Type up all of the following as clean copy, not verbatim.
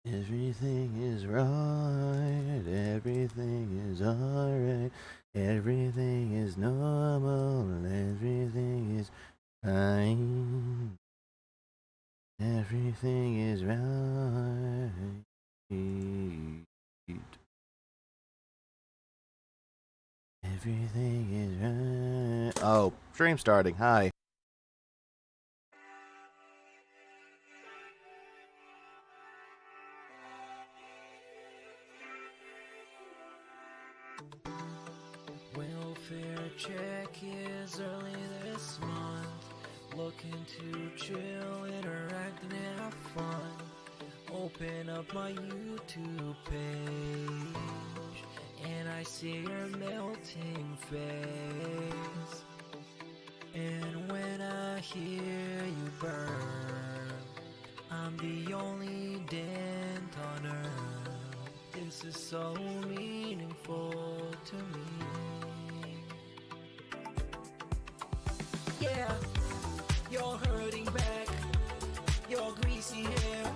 Everything is right, everything is alright, everything is normal, everything is fine, everything is right. Everything is right. Oh, stream starting. Hi. Welfare check is early this month. Looking to chill, interact and have fun. Open up my YouTube page, and I see your melting face. And when I hear you burn, I'm the only dent on earth. This is so meaningful to me. Yeah, you're hurting back, your greasy hair,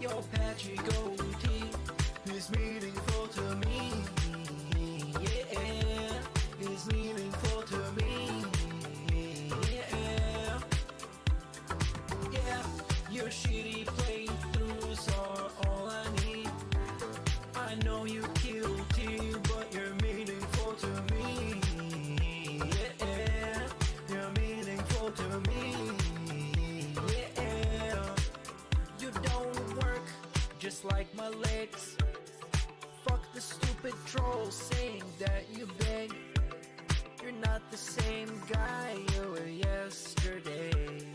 your patchy goatee is meaningful to me. Yeah, is meaningful to me. Yeah, yeah, your shitty playthroughs are all I need. I know you guilty, but you're meaningful to me. Yeah, you're meaningful to me. Yeah, you don't work just like my legs. Fuck the stupid trolls saying that you beg. You're not the same guy you were yesterday.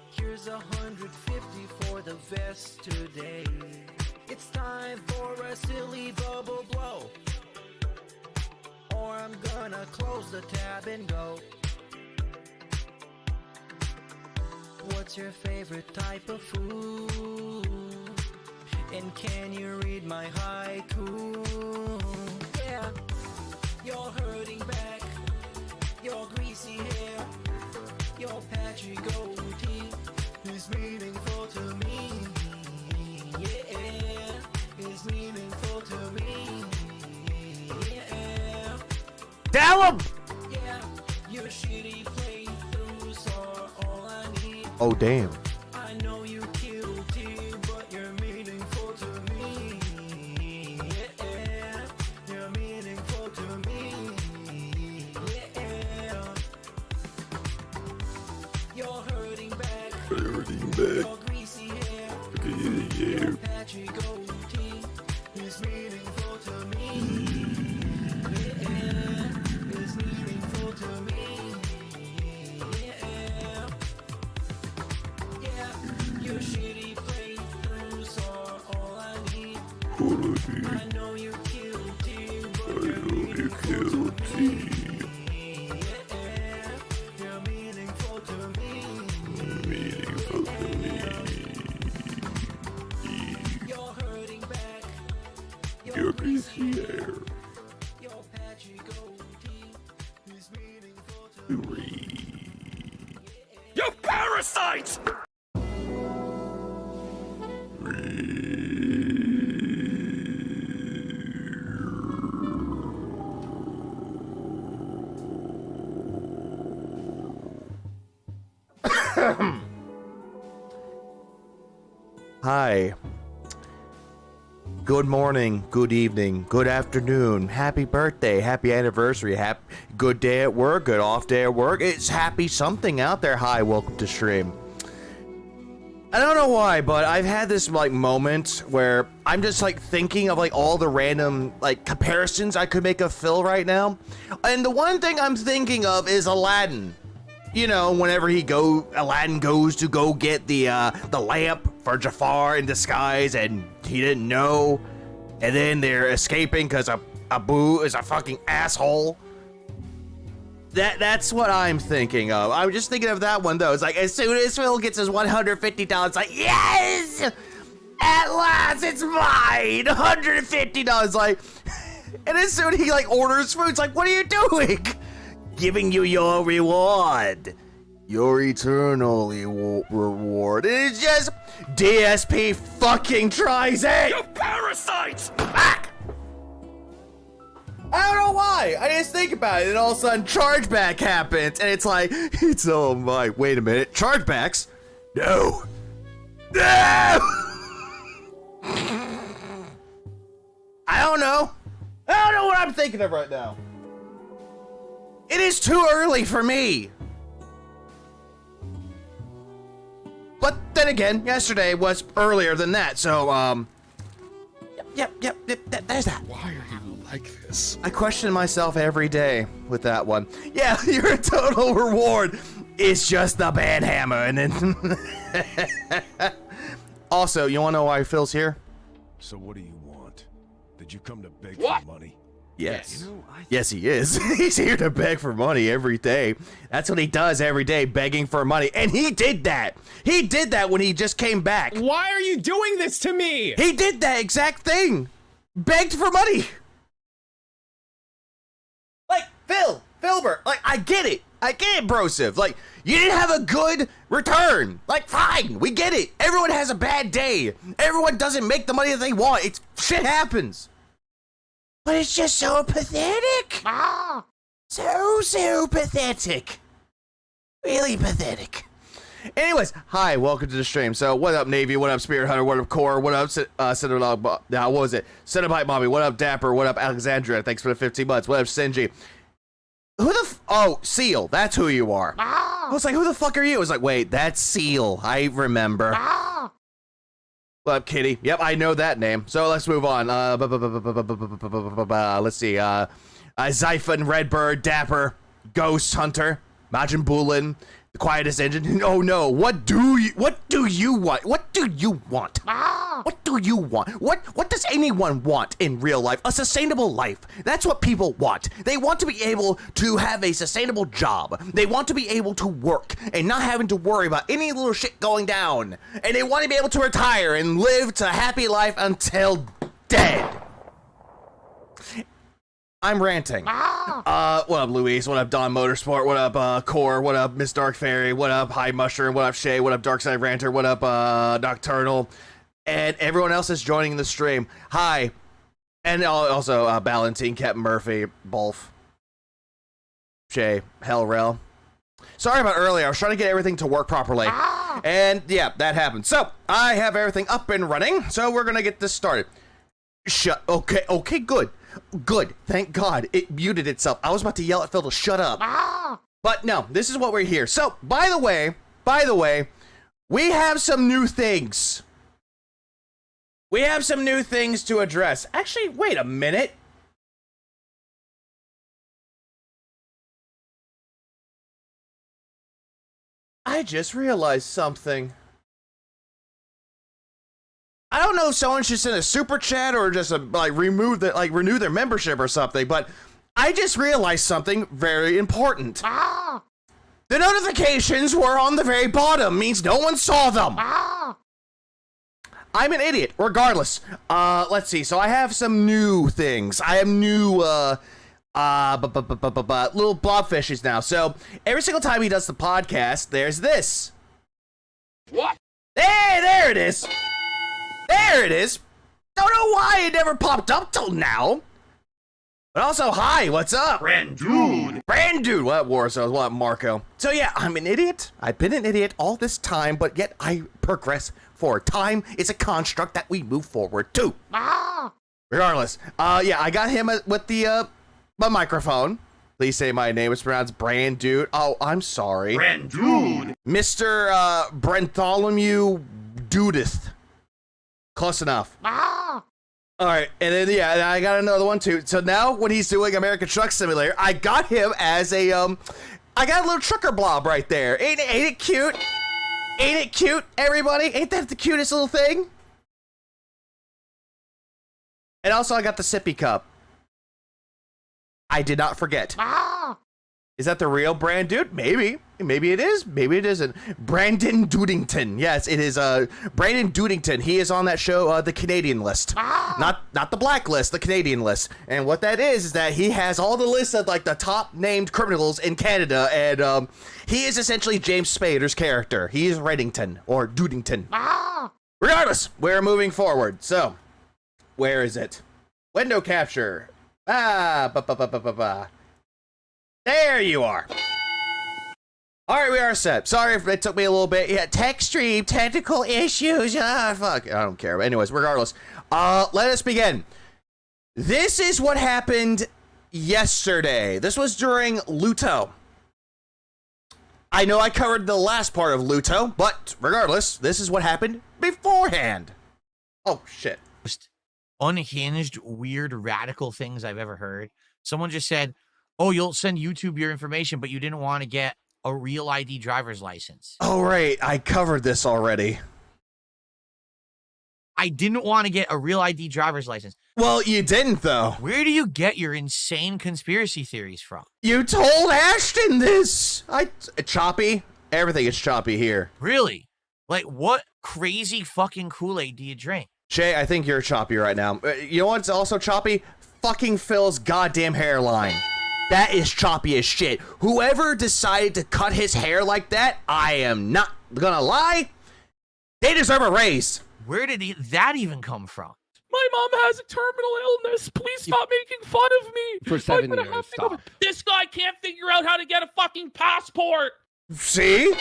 Here's 150 for the vest today. It's time for a silly bubble blow, or I'm gonna close the tab and go. What's your favorite type of food? And can you read my haiku? Yeah, you're hurting back, your greasy hair, your patchy goatee is meaningful to me. Yeah, is meaningful to me. Yeah, Tell him! yeah, your shitty playthroughs are all I need. Oh, damn. I know you guilty, but you're meaningful to me. Yeah, you're meaningful to me. Yeah, you're hurting back, your greasy hair, your patchy goatee is meaningful to me. Yeah, is meaningful to me. Yeah, yeah, your shitty playthroughs are all I need. I know you're guilty, but you're meaningful to me. Yeah, you're meaningful to me. You're hurting back, your greasy hair, your patchy goatee is meaningful to me. You parasites! Hi. Good morning, good evening, good afternoon, happy birthday, happy anniversary, good day at work, good off day at work. It's happy something out there. Hi, welcome to stream. I don't know why, but I've had this like moment where I'm just like thinking of like all the random like comparisons I could make of Phil right now. And the one thing I'm thinking of is Aladdin. You know, whenever Aladdin goes to go get the lamp for Jafar in disguise, and he didn't know, and then they're escaping because Abu is a fucking asshole. That's what I'm thinking of. I'm just thinking of that one though. It's like as soon as Phil gets his $150, it's like yes, at last it's mine, $150. Like, and as soon as he like orders food, it's like, what are you doing? Giving you your reward. your eternally reward is just DSP fucking tries it. You parasite! Back. I don't know why. I just think about it, and all of a sudden, chargeback happens, and it's like, it's oh my. Wait a minute, chargebacks? No. No. I don't know. I don't know what I'm thinking of right now. It is too early for me. But then again, yesterday was earlier than that, so, Yep, there's that. Why are you like this? I question myself every day with that one. Yeah, your total reward is just the band hammer, and then... Also, you wanna know why Phil's here? So what do you want? Did you come to beg What? for money? Yes. You know, Yes, he is. He's here to beg for money every day. That's what he does every day, begging for money. And he did that. He did that when he just came back. Why are you doing this to me? He did that exact thing. Begged for money. Like, Filbert, like, I get it, Brosive. Like, you didn't have a good return. Like, fine, we get it. Everyone has a bad day. Everyone doesn't make the money that they want. Shit happens. But it's just so pathetic. So pathetic. Really pathetic. Anyways, hi, welcome to the stream. So, what up, Navy? What up, Spirit Hunter? What up, Core? What up, Cinderlog? What was it? Cinnabyte Mommy. What up, Dapper? What up, Alexandria? Thanks for the 15 months. What up, Sinji? Who the oh, Seal. That's who you are. I was like, who the fuck are you? I was like, wait, that's Seal. I remember. What up, Kitty? Yep, I know that name. So let's move on. Let's see. Zyphon, Redbird, Dapper, Ghost Hunter, Majin Bulin, the quietest engine. Oh no! What do you want? What do you want? What do you want? What does anyone want in real life? A sustainable life. That's what people want. They want to be able to have a sustainable job. They want to be able to work and not having to worry about any little shit going down. And they want to be able to retire and live to a happy life until dead. I'm ranting. What up, Luis? What up, Don Motorsport? What up, Core? What up, Miss Dark Fairy? What up, High Mushroom? What up, Shay? What up, Darkside Ranter? What up, Nocturnal? And everyone else is joining the stream. Hi. And also, Ballantine, Captain Murphy, Bolf, Shay, Hellrail. Sorry about earlier. I was trying to get everything to work properly. And yeah, that happened. So, I have everything up and running. So, we're going to get this started. Okay, good. Good. Thank God. It muted itself. I was about to yell at Phil to shut up. But no, this is what we're here. So, by the way, we have some new things. We have some new things to address. Actually, wait a minute. I just realized something. I don't know if someone should send a super chat or just renew their membership or something, but I just realized something very important. The notifications were on the very bottom, means no one saw them. I'm an idiot, regardless. Let's see, so I have some new things. I have new, little blobfishes now. So, every single time he does the podcast, there's this. What? Hey, there it is. There it is. Don't know why it never popped up till now. But also, hi, what's up? Brand dude. What up, Warso? What up, Marco? So yeah, I'm an idiot. I've been an idiot all this time, but yet I progress forward. Time is a construct that we move forward to. Regardless, yeah, I got him with the, my microphone. Please say my name is pronounced Brand Dude. Oh, I'm sorry. Brand dude. Mr. Bartholomew Dudeth. Close enough. All right, and then yeah, I got another one too. So now when he's doing American Truck Simulator, I got him as a I got a little trucker blob right there. Ain't it cute? Ain't it cute, everybody? Ain't that the cutest little thing? And also I got the sippy cup. I did not forget. Is that the real Brand Dude? Maybe. Maybe it is. Maybe it isn't. Brandon Dudington. Yes, it is Brandon Dudington. He is on that show, the Canadian list. Not the black list, the Canadian list. And what that is that he has all the lists of like the top named criminals in Canada, and he is essentially James Spader's character. He is Reddington or Dudington. Regardless, we're moving forward. So, where is it? Window capture. There you are. All right, we are set. Sorry if it took me a little bit. Yeah, tech stream, technical issues. Fuck, I don't care. But anyways, regardless, let us begin. This is what happened yesterday. This was during Luto. I know I covered the last part of Luto, but regardless, this is what happened beforehand. Oh, shit. Most unhinged, weird, radical things I've ever heard. Someone just said, oh, you'll send YouTube your information, but you didn't want to get a real ID driver's license. Oh, right. I covered this already. I didn't want to get a real ID driver's license. Well, you didn't, though. Where do you get your insane conspiracy theories from? You told Ashton this. Choppy. Everything is choppy here. Really? Like, what crazy fucking Kool-Aid do you drink? Shay, I think you're choppy right now. You know what's also choppy? Fucking Phil's goddamn hairline. That is choppy as shit. Whoever decided to cut his hair like that, I am not gonna lie, they deserve a raise. Where did that even come from? My mom has a terminal illness. Please stop making fun of me. For 7 years, stop. This guy can't figure out how to get a fucking passport. See?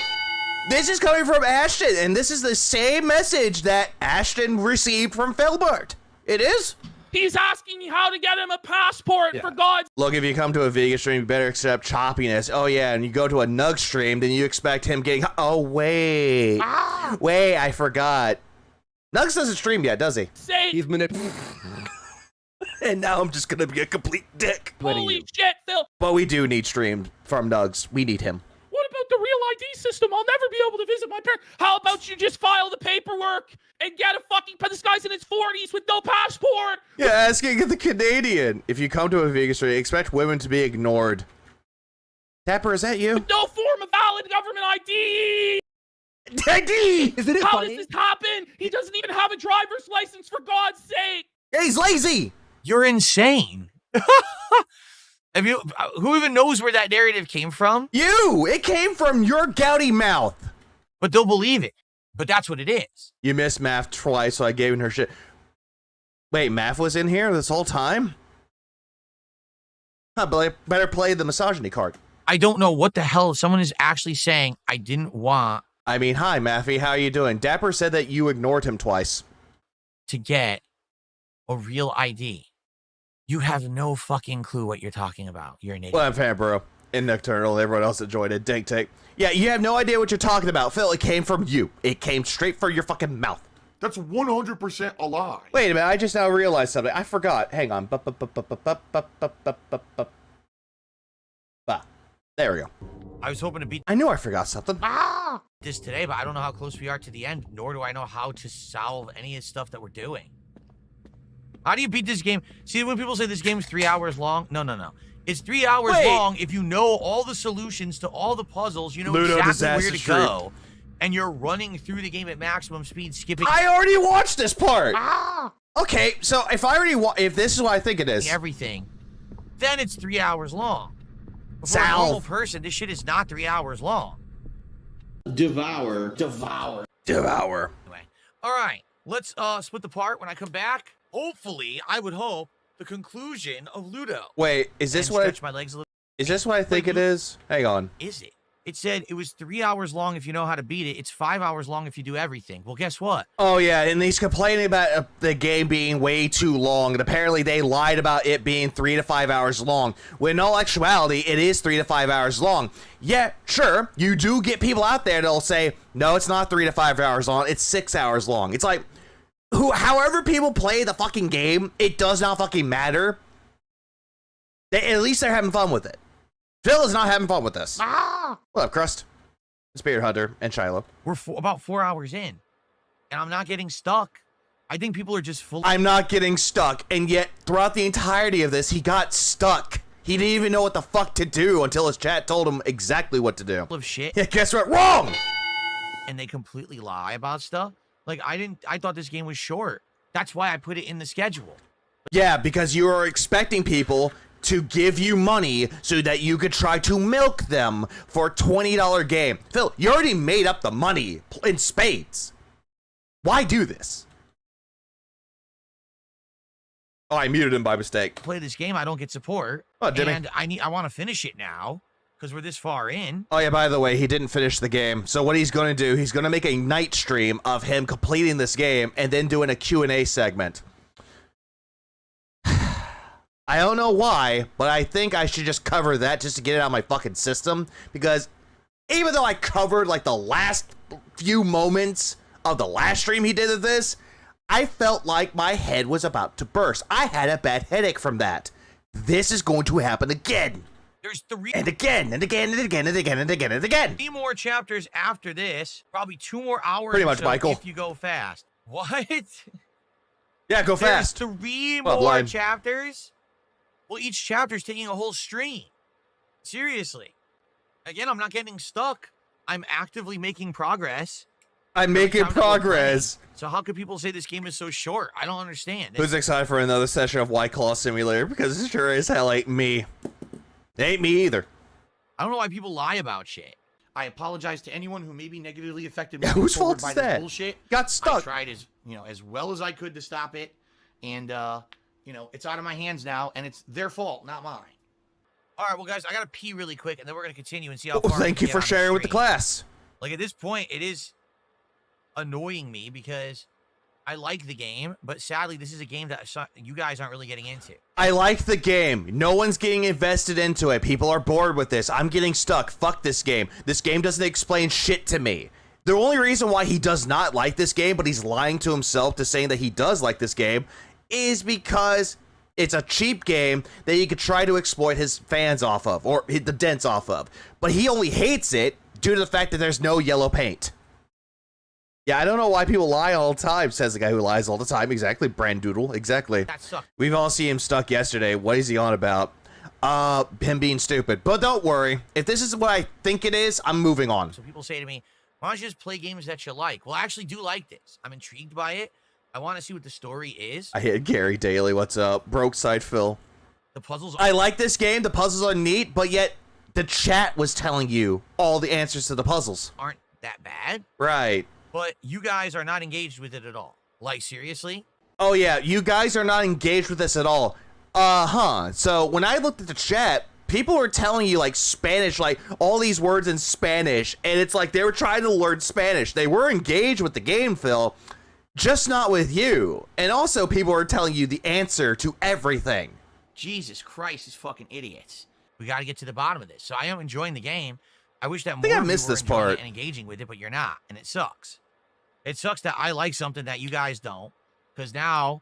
This is coming from Ashton, and this is the same message that Ashton received from Philbert. It is? He's asking me how to get him a passport, for God's Look, if you come to a vegan stream, you better accept choppiness. Oh, yeah, and you go to a Nug stream, then you expect him getting... Oh, wait. Wait, I forgot. Nugs doesn't stream yet, does he? sake. He's manipulating. And now I'm just gonna be a complete dick. Holy shit, Phil. But we do need stream from Nugs. We need him. What about the real ID system? I'll never be able to visit my parents. How about you just file the paperwork and get a fucking... This guy's in his 40s with no passport. Yeah, asking the Canadian. If you come to a vegan stream, expect women to be ignored. Tapper, is that you? With no form of valid government ID. ID! Isn't it How funny? does this happen? He doesn't even have a driver's license, for God's sake. He's lazy! You're insane. Have you? Who even knows where that narrative came from? You! It came from your gouty mouth. But they'll believe it. But that's what it is. You missed Math twice, so I gave her shit. Wait, Math was in here this whole time? Huh, but I better play the misogyny card. I don't know what the hell someone is actually saying. I didn't want I mean, hi, Maffy, how you doing? Dapper said that you ignored him twice. to get a real ID. You have no fucking clue what you're talking about. You're an idiot. Well, I'm fan, bro. And Nocturnal, everyone else that joined it. Dink, take. Yeah, you have no idea what you're talking about. Phil, it came from you. It came straight from your fucking mouth. That's 100% a lie. Wait a minute, I just now realized something. I forgot. Hang on. There we go. I was hoping to beat I knew I forgot something. this today, but I don't know how close we are to the end, nor do I know how to solve any of the stuff that we're doing. How do you beat this game? See, when people say this game is 3 hours long, no. It's 3 hours long if you know all the solutions to all the puzzles, you know Ludo exactly where Disaster to Street. go, and you're running through the game at maximum speed, skipping I already watched this part. Okay, so if I already if this is what I think it is. everything, then it's 3 hours long. For a Sal. normal person, this shit is not 3 hours long. Devour. Anyway, all right, let's split the part. When I come back, hopefully, I would hope, the conclusion of Ludo. Wait, is this And what stretch my legs a little. is this what I think it is? Hang on. Is it? It said it was 3 hours long if you know how to beat it. It's 5 hours long if you do everything. Well, guess what? Oh yeah, and he's complaining about the game being way too long, and apparently they lied about it being 3 to 5 hours long. When in all actuality, it is 3 to 5 hours long. Yeah, sure, you do get people out there that'll say, no, it's not 3 to 5 hours long, it's 6 hours long. It's like, however people play the fucking game, it does not fucking matter. At least they're having fun with it. Phil is not having fun with this. What up, Crust? Spirit Hunter and Shiloh. We're about 4 hours in, and I'm not getting stuck. I think people are just full. I'm not getting stuck, and yet throughout the entirety of this, he got stuck. He didn't even know what the fuck to do until his chat told him exactly what to do. Of shit. Yeah, guess what? Wrong! And they completely lie about stuff. Like, I thought this game was short. That's why I put it in the schedule. Yeah, because you are expecting people to give you money so that you could try to milk them for a $20 game. Phil, you already made up the money in spades. Why do this? Oh, I muted him by mistake. Play this game, I don't get support. Oh, Jimmy. And I want to finish it now because we're this far in. Oh, yeah, by the way, he didn't finish the game. So what he's going to do, he's going to make a night stream of him completing this game and then doing a Q&A segment. I don't know why, but I think I should just cover that just to get it out of my fucking system. Because even though I covered, like, the last few moments of the last stream he did of this, I felt like my head was about to burst. I had a bad headache from that. This is going to happen again. There's 3 And again, and again, and again, and again, and again, and again. 3 more chapters after this. Probably 2 more hours. Pretty much, or so Michael. If you go fast. What? Yeah, go fast. There's 3 Oh, more blind. chapters? Well, each chapter's taking a whole stream. Seriously. Again, I'm not getting stuck. I'm actively making progress. I'm making Every time that we're progress. playing. So how could people say this game is so short? I don't understand. Who's excited for another session of White Claw Simulator? Because it sure as hell ain't me. It ain't me either. I don't know why people lie about shit. I apologize to anyone who may be negatively affected Yeah, moving whose forward fault is by this that? bullshit. Got I stuck. tried as well as I could to stop it, and it's out of my hands now, and it's their fault, not mine. All right, well, guys, I got to pee really quick, and then we're going to continue and see how Oh, far we thank can you get for on the sharing with the stream. class. Like, at this point, it is annoying me because I like the game, but sadly, this is a game that you guys aren't really getting into. I like the game. No one's getting invested into it. People are bored with this. I'm getting stuck. Fuck this game. This game doesn't explain shit to me. The only reason why he does not like this game, but he's lying to himself to saying that he does like this game, is because it's a cheap game that he could try to exploit his fans off of, or hit the dents off of. But he only hates it due to the fact that there's no yellow paint. Yeah, I don't know why people lie all the time, says the guy who lies all the time. Exactly, Brandoodle. Exactly. That sucks. We've all seen him stuck yesterday. What is he on about? Him being stupid. But don't worry. If this is what I think it is, I'm moving on. So people say to me, why don't you just play games that you like? Well, I actually do like this. I'm intrigued by it. I want to see what the story is. I hit Gary Daly. What's up? Broke side Phil. The puzzles I like this game. The puzzles are neat, but yet the chat was telling you all the answers to the puzzles. aren't that bad, Right. but you guys are not engaged with it at all. Like, seriously? Oh, yeah. You guys are not engaged with this at all. So when I looked at the chat, people were telling you, like, Spanish, like, all these words in Spanish, and it's like they were trying to learn Spanish. They were engaged with the game, Phil, just not with you. And also, people were telling you the answer to everything. Jesus Christ, these fucking idiots. We got to get to the bottom of this. So I am enjoying the game. I wish that more think I of you missed were this enjoying part. it and engaging with it, but you're not, and it sucks. It sucks that I like something that you guys don't, because now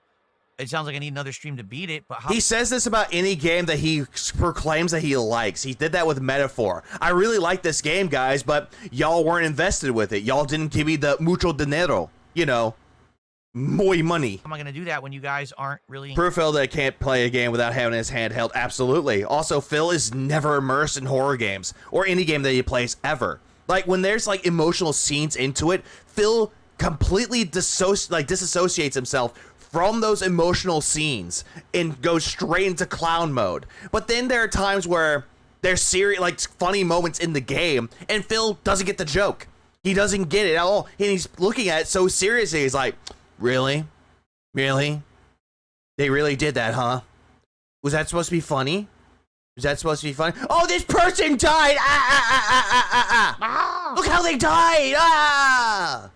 it sounds like I need another stream to beat it. But how? He says this about any game that he proclaims that he likes. He did that with Metaphor. I really like this game, guys, but y'all weren't invested with it. Y'all didn't give me the mucho dinero, you know, muy money. How am I going to do that when you guys aren't really? Proof Phil that can't play a game without having his handheld. Absolutely. Also, Phil is never immersed in horror games or any game that he plays ever. Like, when there's, like, emotional scenes into it, Phil completely disassociates himself from those emotional scenes and goes straight into clown mode. But then there are times where there's serious, like, funny moments in the game, and Phil doesn't get the joke. He doesn't get it at all. And he's looking at it so seriously. He's like, really? Really? They really did that, huh? Was that supposed to be funny? Was that supposed to be funny? Oh, this person died! Look how they died! Ah!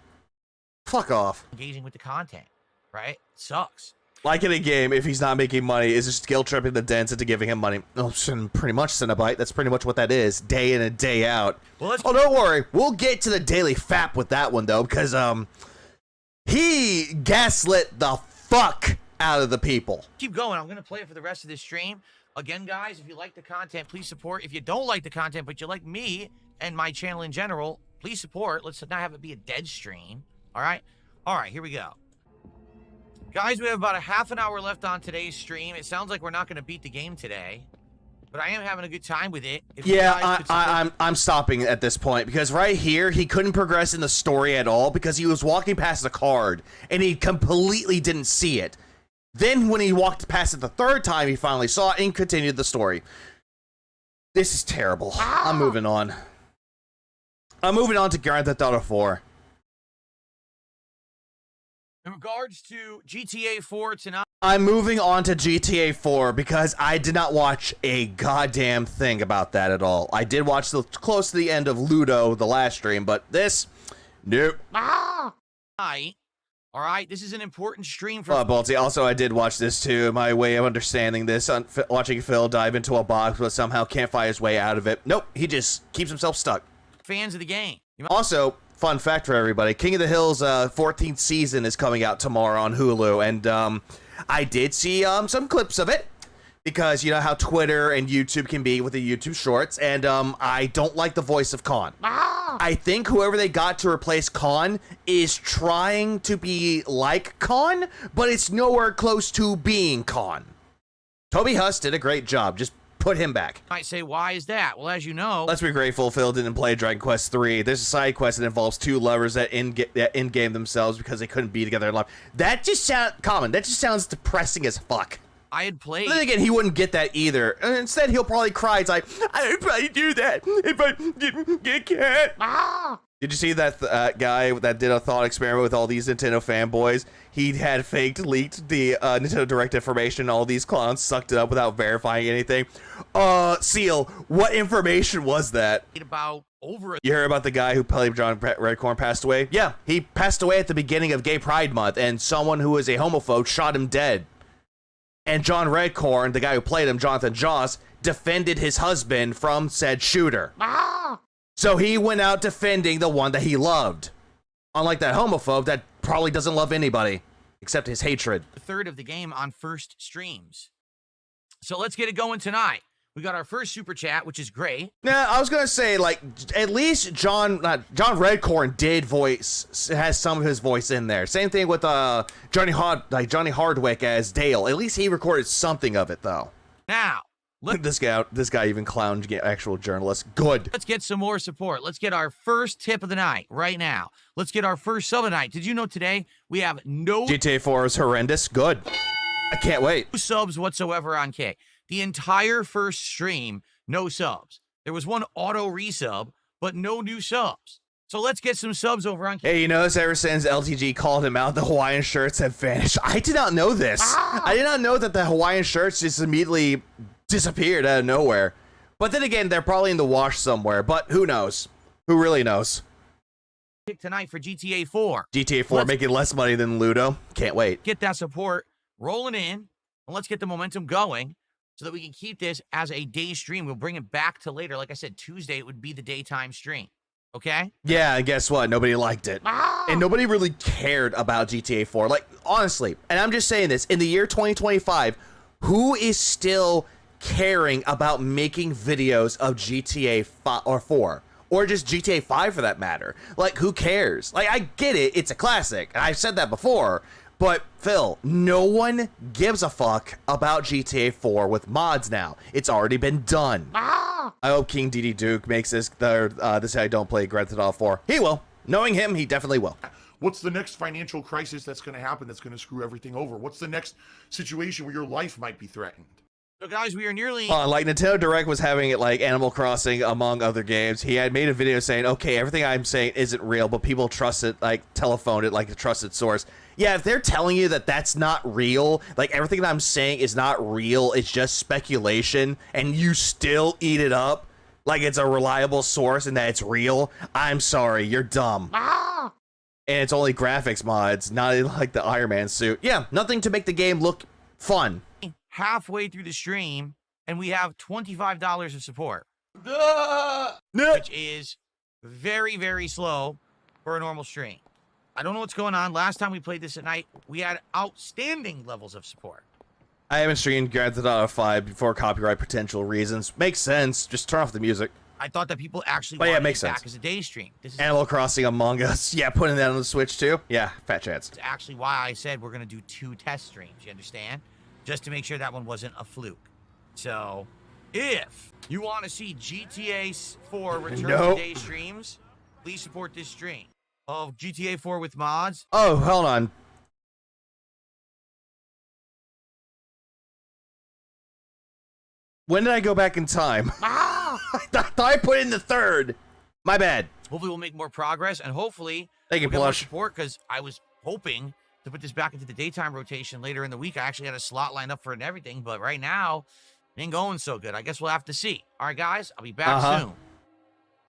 Fuck off. Engaging with the content, right? Sucks. Like in a game, if he's not making money, is just guilt tripping the dance into giving him money. Oh, pretty much, Cinnabite. That's pretty much what that is. Day in and day out. Well, let's Oh, don't worry. We'll get to the daily fap with that one, though, because, he gaslit the fuck out of the people. keep going. I'm going to play it for the rest of this stream. Again, guys, if you like the content, please support. If you don't like the content, but you like me and my channel in general, please support. Let's not have it be a dead stream. All right? All right, here we go. Guys, we have about a half an hour left on today's stream. It sounds like we're not going to beat the game today. but I am having a good time with it. If you Yeah, guys could support- I'm stopping at this point because right here he couldn't progress in the story at all because he was walking past the card and he completely didn't see it. Then when he walked past it the third time, he finally saw it and continued the story. This is terrible. I'm moving on. I'm moving on to Grand Theft Auto 4. In regards to GTA 4 tonight, I'm moving on to GTA 4 because I did not watch a goddamn thing about that at all. I did watch the close to the end of Ludo, the last stream, but this, nope. all right, this is an important stream for Balti. Also, I did watch this too. My way of understanding this, watching Phil dive into a box, but somehow can't find his way out of it. Nope, he just keeps himself stuck. fans of the game. Also, fun fact for everybody, King of the Hill's 14th season is coming out tomorrow on Hulu, and I did see some clips of it, because you know how Twitter and YouTube can be with the YouTube Shorts, and I don't like the voice of Khan. I think whoever they got to replace Khan is trying to be like Khan, but it's nowhere close to being Khan. Toby Huss did a great job. Just put him back. Might say, why is that? Well, as you know, Let's be grateful Phil didn't play Dragon Quest 3. There's a side quest that involves two lovers that in-game themselves because they couldn't be together in life. That just sounds common. That just sounds depressing as fuck. I had played. But then again, he wouldn't get that either. And instead, he'll probably cry. It's like, I'd probably do that if I didn't get cat. Did you see that guy that did a thought experiment with all these Nintendo fanboys? He had leaked the Nintendo Direct information. All these clowns sucked it up without verifying anything. Seal, what information was that? About over. You heard about the guy who played John Redcorn passed away? Yeah, he passed away at the beginning of Gay Pride Month, and someone who was a homophobe shot him dead. And John Redcorn, the guy who played him, Jonathan Joss, defended his husband from said shooter. So he went out defending the one that he loved. Unlike that homophobe that probably doesn't love anybody except his hatred. The third of the game on first streams. So let's get it going tonight. We got our first super chat, which is great. Now, I was gonna say, like, at least John Redcorn has some of his voice in there. Same thing with Johnny Hardwick as Dale. At least he recorded something of it, though. Now, This guy even clowned actual journalists. Good. let's get some more support. Let's get our first tip of the night right now. Let's get our first sub of the night. Did you know today we have no GTA 4 is horrendous. Good. I can't wait. subs whatsoever on K? The entire first stream, no subs. There was one auto resub, but no new subs. So let's get some subs over on K. Hey, you notice ever since LTG called him out, the Hawaiian shirts have vanished. I did not know this. I did not know that the Hawaiian shirts just immediately disappeared out of nowhere. But then again, they're probably in the wash somewhere. But who knows? Who really knows? Tonight for GTA 4. GTA 4 making less money than Ludo. Can't wait. Get that support rolling in, and let's get the momentum going so that we can keep this as a day stream. We'll bring it back to later. Like I said, Tuesday it would be the daytime stream. Okay? Yeah, and guess what? Nobody liked it. And nobody really cared about GTA 4. Like, honestly, and I'm just saying this, in the year 2025, who is still caring about making videos of GTA 5 or 4? Or just GTA 5 for that matter. Like, who cares? Like, I get it, it's a classic. And I've said that before. But, Phil, no one gives a fuck about GTA 4 with mods now. It's already been done. I hope King DD Duke makes this this I don't play Grand Theft Auto 4. He will. Knowing him, he definitely will. What's the next financial crisis that's going to happen that's going to screw everything over? What's the next situation where your life might be threatened? So, guys, we are nearly... Like, Nintendo Direct was having it like Animal Crossing, among other games. He had made a video saying, okay, everything I'm saying isn't real, but people trust it, like, telephoned it like a trusted source. Yeah, if they're telling you that that's not real, like, everything that I'm saying is not real, it's just speculation, and you still eat it up like it's a reliable source and that it's real, I'm sorry, you're dumb. And it's only graphics mods, not like the Iron Man suit. Yeah, nothing to make the game look fun. halfway through the stream, and we have $25 of support, which is very, very slow for a normal stream. I don't know what's going on. Last time we played this at night, we had outstanding levels of support. I haven't streamed Grand Theft Auto 5 before copyright potential reasons. Makes sense. Just turn off the music. I thought that people actually But yeah, wanted it makes it back sense. as a day stream. This is Animal Crossing Among Us. Yeah, putting that on the Switch too. Yeah, fat chance. actually why I said we're going to do 2 test streams, you understand? Just to make sure that one wasn't a fluke. So, If you want to see GTA 4 return Nope. to day streams, please support this stream of GTA 4 with mods. Oh, hold on. When did I go back in time? I thought I put in the 3rd. My bad. Hopefully we'll make more progress, and hopefully Thank you, we'll get more Blush. support, because I was hoping to put this back into the daytime rotation later in the week. I actually had a slot lined up for it and everything, but right now, it ain't going so good. I guess we'll have to see. All right, guys, I'll be back soon.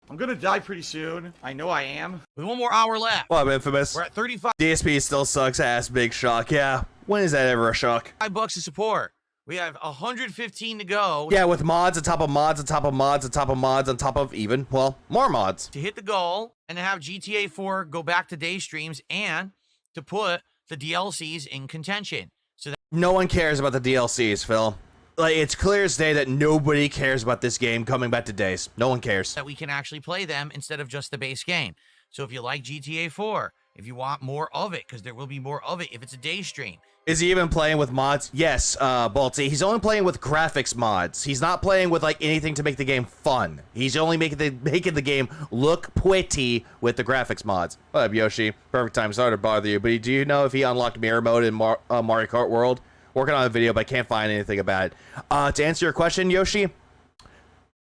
I'm gonna die pretty soon. I know I am. With 1 more hour left. What up, Infamous? We're at 35 DSP still sucks ass. Big shock. Yeah. When is that ever a shock? bucks to support. We have 115 to go. Yeah, with mods on top of mods on top of mods on top of mods on top of even, well, more mods. To hit the goal and to have GTA 4 go back to day streams and to put the DLCs in contention. So that No one cares about the DLCs, Phil. Like, it's clear as day that nobody cares about this game coming back to days. No one cares. we can actually play them instead of just the base game. So if you like GTA 4, if you want more of it, because there will be more of it if it's a day stream. Is he even playing with mods? Yes, Balti. He's only playing with graphics mods. He's not playing with like anything to make the game fun. He's only making the game look pretty with the graphics mods. What up, Yoshi? Perfect time. Sorry to bother you, but do you know if he unlocked mirror mode in Mario Kart World? Working on a video, but I can't find anything about it. To answer your question, Yoshi,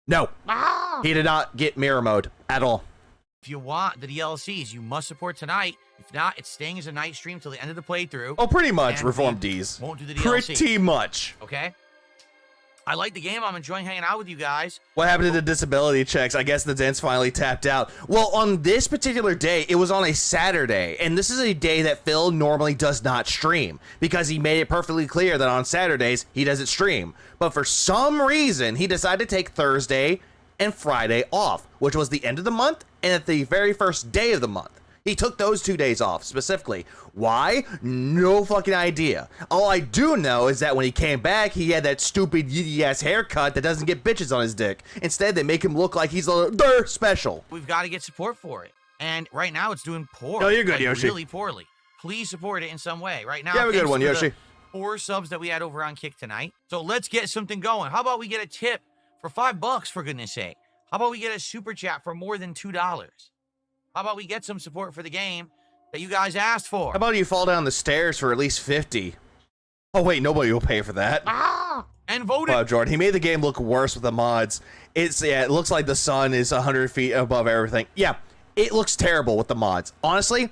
no. He did not get mirror mode at all. If you want the DLCs, you must support tonight. If not, it's staying as a night stream till the end of the playthrough. Oh, pretty much. And Reform we Ds. won't do the DLC. Pretty much. Okay? I like the game. I'm enjoying hanging out with you guys. What happened to the disability checks? I guess the dent's finally tapped out. Well, on this particular day, it was on a Saturday, and this is a day that Phil normally does not stream because he made it perfectly clear that on Saturdays he doesn't stream. But for some reason, he decided to take Thursday and Friday off, which was the end of the month and at the very first day of the month. He took those 2 days off specifically. Why? No fucking idea. All I do know is that when he came back, he had that stupid yitty ass haircut that doesn't get bitches on his dick. Instead, they make him look like he's a special. We've got to get support for it. And right now, it's doing poor. Oh, you're good, like, Yoshi. Really poorly. Please support it in some way. Right now, You have a good thanks one, to the Yoshi. 4 subs that we had over on Kick tonight. So let's get something going. How about we get a tip for $5, for goodness sake? How about we get a super chat for more than $2? How about we get some support for the game that you guys asked for? How about you fall down the stairs for at least 50? Oh wait, nobody will pay for that. And voted. Wow, Jordan, he made the game look worse with the mods. It looks like the sun is 100 feet above everything. Yeah, it looks terrible with the mods. Honestly,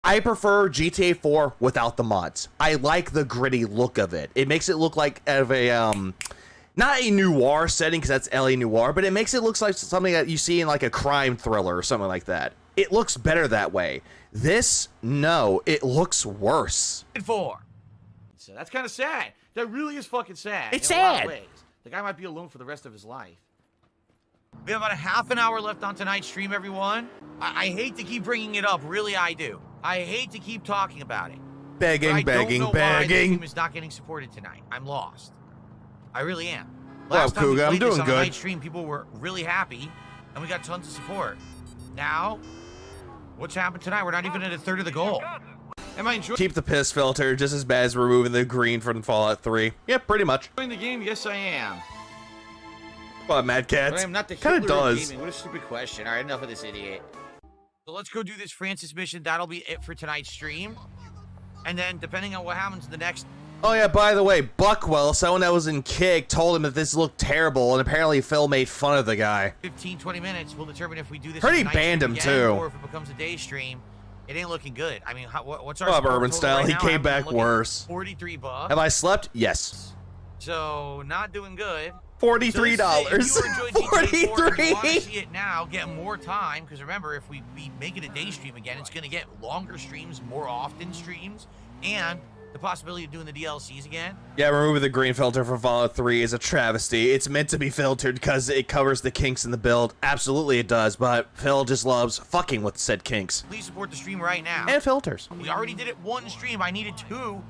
I prefer GTA 4 without the mods. I like the gritty look of it. It makes it look like out of a not a noir setting, because that's LA noir, but it makes it look like something that you see in like a crime thriller or something like that. It looks better that way. This, no, it looks worse. 4. So that's kind of sad. That really is fucking sad. It's in a lot of sad. ways. The guy might be alone for the rest of his life. We have about a half an hour left on tonight's stream, everyone. I hate to keep bringing it up. Really, I do. I hate to keep talking about it. Begging, But I begging, don't know why the begging. game is not getting supported tonight. I'm lost. I really am. Well, Last time we Cougar, I'm played this doing on the good. night stream, people were really happy, and we got tons of support. Now, what's happened tonight? We're not even at a third of the goal. Am I enjoying Keep the piss filter just as bad as removing the green from Fallout 3. Yep, pretty much. the game? Yes, I am. What, Mad But I Cats? am not the Kinda Hitler of does. gaming. What a stupid question. All right, enough of this idiot. So let's go do this Francis mission. That'll be it for tonight's stream. And then, depending on what happens the next... Oh yeah, by the way, Buckwell, someone that was in Kick, told him that this looked terrible, and apparently Phil made fun of the guy. 15, 20 minutes will determine if we do this. Heard as a he night banned stream him, again, too. Or if it becomes a day stream. It ain't looking good. I mean, what's our Well, score Urban total Style, right he now? came I haven't back been looking. worse. 43 bucks. Have I slept? Yes. So, not doing good. $43. So this is it. If you enjoyed GTA 4 and you want to 43. see it now, get more time. Because remember, if we make it a day stream again, it's going to get longer streams, more often streams, and the possibility of doing the DLCs again. Yeah, removing the green filter from Fallout 3 is a travesty. It's meant to be filtered because it covers the kinks in the build. Absolutely it does, but Phil just loves fucking with said kinks. Please support the stream right now. And filters. We already did it one stream. I needed 2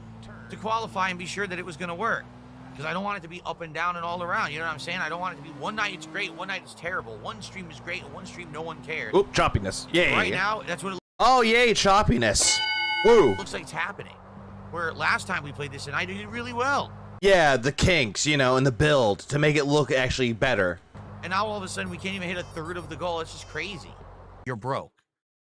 to qualify and be sure that it was going to work. Because I don't want it to be up and down and all around. You know what I'm saying? I don't want it to be one night it's great, one night it's terrible. One stream is great, and one stream no one cares. Oop, choppiness. Yeah. Right now, that's what it Oh, yay, choppiness. Woo. looks like it's happening. Where last time we played this and I did really well. Yeah, the kinks, you know, in the build to make it look actually better. And now all of a sudden we can't even hit a third of the goal. It's just crazy. You're broke.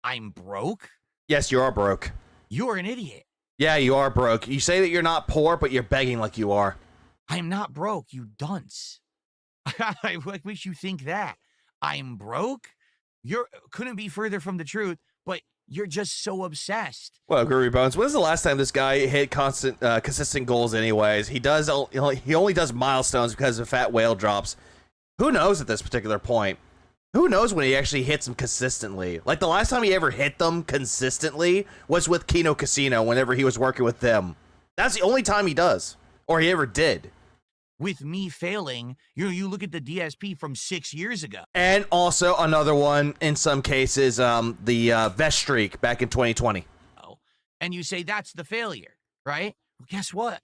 I'm broke? Yes, you are broke. You're an idiot. Yeah, you are broke. You say that you're not poor, but you're begging like you are. I'm not broke, you dunce. What makes you think that? I'm broke? Couldn't be further from the truth, but you're just so obsessed. Well, Groovy Bones, when's the last time this guy hit consistent goals anyways? He only does milestones because of fat whale drops. Who knows at this particular point? Who knows when he actually hits them consistently? Like, the last time he ever hit them consistently was with Kino Casino whenever he was working with them. That's the only time he does. Or he ever did. With me failing, you look at the DSP from 6 years ago. And also another one, in some cases, the vest streak back in 2020. Oh, and you say that's the failure, right? Well, guess what?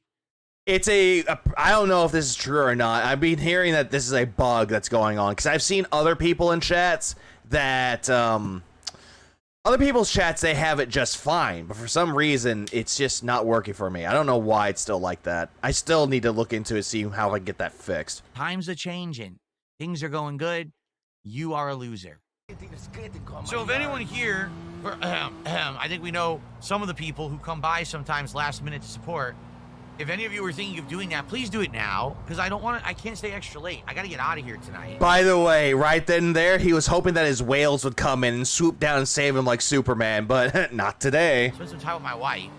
It's I don't know if this is true or not. I've been hearing that this is a bug that's going on because I've seen other people in chats that, other people's chats, they have it just fine, but for some reason, it's just not working for me. I don't know why it's still like that. I still need to look into it, see how I can get that fixed. Times are changing. Things are going good. You are a loser. So if anyone here, I think we know some of the people who come by sometimes last minute to support. If any of you are thinking of doing that, please do it now, because I can't stay extra late. I gotta get out of here tonight. By the way, right then and there, he was hoping that his whales would come in and swoop down and save him like Superman, but not today. Spend some time with my wife,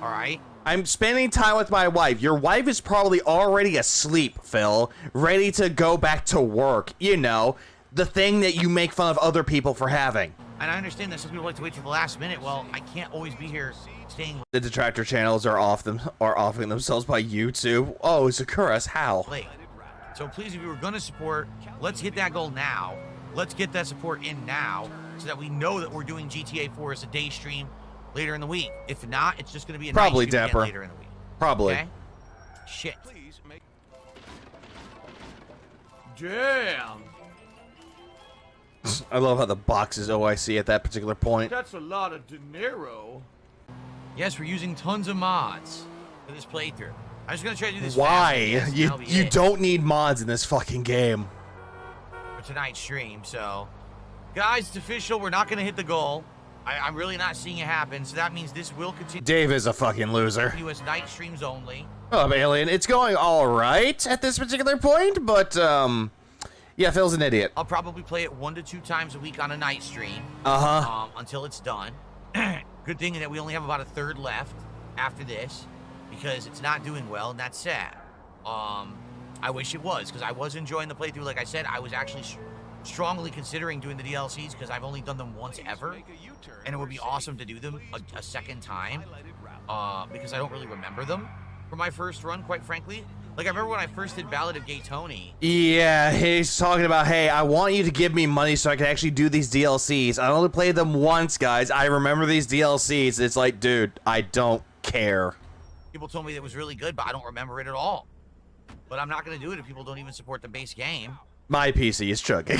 all right? I'm spending time with my wife. Your wife is probably already asleep, Phil, ready to go back to work. You know, the thing that you make fun of other people for having. And I understand that some people like to wait till the last minute. Well, I can't always be here staying The detractor channels are offering themselves by YouTube. Oh, Sakura's how? late. So please, if you were going to support, let's hit that goal now. Let's get that support in now so that we know that we're doing GTA 4 as a day stream later in the week. If not, it's just going to be a Probably night stream again Dapper. later in the week. Probably. Okay? Shit. Damn, I love how the box is OIC at that particular point. that's a lot of dinero. Yes, we're using tons of mods for this playthrough. I'm just going to try to do this Why? fast, and that'll be You it don't need mods in this fucking game. for tonight's stream. So, guys, it's official. We're not going to hit the goal. I'm really not seeing it happen. So that means this will continue Dave is a fucking loser. as night streams only. Oh, Alien, it's going all right at this particular point, but, yeah, Phil's an idiot. I'll probably play it 1 to 2 times a week on a night stream. Until it's done. Good thing that we only have about a third left after this because it's not doing well, and that's sad. I wish it was because I was enjoying the playthrough. Like I said, I was actually strongly considering doing the DLCs because I've only done them once ever, and it would be awesome to do them a second time because I don't really remember them for my first run, quite frankly. Like, I remember when I first did Ballad of Gay Tony. Yeah, he's talking about, hey, I want you to give me money so I can actually do these DLCs. I only played them once, guys. I remember these DLCs. It's like, dude, I don't care. People told me it was really good, but I don't remember it at all. But I'm not going to do it if people don't even support the base game. My PC is chugging.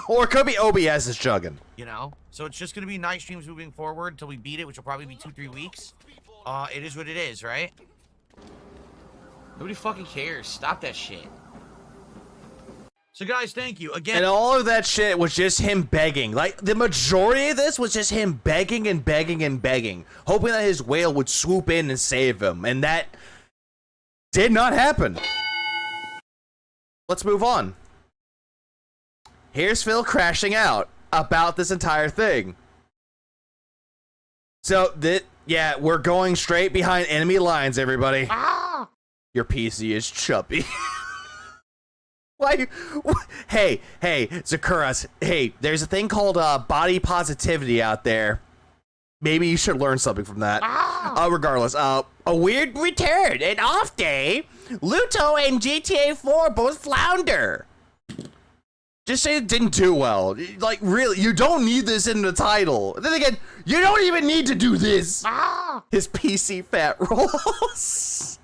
Or it could be OBS is chugging. You know? So it's just going to be night streams moving forward until we beat it, which will probably be 2-3 weeks. It is what it is, right? Nobody fucking cares. Stop that shit. So, guys, thank you. Again. And all of that shit was just him begging. Like, the majority of this was just him begging and begging and begging, hoping that his whale would swoop in and save him. And that did not happen. Let's move on. Here's Phil crashing out about this entire thing. So, yeah, we're going straight behind enemy lines, everybody. Your PC is chubby. Why? Hey, Zakuras. Hey, there's a thing called body positivity out there. Maybe you should learn something from that. Regardless, a weird return, an off day. Luto and GTA 4 both flounder. Just say it didn't do well. Like, really, you don't need this in the title. Then again, you don't even need to do this. His PC fat rolls.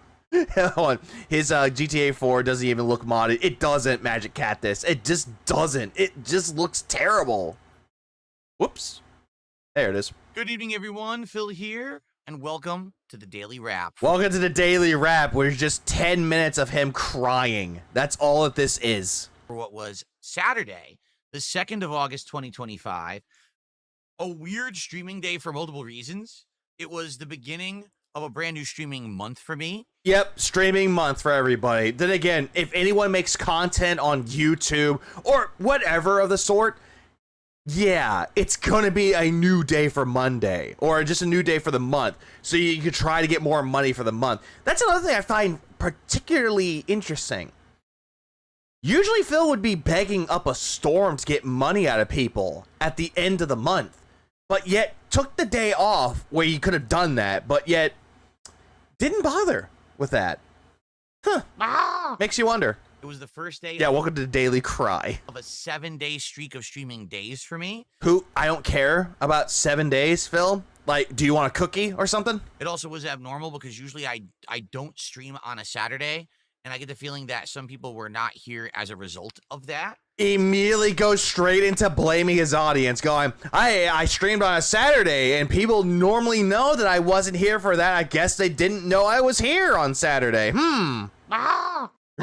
Hold on. His GTA 4 doesn't even look modded. It doesn't, Magic Cat this. It just doesn't. It just looks terrible. Whoops. There it is. Good evening, everyone. Phil here. and welcome to the Daily Wrap. Welcome to the Daily Wrap, where it's just 10 minutes of him crying. That's all that this is. For what was Saturday, the 2nd of August, 2025, a weird streaming day for multiple reasons. It was the beginning of a brand new streaming month for me. Yep, streaming month for everybody. Then again, if anyone makes content on YouTube or whatever of the sort, yeah, it's gonna be a new day for Monday, or just a new day for the month, so you can try to get more money for the month. That's another thing I find particularly interesting. Usually Phil would be begging up a storm to get money out of people at the end of the month, but yet took the day off where you could have done that, but yet didn't bother with that. Huh. Makes you wonder. It was the first day Yeah, welcome to the Daily Cry. of a 7-day streak of streaming days for me. Who, I don't care about 7 days, Phil. Like, do you want a cookie or something? It also was abnormal because usually I don't stream on a Saturday, and I get the feeling that some people were not here as a result of that. Immediately goes straight into blaming his audience, going, I streamed on a Saturday, and people normally know that I wasn't here for that. I guess they didn't know I was here on Saturday.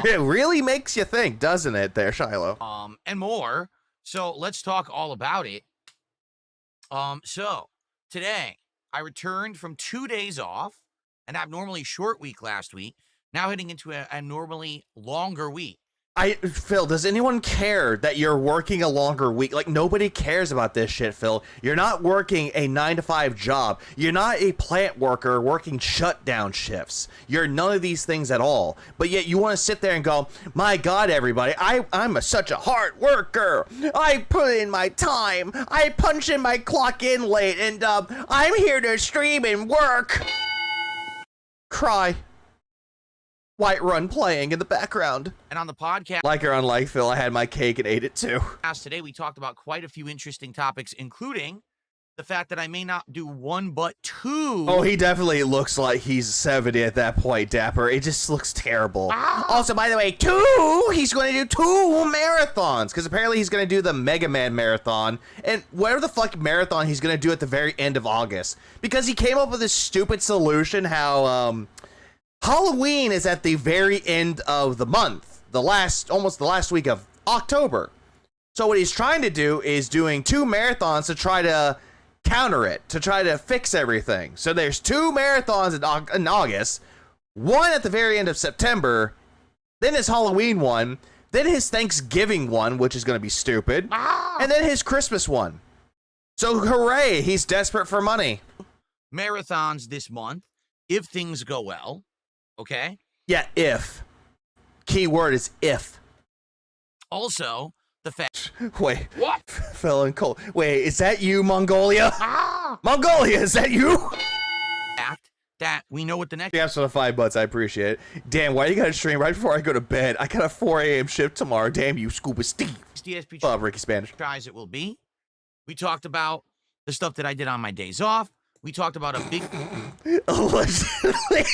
It really makes you think, doesn't it, there, Shiloh? And more. So let's talk all about it. So today I returned from 2 days off, an abnormally short week last week, now heading into a normally longer week. Phil, does anyone care that you're working a longer week? Like, nobody cares about this shit, Phil. You're not working a 9-to-5 job. You're not a plant worker working shutdown shifts. You're none of these things at all. But yet you want to sit there and go, my God, everybody, I'm such a hard worker. I put in my time. I punch in my clock in late, and I'm here to stream and work. Cry. Whiterun playing in the background. And on the podcast, Like or unlike Phil, I had my cake and ate it too. today we talked about quite a few interesting topics, including the fact that I may not do one but two. Oh, he definitely looks like he's 70 at that point, Dapper. It just looks terrible. Also, by the way, he's going to do 2 marathons, because apparently he's going to do the Mega Man marathon, and whatever the fuck marathon he's going to do at the very end of August, because he came up with this stupid solution how, Halloween is at the very end of the month, almost the last week of October. So what he's trying to do is doing 2 marathons to try to counter it, to try to fix everything. So there's 2 marathons in August, one at the very end of September, then his Halloween one, then his Thanksgiving one, which is going to be stupid, and then his Christmas one. So hooray, he's desperate for money. Marathons this month, if things go well. Okay. Yeah, if. Key word is if. Also, the fact. Wait. What? Phil and Cole. Wait, is that you, Mongolia? Mongolia, is that you? That we know what the next Yes, for the $5, I appreciate it. Damn, why you gotta stream right before I go to bed? I got a 4 a.m. shift tomorrow. Damn you, Scuba Steve. DSP Ricky Spanish. tries it will be. We talked about the stuff that I did on my days off. We talked about a big Allegedly.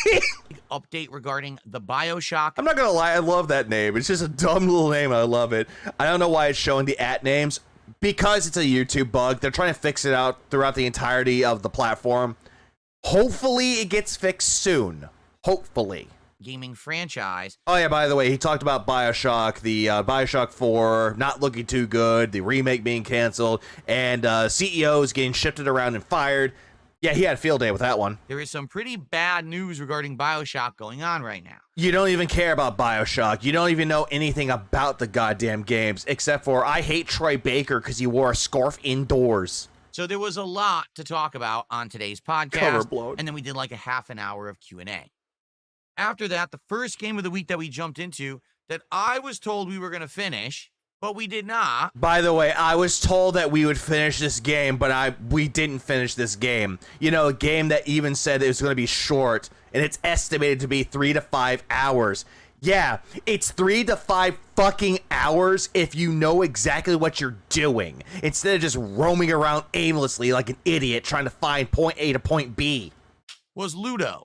update regarding the BioShock. I'm not gonna lie, I love that name. It's just a dumb little name. I love it. I don't know why it's showing the @names. Because it's a YouTube bug. They're trying to fix it out throughout the entirety of the platform. Hopefully it gets fixed soon. Hopefully. Gaming franchise. Oh yeah, by the way, he talked about BioShock, the BioShock 4 not looking too good, the remake being canceled, and CEOs getting shifted around and fired. Yeah, he had a field day with that one. There is some pretty bad news regarding BioShock going on right now. You don't even care about BioShock. You don't even know anything about the goddamn games, except for I hate Troy Baker because he wore a scarf indoors. So there was a lot to talk about on today's podcast. Cover blown. And then we did like a half an hour of Q&A. After that, the first game of the week that we jumped into that I was told we were going to finish, but we did not. By the way, I was told that we would finish this game, but we didn't finish this game. You know, a game that even said it was going to be short, and it's estimated to be 3 to 5 hours. Yeah, it's 3 to 5 fucking hours if you know exactly what you're doing, instead of just roaming around aimlessly like an idiot trying to find point A to point B. Was Ludo.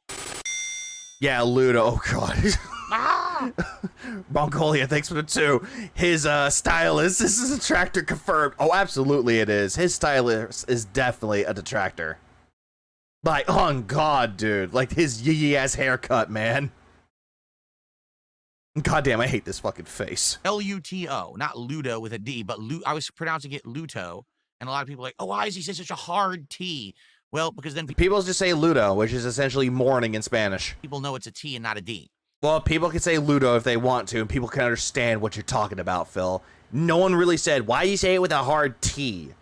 Yeah, Ludo. Oh, God. Mongolia, thanks for the 2. His stylist, this is a detractor confirmed. Oh, absolutely it is. His stylist is definitely a detractor. Like, on God, dude. Like, his yee-ass haircut, man. Goddamn, I hate this fucking face. Luto, not Ludo with a D, but I was pronouncing it Luto, and a lot of people are like, oh, why does he say such a hard T? Well, because then People just say Ludo, which is essentially morning in Spanish. people know it's a T and not a D. Well, people can say Ludo if they want to, and people can understand what you're talking about, Phil. No one really said, why do you say it with a hard T?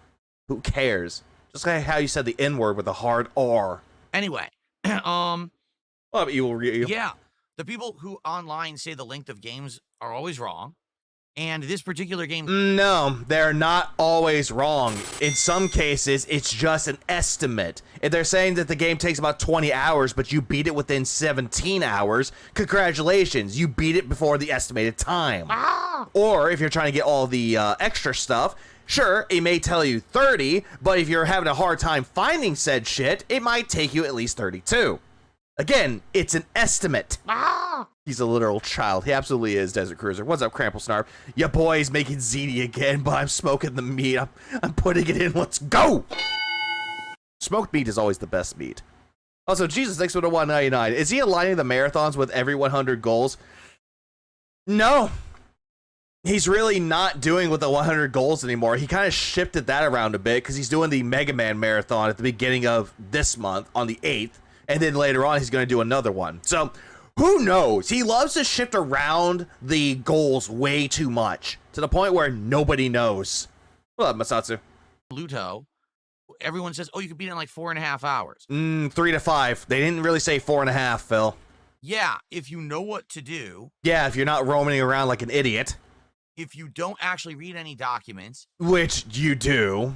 Who cares? Just like how you said the N-word with a hard R. Anyway, Oh, evil. yeah, the people who online say the length of games are always wrong, and this particular game... No, they're not always wrong. In some cases, it's just an estimate. If they're saying that the game takes about 20 hours, but you beat it within 17 hours, congratulations, you beat it before the estimated time. Or if you're trying to get all the extra stuff, sure, it may tell you 30, but if you're having a hard time finding said shit, it might take you at least 32. Again, it's an estimate. He's a literal child. He absolutely is, Desert Cruiser. What's up, Crample Snarf? Your boy's making ziti again, but I'm smoking the meat. I'm putting it in. Let's go! Smoked meat is always the best meat. Also, Jesus, thanks for the $1.99. Is he aligning the marathons with every 100 goals? No. He's really not doing with the 100 goals anymore. He kind of shifted that around a bit because he's doing the Mega Man marathon at the beginning of this month on the 8th. And then later on, he's going to do another one. So, who knows? He loves to shift around the goals way too much to the point where nobody knows. What up, Masatsu? Luto, everyone says, oh, you could beat it in like 4.5 hours. 3 to 5. They didn't really say 4.5, Phil. Yeah, if you know what to do. Yeah, if you're not roaming around like an idiot. If you don't actually read any documents. Which you do.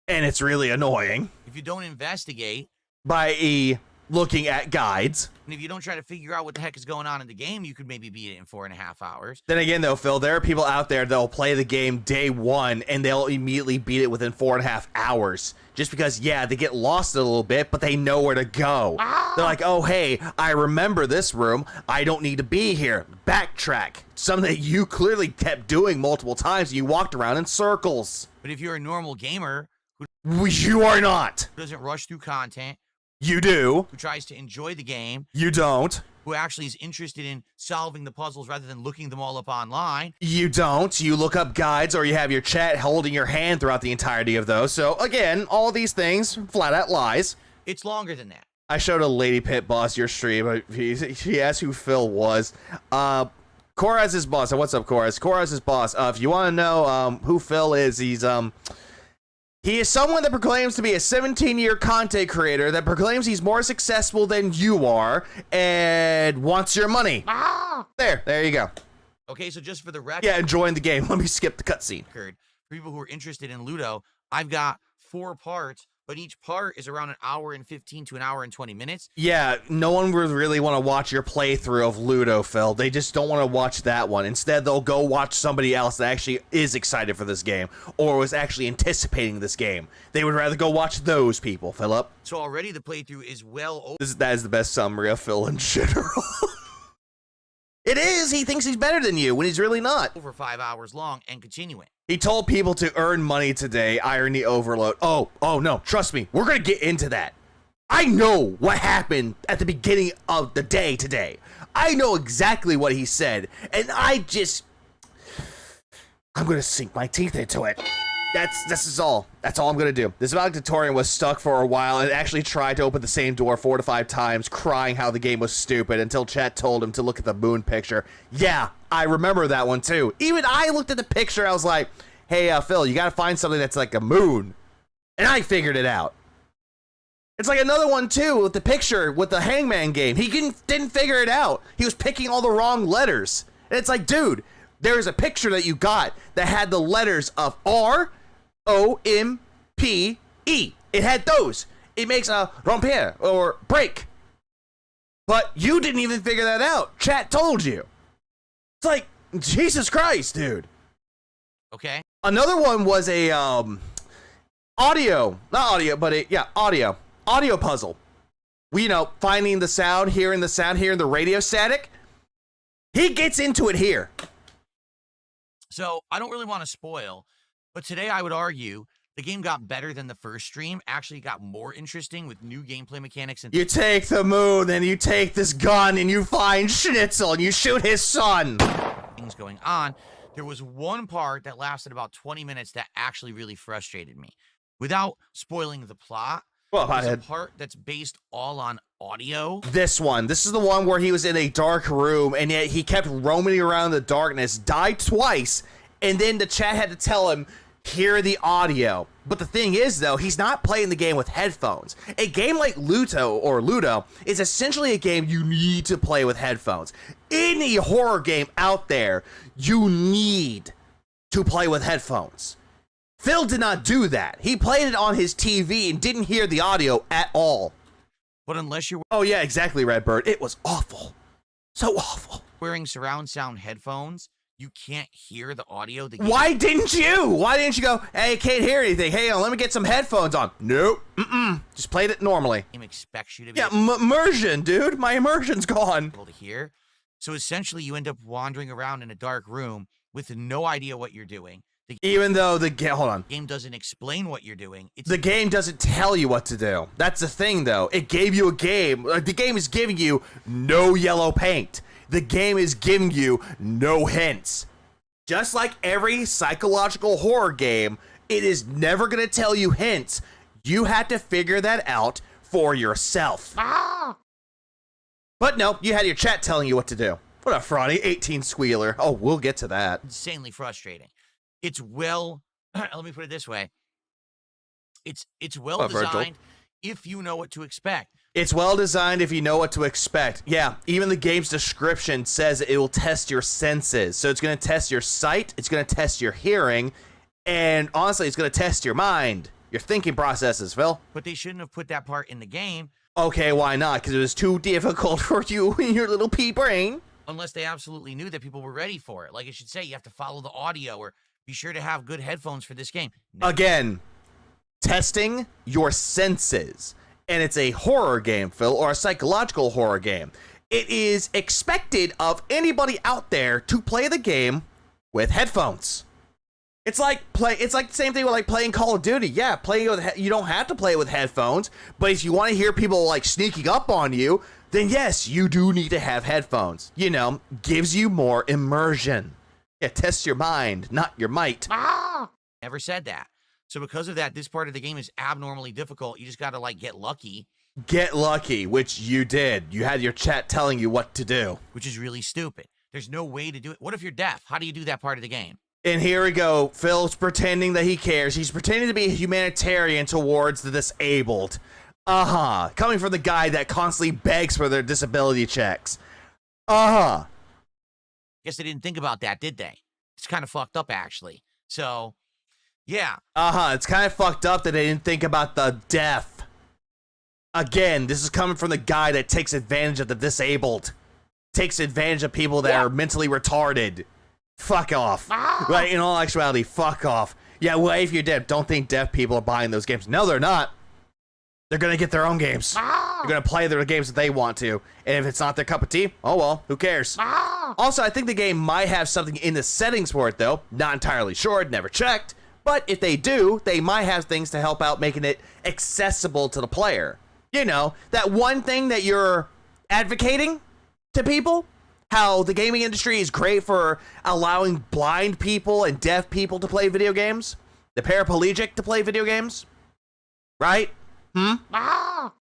And it's really annoying. If you don't investigate. By looking at guides. And if you don't try to figure out what the heck is going on in the game, you could maybe beat it in 4.5 hours. Then again, though, Phil, there are people out there that'll play the game day one and they'll immediately beat it within 4.5 hours. Just because, yeah, they get lost a little bit, but they know where to go. They're like, oh, hey, I remember this room. I don't need to be here. Backtrack. Something that you clearly kept doing multiple times and you walked around in circles. But if you're a normal gamer you are not. Who doesn't rush through content. You do. Who tries to enjoy the game. You don't. Who actually is interested in solving the puzzles rather than looking them all up online. You don't. You look up guides or you have your chat holding your hand throughout the entirety of those. So, again, all these things, flat out lies. It's longer than that. I showed a Lady Pit boss your stream. She asked who Phil was. Koraz is boss. What's up, Koraz? Koraz is boss. If you want to know who Phil is, he is someone that proclaims to be a 17-year content creator that proclaims he's more successful than you are and wants your money. There you go. Okay, so just for the record. Yeah, enjoying the game. Let me skip the cutscene. For people who are interested in Ludo, I've got 4 parts, but each part is around 1:15 to 1:20 minutes. Yeah, no one would really want to watch your playthrough of Ludo, Phil. They just don't want to watch that one. Instead, they'll go watch somebody else that actually is excited for this game or was actually anticipating this game. They would rather go watch those people, Philip. So already the playthrough is well over. That is the best summary of Phil in general. It is. He thinks he's better than you when he's really not. Over 5 hours long and continuing. He told people to earn money today. Irony overload. Oh, no. Trust me. We're going to get into that. I know what happened at the beginning of the day today. I know exactly what he said. And I'm going to sink my teeth into it. That's all. That's all I'm going to do. This valedictorian was stuck for a while and actually tried to open the same door 4 to 5 times, crying how the game was stupid until chat told him to look at the moon picture. Yeah, I remember that one too. Even I looked at the picture, I was like, hey, Phil, you got to find something that's like a moon. And I figured it out. It's like another one too with the picture with the Hangman game. He didn't figure it out. He was picking all the wrong letters. And it's like, dude, there is a picture that you got that had the letters of R, O-M-P-E. It had those. It makes a romper or break. But you didn't even figure that out. Chat told you. It's like, Jesus Christ, dude. Okay. Another one was a audio puzzle. Finding the sound, hearing the radio static. He gets into it here. So I don't really want to spoil, but today I would argue The game got better than the first stream. Actually got more interesting with new gameplay mechanics and You take the moon, and you take this gun, and you find Schnitzel, and you shoot his son. things going on. There was one part that lasted about 20 minutes that actually really frustrated me. Without spoiling the plot, Well, there's a ahead. part that's based all on audio. This is the one where he was in a dark room, and yet he kept roaming around the darkness, died twice, and then the chat had to tell him, hear the audio. But the thing is, though, he's not playing the game with headphones. A game like Ludo is essentially a game you need to play with headphones. Any horror game out there, you need to play with headphones. Phil did not do that. He played it on his TV and didn't hear the audio at all. But unless you're Oh yeah, exactly, Redbird. It was awful. So awful. wearing surround sound headphones, you can't hear the audio. Why didn't you? Why didn't you go, hey, I can't hear anything. Hey, let me get some headphones on. Nope. Just played it normally. The game expects you to be Yeah, immersion, dude. My immersion's gone. able to hear. So essentially, you end up wandering around in a dark room with no idea what you're doing. The Even though hold on. game doesn't explain what you're doing. It's The game doesn't tell you what to do. That's the thing, though. It gave you a game. The game is giving you no yellow paint. The game is giving you no hints. Just like every psychological horror game, it is never going to tell you hints. You have to figure that out for yourself. But no, you had your chat telling you what to do. What a fraudy 18 Squealer. Oh, we'll get to that. insanely frustrating. It's well, let me put it this way. It's well Virgil. designed if you know what to expect. It's well designed if you know what to expect. Yeah, even the game's description says it will test your senses. So it's going to test your sight, it's going to test your hearing, and honestly, it's going to test your mind, your thinking processes, Phil. But they shouldn't have put that part in the game Okay, why not? Because it was too difficult for you and your little pea brain. unless they absolutely knew that people were ready for it. Like it should say, you have to follow the audio or be sure to have good headphones for this game. No. Again, testing your senses. And it's a horror game, Phil, or a psychological horror game. It is expected of anybody out there to play the game with headphones. It's like the same thing with like playing Call of Duty. Yeah, you don't have to play it with headphones, but if you want to hear people like sneaking up on you, then yes, you do need to have headphones. You know, gives you more immersion. Yeah, tests your mind, not your might. Never said that. So because of that, this part of the game is abnormally difficult. You just got to like get lucky, Get lucky, which you did. You had your chat telling you what to do. which is really stupid. There's no way to do it. What if you're deaf? How do you do that part of the game? And here we go. Phil's pretending that he cares. He's pretending to be a humanitarian towards the disabled. Coming from the guy that constantly begs for their disability checks. Guess they didn't think about that, did they? It's kind of fucked up, actually. So, yeah. It's kind of fucked up that they didn't think about the deaf. Again, this is coming from the guy that takes advantage of the disabled. Takes advantage of people that are mentally retarded. Fuck off. Right, in all actuality, fuck off. Yeah, well, if you're deaf, don't think deaf people are buying those games. No, they're not. They're going to get their own games. They're going to play their games that they want to. And if it's not their cup of tea, oh well, who cares? Also, I think the game might have something in the settings for it, though. Not entirely sure, never checked. But if they do, they might have things to help out making it accessible to the player. You know, that one thing that you're advocating to people? How the gaming industry is great for allowing blind people and deaf people to play video games? The paraplegic to play video games? Right?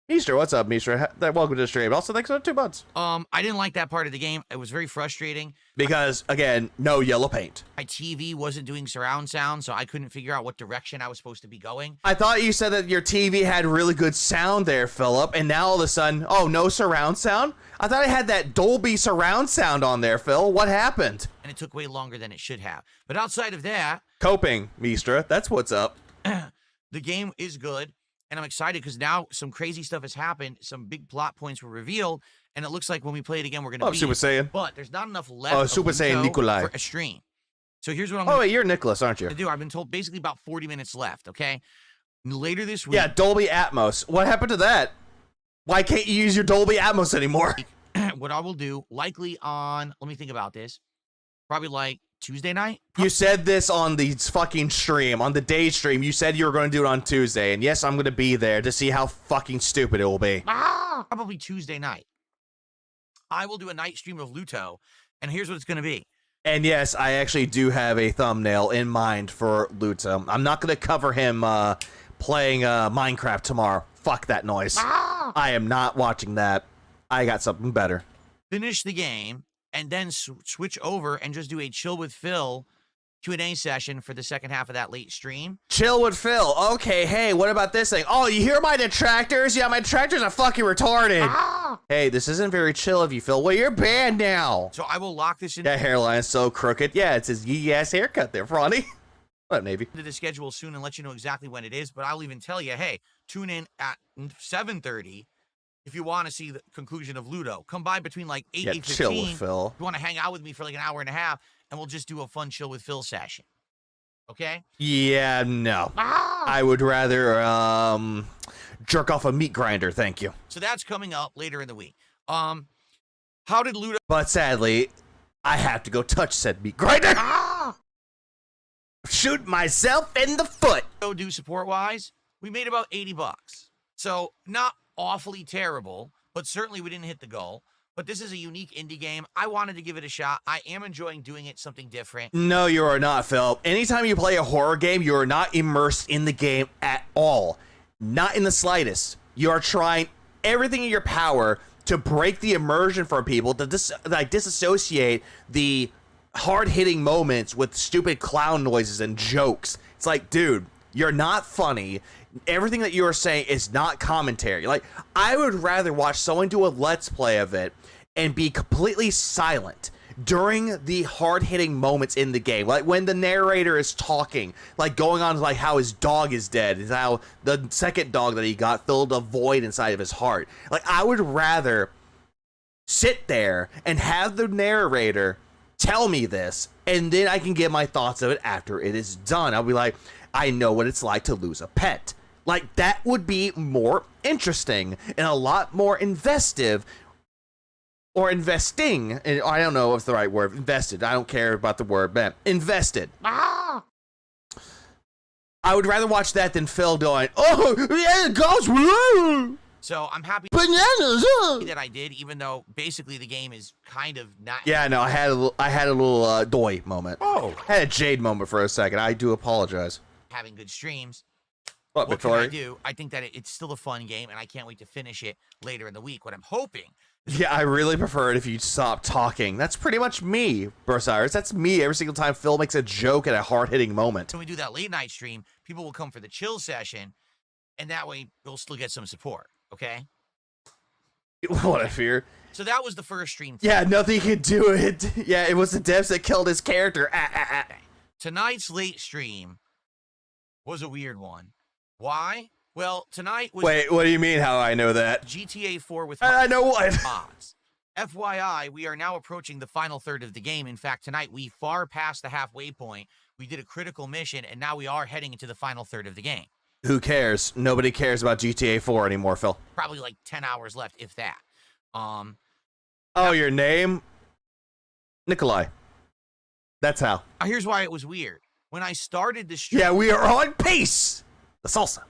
Meester, what's up, Meester? Welcome to the stream. Also, thanks for the 2 months. I didn't like that part of the game. It was very frustrating. Because, again, no yellow paint. My TV wasn't doing surround sound, so I couldn't figure out what direction I was supposed to be going. I thought you said that your TV had really good sound there, Philip, and now all of a sudden, oh, no surround sound? I thought I had that Dolby surround sound on there, Phil. What happened? And it took way longer than it should have. But outside of that, Coping, Meester. That's what's up. the game is good. And I'm excited because now some crazy stuff has happened. Some big plot points were revealed. And it looks like when we play it again, we're going to beat Super it. Saiyan. But there's not enough left Oh, of Super Saiyan Ludo Nikolai. for a stream. So here's what I'm Oh, going wait, you're Nicholas, aren't you? to do. I've been told basically about 40 minutes left, okay? Later this week, Yeah, Dolby Atmos. What happened to that? Why can't you use your Dolby Atmos anymore? what I will do, likely on, let me think about this, probably like Tuesday night. You said this on the fucking stream, on the day stream. You said you were going to do it on Tuesday, and yes, I'm going to be there to see how fucking stupid it will be. Probably Tuesday night. I will do a night stream of Luto, and here's what it's going to be. And yes, I actually do have a thumbnail in mind for Luto. I'm not going to cover him playing Minecraft tomorrow. Fuck that noise. I am not watching that. I got something better. Finish the game, and then switch over and just do a Chill with Phil Q&A session for the second half of that late stream. Chill with Phil. Okay, hey, what about this thing? Oh, you hear my detractors? Yeah, my detractors are fucking retarded. Hey, this isn't very chill of you, Phil. Well, you're banned now. So I will lock this in. That hairline's so crooked. Yeah, it's his yee-ass haircut there, Fronty. What up, Navy? To the schedule soon and let you know exactly when it is, but I'll even tell you, hey, tune in at 7:30 if you want to see the conclusion of Ludo. Come by between like 8 and 8:15. Chill with Phil. You want to hang out with me for like an hour and a half, and we'll just do a fun Chill with Phil session. Okay? Yeah, no. I would rather jerk off a meat grinder, thank you. So that's coming up later in the week. How did Ludo... But sadly, I have to go touch said meat grinder. Shoot myself in the foot. do support-wise? We made about $80. So not awfully terrible, but certainly we didn't hit the goal. But this is a unique indie game. I wanted to give it a shot. I am enjoying doing it, something different. No, you are not, Phil. Anytime you play a horror game, you are not immersed in the game at all. Not in the slightest. You are trying everything in your power to break the immersion for people, to disassociate the hard-hitting moments with stupid clown noises and jokes. It's like, dude, you're not funny. Everything that you are saying is not commentary. Like, I would rather watch someone do a let's play of it and be completely silent during the hard-hitting moments in the game. Like when the narrator is talking, like going on like how his dog is dead, and how the second dog that he got filled a void inside of his heart. Like, I would rather sit there and have the narrator tell me this, and then I can get my thoughts of it after it is done. I'll be like, I know what it's like to lose a pet. Like, that would be more interesting and a lot more investive, or investing. And I don't know if it's the right word. Invested. I don't care about the word, man. Invested. I would rather watch that than Phil going, oh, yeah, it goes. Woo! So I'm happy Bananas. that I did, even though basically the game is kind of not. Yeah, no, I had a little doy moment. Oh, I had a Jade moment for a second. I do apologize. Having good streams. What can I do? I think that it's still a fun game, and I can't wait to finish it later in the week. What I'm hoping. Yeah, I really prefer it if you stop talking. That's pretty much me, Brosiris. That's me every single time Phil makes a joke at a hard-hitting moment. When we do that late night stream, people will come for the chill session, and that way we'll still get some support. Okay? What I fear. So that was the first stream. Yeah, nothing could do it. Yeah, it was the devs that killed his character. Tonight's late stream was a weird one. Why? Well, tonight was... Wait, what do you mean how I know that? GTA 4 with... I know what? Mods. FYI, we are now approaching the final third of the game. In fact, tonight we far past the halfway point. We did a critical mission, and now we are heading into the final third of the game. Who cares? Nobody cares about GTA 4 anymore, Phil. Probably like 10 hours left, if that. Oh, your name? Nikolai. That's how. Here's why it was weird. When I started the stream... Yeah, we are on pace! The salsa.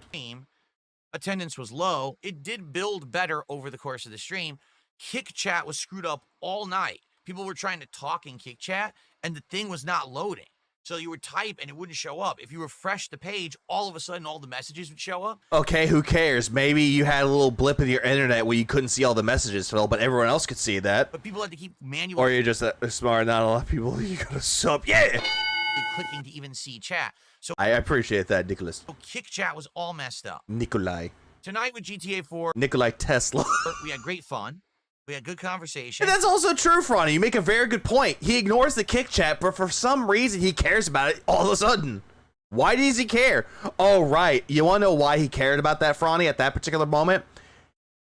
Attendance was low. It did build better over the course of the stream. Kick chat was screwed up all night. People were trying to talk in Kick chat, and the thing was not loading. So you would type, and it wouldn't show up. If you refresh the page, all of a sudden, all the messages would show up. Okay, who cares? Maybe you had a little blip in your internet where you couldn't see all the messages, Phil, but everyone else could see that. But people had to keep manually... Or you're just smart, not a lot of people. You gotta sub. Yeah! Clicking to even see chat. So I appreciate that, Nicholas. So Kick chat was all messed up. Nikolai. Tonight with GTA 4... Nikolai Tesla. We had great fun. We had good conversation. And that's also true, Fronty. You make a very good point. He ignores the Kick chat, but for some reason he cares about it all of a sudden. Why does he care? Oh, right. You want to know why he cared about that, Fronty, at that particular moment?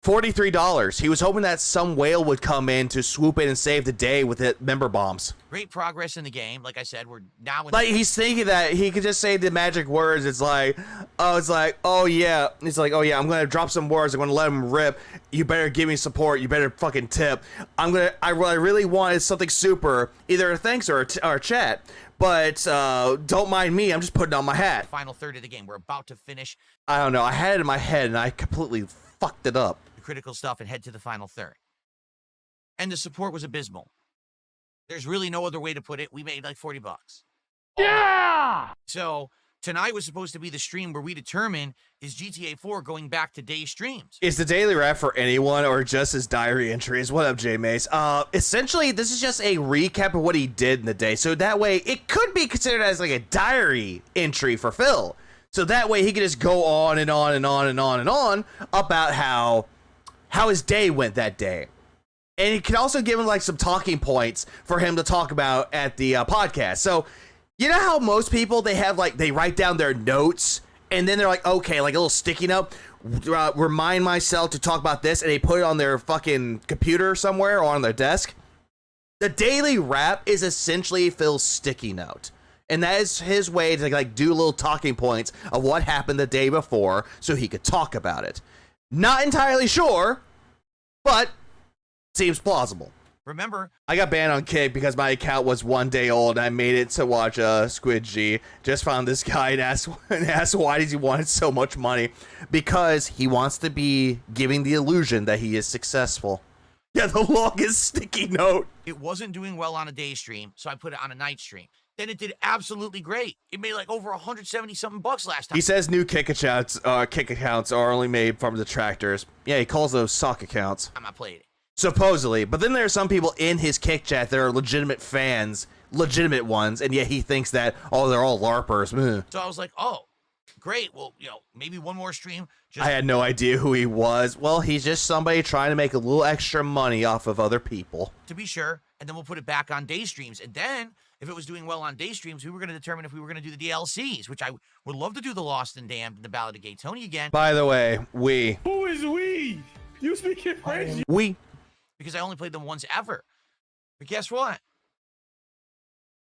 $43. He was hoping that some whale would come in to swoop in and save the day with it member bombs. Great progress in the game. Like I said, we're now in Like, he's thinking that he could just say the magic words. It's like, oh yeah. It's like, oh yeah, I'm gonna drop some words. I'm gonna let him rip. You better give me support. You better fucking tip. What I really want is something super, either a thanks or a chat. But don't mind me. I'm just putting on my hat. final third of the game. We're about to finish I don't know. I had it in my head and I completely fucked it up. the critical stuff and head to the final third. And the support was abysmal. There's really no other way to put it. We made like $40. Yeah! So tonight was supposed to be the stream where we determine, is GTA 4 going back to day streams? Is the daily wrap for anyone or just his diary entries? What up, J Mace? Essentially, this is just a recap of what he did in the day. So that way, it could be considered as like a diary entry for Phil. So that way, he could just go on and on and on and on and on about how his day went that day. And it can also give him like some talking points for him to talk about at the podcast. So, you know how most people, they write down their notes and then they're like, okay, like a little sticky note, remind myself to talk about this, and they put it on their fucking computer somewhere or on their desk. The daily wrap is essentially Phil's sticky note. And that is his way to like do little talking points of what happened the day before so he could talk about it. Not entirely sure, but seems plausible. Remember, I got banned on Kick because my account was 1 day old and I made it to watch Squid G. Just found this guy and asked why does he want so much money? Because he wants to be giving the illusion that he is successful. Yeah, the longest sticky note. it wasn't doing well on a day stream, so I put it on a night stream. Then it did absolutely great. It made like over 170 something bucks last time. He says new Kick accounts are only made from detractors. Yeah, he calls those sock accounts. I played it. Supposedly, but then there are some people in his Kick chat that are legitimate fans, legitimate ones, and yet he thinks that, oh, they're all LARPers. Meh. So I was like, oh, great. Well, maybe one more stream. I had no idea who he was. Well, he's just somebody trying to make a little extra money off of other people. To be sure, and then we'll put it back on day streams. And then, if it was doing well on day streams, we were going to determine if we were going to do the DLCs, which I would love to do the Lost and Damned and the Ballad of Gay Tony again. By the way, we. Who is we? You speak in French? We. Because I only played them once ever. But guess what?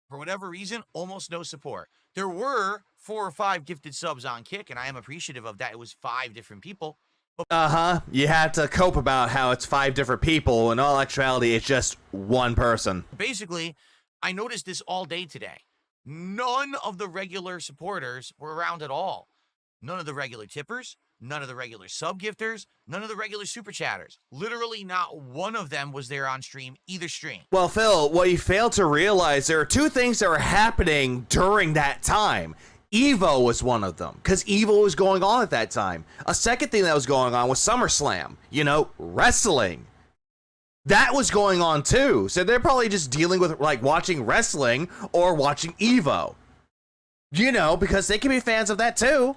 For whatever reason, almost no support. There were 4 or 5 gifted subs on Kick, and I am appreciative of that. It was 5 different people. Uh-huh. You had to cope about how it's 5 different people. In all actuality, it's just one person. Basically, I noticed this all day today. None of the regular supporters were around at all. None of the regular tippers, none of the regular sub-gifters, none of the regular super chatters. Literally not one of them was there on stream, either stream. Well, Phil, what you failed to realize, there are 2 things that were happening during that time. Evo was one of them, because Evo was going on at that time. A second thing that was going on was SummerSlam. Wrestling. That was going on too. So they're probably just dealing with like watching wrestling or watching Evo. Because they can be fans of that too.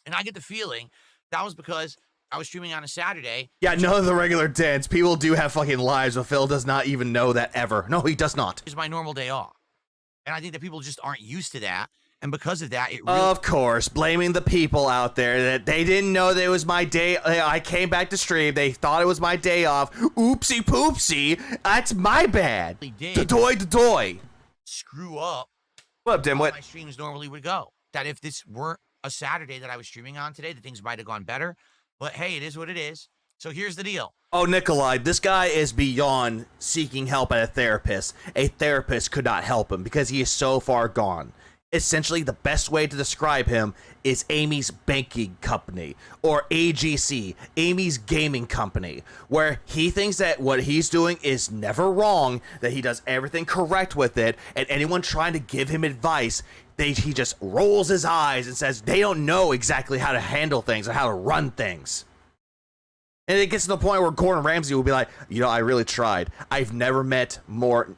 And I get the feeling that was because I was streaming on a Saturday. Yeah, none of the regular dents. People do have fucking lives, but Phil does not even know that ever. No, he does not. It's my normal day off. And I think that people just aren't used to that. And because of that, it really... Of course, blaming the people out there that they didn't know that it was my day. I came back to stream. They thought it was my day off. Oopsie poopsie. That's my bad. Doy. Screw up. What up, dimwit? My streams normally would go. That if this weren't a Saturday that I was streaming on today, the things might have gone better. But hey, it is what it is. So here's the deal. Oh, Nikolai, this guy is beyond seeking help at a therapist. A therapist could not help him because he is so far gone. Essentially, the best way to describe him is Aames Banking Company, or AGC, Aames Gaming Company, where he thinks that what he's doing is never wrong, that he does everything correct with it, and anyone trying to give him advice, he just rolls his eyes and says they don't know exactly how to handle things or how to run things. And it gets to the point where Gordon Ramsay will be like, I really tried. I've never met more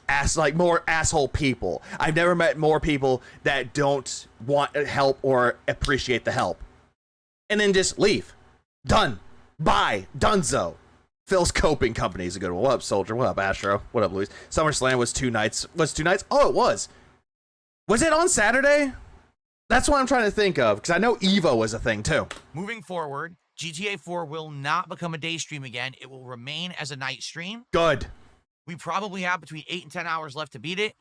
asshole people. I've never met more people that don't want help or appreciate the help. And then just leave. Done. Bye. Dunzo. Phil's Coping Company is a good one. What up, Soldier? What up, Astro? What up, Luis? SummerSlam was 2 nights. Was 2 nights? Oh, it was. Was it on Saturday? That's what I'm trying to think of, because I know Evo was a thing, too. Moving forward, GTA 4 will not become a day stream again. It will remain as a night stream. Good. We probably have between 8 and 10 hours left to beat it.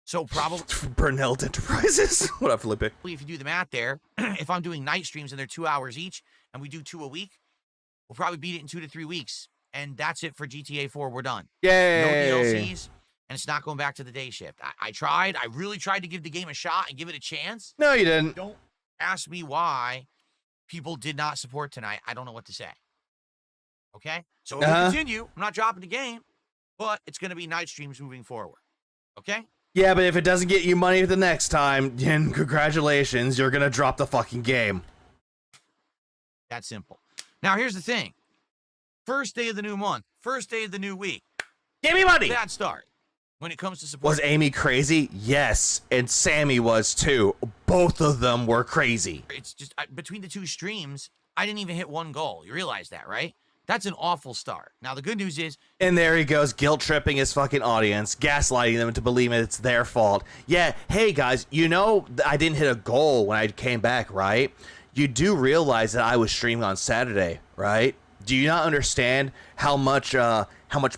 So probably Burnell Enterprises. What up, Felipe? if you do the math there, if I'm doing night streams and they're 2 hours each and we do 2 a week, we'll probably beat it in 2 to 3 weeks. And that's it for GTA 4. We're done. Yay. No DLCs, and it's not going back to the day shift. I tried. I really tried to give the game a shot and give it a chance. No, you didn't. Don't ask me why people did not support tonight. I don't know what to say. Okay? So it will continue. I'm not dropping the game, but it's going to be night streams moving forward. Okay? Yeah, but if it doesn't get you money the next time, then congratulations, you're gonna drop the fucking game. That's simple. Now, here's the thing. First day of the new month. First day of the new week. Give me money! Bad start when it comes to support. Was Amy crazy? Yes, and Sammy was too. Both of them were crazy. It's just, between the 2 streams, I didn't even hit 1 goal. You realize that, right? That's an awful start. Now, the good news is... And there he goes, guilt-tripping his fucking audience, gaslighting them into believing it's their fault. Yeah, hey guys, you know I didn't hit a goal when I came back, right? You do realize that I was streaming on Saturday, right? Do you not understand how much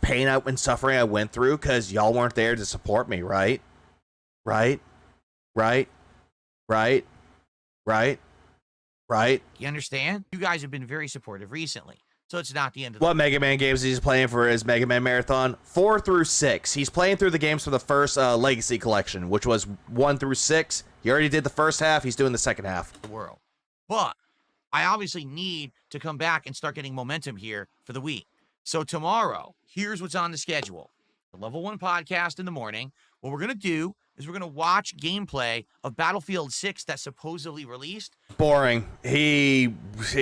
pain and suffering I went through because y'all weren't there to support me, right? Right? Right? Right? Right? Right? You understand? You guys have been very supportive recently. So it's not the end of What Mega Man games he's playing for his Mega Man Marathon? 4 through 6. He's playing through the games for the first Legacy Collection, which was 1 through 6. He already did the first half. He's doing the second half. the world. But I obviously need to come back and start getting momentum here for the week. So tomorrow, here's what's on the schedule. The Level 1 podcast in the morning. What we're going to do is we're going to watch gameplay of Battlefield 6 that supposedly released. Boring. He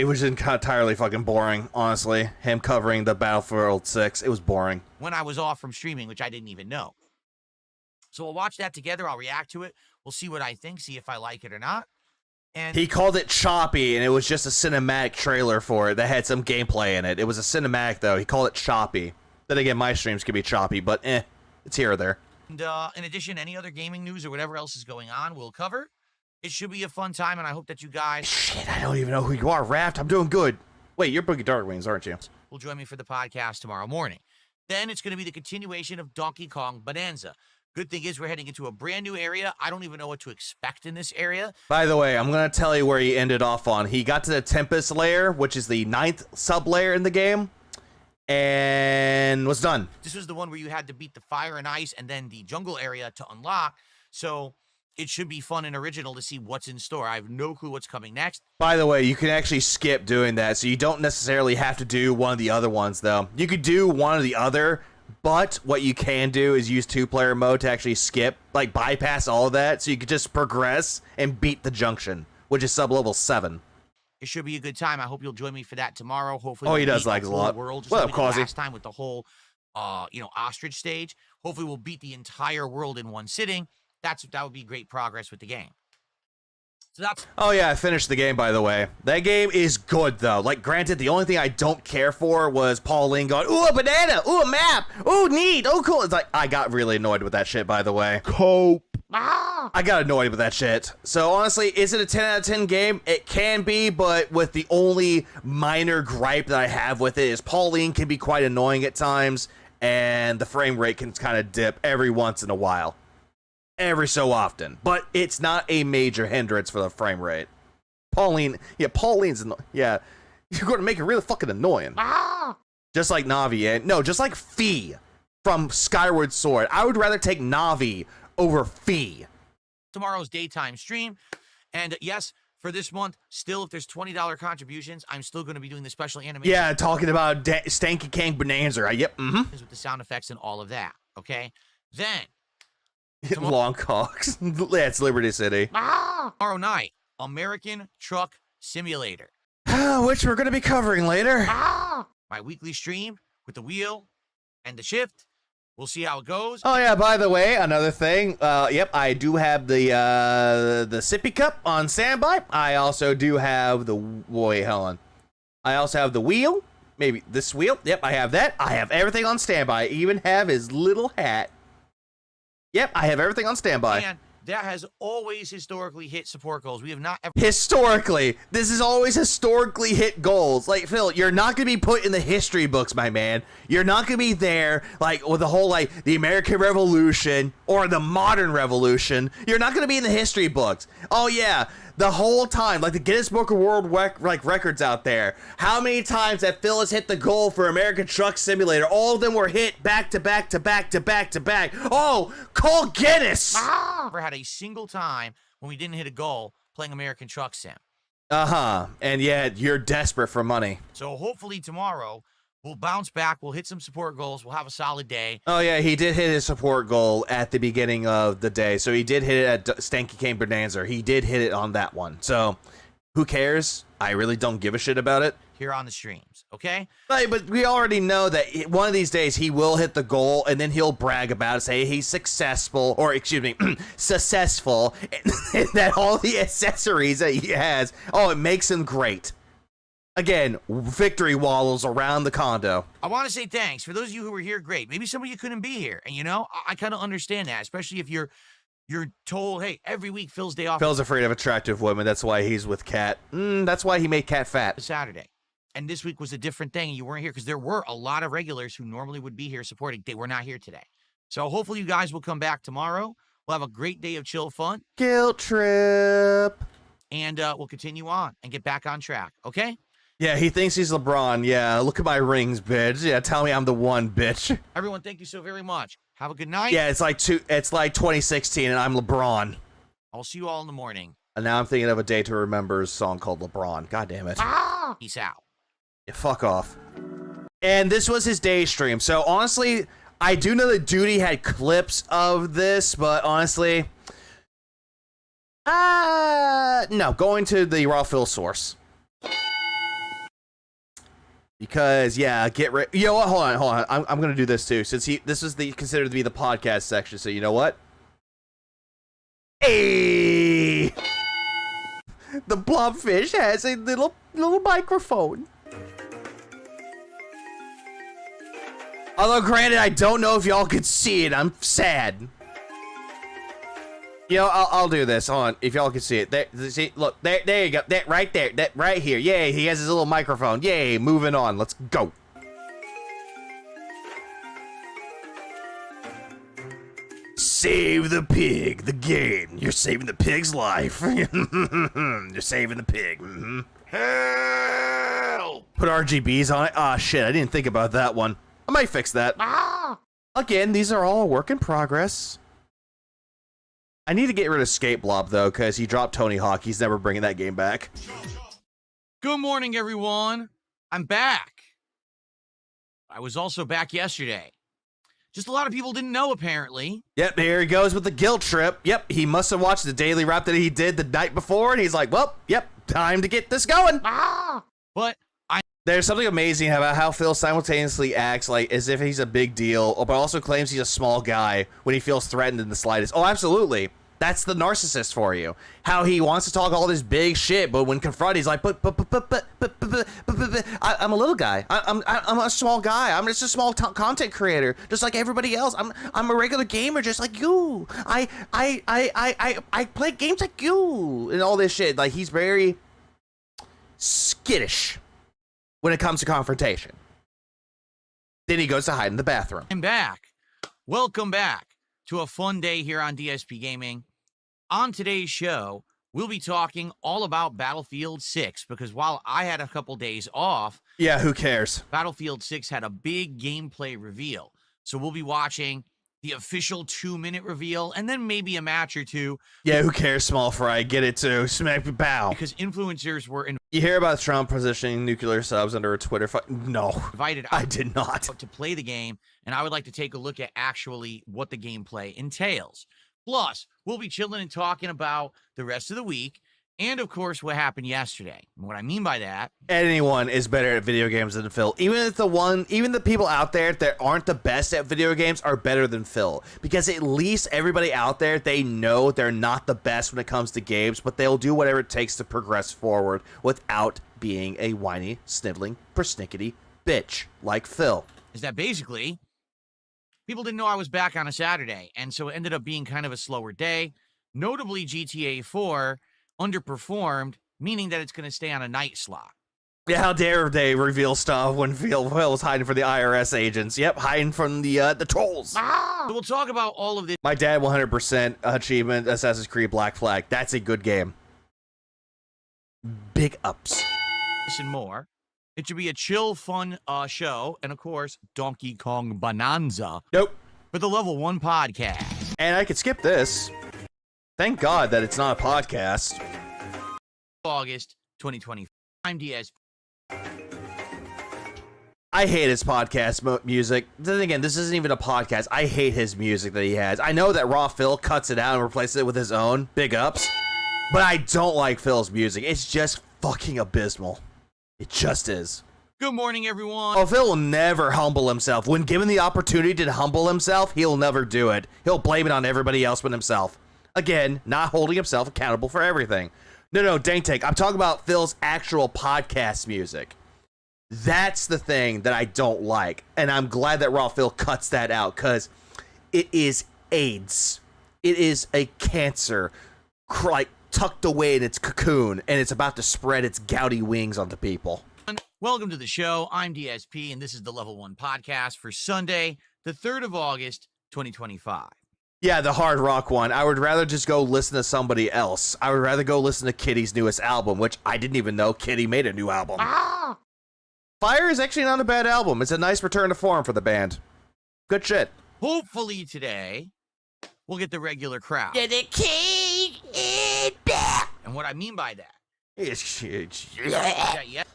was entirely fucking boring, honestly. Him covering the Battlefield 6. It was boring. When I was off from streaming, which I didn't even know. So we'll watch that together. I'll react to it. We'll see what I think, see if I like it or not. And He called it choppy, and it was just a cinematic trailer for it that had some gameplay in it. It was a cinematic, though. He called it choppy. Then again, my streams can be choppy, but it's here or there. And in addition, any other gaming news or whatever else is going on, we'll cover. It should be a fun time, and I hope that you guys... Shit, I don't even know who you are, Raft. I'm doing good. Wait, you're Boogie Dark Wings, aren't you? will join me for the podcast tomorrow morning. Then it's going to be the continuation of Donkey Kong Bonanza. Good thing is we're heading into a brand new area. I don't even know what to expect in this area. By the way, I'm going to tell you where he ended off on. He got to the Tempest layer, which is the 9th sub-layer in the game, and was done. This was the one where you had to beat the fire and ice and then the jungle area to unlock. So it should be fun and original to see what's in store. I have no clue what's coming next. By the way, you can actually skip doing that, so you don't necessarily have to do one of the other ones, though. You could do one or the other, but what you can do is use two-player mode to actually skip, like bypass all of that, so you could just progress and beat the junction, which is sub-level 7. It should be a good time. I hope you'll join me for that tomorrow. Hopefully, Oh, he we'll does beat like the it a whole lot. World, just What like up, we did Causey? last time with the whole, ostrich stage. Hopefully, we'll beat the entire world in one sitting. That would be great progress with the game. So that's... Oh, yeah, I finished the game, by the way. That game is good, though. Like, granted, the only thing I don't care for was Pauline going, ooh, a banana, ooh, a map, ooh, neat, oh, cool. It's like, I got really annoyed with that shit, by the way. Cope. I got annoyed with that shit. So, honestly, is it a 10 out of 10 game? It can be, but with the only minor gripe that I have with it is Pauline can be quite annoying at times, and the frame rate can kind of dip every once in a while. Every so often. But it's not a major hindrance for the frame rate. Pauline's yeah, you're going to make it really fucking annoying. Just like Navi, and no, just like Fee from Skyward Sword. I would rather take Navi over Fee. Tomorrow's daytime stream. And yes, for this month, still, if there's $20 contributions, I'm still going to be doing the special animation. Yeah, talking about Stanky Kang Bonanza. Yep, With the sound effects and all of that, okay? Then, Long cocks. That's Liberty City. tomorrow night, American Truck Simulator. Which we're going to be covering later. My weekly stream with the wheel and the shift. We'll see how it goes. Oh yeah, by the way, another thing. Yep, I do have the sippy cup on standby. I also do have the hold on. I also have the wheel. Maybe this wheel. Yep, I have that. I have everything on standby. I even have his little hat. Yep, I have everything on standby. And that has always historically hit support goals. We have not ever. Historically, this is always historically hit goals. Like, Phil, you're not going to be put in the history books, my man. You're not going to be there, like, with the whole, like, the American Revolution or the modern revolution. You're not going to be in the history books. Oh, yeah. The whole time, like the Guinness Book of World Records out there. How many times that Phil has hit the goal for American Truck Simulator? All of them were hit back to back to back to back to back. Oh, call Guinness! Never had a single time when we didn't hit a goal playing American Truck Sim. Uh-huh. And yet you're desperate for money. So hopefully tomorrow we'll bounce back. We'll hit some support goals. We'll have a solid day. Oh, yeah, he did hit his support goal at the beginning of the day. So he did hit it at Stanky Cane Bonanza. He did hit it on that one. So who cares? I really don't give a shit about it. Here on the streams, okay? But we already know that one of these days he will hit the goal, and then he'll brag about it, say he's successful, or excuse me, successful, and that all the accessories that he has, oh, it makes him great. Again, victory waddles around the condo. I want to say thanks. For those of you who were here, great. Maybe some of you couldn't be here, and you know, I kind of understand that, especially if you're told, hey, every week Phil's day off. Phil's afraid of attractive women. That's why he's with Cat. That's why he made Cat fat. Saturday. And this week was a different thing. You weren't here because there were a lot of regulars who normally would be here supporting. They were not here today. So hopefully you guys will come back tomorrow. We'll have a great day of chill fun. Guilt trip. And we'll continue on and get back on track. Okay? Yeah, he thinks he's LeBron. Yeah, look at my rings, bitch. Yeah, tell me I'm the one, bitch. Everyone, thank you so very much. Have a good night. Yeah, it's like 2016 and I'm LeBron. I'll see you all in the morning. And now I'm thinking of a Day to Remember song called LeBron. God damn it. Peace out. Yeah, fuck off. And this was his day stream. So honestly, I do know that Duty had clips of this, but honestly, no, going to the raw Phil source. Because yeah, get ready. You know what? Hold on. I'm gonna do this too, since this is considered to be the podcast section. So you know what? Hey, the blobfish has a little microphone. Although, granted, I don't know if y'all could see it. I'm sad. You know, I'll do this. Hold on. If y'all can see it. There, see, look. There you go. That right there. That right here. Yay, he has his little microphone. Yay, moving on. Let's go. Save the pig. The game. You're saving the pig's life. You're saving the pig. Help! Put RGBs on it. Ah, shit. I didn't think about that one. I might fix that. Again, these are all a work in progress. I need to get rid of Skate Blob, though, because he dropped Tony Hawk. He's never bringing that game back. Good morning, everyone. I'm back. I was also back yesterday. Just a lot of people didn't know, apparently. Yep, here he goes with the guilt trip. Yep, he must have watched the daily rap that he did the night before, and he's like, well, yep, time to get this going. But there's something amazing about how Phil simultaneously acts like as if he's a big deal, but also claims he's a small guy when he feels threatened in the slightest. Oh, absolutely. That's the narcissist for you. How he wants to talk all this big shit, but when confronted, he's like, but I'm a little guy. I'm a small guy. I'm just a small content creator, just like everybody else. I'm a regular gamer, just like you. I play games like you, and all this shit. Like, he's very skittish when it comes to confrontation. Then he goes to hide in the bathroom. I'm back. Welcome back to a fun day here on DSP Gaming. On today's show, we'll be talking all about Battlefield 6, because while I had a couple days off, yeah, who cares? Battlefield 6 had a big gameplay reveal. So we'll be watching the official 2-minute reveal, and then maybe a match or two. Yeah, who cares, small fry? Get it too. Smack bow. Because influencers were You hear about Trump positioning nuclear subs under a Twitter fight? No, invited. I did not. To play the game, and I would like to take a look at actually what the gameplay entails. Plus, we'll be chilling and talking about the rest of the week, and of course, what happened yesterday. And what I mean by that, anyone is better at video games than Phil. Even the people out there that aren't the best at video games are better than Phil. Because at least everybody out there, they know they're not the best when it comes to games, but they'll do whatever it takes to progress forward without being a whiny, sniveling, persnickety bitch like Phil. is that basically people didn't know I was back on a Saturday, and so it ended up being kind of a slower day. Notably, GTA 4 underperformed, meaning that it's going to stay on a night slot. Yeah, how dare they reveal stuff when Phil was hiding from the IRS agents. Yep, hiding from the trolls. So we'll talk about all of this My dad 100% achievement, Assassin's Creed Black Flag. That's a good game. Big ups. and more. It should be a chill, fun show. And, of course, Donkey Kong Bonanza. Nope. For the Level 1 podcast. And I could skip this. Thank God that it's not a podcast. August 2020. I'm DSP. I hate his podcast music. Then again, this isn't even a podcast. I hate his music that he has. I know that Raw Phil cuts it out and replaces it with his own. Big ups. But I don't like Phil's music. It's just fucking abysmal. It just is. Good morning, everyone. Oh, Phil will never humble himself. When given the opportunity to humble himself, he'll never do it. He'll blame it on everybody else but himself. Again, not holding himself accountable for everything. No, Dank Tank. I'm talking about Phil's actual podcast music. That's the thing that I don't like. And I'm glad that Raw Phil cuts that out because it is AIDS. It is a cancer like tucked away in its cocoon and it's about to spread its gouty wings onto people. Welcome to the show. I'm DSP, and this is the Level 1 podcast for Sunday, the 3rd of August, 2025. Yeah, the hard rock one. I would rather just go listen to somebody else. I would rather go listen to Kitty's newest album, which I didn't even know Kitty made a new album. Fire is actually not a bad album. It's a nice return to form for the band. Good shit. Hopefully today, we'll get the regular crowd. Yeah, the king is back. And what I mean by that It's is that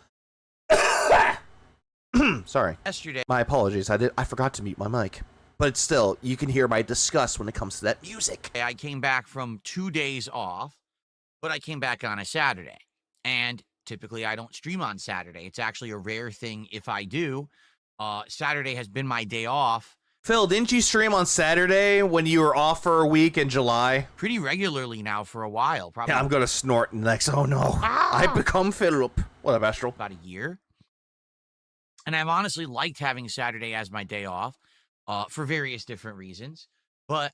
Sorry. yesterday, My apologies. I forgot to mute my mic. But still, you can hear my disgust when it comes to that music. I came back from 2 days off, but I came back on a Saturday. And typically I don't stream on Saturday. It's actually a rare thing if I do. Saturday has been my day off. Phil, didn't you stream on Saturday when you were off for a week in July? Pretty regularly now for a while. Probably Yeah, I'm going to snort next. Oh no. I've become Philip. What up, Astral? about a year. And I've honestly liked having Saturday as my day off for various different reasons. But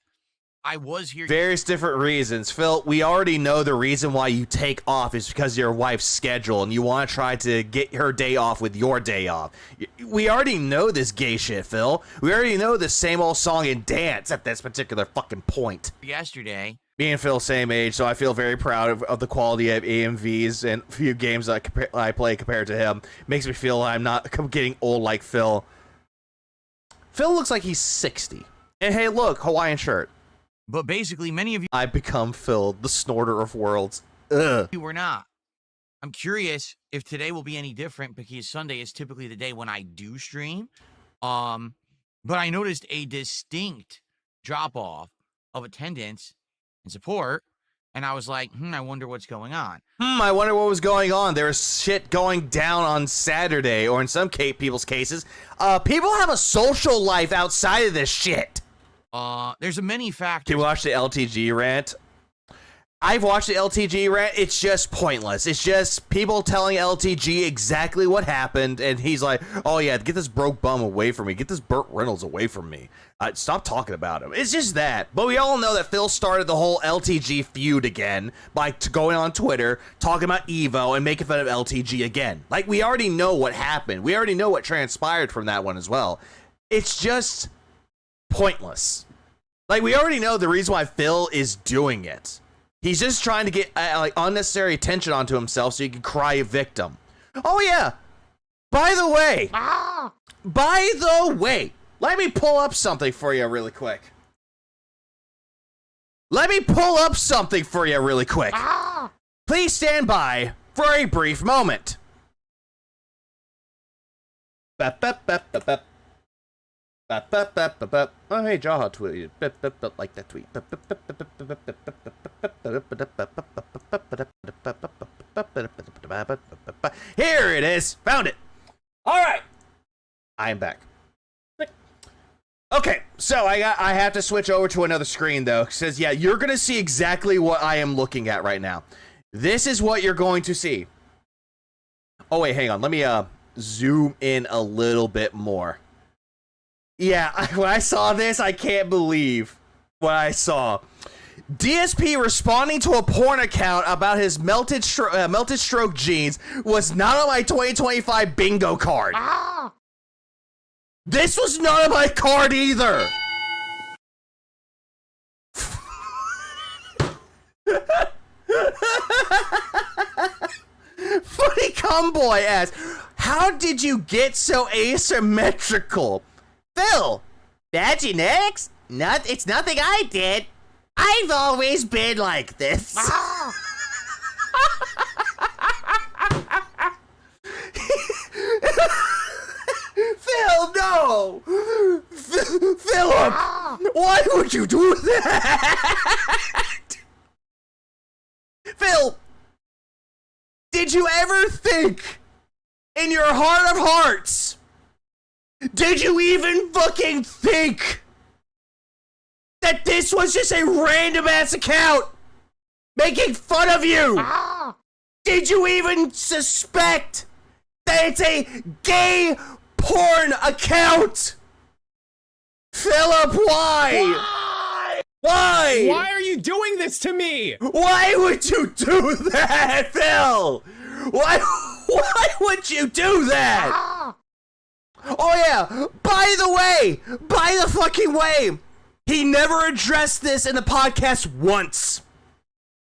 I was here. Various different reasons. Phil, we already know the reason why you take off is because of your wife's schedule and you want to try to get her day off with your day off. We already know this gay shit, Phil. We already know the same old song and dance at this particular fucking point. Yesterday. Me and Phil, same age, so I feel very proud of the quality of AMVs and a few games I play compared to him. Makes me feel I'm not getting old like Phil. Phil looks like he's 60. And hey, look, Hawaiian shirt. But basically, many of you I become Phil, the snorter of worlds. Ugh. were not. I'm curious if today will be any different because Sunday is typically the day when I do stream. But I noticed a distinct drop-off of attendance and support, and I was like, I wonder what's going on. I wonder what was going on. There was shit going down on Saturday, or in some people's cases, people have a social life outside of this shit. There's a many factors. Can you watch the LTG rant? I've watched the LTG rant. It's just pointless. It's just people telling LTG exactly what happened, and he's like, oh yeah, get this broke bum away from me. Get this Burt Reynolds away from me. Stop talking about him. It's just that. But we all know that Phil started the whole LTG feud again by going on Twitter, talking about Evo, and making fun of LTG again. Like, we already know what happened. We already know what transpired from that one as well. It's just pointless. Like, we already know the reason why Phil is doing it. He's just trying to get like unnecessary attention onto himself so he can cry victim. Oh yeah. By the way, let me pull up something for you really quick. Please stand by for a brief moment. Oh, hey, Jaha tweeted. Like that tweet. Here it is. Found it. All right. I am back. Okay, so I have to switch over to another screen, though. It says, yeah, you're going to see exactly what I am looking at right now. This is what you're going to see. Oh, wait, hang on. Let me zoom in a little bit more. Yeah, when I saw this, I can't believe what I saw. DSP responding to a porn account about his melted stroke jeans was not on my 2025 bingo card. This was not on my card either. Funny Cumboy asks, how did you get so asymmetrical? Phil, that genetics? It's nothing I did. I've always been like this. Phil, no! Philip! Why would you do that? Phil! Did you ever think, in your heart of hearts, did you even fucking think that this was just a random ass account making fun of you? Did you even suspect that it's a gay porn account? Philip, why? Why? Why are you doing this to me? Why would you do that, Phil? Why would you do that? Oh yeah, by the fucking way, he never addressed this in the podcast once.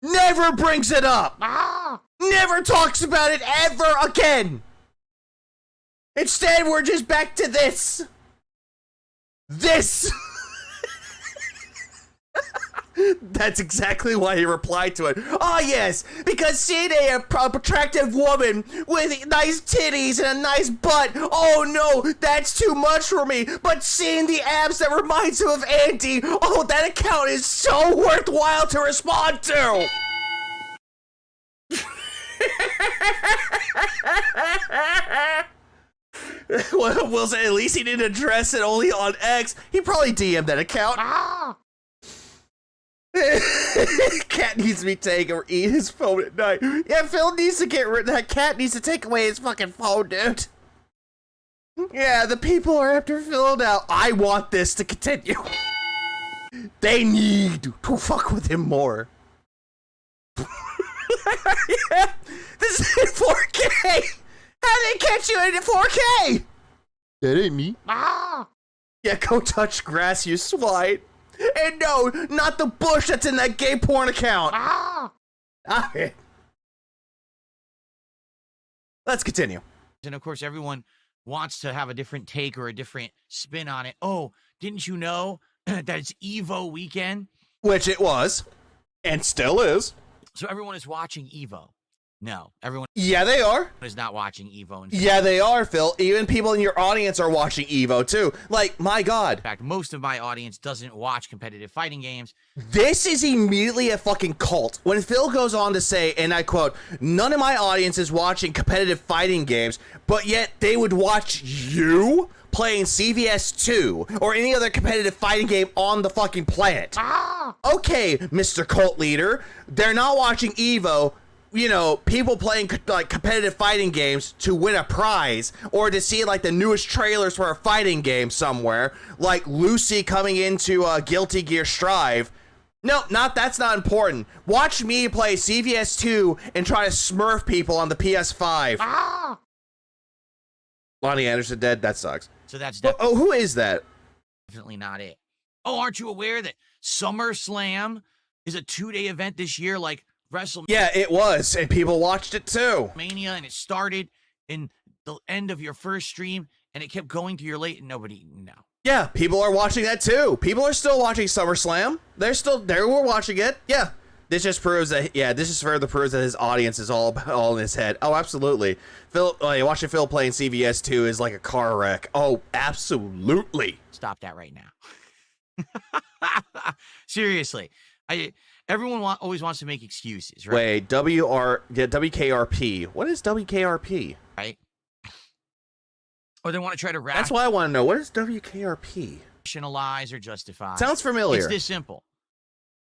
Never brings it up. Never talks about it ever again. Instead, we're just back to this. This. That's exactly why he replied to it. Oh yes, because seeing a attractive woman with nice titties and a nice butt, oh no, that's too much for me. But seeing the abs that reminds him of Andy, oh, that account is so worthwhile to respond to. Well, we'll say at least he didn't address it only on X. He probably DM'd that account. Cat needs to be taken or eat his phone at night. Yeah, Phil needs to get rid of that. Cat needs to take away his fucking phone, dude. Yeah, the people are after Phil now. I want this to continue. They need to fuck with him more. Yeah, this is in 4K. How did they catch you in 4K? That ain't me. Yeah, go touch grass, you swine. And no, not the bush that's in that gay porn account. Okay. Let's continue. And of course, everyone wants to have a different take or a different spin on it. Oh, didn't you know that it's Evo weekend? Which it was, and still is. So everyone is watching Evo. No, everyone Yeah, they are. is not watching Evo. Yeah, they are, Phil. Even people in your audience are watching Evo, too. Like, my God. In fact, most of my audience doesn't watch competitive fighting games. This is immediately a fucking cult. When Phil goes on to say, and I quote, none of my audience is watching competitive fighting games, but yet they would watch you playing CVS 2 or any other competitive fighting game on the fucking planet. Okay, Mr. Cult Leader, they're not watching Evo. You know, people playing like competitive fighting games to win a prize or to see like the newest trailers for a fighting game somewhere, like Lucy coming into Guilty Gear Strive. No, that's not important. Watch me play CVS 2 and try to smurf people on the PS5. Lonnie Anderson dead? That sucks. So that's Oh, who is that? definitely not it. Oh, aren't you aware that SummerSlam is a 2-day event this year like WrestleMania? Yeah, it was, and people watched it too. And it started in the end of your first stream, and it kept going to your late, and nobody, no. Yeah, people are watching that too. People are still watching SummerSlam. They were watching it. Yeah. This just proves that, this just further proves that his audience is all in his head. Oh, absolutely. Phil, watching Phil playing CVS 2 is like a car wreck. Oh, absolutely. Stop that right now. Seriously. Everyone always wants to make excuses, right? Wait, WKRP. What is WKRP? Right? Or they want to try to That's why I want to know. What is WKRP? rationalize or justify. Sounds familiar. It's this simple.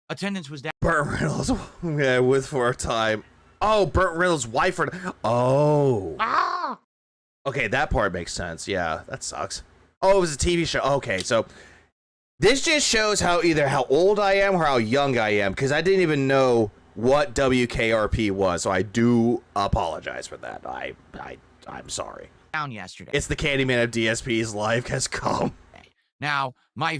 Attendance was down. Burt Reynolds. Yeah, with for a time. Oh, Burt Reynolds' wife. Oh. Okay, that part makes sense. Yeah, that sucks. Oh, it was a TV show. Okay, so This just shows how either how old I am or how young I am, because I didn't even know what WKRP was, so I do apologize for that. I'm sorry. Down yesterday. It's the Candyman of DSP's life has come. Now, my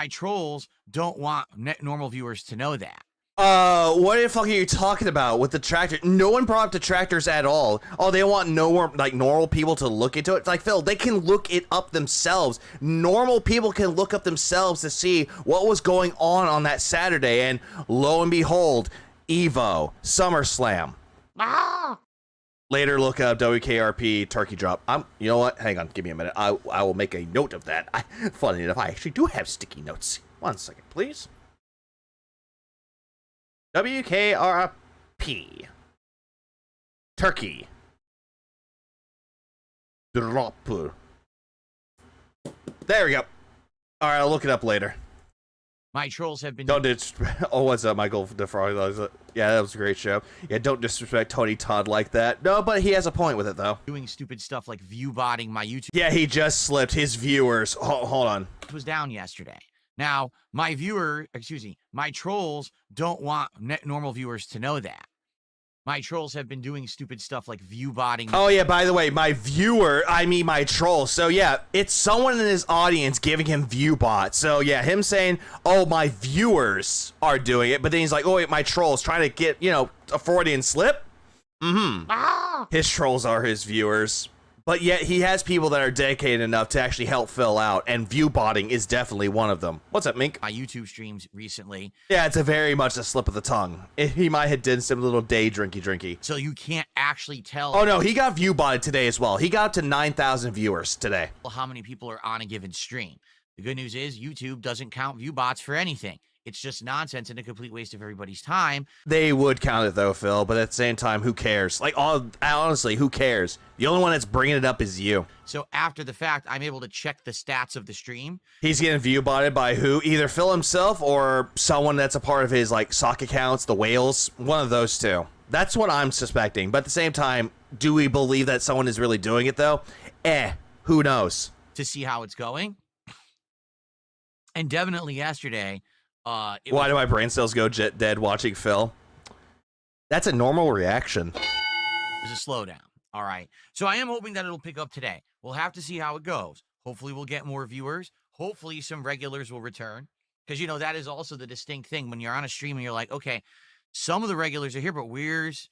trolls don't want normal viewers to know that. What the fuck are you talking about with the tractor? No one brought up the tractors at all. Oh, they want normal people to look into it. It's like, Phil, they can look it up themselves. Normal people can look up themselves to see what was going on that Saturday. And lo and behold, Evo, SummerSlam. Later, look up WKRP Turkey Drop. You know what? Hang on, give me a minute. I will make a note of that. Funny enough, I actually do have sticky notes. 1 second, please. WKRP Turkey Drop. There we go. All right, I'll look it up later. My trolls have been. Don't disrespect. Oh, what's up, Michael? Yeah, that was a great show. Yeah, don't disrespect Tony Todd like that. No, but he has a point with it, though. Doing stupid stuff like view botting my YouTube. Yeah, he just slipped his viewers. Hold on. It was down yesterday. Now, my trolls don't want normal viewers to know that. My trolls have been doing stupid stuff like view botting. Oh, yeah, by the way, my troll. So, yeah, it's someone in his audience giving him view bot. So, yeah, him saying, oh, my viewers are doing it. But then he's like, oh, wait, my trolls trying to get, a Freudian slip. His trolls are his viewers. But yet he has people that are dedicated enough to actually help Phil out, and view botting is definitely one of them. What's up, Mink? My YouTube streams recently. Yeah, it's very much a slip of the tongue. He might have did some little day drinky. So you can't actually tell. Oh, no, he got view botted today as well. He got up to 9,000 viewers today. How many people are on a given stream? The good news is YouTube doesn't count view bots for anything. It's just nonsense and a complete waste of everybody's time. They would count it, though, Phil, but at the same time, who cares? Honestly, who cares? The only one that's bringing it up is you. So after the fact, I'm able to check the stats of the stream. He's getting view botted by who? Either Phil himself or someone that's a part of his, sock accounts, the whales. One of those two. That's what I'm suspecting. But at the same time, do we believe that someone is really doing it, though? Who knows? To see how it's going. And definitely yesterday... Why do my brain cells go dead watching Phil? That's a normal reaction. There's a slowdown. All right. So I am hoping that it'll pick up today. We'll have to see how it goes. Hopefully we'll get more viewers. Hopefully some regulars will return. Because, that is also the distinct thing. When you're on a stream and you're like, okay, some of the regulars are here, but where's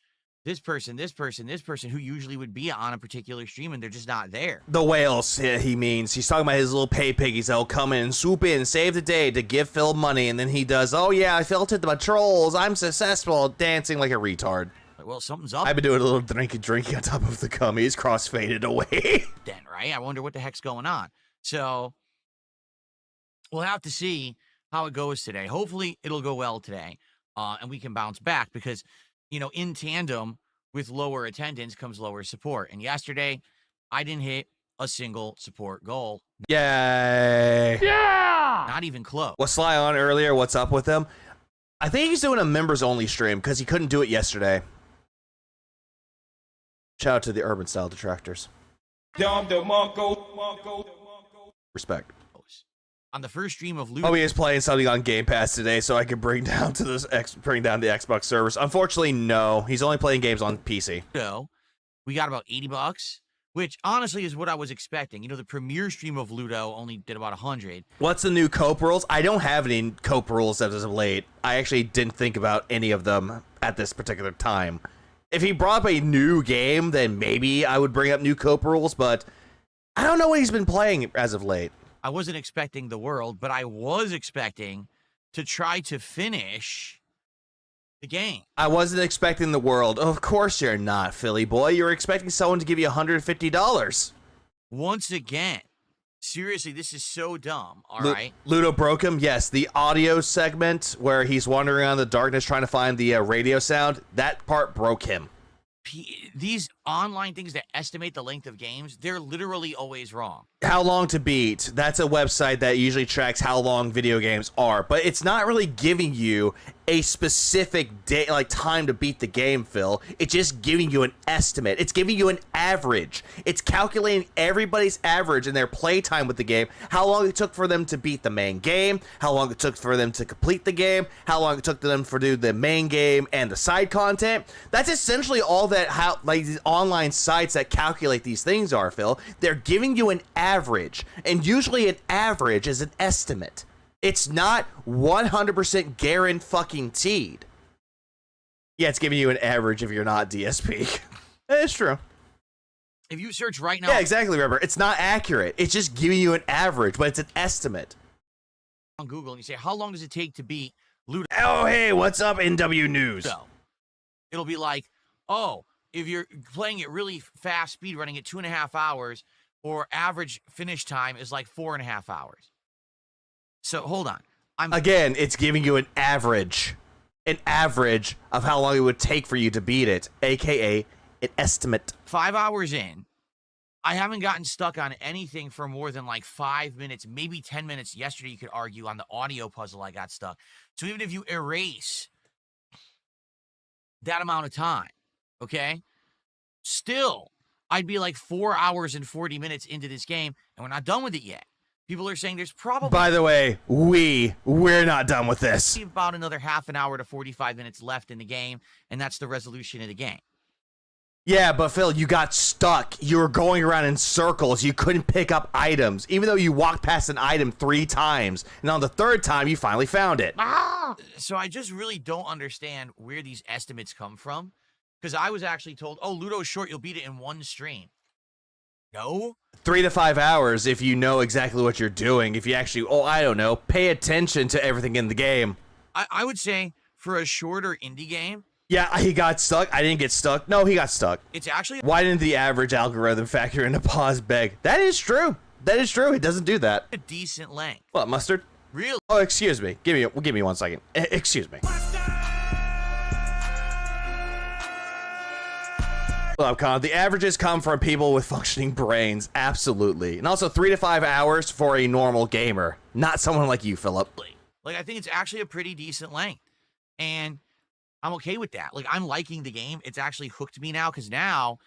this person who usually would be on a particular stream, and they're just not there. The whales, he means. He's talking about his little pay piggies that'll come in and swoop in, save the day to give Phil money, and then he does, oh yeah, I filtered my trolls, I'm successful, dancing like a retard. Well, something's up. I've been doing a little drinky on top of the gummies, cross-faded away. Then, right? I wonder what the heck's going on. So, we'll have to see how it goes today. Hopefully, it'll go well today, and we can bounce back, because... in tandem with lower attendance comes lower support. And yesterday, I didn't hit a single support goal. Yay! Yeah! Not even close. Was Sly on earlier? What's up with him? I think he's doing a members-only stream because he couldn't do it yesterday. Shout out to the Urban Style Detractors. Respect. On the first stream of Ludo. Oh, he is playing something on Game Pass today, so I can bring down the Xbox servers. Unfortunately, no. He's only playing games on PC. We got about $80, which honestly is what I was expecting. The premier stream of Ludo only did about 100. What's the new cope rules? I don't have any cope rules as of late. I actually didn't think about any of them at this particular time. If he brought up a new game, then maybe I would bring up new cope rules, but I don't know what he's been playing as of late. I wasn't expecting the world, but I was expecting to try to finish the game. I wasn't expecting the world. Of course you're not, Philly boy. You're expecting someone to give you $150. Once again, seriously, this is so dumb, all right? Ludo broke him? Yes, the audio segment where he's wandering around in the darkness trying to find the radio sound, that part broke him. These online things that estimate the length of games, they're literally always wrong. How long to beat, that's a website that usually tracks how long video games are, but it's not really giving you a specific day, like time to beat the game, Phil. It's just giving you an estimate. It's giving you an average. It's calculating everybody's average in their playtime with the game, how long it took for them to beat the main game, how long it took for them to complete the game, how long it took them for do the main game and the side content. That's essentially all that how like these online sites that calculate these things are, Phil. They're giving you an average, and usually an average is an estimate. It's not 100% guaranteed. Yeah, it's giving you an average if you're not DSP. That is true. If you search right now, Yeah, exactly, remember. It's not accurate. It's just giving you an average, but it's an estimate. on Google and you say, how long does it take to beat Ludo? Oh, hey, what's up, NW News? It'll be like, oh, if you're playing it really fast, speed running it 2.5 hours, or average finish time is like 4.5 hours. So hold on. Again, it's giving you an average of how long it would take for you to beat it, aka an estimate. 5 hours in, I haven't gotten stuck on anything for more than like 5 minutes, maybe 10 minutes. Yesterday, you could argue on the audio puzzle, I got stuck. So even if you erase that amount of time, okay, still, I'd be like 4 hours and 40 minutes into this game, and we're not done with it yet. People are saying there's probably... By the way, we're not done with this. About another half an hour to 45 minutes left in the game, and that's the resolution of the game. Yeah, but Phil, you got stuck. You were going around in circles. You couldn't pick up items, even though you walked past an item 3 times. And on the 3rd time, you finally found it. So I just really don't understand where these estimates come from. Because I was actually told, oh, Ludo's short, you'll beat it in 1 stream. No. 3 to 5 hours if you know exactly what you're doing. If you actually, I don't know, pay attention to everything in the game. I would say for a shorter indie game. Yeah, he got stuck. I didn't get stuck. No, he got stuck. It's actually... Why didn't the average algorithm factor in a pause beg? That is true. That is true. It doesn't do that. a decent length. What, mustard? Really? Oh, excuse me. Give me 1 second. Excuse me. Look, Con, the averages come from people with functioning brains, absolutely. And also 3 to 5 hours for a normal gamer, not someone like you, Philip. Like, I think it's actually a pretty decent length. And I'm okay with that. Like, I'm liking the game. It's actually hooked me now, because now,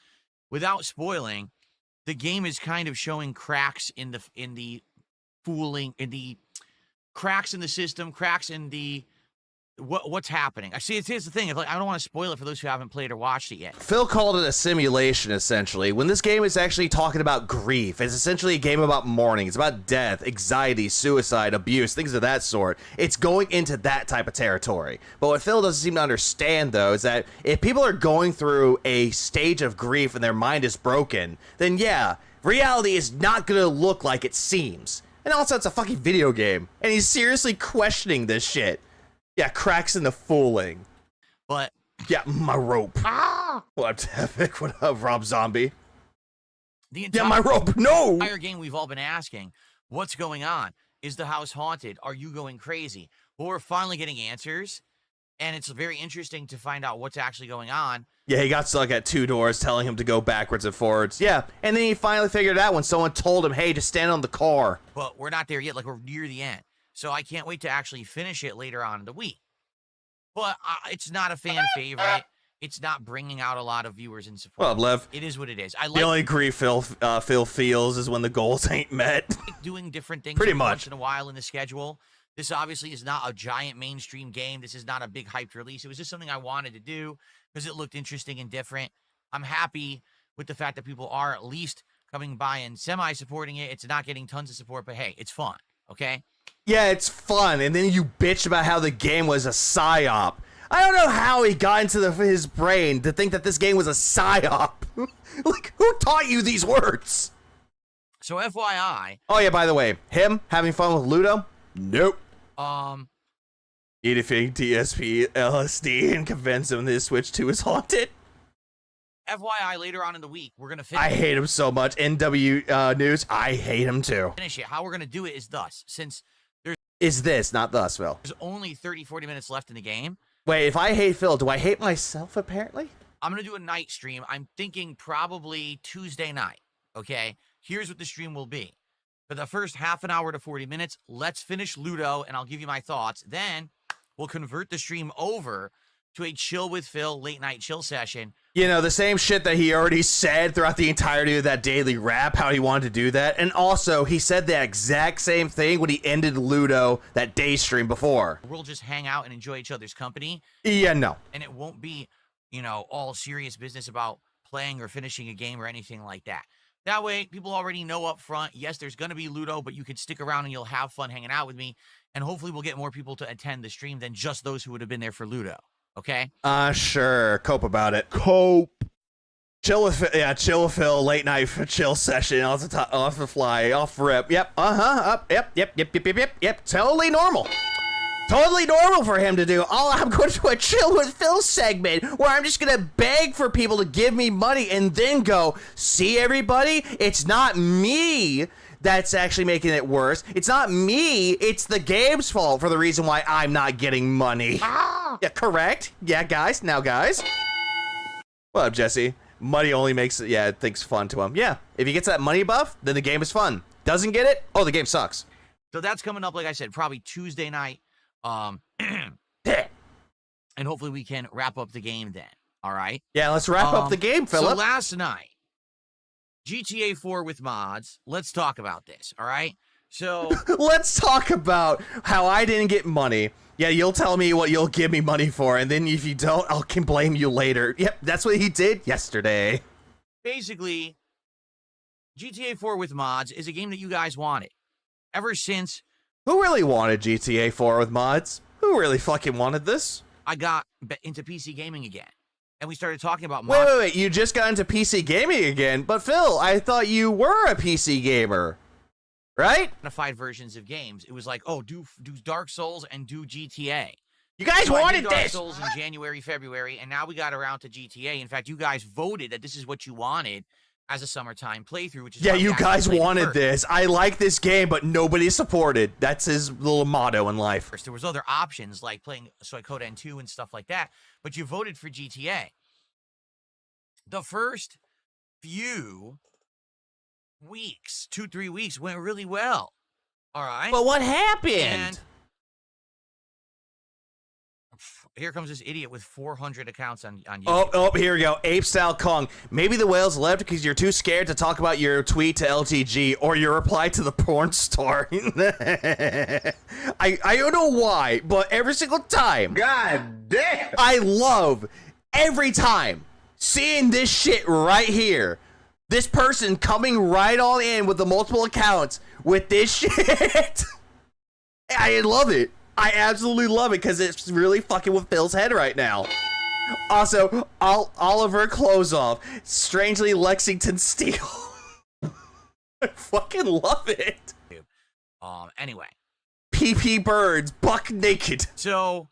without spoiling, the game is kind of showing cracks in the fooling, in the cracks in the system, cracks in the what's happening. I see. Here's the thing. I don't want to spoil it for those who haven't played or watched it yet. Phil called it a simulation, essentially. When this game is actually talking about grief, it's essentially a game about mourning. It's about death, anxiety, suicide, abuse, things of that sort. It's going into that type of territory. But what Phil doesn't seem to understand, though, is that if people are going through a stage of grief and their mind is broken, then yeah, reality is not going to look like it seems. And also, it's a fucking video game. And he's seriously questioning this shit. Yeah, cracks in the fooling. But yeah, my rope. What up, Epic? What up, Rob Zombie? Yeah, my rope. No. Entire game we've all been asking, what's going on? Is the house haunted? Are you going crazy? Well, we're finally getting answers, and it's very interesting to find out what's actually going on. Yeah, he got stuck at 2 doors telling him to go backwards and forwards. Yeah, and then he finally figured it out when someone told him, hey, just stand on the car. But we're not there yet. Like, we're near the end. So I can't wait to actually finish it later on in the week. But it's not a fan favorite. It's not bringing out a lot of viewers and support. Well, Lev. It is what it is. The only grief Phil feels is when the goals ain't met. Like doing different things Pretty much. Once in a while in the schedule. This obviously is not a giant mainstream game. This is not a big hyped release. It was just something I wanted to do because it looked interesting and different. I'm happy with the fact that people are at least coming by and semi-supporting it. It's not getting tons of support, but hey, it's fun, okay? Yeah, it's fun, and then you bitch about how the game was a psyop. I don't know how he got into his brain to think that this game was a psyop. Like, who taught you these words? So FYI. Oh yeah, by the way, him having fun with Ludo? Nope. Eating DSP, LSD, and convince him that his Switch 2 is haunted. FYI, later on in the week, we're going to finish. I hate him so much. NW News, I hate him too. Finish it. How we're going to do it is thus. Since is this, not thus, Phil. There's only 30, 40 minutes left in the game. Wait, if I hate Phil, do I hate myself, apparently? I'm going to do a night stream. I'm thinking probably Tuesday night, okay? Here's what the stream will be. For the first half an hour to 40 minutes, let's finish Ludo, and I'll give you my thoughts. Then we'll convert the stream over to a Chill with Phil late-night chill session. You know, the same shit that he already said throughout the entirety of that daily rap, how he wanted to do that. And also, he said the exact same thing when he ended Ludo that day stream before. We'll just hang out and enjoy each other's company. Yeah, no. And it won't be, you know, all serious business about playing or finishing a game or anything like that. That way, people already know up front, yes, there's going to be Ludo, but you can stick around and you'll have fun hanging out with me. And hopefully we'll get more people to attend the stream than just those who would have been there for Ludo. Okay? Sure. Cope about it. Cope. Chill with Phil, late night chill session off the fly, off rip. Yep. Yep. Totally normal. Totally normal for him to do. I'm going to a Chill with Phil segment where I'm just going to beg for people to give me money and then go, see everybody? It's not me that's actually making it worse. It's not me. It's the game's fault for the reason why I'm not getting money. Yeah, correct. Yeah, guys. Now, guys. What up, Jesse? Money only makes things fun to him. Yeah, if he gets that money buff, then the game is fun. Doesn't get it? Oh, the game sucks. So that's coming up, like I said, probably Tuesday night. And hopefully we can wrap up the game then. All right? Yeah, let's wrap up the game, Philip. So last night, GTA 4 with mods. Let's talk about this, all right? So let's talk about how I didn't get money. Yeah, you'll tell me what you'll give me money for, and then if you don't, I can blame you later. Yep, that's what he did yesterday. Basically, GTA 4 with mods is a game that you guys wanted. Ever since... Who really wanted GTA 4 with mods? Who really fucking wanted this? I got into PC gaming again. And we started talking about mods. Wait. You just got into PC gaming again? But Phil, I thought you were a PC gamer. Right? Modified versions of games. It was like, oh, do Dark Souls and do GTA. You guys so wanted Dark this! Souls in January, February, and now we got around to GTA. In fact, you guys voted that this is what you wanted as a summertime playthrough, which is yeah, you guys wanted this. I like this game, but nobody supported. That's his little motto in life. There was other options like playing Suikoden 2 and stuff like that, but you voted for GTA. The first few weeks, 2-3 weeks, went really well. All right. But what happened? And here comes this idiot with 400 accounts on YouTube. Oh, here we go. Ape Style Kong. Maybe the whales left because you're too scared to talk about your tweet to LTG or your reply to the porn star. I don't know why, but every single time. God damn. I love every time seeing this shit right here. This person coming right on in with the multiple accounts with this shit. I love it. I absolutely love it because it's really fucking with Phil's head right now. Also, Oliver Closeoff, strangely Lexington Steel. I fucking love it. Anyway. PP Birds, buck naked. So,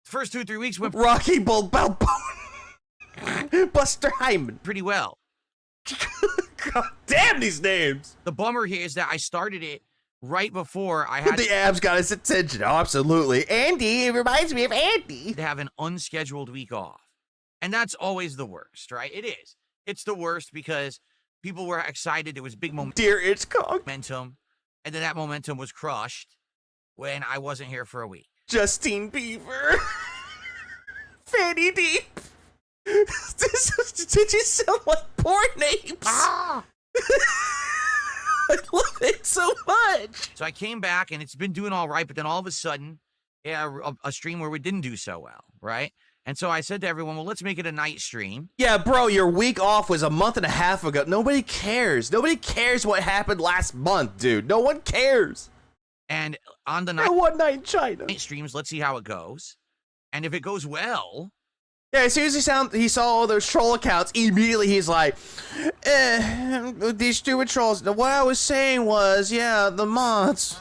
first 2-3 weeks went Rocky Bull Balbone. Buster Hyman. Pretty well. God damn these names. The bummer here is that I started it right before I had the abs got his attention. Oh, absolutely. Andy, it reminds me of Andy. To have an unscheduled week off. And that's always the worst, right? It is. It's the worst because people were excited. There was big momentum. And then that momentum was crushed when I wasn't here for a week. Justine Bieber. Fanny Deep. Did you sound like porn names? Ah. I love it so much. So I came back, and it's been doing all right, but then all of a sudden, a stream where we didn't do so well, right? And so I said to everyone, well, let's make it a night stream. Yeah, bro, your week off was a month and a half ago. Nobody cares. Nobody cares what happened last month, dude. No one cares. And on the night, one night in China streams, let's see how it goes. And if it goes well... Yeah, as soon as he saw all those troll accounts, immediately he's like, these stupid trolls. What I was saying was, yeah, the mods.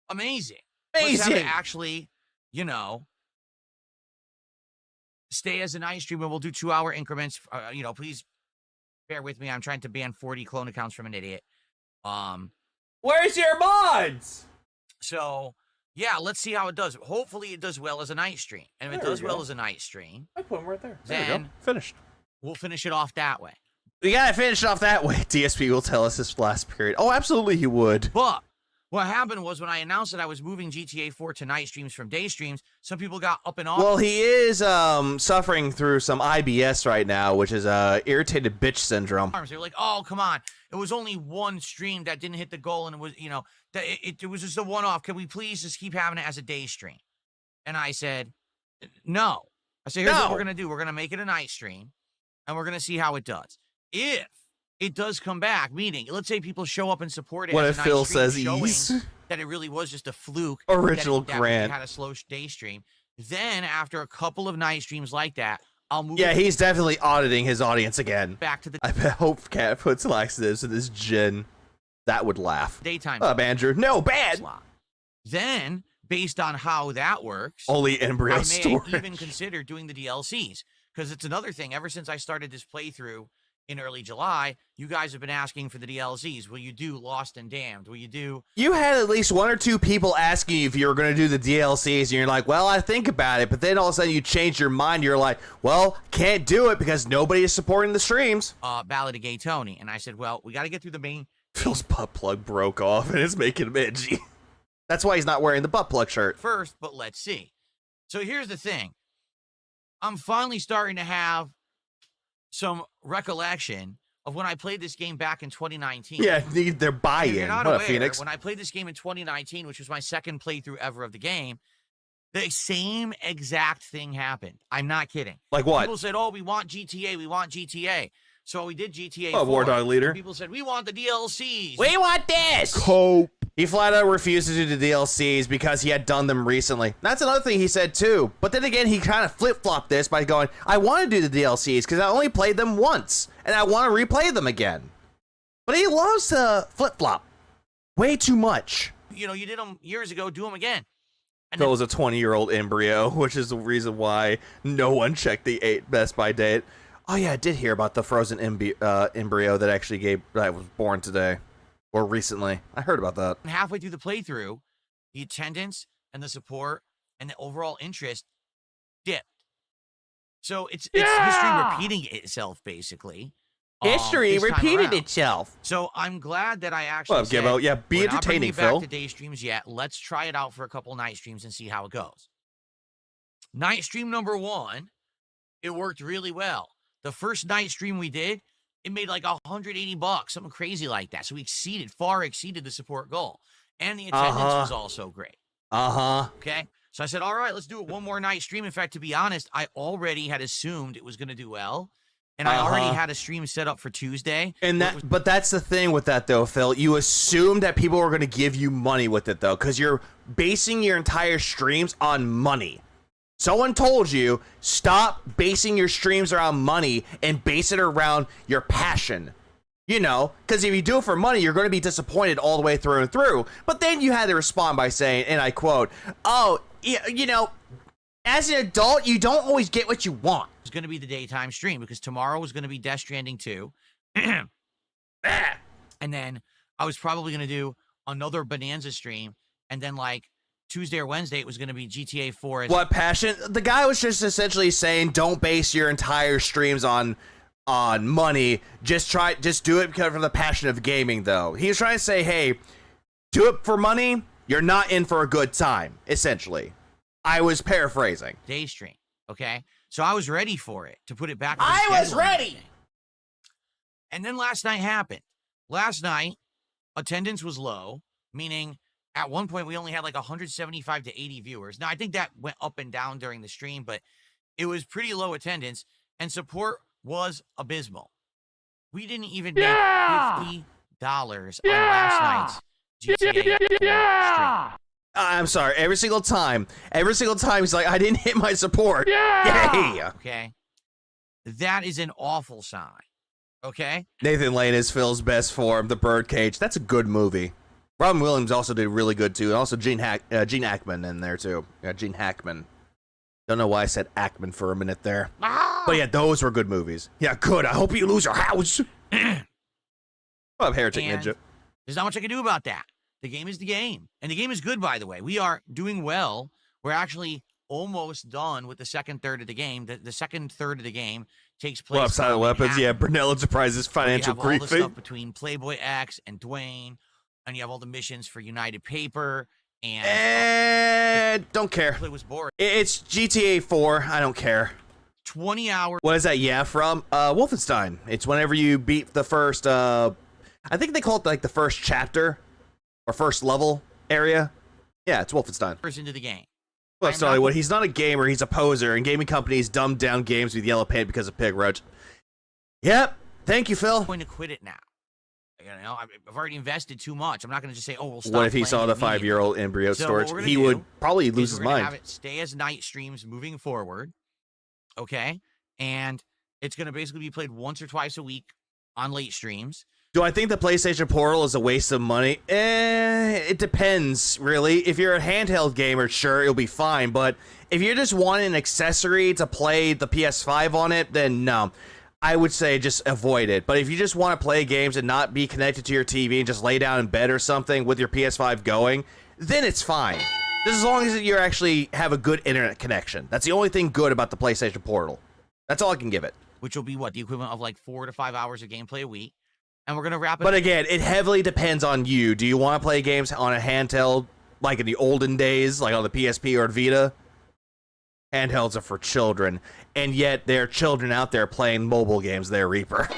Amazing. Let's have it actually, you know, stay as a night stream, and we'll do 2-hour increments. You know, please bear with me. I'm trying to ban 40 clone accounts from an idiot. Where's your mods? So... Yeah, let's see how it does. Hopefully it does well as a night stream. And if it There we does well go. as a night stream, I put him right there. There we There go. we go. Finished. we'll finish it off that way. We gotta finish off that way. DSP will tell us his last period. Oh, absolutely he would. But what happened was when I announced that I was moving GTA 4 to night streams from day streams, some people got up and off. Well, he is suffering through some IBS right now, which is irritated bitch syndrome. They were like, "Oh, come on! It was only one stream that didn't hit the goal, and it was, that it was just a one-off. Can we please just keep having it as a day stream?" And I said, "No." I said, "Here's what we're gonna do. We're gonna make it a night stream, and we're gonna see how it does. If it does come back, meaning, let's say people show up and support it. What as if a night Phil stream, says showing ease? that it really was just a fluke, Original that Grant. we had a slow day stream. Then after a couple of night streams like that, I'll move. Yeah, it he's definitely auditing his audience again. back to the I hope Cat puts laxatives in this gin. That would laugh. daytime Andrew. No, bad. slot. Then, based on how that works, Only embryo I may storage. even consider doing the DLCs, because it's another thing. Ever since I started this playthrough in early July, you guys have been asking for the DLCs. Will you do Lost and Damned? Will you do... You had at least one or two people asking you if you were going to do the DLCs, and you're like, well, I think about it, but then all of a sudden you change your mind. You're like, well, can't do it because nobody is supporting the streams. Ballad of Gay Tony? And I said, well, we got to get through the main... Phil's butt plug broke off, and it's making him itchy. That's why he's not wearing the butt plug shirt. first, but let's see. So here's the thing. I'm finally starting to have some recollection of when I played this game back in 2019. Yeah, they're And if buy-in. you're not What a aware, Phoenix. when I played this game in 2019, which was my second playthrough ever of the game, the same exact thing happened. I'm not kidding. Like what? People said, oh, we want GTA, we want GTA. So we did GTA Oh, 4. War Dog Leader. People said, we want the DLCs. We want this! Cope. He flat out refused to do the DLCs because he had done them recently. That's another thing he said too. But then again, he kind of flip-flopped this by going, I want to do the DLCs because I only played them once, and I want to replay them again. But he loves to flip-flop. Way too much. You did them years ago, do them again. And Phil was a 20-year-old embryo, which is the reason why no one checked the Best By date. Oh yeah, I did hear about the frozen embryo that actually that was born today. Or recently. I heard about that. halfway through the playthrough, the attendance and the support and the overall interest dipped. So it's history repeating itself, basically. History this time repeated around. itself. So I'm glad that I actually Well, Gibbo, yeah, be we're not bringing entertaining, it back Phil. to day streams yet. Let's try it out for a couple night streams and see how it goes. Night stream number 1, it worked really well. The first night stream we did, it made like $180, something crazy like that. So we far exceeded the support goal. And the attendance was also great. Okay? So I said, all right, let's do it one more night stream. In fact, to be honest, I already had assumed it was going to do well. And I already had a stream set up for Tuesday. And but that's the thing with that though, Phil. You assume that people are going to give you money with it though, because you're basing your entire streams on money. Someone told you, stop basing your streams around money and base it around your passion. Because if you do it for money, you're going to be disappointed all the way through and through. But then you had to respond by saying, and I quote, oh, as an adult, you don't always get what you want. It's going to be the daytime stream because tomorrow was going to be Death Stranding 2. And then I was probably going to do another Bonanza stream. And then like Tuesday or Wednesday, it was going to be GTA 4. What passion? The guy was just essentially saying, don't base your entire streams on money. Just do it because of the passion of gaming, though. He was trying to say, hey, do it for money. You're not in for a good time, essentially. I was paraphrasing. Day stream. Okay. So I was ready for it to put it back. I was ready. And then last night happened. Last night, attendance was low, meaning at one point we only had like 175 to 80 viewers. Now I think that went up and down during the stream, but it was pretty low attendance and support was abysmal. We didn't even make $50 on last night's GTA stream. I'm sorry. Every single time he's like, I didn't hit my support. Yay! Okay. That is an awful sign. Okay? Nathan Lane is Phil's best form, The Birdcage. That's a good movie. Robin Williams also did really good, too. And also Gene Hackman in there, too. Yeah, Gene Hackman. Don't know why I said Ackman for a minute there. But yeah, those were good movies. Yeah, good. I hope you lose your house. What up, Heretic And Ninja? there's not much I can do about that. The game is the game. And the game is good, by the way. We are doing well. We're actually almost done with the second third of the game. The second third of the game takes place. Well, Silent Weapons, yeah. Brunel Enterprises financial you have all the briefing. stuff between Playboy X and Dwayne, and you have all the missions for United Paper. And don't care. It was boring. It's GTA 4. I don't care. 20 hours. What is that? Yeah, from Wolfenstein. It's whenever you beat the first. I think they call it like the first chapter or first level area. Yeah, it's Wolfenstein. Into the game. Well, Hollywood. He's not a gamer. He's a poser, and gaming companies dumb down games with yellow paint because of Pig Roach. Yep. Thank you, Phil. I'm going to quit it now. You know, I've already invested too much. I'm not going to just say, "Oh, we'll stop." What if he saw the 5-year-old embryo storage? He would probably lose his mind. Have it stay as night streams moving forward, okay? And it's going to basically be played once or twice a week on late streams. Do I think the PlayStation Portal is a waste of money? It depends, really. If you're a handheld gamer, sure, it'll be fine. But if you just want an accessory to play the PS5 on it, then no. I would say just avoid it. But if you just want to play games and not be connected to your TV and just lay down in bed or something with your PS5 going, then it's fine. Just as long as you actually have a good internet connection. That's the only thing good about the PlayStation Portal. That's all I can give it. Which will be what? The equivalent of like 4 to 5 hours of gameplay a week. And we're going to wrap it But up. again, it heavily depends on you. Do you want to play games on a handheld like in the olden days, like on the PSP or Vita? Handhelds are for children, and yet there are children out there playing mobile games. They're Reaper.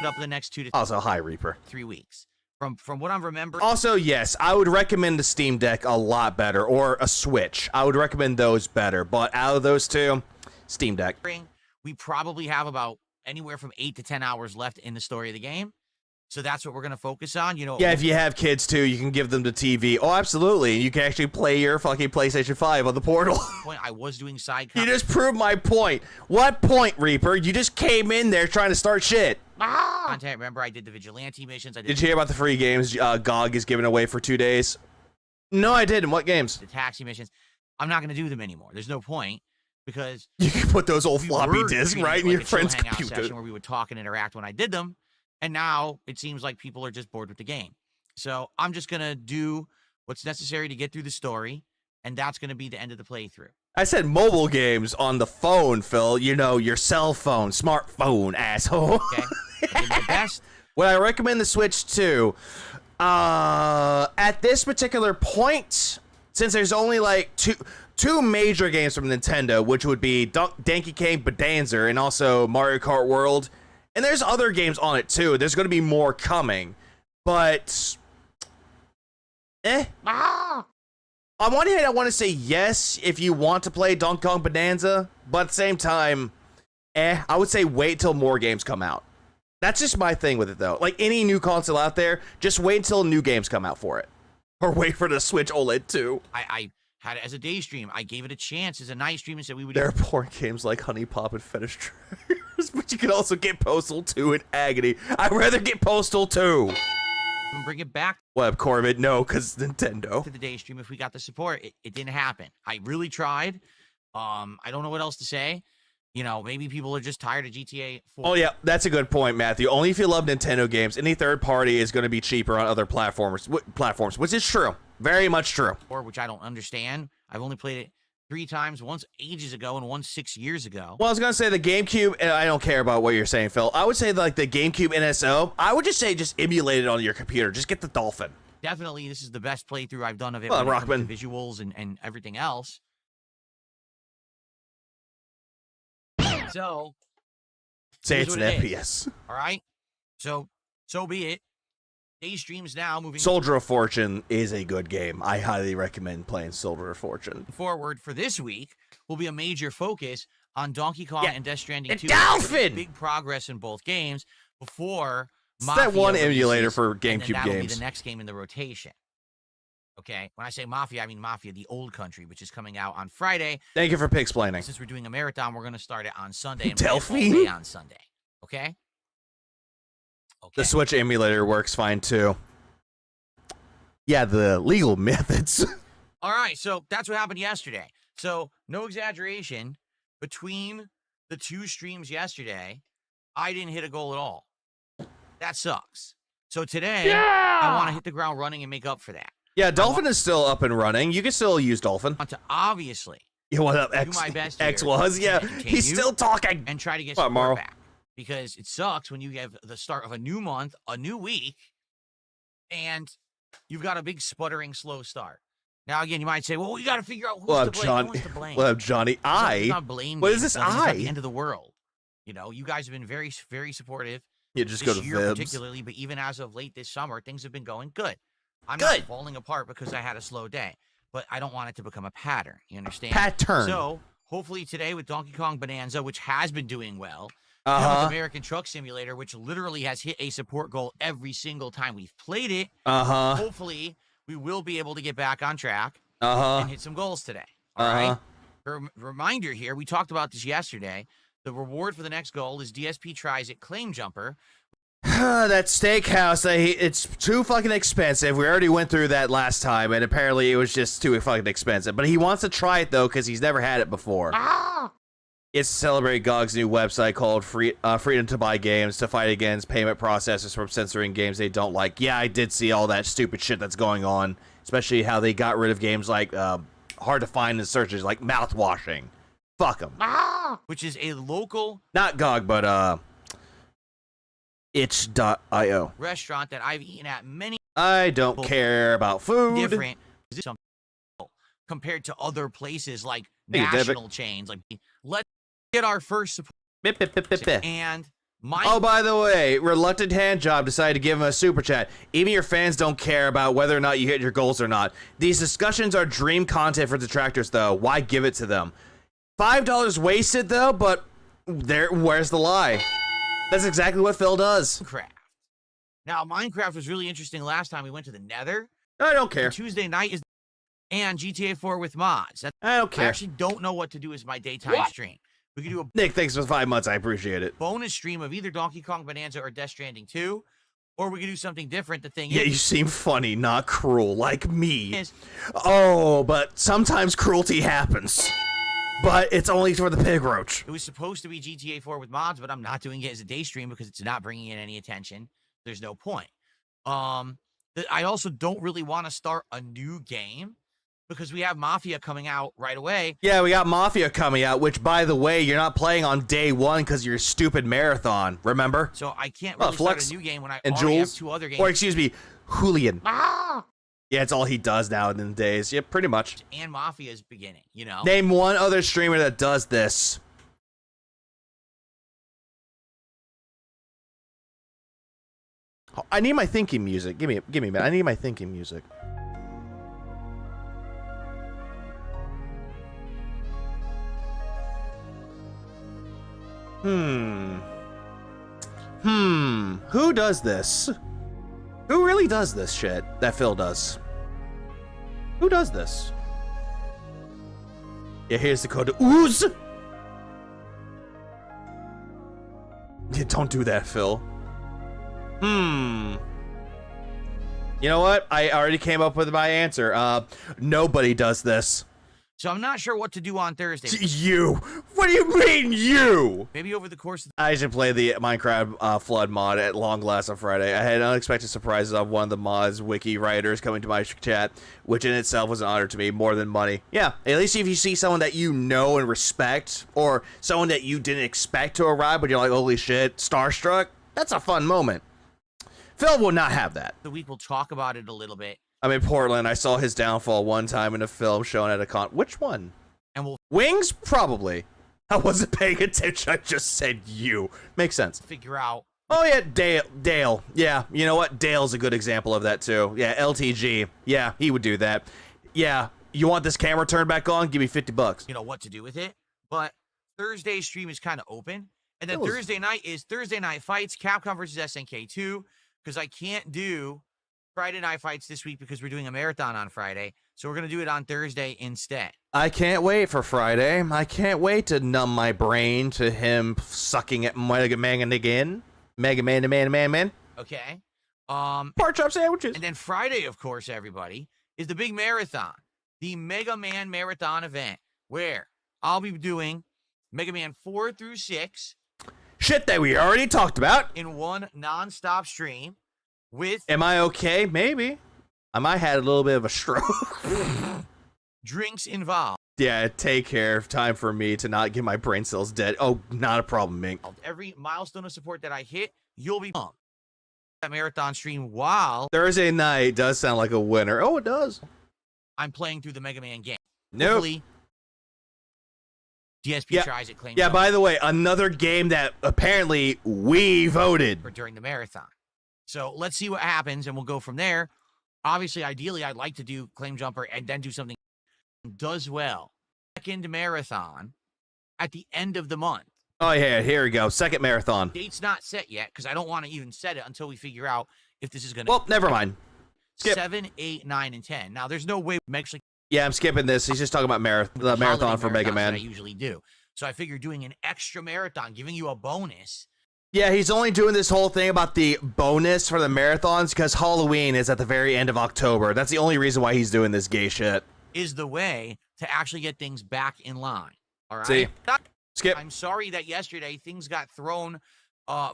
Up the next 2 to Also, hi Reaper. 3 weeks. From what I'm remembering. Also, yes, I would recommend the Steam Deck a lot better, or a Switch. I would recommend those better, but out of those two, Steam Deck. We probably have about anywhere from 8 to 10 hours left in the story of the game. So that's what we're going to focus on. You know. Yeah, if you have kids too, you can give them the TV. Oh, absolutely. You can actually play your fucking PlayStation 5 on the Portal. I was doing side You just proved my point. What point, Reaper? You just came in there trying to start shit. content. Remember, I did the vigilante missions. Did you hear about the free games GOG is giving away for 2 days? No, I didn't. What games? The taxi missions. I'm not going to do them anymore. There's no point because you can put those old floppy disks right in your friend's computer computer where we would talk and interact when I did them. And now it seems like people are just bored with the game. So I'm just going to do what's necessary to get through the story, and that's going to be the end of the playthrough. I said mobile games on the phone, Phil. You know, your cell phone, smartphone, asshole. Okay. I did my best. Would I recommend the Switch too? At this particular point, since there's only like two major games from Nintendo, which would be Donkey Kong Bonanza and also Mario Kart World. And there's other games on it too. There's going to be more coming. But on one hand, I want to say yes if you want to play Donkey Kong Bonanza, but at the same time, I would say wait till more games come out. That's just my thing with it, though. Like any new console out there, just wait until new games come out for it. Or wait for the Switch OLED too. I had it as a day stream. I gave it a chance as a night stream and said we would. There are porn games like Honey Pop and Fetish Trackers, but you can also get Postal 2 and Agony. I'd rather get Postal 2. Bring it back. What, Corbett? No, because Nintendo. To the day stream if we got the support. It didn't happen. I really tried. I don't know what else to say. You know, maybe people are just tired of GTA 4. Oh, yeah, that's a good point, Matthew. Only if you love Nintendo games. Any third party is going to be cheaper on other platforms, which is true. Very much true. Which I don't understand. I've only played it 3 times, once ages ago and once 6 years ago. Well, I was going to say the GameCube, and I don't care about what you're saying, Phil. I would say like the GameCube NSO, I would just say just emulate it on your computer. Just get the Dolphin. Definitely, this is the best playthrough I've done of it. Well, when it comes Rockman. to visuals and everything else. So, say here's it's an what it FPS. is. All right? So be it. Day streams now moving Soldier of Fortune is a good game. I highly recommend playing Soldier of Fortune. forward for this week will be a major focus on Donkey Kong and Death Stranding 2. Dolphin! Big progress in both games before It's Mafia that one releases, emulator for and then GameCube that'll games. be the next game in the rotation. Okay? When I say Mafia, I mean Mafia, the old country, which is coming out on Friday. Thank you for pig-splaining. Since we're doing a marathon, we're going to start it on Sunday and Delphine? play it all day on Sunday. Okay? The Switch emulator works fine, too. Yeah, the legal methods. All right, so that's what happened yesterday. So, no exaggeration, between the 2 streams yesterday, I didn't hit a goal at all. That sucks. So today, Yeah! I want to hit the ground running and make up for that. Yeah, Dolphin is still up and running. You can still use Dolphin. I want to obviously Yeah, what up, do X? my best X here was, to yeah. entertain He's you still talking. and try to get What, support Marl? back. Because it sucks when you have the start of a new month, a new week, and you've got a big sputtering slow start. Now, again, you might say, well, we got to figure out who's Well, to blame. John, No one's to blame. well, Johnny, It's not I. blame What game. is this It's not I? the end of the world. You know, you guys have been very, very supportive. You just this go to year Vibs. particularly, but even as of late this summer, things have been going good. I'm Good. not falling apart because I had a slow day, but I don't want it to become a pattern. You understand? Pattern. So hopefully today with Donkey Kong Bonanza, which has been doing well, and with Uh-huh. American Truck Simulator, which literally has hit a support goal every single time we've played it, Uh-huh. hopefully we will be able to get back on track Uh-huh. and hit some goals today. All right. Uh-huh. Reminder here, we talked about this yesterday. The reward for the next goal is DSP tries it Claim Jumper. That steakhouse, it's too fucking expensive. We already went through that last time, and apparently it was just too fucking expensive. But he wants to try it, though, because he's never had it before. It's to celebrate GOG's new website called Freedom to Buy Games to fight against payment processors from censoring games they don't like. Yeah, I did see all that stupid shit that's going on, especially how they got rid of games like hard to find in searches, like mouthwashing. Fuck them. Which is a local Not GOG, but itch.io. restaurant that I've eaten at many I don't care about food. different compared to other places like Hey, David. national chains. Like, let's get our first support. Bip, bip, bip, bip, bip. And my Oh, by the way, Reluctant Handjob decided to give him a super chat. Even your fans don't care about whether or not you hit your goals or not. These discussions are dream content for detractors, though. Why give it to them? $5 wasted, though, but where's the lie? That's exactly what Phil does. Minecraft. Now, Minecraft was really interesting last time we went to the Nether. I don't care. Tuesday night is and GTA 4 with mods. I don't I care. actually don't know what to do as my daytime stream. We could do a Nick, thanks for 5 months. I appreciate it. bonus stream of either Donkey Kong Bonanza or Death Stranding 2, or we could do something different. The thing Yeah, you is, seem funny, not cruel, like me. is Oh, but sometimes cruelty happens. But it's only for the pig roach. it was supposed to be GTA 4 with mods, but I'm not doing it as a day stream because it's not bringing in any attention. There's no point. I also don't really want to start a new game because we have Mafia coming out right away. Yeah, we got Mafia coming out, which, by the way, you're not playing on day one because of your stupid marathon, remember? So I can't Oh, really start Flex a new game when I and already Jules, have 2 other games. Or, excuse me, Julian. Yeah, it's all he does now in the days. Yeah, pretty much. And Mafia is beginning, you know? Name one other streamer that does this. I need my thinking music. Give me a minute. I need my thinking music. Who does this? Who really does this shit that Phil does? Who does this? Yeah, here's the code to ooze. Yeah, don't do that, Phil. You know what? I already came up with my answer. Nobody does this. So I'm not sure what to do on Thursday. You. What do you mean, you? Maybe over the course of I should play the Minecraft Flood mod at long last on Friday. I had unexpected surprises of one of the mod's wiki writers coming to my chat, which in itself was an honor to me, more than money. Yeah, at least if you see someone that you know and respect, or someone that you didn't expect to arrive, but you're like, holy shit, starstruck, that's a fun moment. Phil will not have that. the week, we'll talk about it a little bit. I'm in Portland. I saw his downfall one time in a film shown at a con. Which one? And we'll Wings? Probably. I wasn't paying attention. I just said you. Makes sense. figure out. Oh, yeah, Dale. Yeah, you know what? Dale's a good example of that, too. Yeah, LTG. Yeah, he would do that. Yeah, you want this camera turned back on? Give me $50. You know what to do with it. But Thursday's stream is kind of open. And then That was- Thursday night is Thursday Night Fights, Capcom versus SNK 2, because I can't do Friday Night Fights this week because we're doing a marathon on Friday. So we're going to do it on Thursday instead. I can't wait for Friday. I can't wait to numb my brain to him sucking at Mega Man again. Mega Man. Okay? Pork chop sandwiches. And then Friday, of course, everybody, is the big marathon, the Mega Man Marathon event, where I'll be doing Mega Man 4 through 6 Shit that we already talked about. in one non-stop stream. with Am I okay? Maybe. I might have had a little bit of a stroke. drinks involved. Yeah, take care. Time for me to not get my brain cells dead. Oh, not a problem, Mink. Every milestone of support that I hit, you'll be pumped. That marathon stream while Thursday night does sound like a winner. Oh, it does. I'm playing through the Mega Man game. Nope. Hopefully, DSP tries it, claims Yeah, by the way, another game that apparently we voted. for during the marathon. So let's see what happens, and we'll go from there. Obviously, ideally, I'd like to do Claim Jumper and then do something does well. Second marathon at the end of the month. Oh, yeah, here we go. Second marathon. Date's not set yet because I don't want to even set it until we figure out if this is going to. Well, never mind. Skip. 7, 8, 9, and 10. Now, there's no way I'm actually Yeah, I'm skipping this. He's just talking about the marathon for Mega marathons that Man. I usually do. So I figure doing an extra marathon, giving you a bonus. Yeah, he's only doing this whole thing about the bonus for the marathons because Halloween is at the very end of October. That's the only reason why he's doing this gay shit. Is the way to actually get things back in line. All right. See? Skip. I'm sorry that yesterday things got thrown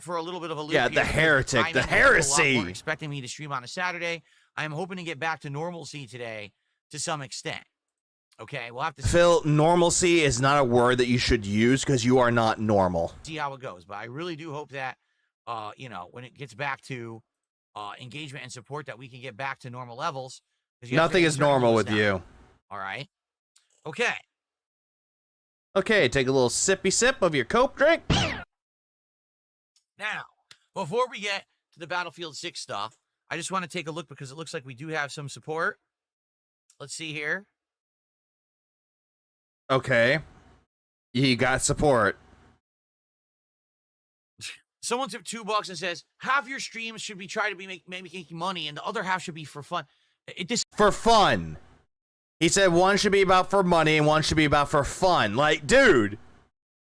for a little bit of a loop. Yeah, here the because heretic, timing the was a lot heresy. more expecting me to stream on a Saturday. I am hoping to get back to normalcy today to some extent. Okay, we'll have to Phil, normalcy is not a word that you should use because you are not normal. see how it goes. But I really do hope that, when it gets back to engagement and support, that we can get back to normal levels. 'Cause Nothing yesterday is was very normal low with down. you. All right. Okay. Okay, take a little sippy sip of your Coke drink. Now, before we get to the Battlefield 6 stuff, I just want to take a look because it looks like we do have some support. Let's see here. Okay. You got support. Someone took $2 and says, half your streams should be trying to be making money and the other half should be for fun. For fun. He said one should be about for money and one should be about for fun. Like, dude.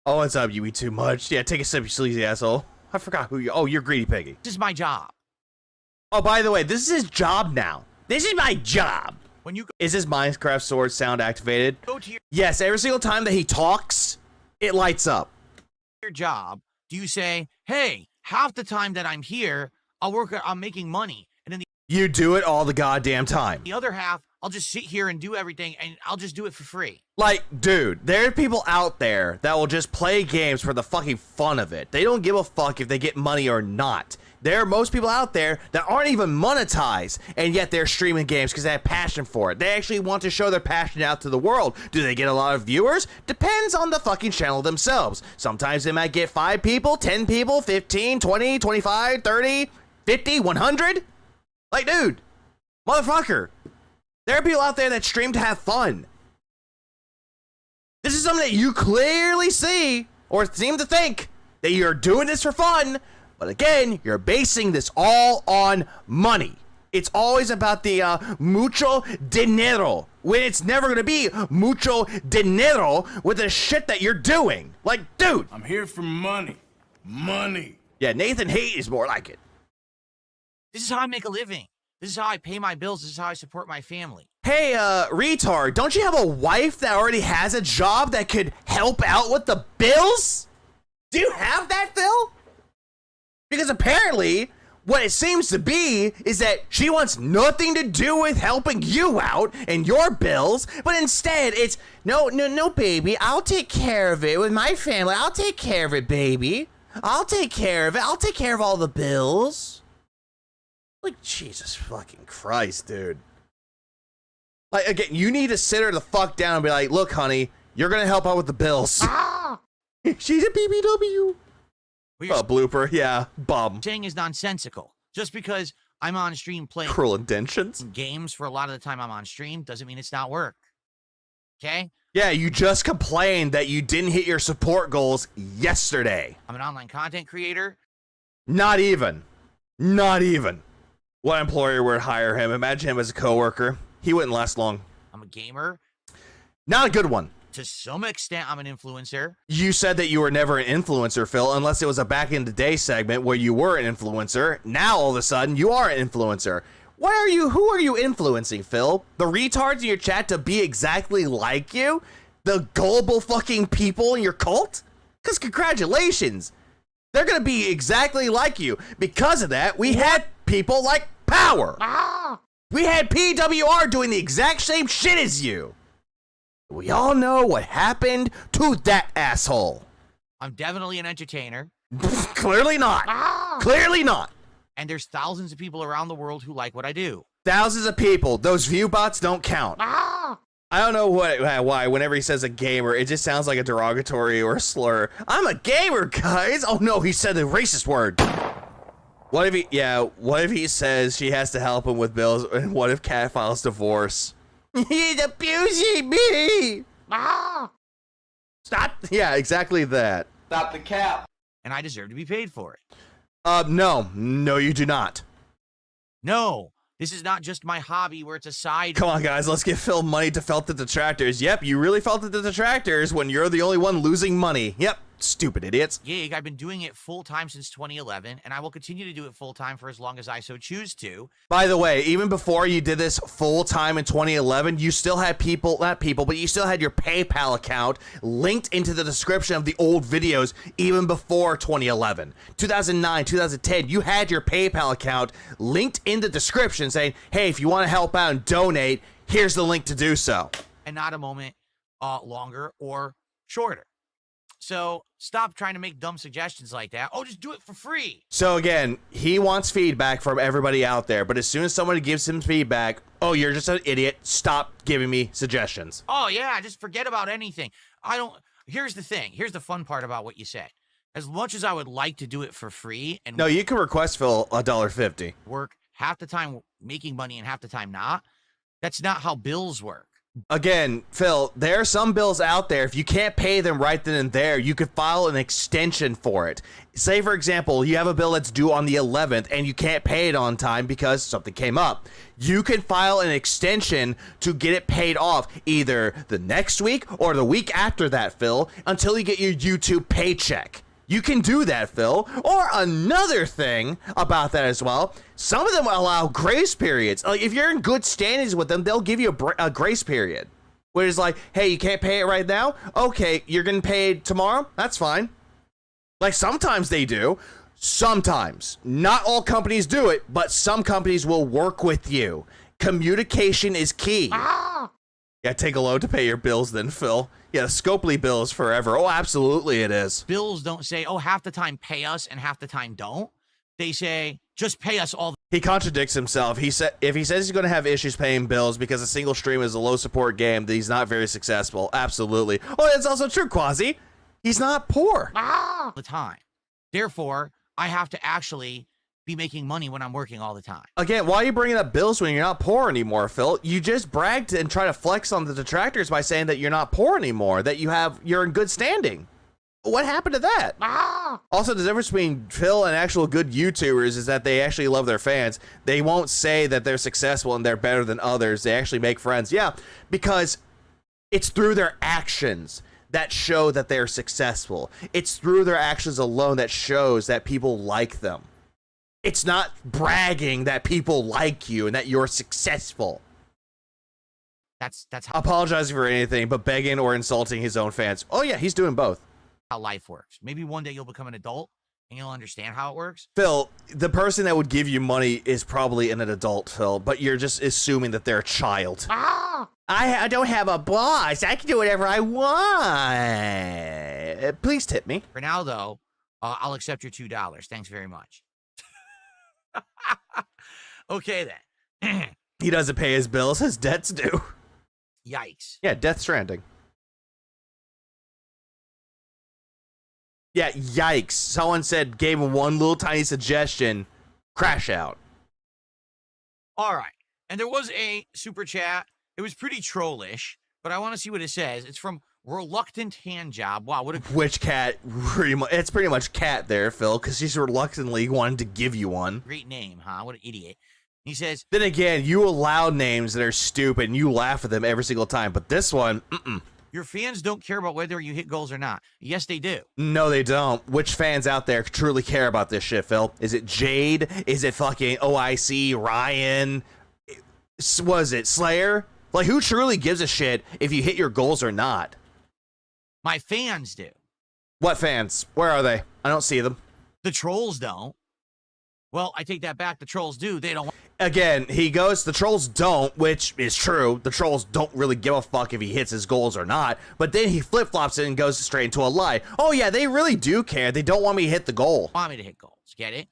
Oh, what's up? You eat too much? Yeah, take a sip, you sleazy asshole. I forgot who you... Oh, you're Greedy Piggy. This is my job. Oh, by the way, this is his job now. This is my job. When you Is his Minecraft sword sound activated? go to Yes, every single time that he talks, it lights up. your job, do you say, hey, half the time that I'm here, I'm making money. And then You do it all the goddamn time. the other half, I'll just sit here and do everything and I'll just do it for free. Like, dude, there are people out there that will just play games for the fucking fun of it. They don't give a fuck if they get money or not. There are most people out there that aren't even monetized, and yet they're streaming games because they have passion for it. They actually want to show their passion out to the world. Do they get a lot of viewers? Depends on the fucking channel themselves. Sometimes they might get 5 people, 10 people, 15, 20, 25, 30, 50, 100. Like, dude, motherfucker. There are people out there that stream to have fun. This is something that you clearly see, or seem to think, that you're doing this for fun, but again, you're basing this all on money. It's always about the mucho dinero, when it's never going to be mucho dinero with the shit that you're doing. Like, dude. I'm here for money. Money. Yeah, Nathan Haight is more like it. This is how I make a living. This is how I pay my bills. This is how I support my family. Hey, retard, don't you have a wife that already has a job that could help out with the bills? Do you have that, Phil? Because apparently, what it seems to be is that she wants nothing to do with helping you out and your bills, but instead it's, no, baby, I'll take care of it with my family. I'll take care of it, baby. I'll take care of it. I'll take care of all the bills. Like, Jesus fucking Christ, dude. Like, again, you need to sit her the fuck down and be like, look, honey, you're going to help out with the bills. Ah! She's a BBW. Oh, blooper. Yeah, bum. Saying is nonsensical. Just because I'm on stream playing Cruel intentions. games for a lot of the time I'm on stream doesn't mean it's not work. Okay? Yeah, you just complained that you didn't hit your support goals yesterday. I'm an online content creator. Not even. Not even. What employer would hire him? Imagine him as a coworker. He wouldn't last long. I'm a gamer. Not a good one. To some extent, I'm an influencer. You said that you were never an influencer, Phil, unless it was a back in the day segment where you were an influencer. Now, all of a sudden, you are an influencer. Who are you influencing, Phil? The retards in your chat to be exactly like you? The gullible fucking people in your cult? Because congratulations. They're going to be exactly like you. Because of that, we had people like power. We had PWR doing the exact same shit as you. We all know what happened to that asshole. I'm definitely an entertainer. Clearly not. Clearly not. And there's thousands of people around the world who like what I do. Thousands of people. Those view bots don't count. I don't know why whenever he says a gamer, it just sounds like a derogatory or a slur. I'm a gamer, guys. Oh no, he said the racist word. What if he says she has to help him with bills, and what if Cat files divorce? He's abusing me. Stop. Yeah, exactly that. Stop the cap. And I deserve to be paid for it. No, you do not. No, this is not just my hobby where it's a side. Come on, guys, let's give Phil money to felt the detractors. Yep, you really felt the detractors when you're the only one losing money. Yep, stupid idiots. Gig, I've been doing it full-time since 2011, and I will continue to do it full-time for as long as I so choose to. By the way, even before you did this full-time in 2011, you still had but you still had your PayPal account linked into the description of the old videos even before 2011. 2009, 2010, you had your PayPal account linked in the description saying, hey, if you want to help out and donate, here's the link to do so. And not a moment longer or shorter. So stop trying to make dumb suggestions like that. Oh, just do it for free. So again, he wants feedback from everybody out there, but as soon as somebody gives him feedback, oh, you're just an idiot, stop giving me suggestions. Oh, yeah, just forget about anything. Here's the thing. Here's the fun part about what you said. As much as I would like to do it for free and no, you can request Phil $1.50. work half the time making money and half the time not, that's not how bills work. Again, Phil, there are some bills out there. If you can't pay them right then and there, you could file an extension for it. Say, for example, you have a bill that's due on the 11th and you can't pay it on time because something came up. You can file an extension to get it paid off either the next week or the week after that, Phil, until you get your YouTube paycheck. You can do that, Phil. Or another thing about that as well, some of them allow grace periods. Like, if you're in good standings with them, they'll give you a grace period. Where it's like, hey, you can't pay it right now? Okay, you're getting paid tomorrow? That's fine. Like, sometimes they do. Sometimes. Not all companies do it, but some companies will work with you. Communication is key. Yeah, take a loan to pay your bills then, Phil. Yeah, Scopely bills forever. Oh, absolutely it is. Bills don't say, oh, half the time pay us and half the time don't. They say, just pay us all. He contradicts himself. If he says he's going to have issues paying bills because a single stream is a low support game, then he's not very successful. Absolutely. Oh, that's also true, Quasi. He's not poor. All the time. Therefore, I have to actually be making money when I'm working all the time. Again, why are you bringing up bills when you're not poor anymore, Phil? You just bragged and try to flex on the detractors by saying that you're not poor anymore, that you're in good standing. What happened to that? Also, the difference between Phil and actual good YouTubers is that they actually love their fans. They won't say that they're successful and they're better than others. They actually make friends. Yeah, because it's through their actions that show that they're successful. It's through their actions alone that shows that people like them. It's not bragging that people like you and that you're successful. That's how Apologizing for anything, but begging or insulting his own fans. Oh yeah, he's doing both. life works. Maybe one day you'll become an adult and you'll understand how it works. Phil, the person that would give you money is probably an adult, Phil, but you're just assuming that they're a child. I don't have a boss. I can do whatever I want. Please tip me. For now, though, I'll accept your $2. Thanks very much. Okay, then. He doesn't pay his bills. His debt's due. Yikes. Yeah, Death Stranding. Yeah, yikes. Someone said, gave him one little tiny suggestion. Crash out. All right. And there was a super chat. It was pretty trollish, but I want to see what it says. It's from Reluctant Handjob. Wow, what a... Which cat? It's pretty much Cat there, Phil, because she's reluctantly wanting to give you one. Great name, huh? What an idiot. He says... Then again, you allow names that are stupid, and you laugh at them every single time, but this one, Your fans don't care about whether you hit goals or not. Yes, they do. No, they don't. Which fans out there truly care about this shit, Phil? Is it Jade? Is it fucking OIC, Ryan? Was it Slayer? Like, who truly gives a shit if you hit your goals or not? My fans do. What fans? Where are they? I don't see them. The trolls don't. Well, I take that back. The trolls do. They don't want Again, he goes, the trolls don't, which is true. The trolls don't really give a fuck if he hits his goals or not. But then he flip-flops it and goes straight into a lie. Oh, yeah, they really do care. They don't want me to hit the goal. me to hit goals. Get it?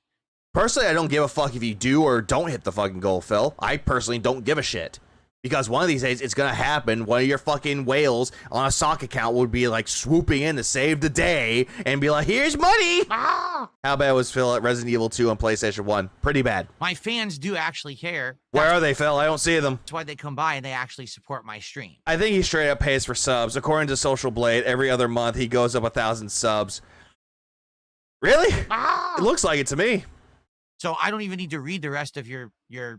Personally, I don't give a fuck if you do or don't hit the fucking goal, Phil. I personally don't give a shit. Because one of these days, it's going to happen. One of your fucking whales on a sock account would be like swooping in to save the day and be like, here's money. How bad was Phil at Resident Evil 2 on PlayStation 1? Pretty bad. My fans do actually care. Where are they, Phil? I don't see them. That's why they come by and they actually support my stream. I think he straight up pays for subs. According to Social Blade, every other month he goes up 1,000 subs. Really? It looks like it to me. So I don't even need to read the rest of your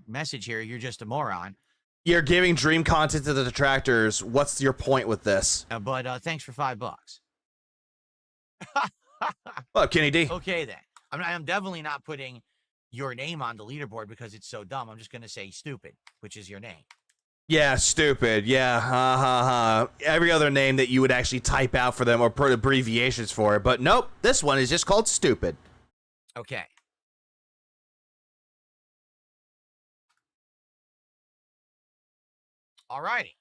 message here. You're just a moron. You're giving dream content to the detractors. What's your point with this? But thanks for $5. What up, Kenny D? Okay, then. I'm definitely not putting your name on the leaderboard because it's so dumb. I'm just going to say stupid, which is your name. Yeah, stupid. Yeah, ha ha ha. Every other name that you would actually type out for them or put abbreviations for it. But nope, this one is just called stupid. Okay. Alrighty.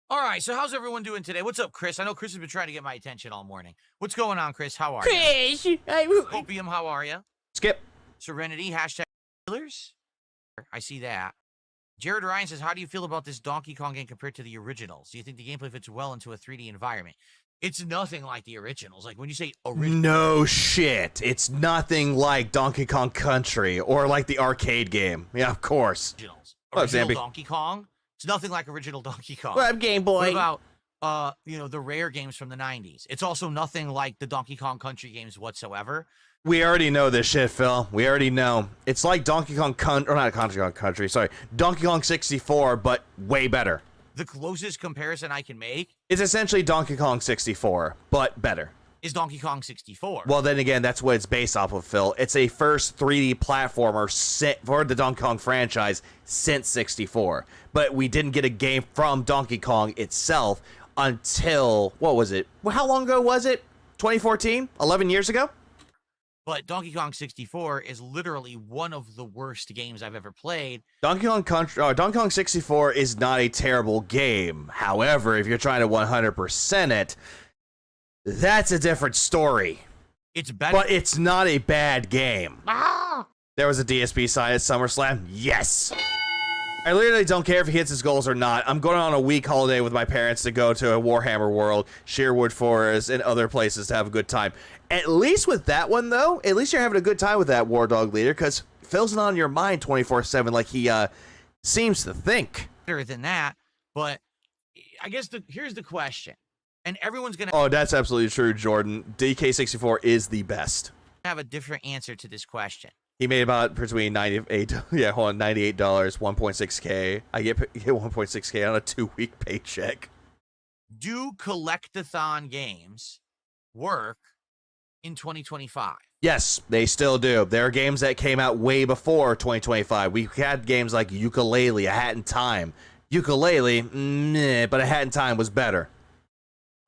All right, so how's everyone doing today? What's up, Chris? I know Chris has been trying to get my attention all morning. What's going on, Chris? How are you? Chris, Opium, how are you? Skip. Serenity, #Killers. I see that. Jared Ryan says, how do you feel about this Donkey Kong game compared to the originals? Do you think the gameplay fits well into a 3D environment? It's nothing like the originals. Like, when you say original... No shit. It's nothing like Donkey Kong Country or like the arcade game. Yeah, of course. Original Donkey Kong? It's nothing like original Donkey Kong. What up, Game Boy? What about, the rare games from the 90s? It's also nothing like the Donkey Kong Country games whatsoever. We already know this shit, Phil. We already know. It's like Donkey Kong Country, sorry. Donkey Kong 64, but way better. The closest comparison I can make is essentially Donkey Kong 64, but better. Is Donkey Kong 64. Well, then again, that's what it's based off of, Phil. It's a first 3D platformer for the Donkey Kong franchise since 64. But we didn't get a game from Donkey Kong itself until, what was it? Well, how long ago was it? 2014? 11 years ago? But Donkey Kong 64 is literally one of the worst games I've ever played. Donkey Kong 64 is not a terrible game. However, if you're trying to 100% it, that's a different story. It's better. But it's not a bad game. There was a DSP sign at SummerSlam. Yes. I literally don't care if he hits his goals or not. I'm going on a week holiday with my parents to go to a Warhammer World, Sherwood Forest, and other places to have a good time. At least with that one, though, at least you're having a good time with that War Dog leader, because Phil's not on your mind 24/7 like he seems to think. Better than that, but I guess here's the question, and everyone's gonna. Oh, that's absolutely true, Jordan. DK64 is the best. Have a different answer to this question. He made about between $98, $1.6K. I get 1.6K on a 2-week paycheck. Do collectathon games work in 2025? Yes, they still do. There are games that came out way before 2025. We had games like Yooka-Laylee, A Hat in Time. Yooka-Laylee, meh, but A Hat in Time was better.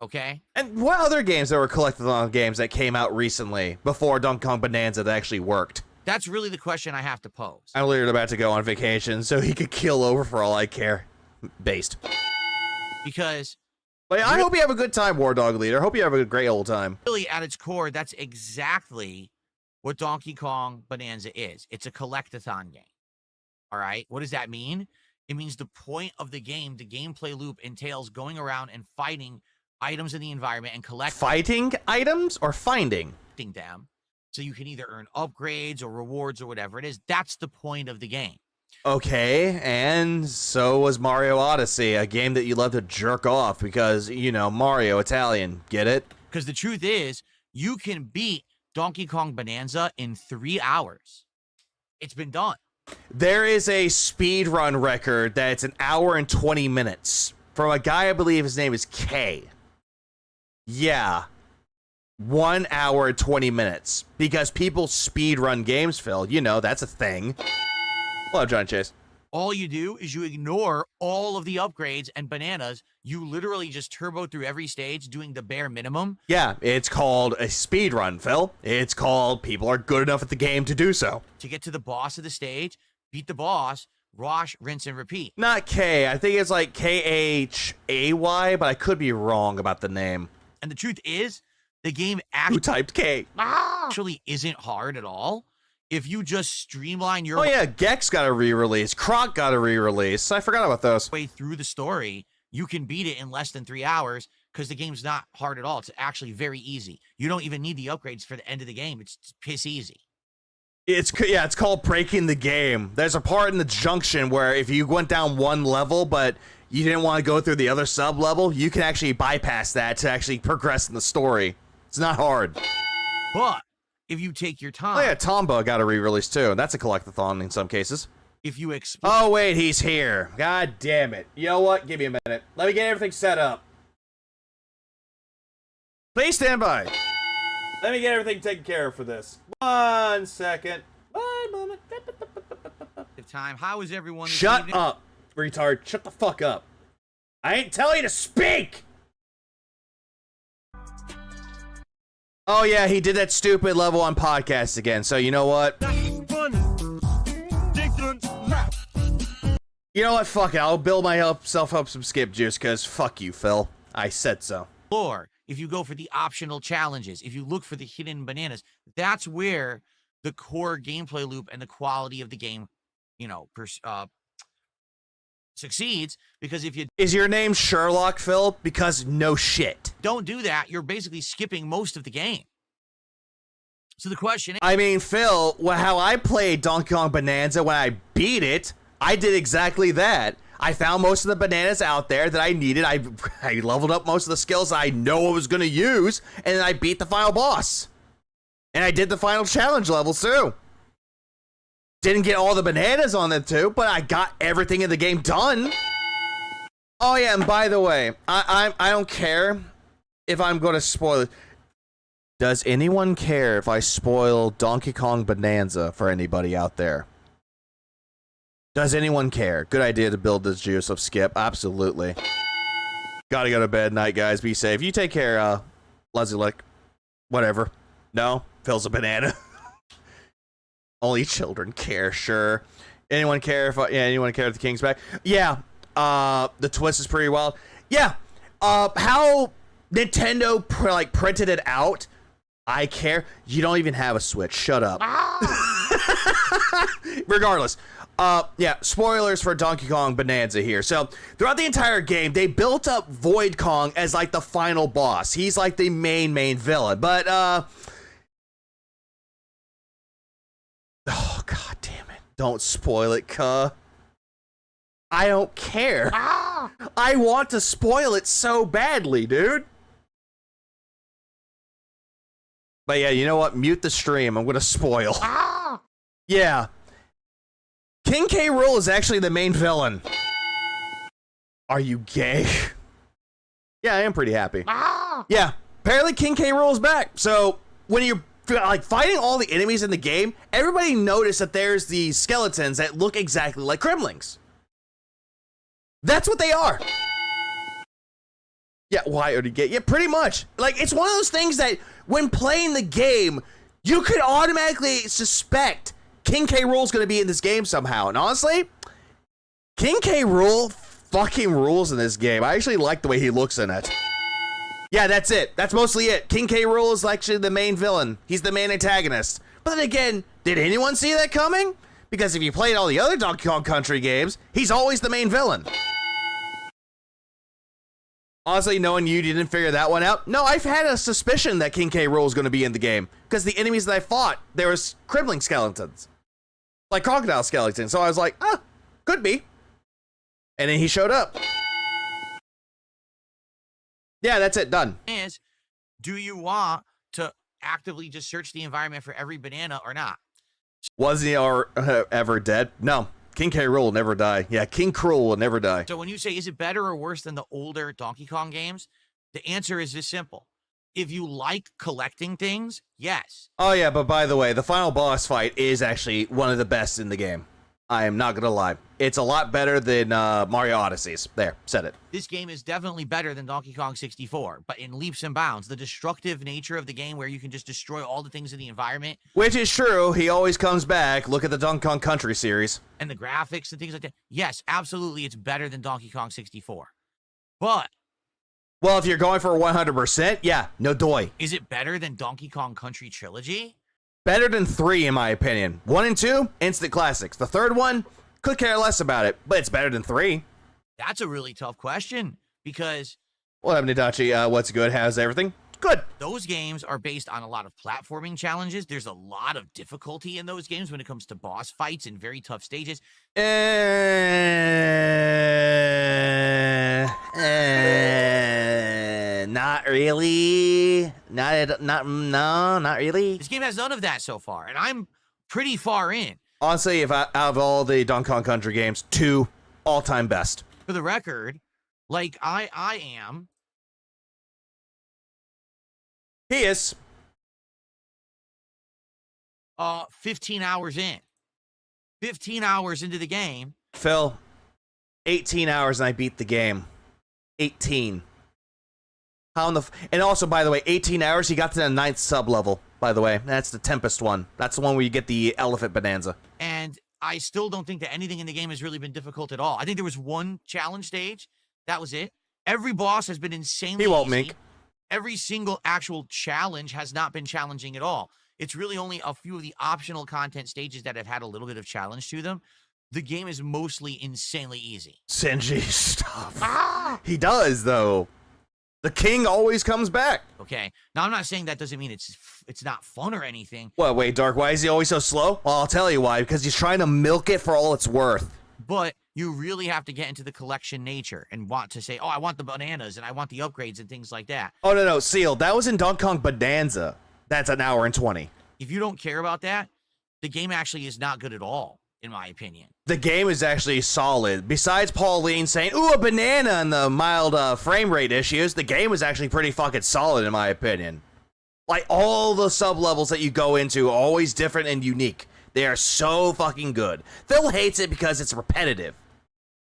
Okay. And what other games that were collectathon games that came out recently before Donkey Kong Bonanza that actually worked? That's really the question I have to pose. I'm literally about to go on vacation, so he could kill over for all I care. Based. Because... But I hope you have a good time, War Dog Leader. I hope you have a great old time. Really, at its core, that's exactly what Donkey Kong Bonanza is. It's a collectathon game. All right? What does that mean? It means the point of the game, the gameplay loop, entails going around and fighting items in the environment and collecting... Fighting items or finding? Them. So you can either earn upgrades or rewards or whatever it is. That's the point of the game. Okay, and so was Mario Odyssey, a game that you love to jerk off because, you know, Mario, Italian. Get it? Because the truth is, you can beat Donkey Kong Bonanza in 3 hours. It's been done. There is a speedrun record that it's 1 hour and 20 minutes from a guy, I believe his name is K. Yeah. 1 hour and 20 minutes. Because people speedrun games, Phil. You know, that's a thing. Hello, John Chase. all you do is you ignore all of the upgrades and bananas. You literally just turbo through every stage doing the bare minimum. Yeah, it's called a speed run, Phil. It's called people are good enough at the game to do so. To get to the boss of the stage, beat the boss, wash, rinse, and repeat. Not K. I think it's like Khay, but I could be wrong about the name. And the truth is, the game Who typed K? actually isn't hard at all. If you just streamline your Oh yeah, Gex got a re-release. Croc got a re-release. I forgot about those. way through the story, you can beat it in less than 3 hours because the game's not hard at all. It's actually very easy. You don't even need the upgrades for the end of the game. It's piss easy. It's called breaking the game. There's a part in the junction where if you went down one level, but you didn't want to go through the other sub level, you can actually bypass that to actually progress in the story. It's not hard. But if you take your time, Oh yeah, Tomba got a re-release too. That's a collectathon in some cases. if you explore Oh wait, he's here. God damn it. You know what? Give me a minute. Let me get everything set up. Please stand by. Let me get everything taken care of for this. 1 second. 1 moment. time, how is everyone? this Shut evening? up, retard. Shut the fuck up. I ain't telling you to speak! Oh yeah, he did that stupid level on podcast again, so you know what? You know what, fuck it, I'll build myself up some skip juice, cause fuck you, Phil. I said so. Or if you go for the optional challenges, if you look for the hidden bananas, that's where the core gameplay loop and the quality of the game, you know, succeeds. Because if you Is your name Sherlock, Phil? Because no shit. don't do that, you're basically skipping most of the game. So the question is, I mean, Phil, how I played Donkey Kong Bonanza when I beat it, I did exactly that. I found most of the bananas out there that I needed. I leveled up most of the skills I know I was going to use, and then I beat the final boss. And I did the final challenge levels too. Didn't get all the bananas on them too, but I got everything in the game done. Oh yeah, and by the way, I don't care if I'm going to spoil it. Does anyone care if I spoil Donkey Kong Bonanza for anybody out there? Does anyone care? Good idea to build this juice of skip. Absolutely. Gotta go to bed night, guys. Be safe. You take care, Leslie Lick. Whatever. No? Phil's a banana. Only children care, sure. Anyone care if anyone care if the king's back? Yeah. The twist is pretty wild. Yeah. How Nintendo printed it out. I care. You don't even have a Switch. Shut up. Regardless. Yeah, spoilers for Donkey Kong Bonanza here. So, throughout the entire game, they built up Void Kong as, like, the final boss. He's, like, the main villain. But, oh, god damn it. Don't spoil it, cuh. I don't care. I want to spoil it so badly, dude. But yeah, you know what? Mute the stream. I'm gonna spoil. Yeah. King K. Rool is actually the main villain. Are you gay? Yeah, I am pretty happy. Yeah, apparently King K. Rool is back. So when you're like fighting all the enemies in the game, everybody noticed that there's these skeletons that look exactly like Kremlings. That's what they are. Yeah, why are you gay? Yeah, pretty much. Like, it's one of those things that when playing the game, you could automatically suspect King K. Rool's gonna be in this game somehow. And honestly, King K. Rool fucking rules in this game. I actually like the way he looks in it. Yeah, that's it. That's mostly it. King K. Rool is actually the main villain. He's the main antagonist. But then again, did anyone see that coming? Because if you played all the other Donkey Kong Country games, he's always the main villain. Honestly, knowing you didn't figure that one out, no, I've had a suspicion that King K. Rool is going to be in the game. Because the enemies that I fought, there was Kremling skeletons. Like crocodile skeletons. So I was like, could be. And then he showed up. Yeah, that's it. Done. is, do you want to actively just search the environment for every banana or not? Was he ever dead? No. King K. Rool will never die. Yeah, King Cruel will never die. So when you say, is it better or worse than the older Donkey Kong games? The answer is this simple. If you like collecting things, yes. Oh yeah, but by the way, the final boss fight is actually one of the best in the game. I am not gonna lie. It's a lot better than Mario Odyssey's. There, said it. This game is definitely better than Donkey Kong 64, but in leaps and bounds. The destructive nature of the game where you can just destroy all the things in the environment. Which is true. He always comes back. Look at the Donkey Kong Country series. And the graphics and things like that. Yes, absolutely, it's better than Donkey Kong 64. But... well, if you're going for 100%, yeah, no doy. is it better than Donkey Kong Country Trilogy? Better than 3, in my opinion. 1 and 2, instant classics. The third one, could care less about it, but it's better than 3. That's a really tough question, because... well, Itachi, what's good? How's everything? Good. those games are based on a lot of platforming challenges. There's a lot of difficulty in those games when it comes to boss fights and very tough stages. Not really. Not really. This game has none of that so far, and I'm pretty far in. Honestly, if out of all the Donkey Kong Country games, 2 all-time best. For the record, like I am. He is. 15 hours in. 15 hours into the game. Phil, 18 hours and I beat the game. 18. How in the and also, by the way, 18 hours, he got to the 9th sub-level, by the way. That's the Tempest one. That's the one where you get the elephant bonanza. And I still don't think that anything in the game has really been difficult at all. I think there was one challenge stage. That was it. Every boss has been insanely He won't easy. make. Every single actual challenge has not been challenging at all. It's really only a few of the optional content stages that have had a little bit of challenge to them. The game is mostly insanely easy. Senji, stop. He does, though. The king always comes back. Okay. Now, I'm not saying that doesn't mean it's not fun or anything. What, wait, Dark, why is he always so slow? Well, I'll tell you why. Because he's trying to milk it for all it's worth. But you really have to get into the collection nature and want to say, oh, I want the bananas and I want the upgrades and things like that. Oh, no, Seal. That was in Donkey Kong Bonanza. That's an hour and 20. If you don't care about that, the game actually is not good at all, in my opinion. The game is actually solid. Besides Pauline saying, ooh, a banana and the mild frame rate issues, the game is actually pretty fucking solid, in my opinion. Like, all the sub-levels that you go into are always different and unique. They are so fucking good. Phil hates it because it's repetitive.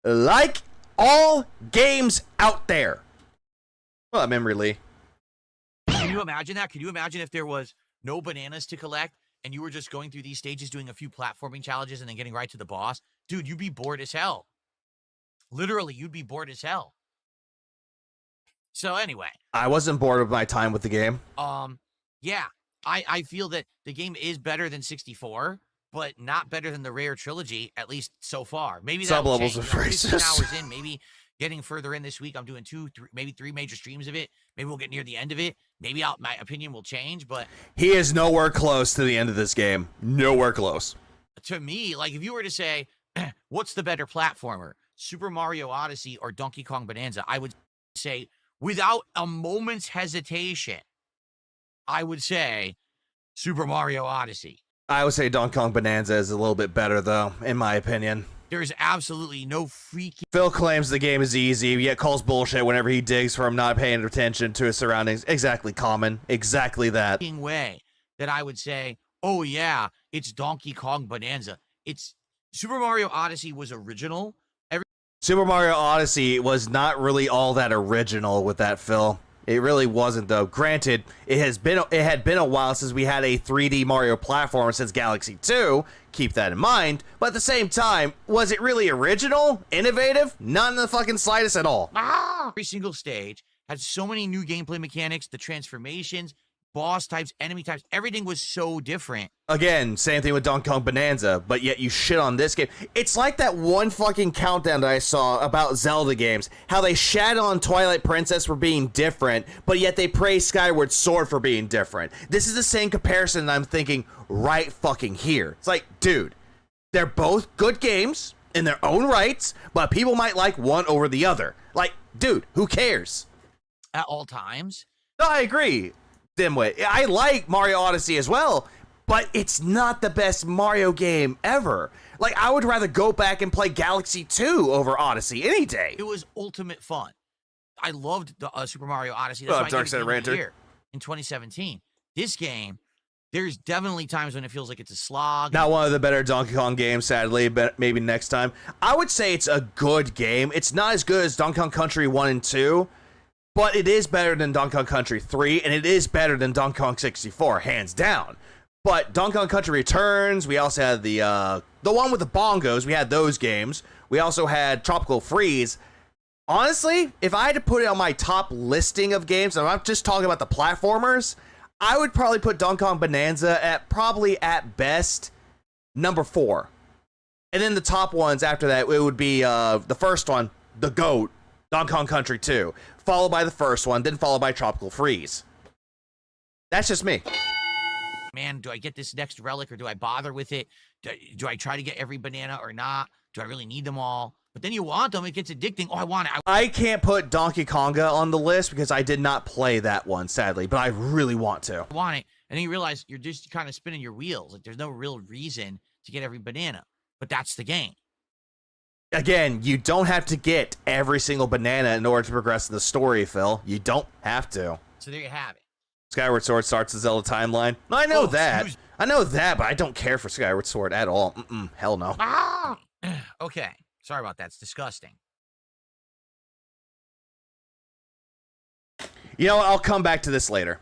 Like all games out there. Well, Memory Lee. Can you imagine that? Can you imagine if there was no bananas to collect and you were just going through these stages doing a few platforming challenges and then getting right to the boss? Dude, you'd be bored as hell. Literally, you'd be bored as hell. So anyway. I wasn't bored with my time with the game. Yeah. I feel that the game is better than 64, but not better than the Rare Trilogy, at least so far. Maybe that will change. Sub-levels of 15 racist. hours in, maybe getting further in this week. I'm doing 2, 3, maybe 3 major streams of it. Maybe we'll get near the end of it. Maybe my opinion will change, but He is nowhere close to the end of this game. Nowhere close. to me, like if you were to say, what's the better platformer, Super Mario Odyssey or Donkey Kong Bonanza, I would say, without a moment's hesitation, I would say Super Mario Odyssey. I would say Donkey Kong Bonanza is a little bit better, though, in my opinion. There's absolutely no freaking Phil claims the game is easy, yet calls bullshit whenever he digs from not paying attention to his surroundings. Exactly common. Exactly that. way that I would say, oh yeah, it's Donkey Kong Bonanza. It's Super Mario Odyssey was original. Super Mario Odyssey was not really all that original with that, Phil. It really wasn't, though. Granted, it had been a while since we had a 3D Mario platformer since Galaxy 2. Keep that in mind. But at the same time, was it really original? Innovative? Not in the fucking slightest at all. Every single stage had so many new gameplay mechanics, the transformations, boss types, enemy types, everything was so different. Again, same thing with Donkey Kong Bonanza, but yet you shit on this game. It's like that one fucking countdown that I saw about Zelda games, how they shat on Twilight Princess for being different, but yet they praise Skyward Sword for being different. This is the same comparison that I'm thinking right fucking here. It's like, dude, they're both good games in their own rights, but people might like one over the other. Like, dude, who cares? At all times. No, I agree. Dimwit. I like Mario Odyssey as well, but it's not the best Mario game ever. Like, I would rather go back and play Galaxy 2 over Odyssey any day. It was ultimate fun. I loved the Super Mario Odyssey. Well, That's why I Dark gave it Side Game of the Ranter. Year in 2017. This game, There's definitely times when it feels like it's a slog. Not one of the better Donkey Kong games, sadly, but maybe next time. I would say it's a good game. It's not as good as Donkey Kong Country 1 and 2, but it is better than Donkey Kong Country 3, and it is better than Donkey Kong 64, hands down. But Donkey Kong Country Returns, we also had the one with the bongos, we had those games. We also had Tropical Freeze. Honestly, if I had to put it on my top listing of games, and I'm just talking about the platformers, I would probably put Donkey Kong Bonanza at probably at best number 4. And then the top ones after that, it would be the first one, the GOAT, Donkey Kong Country 2, followed by the first one, then followed by Tropical Freeze. That's just me. Man, do I get this next relic or do I bother with it? Do I try to get every banana or not? Do I really need them all? But then you want them, it gets addicting. Oh, I want it. I can't put Donkey Konga on the list because I did not play that one, sadly, but I really want to. I want it. And then you realize you're just kind of spinning your wheels. Like, there's no real reason to get every banana. But that's the game. Again, you don't have to get every single banana in order to progress in the story, Phil. You don't have to. So there you have it. Skyward Sword starts the Zelda timeline. I know that. Excuse- I know that, but I don't care for Skyward Sword at all. Hell no. Ah! Okay. Sorry about that. It's disgusting. You know what? I'll come back to this later.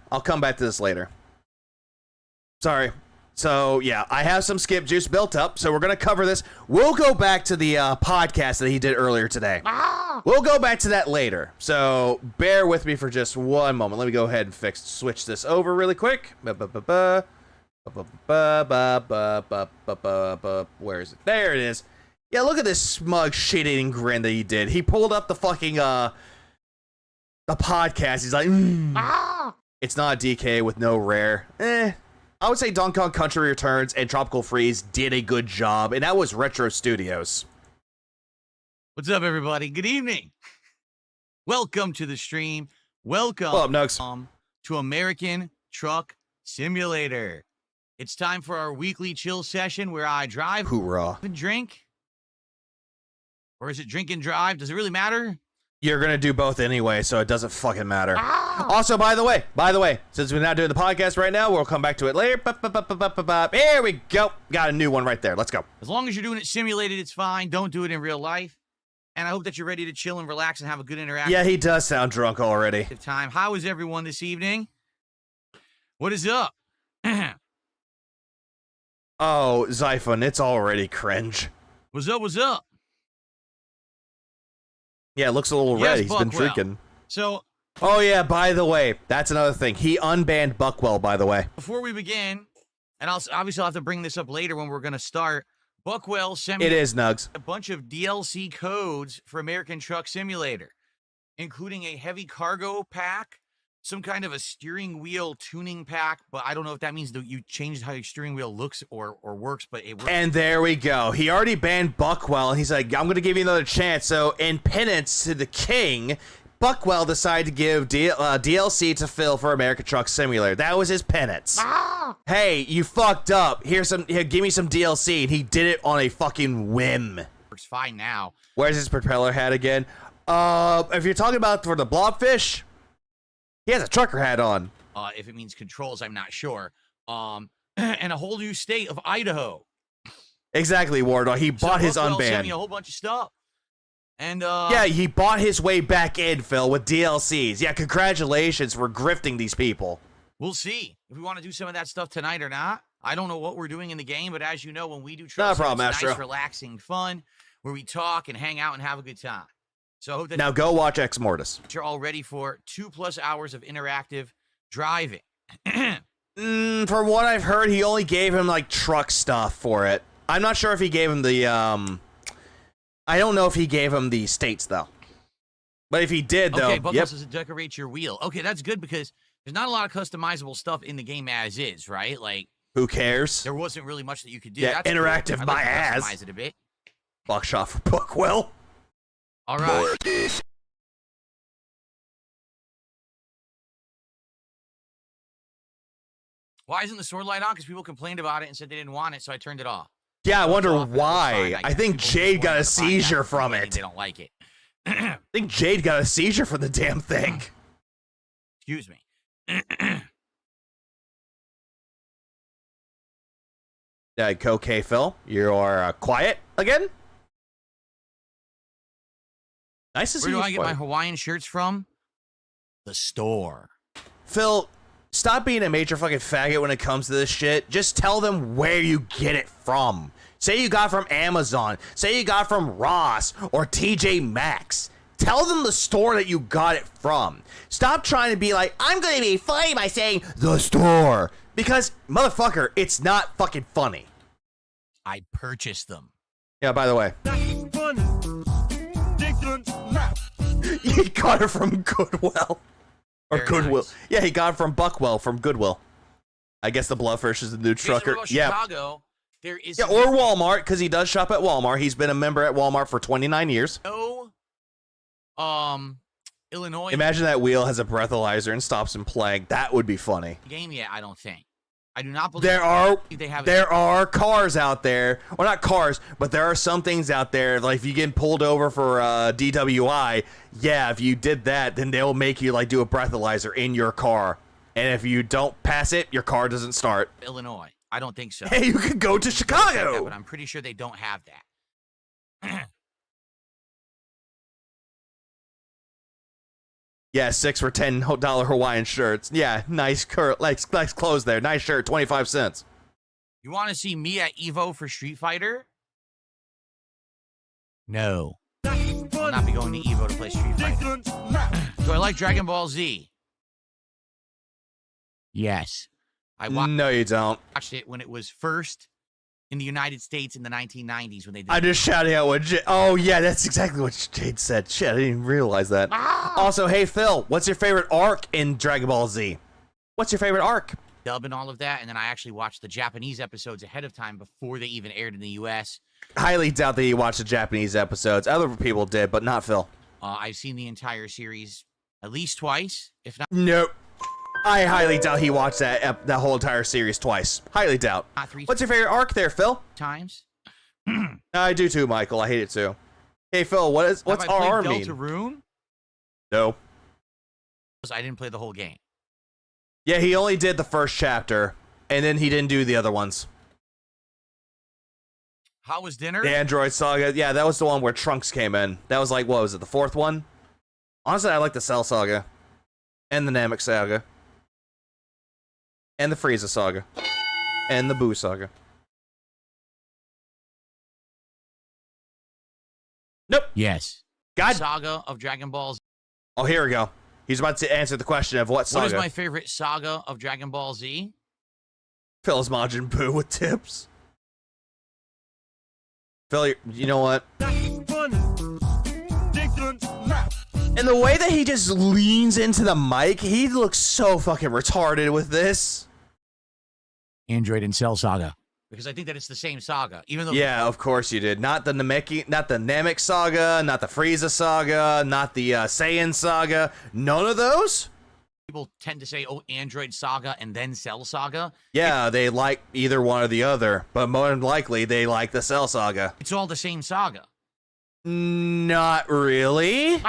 Sorry. So, yeah, I have some skip juice built up, so we're going to cover this. We'll go back to the podcast that he did earlier today. We'll go back to that later. So, bear with me for just one moment. Let me go ahead and switch this over really quick. Where is it? There it is. Yeah, look at this smug shit-eating grin that he did. He pulled up the fucking, the podcast. He's like, It's not a DK with no rare. I would say Donkey Kong Country Returns and Tropical Freeze did a good job, and that was Retro Studios. What's up, everybody? Good evening. Welcome to the stream. Welcome What up, Nugs? To American Truck Simulator. It's time for our weekly chill session where I drive Hoorah. and drink. Or is it drink and drive? Does it really matter? You're going to do both anyway, so it doesn't fucking matter. Also, by the way, since we're not doing the podcast right now, we'll come back to it later. Here we go. Got a new one right there. Let's go. As long as you're doing it simulated, it's fine. Don't do it in real life. And I hope that you're ready to chill and relax and have a good interaction. Yeah, he does sound drunk already. Time. How is everyone this evening? What is up? Oh, Zyphon, it's already cringe. What's up? What's up? Yeah, it looks a little red. He's been Buckwell. drinking. So, Oh, yeah, by the way, that's another thing. He unbanned Buckwell, by the way. before we begin, and I'll have to bring this up later when we're going to start, Buckwell sent me It is, Nugs. a bunch of DLC codes for American Truck Simulator, including a heavy cargo pack, some kind of a steering wheel tuning pack, but I don't know if that means that you changed how your steering wheel looks or works, but it works. And there we go. He already banned Buckwell, and he's like, I'm going to give you another chance. So, in penance to the king, Buckwell decided to give DLC to Phil for American Truck Simulator. That was his penance. Hey, you fucked up. Here, give me some DLC. And he did it on a fucking whim. Works fine now. Where's his propeller hat again? If you're talking about for the blobfish, he has a trucker hat on. If it means controls, I'm not sure. And a whole new state of Idaho. Exactly, Wardog. He bought his Buckwell sent me unban. a whole bunch of stuff. And Yeah, he bought his way back in, Phil, with DLCs. Yeah, congratulations for grifting these people. we'll see if we want to do some of that stuff tonight or not. I don't know what we're doing in the game, but as you know, when we do truck No problem, it's nice, Astro. relaxing fun, where we talk and hang out and have a good time. So I hope that Now go watch Ex Mortis. you're all ready for 2+ hours of interactive driving. From what I've heard, he only gave him, like, truck stuff for it. I'm not sure if he gave him the, I don't know if he gave him the states, though. But if he did, though, Okay, Buckles yep. says to decorate your wheel. Okay, that's good because there's not a lot of customizable stuff in the game as is, right? Like, Who cares? there wasn't really much that you could do. Yeah, That's interactive, cool. I'd my like to ass. customize it a bit. Buckshot for Buckwell. All right. Why isn't the sword light on? Because people complained about it and said they didn't want it, so I turned it off. Yeah, I wonder Off, that's why. fine. I guess think people Jade just got wanted a to find out seizure from maybe it. They don't like it. I think Jade got a seizure from the damn thing. Excuse me. Okay, Phil, you are quiet again. Nice to see Where you. do I get my quiet. Hawaiian shirts from? The store. Phil, stop being a major fucking faggot when it comes to this shit. Just tell them where you get it from. Say you got it from Amazon. Say you got it from Ross or TJ Maxx. Tell them the store that you got it from. Stop trying to be like, I'm going to be funny by saying the store. Because, motherfucker, it's not fucking funny. I purchased them. Yeah, by the way. He got it from Goodwill. Or Very Goodwill. nice. Yeah, he got it from Buckwell from Goodwill. I guess the Bloodfish is the new trucker. Yeah. Chicago, there is Yeah, or Walmart, because he does shop at Walmart. He's been a member at Walmart for 29 years. no Illinois Imagine that wheel has a breathalyzer and stops him playing. That would be funny. game yet, I don't think. I do not believe they have There are cars out there, or not cars, but there are some things out there. Like if you get pulled over for DWI, yeah, if you did that, then they'll make you like do a breathalyzer in your car, and if you don't pass it, your car doesn't start. Illinois. I don't think so. Hey, you could go to Chicago. But I'm pretty sure they don't have that. Yeah, 6 for $10 Hawaiian shirts. Yeah, nice clothes there. Nice shirt, 25 cents. You want to see me at Evo for Street Fighter? No. I'll not be going to Evo to play Street Fighter. Do I like Dragon Ball Z? Yes. I No, you don't. watched it when it was first in the United States in the 1990s when they did I'm just shouting out what oh, yeah, that's exactly what Jade said. Shit, I didn't even realize that. Also, hey, Phil, what's your favorite arc in Dragon Ball Z? What's your favorite arc? dub and all of that, and then I actually watched the Japanese episodes ahead of time before they even aired in the U.S. Highly doubt that you watched the Japanese episodes. Other people did, but not Phil. I've seen the entire series at least twice, if not Nope. I highly doubt he watched that whole entire series twice. Highly doubt. three What's your favorite arc there, Phil? times. I do too, Michael. I hate it too. Hey, Phil, what's Have I played RR mean? Deltarune? No. I didn't play the whole game. Yeah, he only did the first chapter, and then he didn't do the other ones. How was dinner? The Android Saga, yeah, that was the one where Trunks came in. That was like, what was it, the fourth one? Honestly, I like the Cell Saga, and the Namek Saga, and the Frieza Saga, and the Boo Saga. Nope. Yes. God. Saga of Dragon Ball Z. Oh, here we go. He's about to answer the question of what saga. What is my favorite saga of Dragon Ball Z? Phil's Majin Buu with tips. Phil, you know what? And the way that he just leans into the mic, he looks so fucking retarded with this. Android and Cell Saga. Because I think that it's the same saga, even though Yeah, of course you did. Not the Namek Saga, not the Frieza Saga, not the Saiyan Saga. None of those? people tend to say, "Oh, Android Saga" and then Cell Saga. Yeah, they like either one or the other, but more than likely they like the Cell Saga. It's all the same saga. Not really.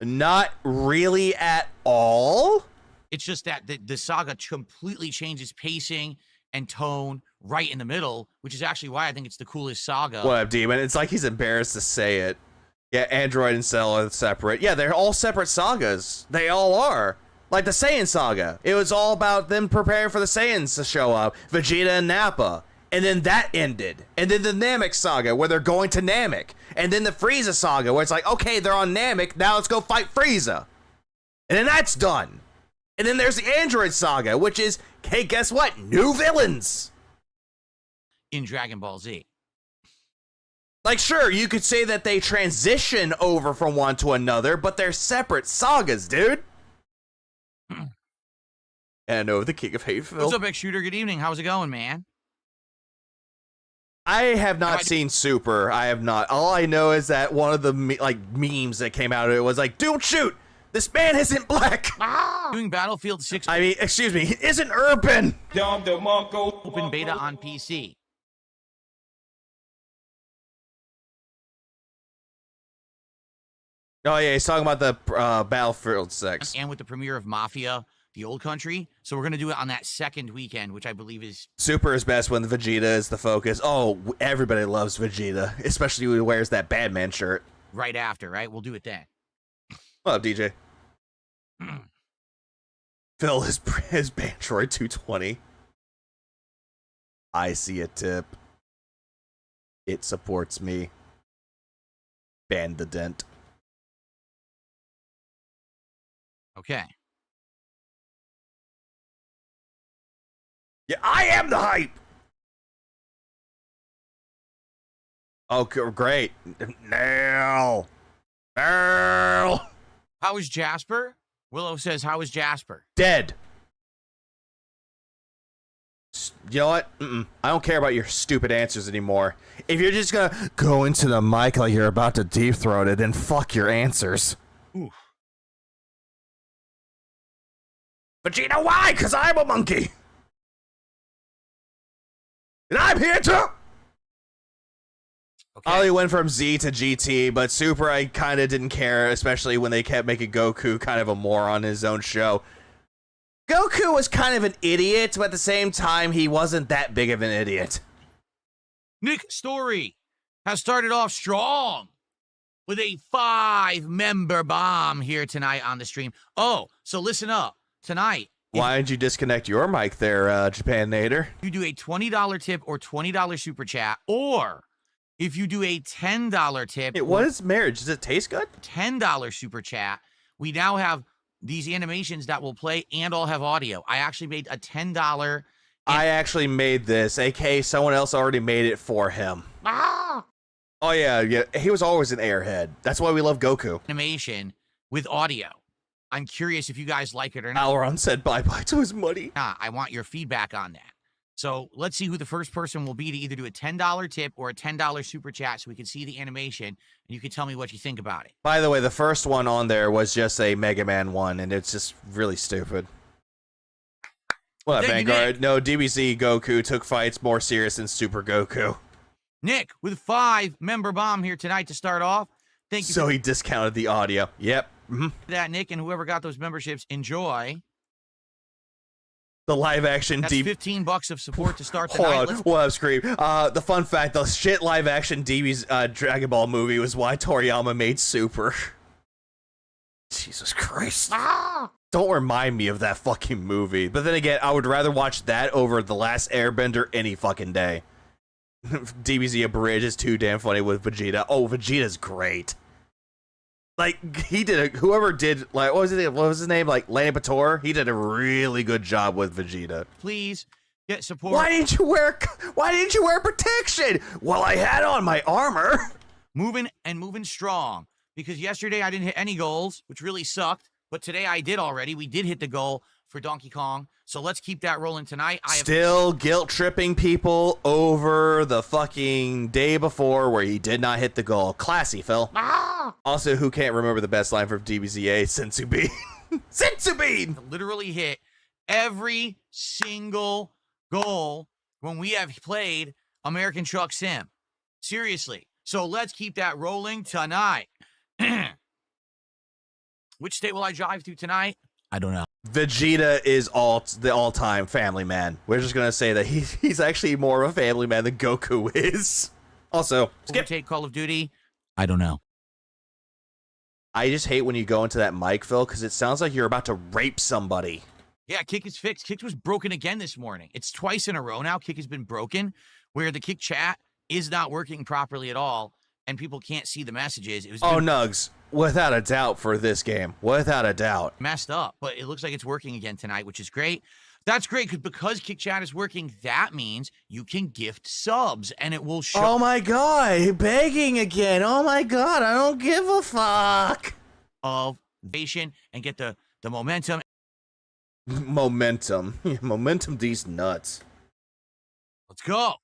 Not really at all. It's just that the saga completely changes pacing and tone right in the middle, which is actually why I think it's the coolest saga. What up, Demon? It's like he's embarrassed to say it. Yeah, Android and Cell are separate. Yeah, they're all separate sagas. They all are. Like the Saiyan saga. It was all about them preparing for the Saiyans to show up. Vegeta and Nappa. And then that ended. And then the Namek saga, where they're going to Namek. And then the Frieza saga, where it's like, okay, they're on Namek, now let's go fight Frieza. And then that's done. And then there's the Android saga, which is, hey, guess what? New villains. In Dragon Ball Z. Like, sure, you could say that they transition over from one to another, but they're separate sagas, dude. And the King of Hate Phil. What's up, X Shooter? Good evening. How's it going, man? I have not seen Super. I have not. All I know is that one of the memes that came out of it was like, "Don't shoot! This man isn't black." Doing Battlefield 6. I mean, excuse me, he isn't urban. Open beta on PC. Oh yeah, he's talking about the Battlefield 6. And with the premiere of Mafia the old country. So we're going to do it on that second weekend, which I believe is... Super is best when the Vegeta is the focus. Oh, everybody loves Vegeta, especially when he wears that Batman shirt. right after, right? We'll do it then. What up, DJ? Phil is Bantroid 220. I see a tip. It supports me. Ban the dent. Okay. Yeah, I am the hype. Oh, great. Nail. Nail. How is Jasper? Willow says, how is Jasper? Dead. You know what? I don't care about your stupid answers anymore. If you're just gonna go into the mic like you're about to deep throat it, then fuck your answers. Oof. Vegeta, why? Because I'm a monkey. And I'm here too. Okay. Ollie went from Z to GT, but Super I kind of didn't care, especially when they kept making Goku kind of a moron in his own show. Goku was kind of an idiot, but at the same time, he wasn't that big of an idiot. Nick Story has started off strong with a 5-member bomb here tonight on the stream. Oh, so listen up. Tonight, Why did you disconnect your mic there, Japan Nader? you do a $20 tip or $20 super chat, or if you do a $10 tip, What is marriage? Does it taste good? $10 super chat, we now have these animations that will play and all have audio. I actually made a $10. I actually made this, aka someone else already made it for him. Oh yeah, he was always an airhead. That's why we love Goku. Animation with audio. I'm curious if you guys like it or not. Alron said bye-bye to his money. I want your feedback on that. So let's see who the first person will be to either do a $10 tip or a $10 super chat so we can see the animation and you can tell me what you think about it. By the way, the first one on there was just a Mega Man 1, and it's just really stupid. What up, Thank you, Vanguard? Nick. No, DBZ Goku took fights more serious than Super Goku. Nick with 5-member bomb here tonight to start off. Thank you So for he discounted the audio. Yep. that, Nick, and whoever got those memberships, enjoy. The live-action That's $15 of support to start Hold tonight. on, Let's what up, Scream? The fun fact, the shit live-action DB's Dragon Ball movie was why Toriyama made Super. Jesus Christ. Don't remind me of that fucking movie. But then again, I would rather watch that over The Last Airbender any fucking day. DBZ A Bridge is too damn funny with Vegeta. Oh, Vegeta's great. Like, he did whoever did, like, what was his name? Like, Lane Pator? He did a really good job with Vegeta. please get support. Why didn't you wear protection? Well, I had on my armor. Moving strong. Because yesterday I didn't hit any goals, which really sucked. But today I did already. We did hit the goal for Donkey Kong. So let's keep that rolling tonight. Still guilt-tripping people over the fucking day before where he did not hit the goal. Classy, Phil. Also, who can't remember the best line from DBZA? Senzu Bean. Senzu Bean! literally hit every single goal when we have played American Truck Sim. Seriously. So let's keep that rolling tonight. Which state will I drive to tonight? I don't know. Vegeta is the all-time family man. We're just gonna say that he's actually more of a family man than Goku is. Also, skip. Overtake Call of Duty? I don't know. I just hate when you go into that mic, Phil, because it sounds like you're about to rape somebody. Yeah, Kick is fixed. Kick was broken again this morning. It's twice in a row now. Kick has been broken, where the Kick chat is not working properly at all, and people can't see the messages. It was Nugs. Without a doubt for this game. Without a doubt. messed up, but it looks like it's working again tonight, which is great. That's great because Kick Chat is working. That means you can gift subs, and it will show. Oh my god, begging again. Oh my god, I don't give a fuck. Of nation and get the momentum. Momentum. Momentum these nuts. Let's go.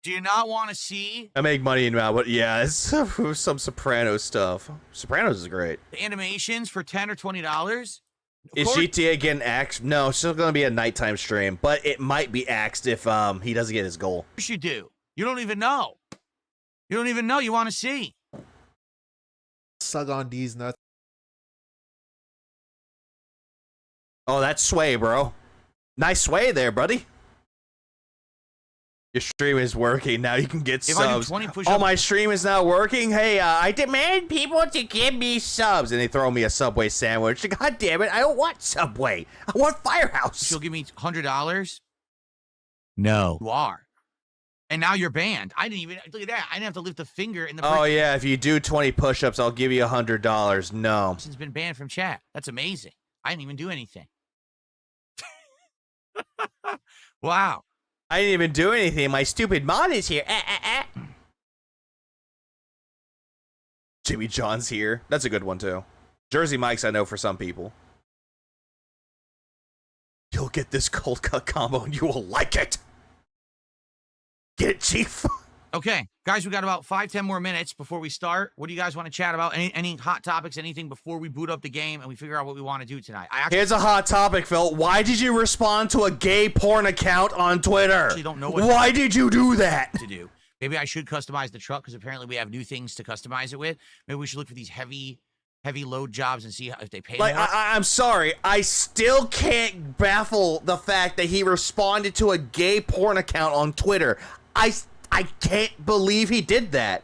Do you not want to see I make money now, but yeah, it's some Sopranos stuff. Sopranos is great. the animations for $10 or $20? Is GTA getting axed? No, it's still gonna be a nighttime stream, but it might be axed if he doesn't get his goal. Yes, you do. You don't even know. You don't even know. You want to see. Suck on these nuts. Oh, that's sway, bro. Nice sway there, buddy. Your stream is working. Now you can get If I do subs. 20 push-ups- Oh, my stream is not working? Hey, I demand people to give me subs. And they throw me a Subway sandwich. God damn it. I don't want Subway. I want Firehouse. She'll give me $100. No. You are. And now you're banned. I didn't even, look at that. I didn't have to lift a finger in the Oh, yeah. If you do 20 push-ups, I'll give you $100. No. person's been banned from chat. That's amazing. I didn't even do anything. Wow. I didn't even do anything. My stupid mod is here. Jimmy John's here. That's a good one, too. Jersey Mike's, I know, for some people. You'll get this cold cut combo and you will like it. Get it, Chief. Okay, guys, we got about 5-10 more minutes before we start. What do you guys want to chat about? Any hot topics, anything before we boot up the game and we figure out what we want to do tonight? Here's a hot topic, Phil. Why did you respond to a gay porn account on Twitter? Actually don't know what Why did you do that? to do. Maybe I should customize the truck because apparently we have new things to customize it with. Maybe we should look for these heavy load jobs and see if they pay Like, more. I'm sorry. I still can't baffle the fact that he responded to a gay porn account on Twitter. I can't believe he did that.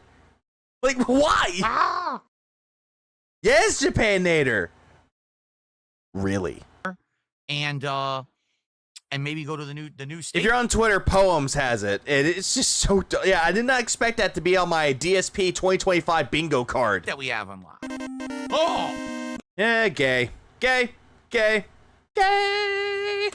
Like, why? Yes, Japan Nader. Really? And maybe go to the new state. If you're on Twitter, Poems has it. And it's just so... Yeah, I did not expect that to be on my DSP 2025 bingo card. that we have unlocked. Oh! Yeah, gay. Gay. Gay. Gay.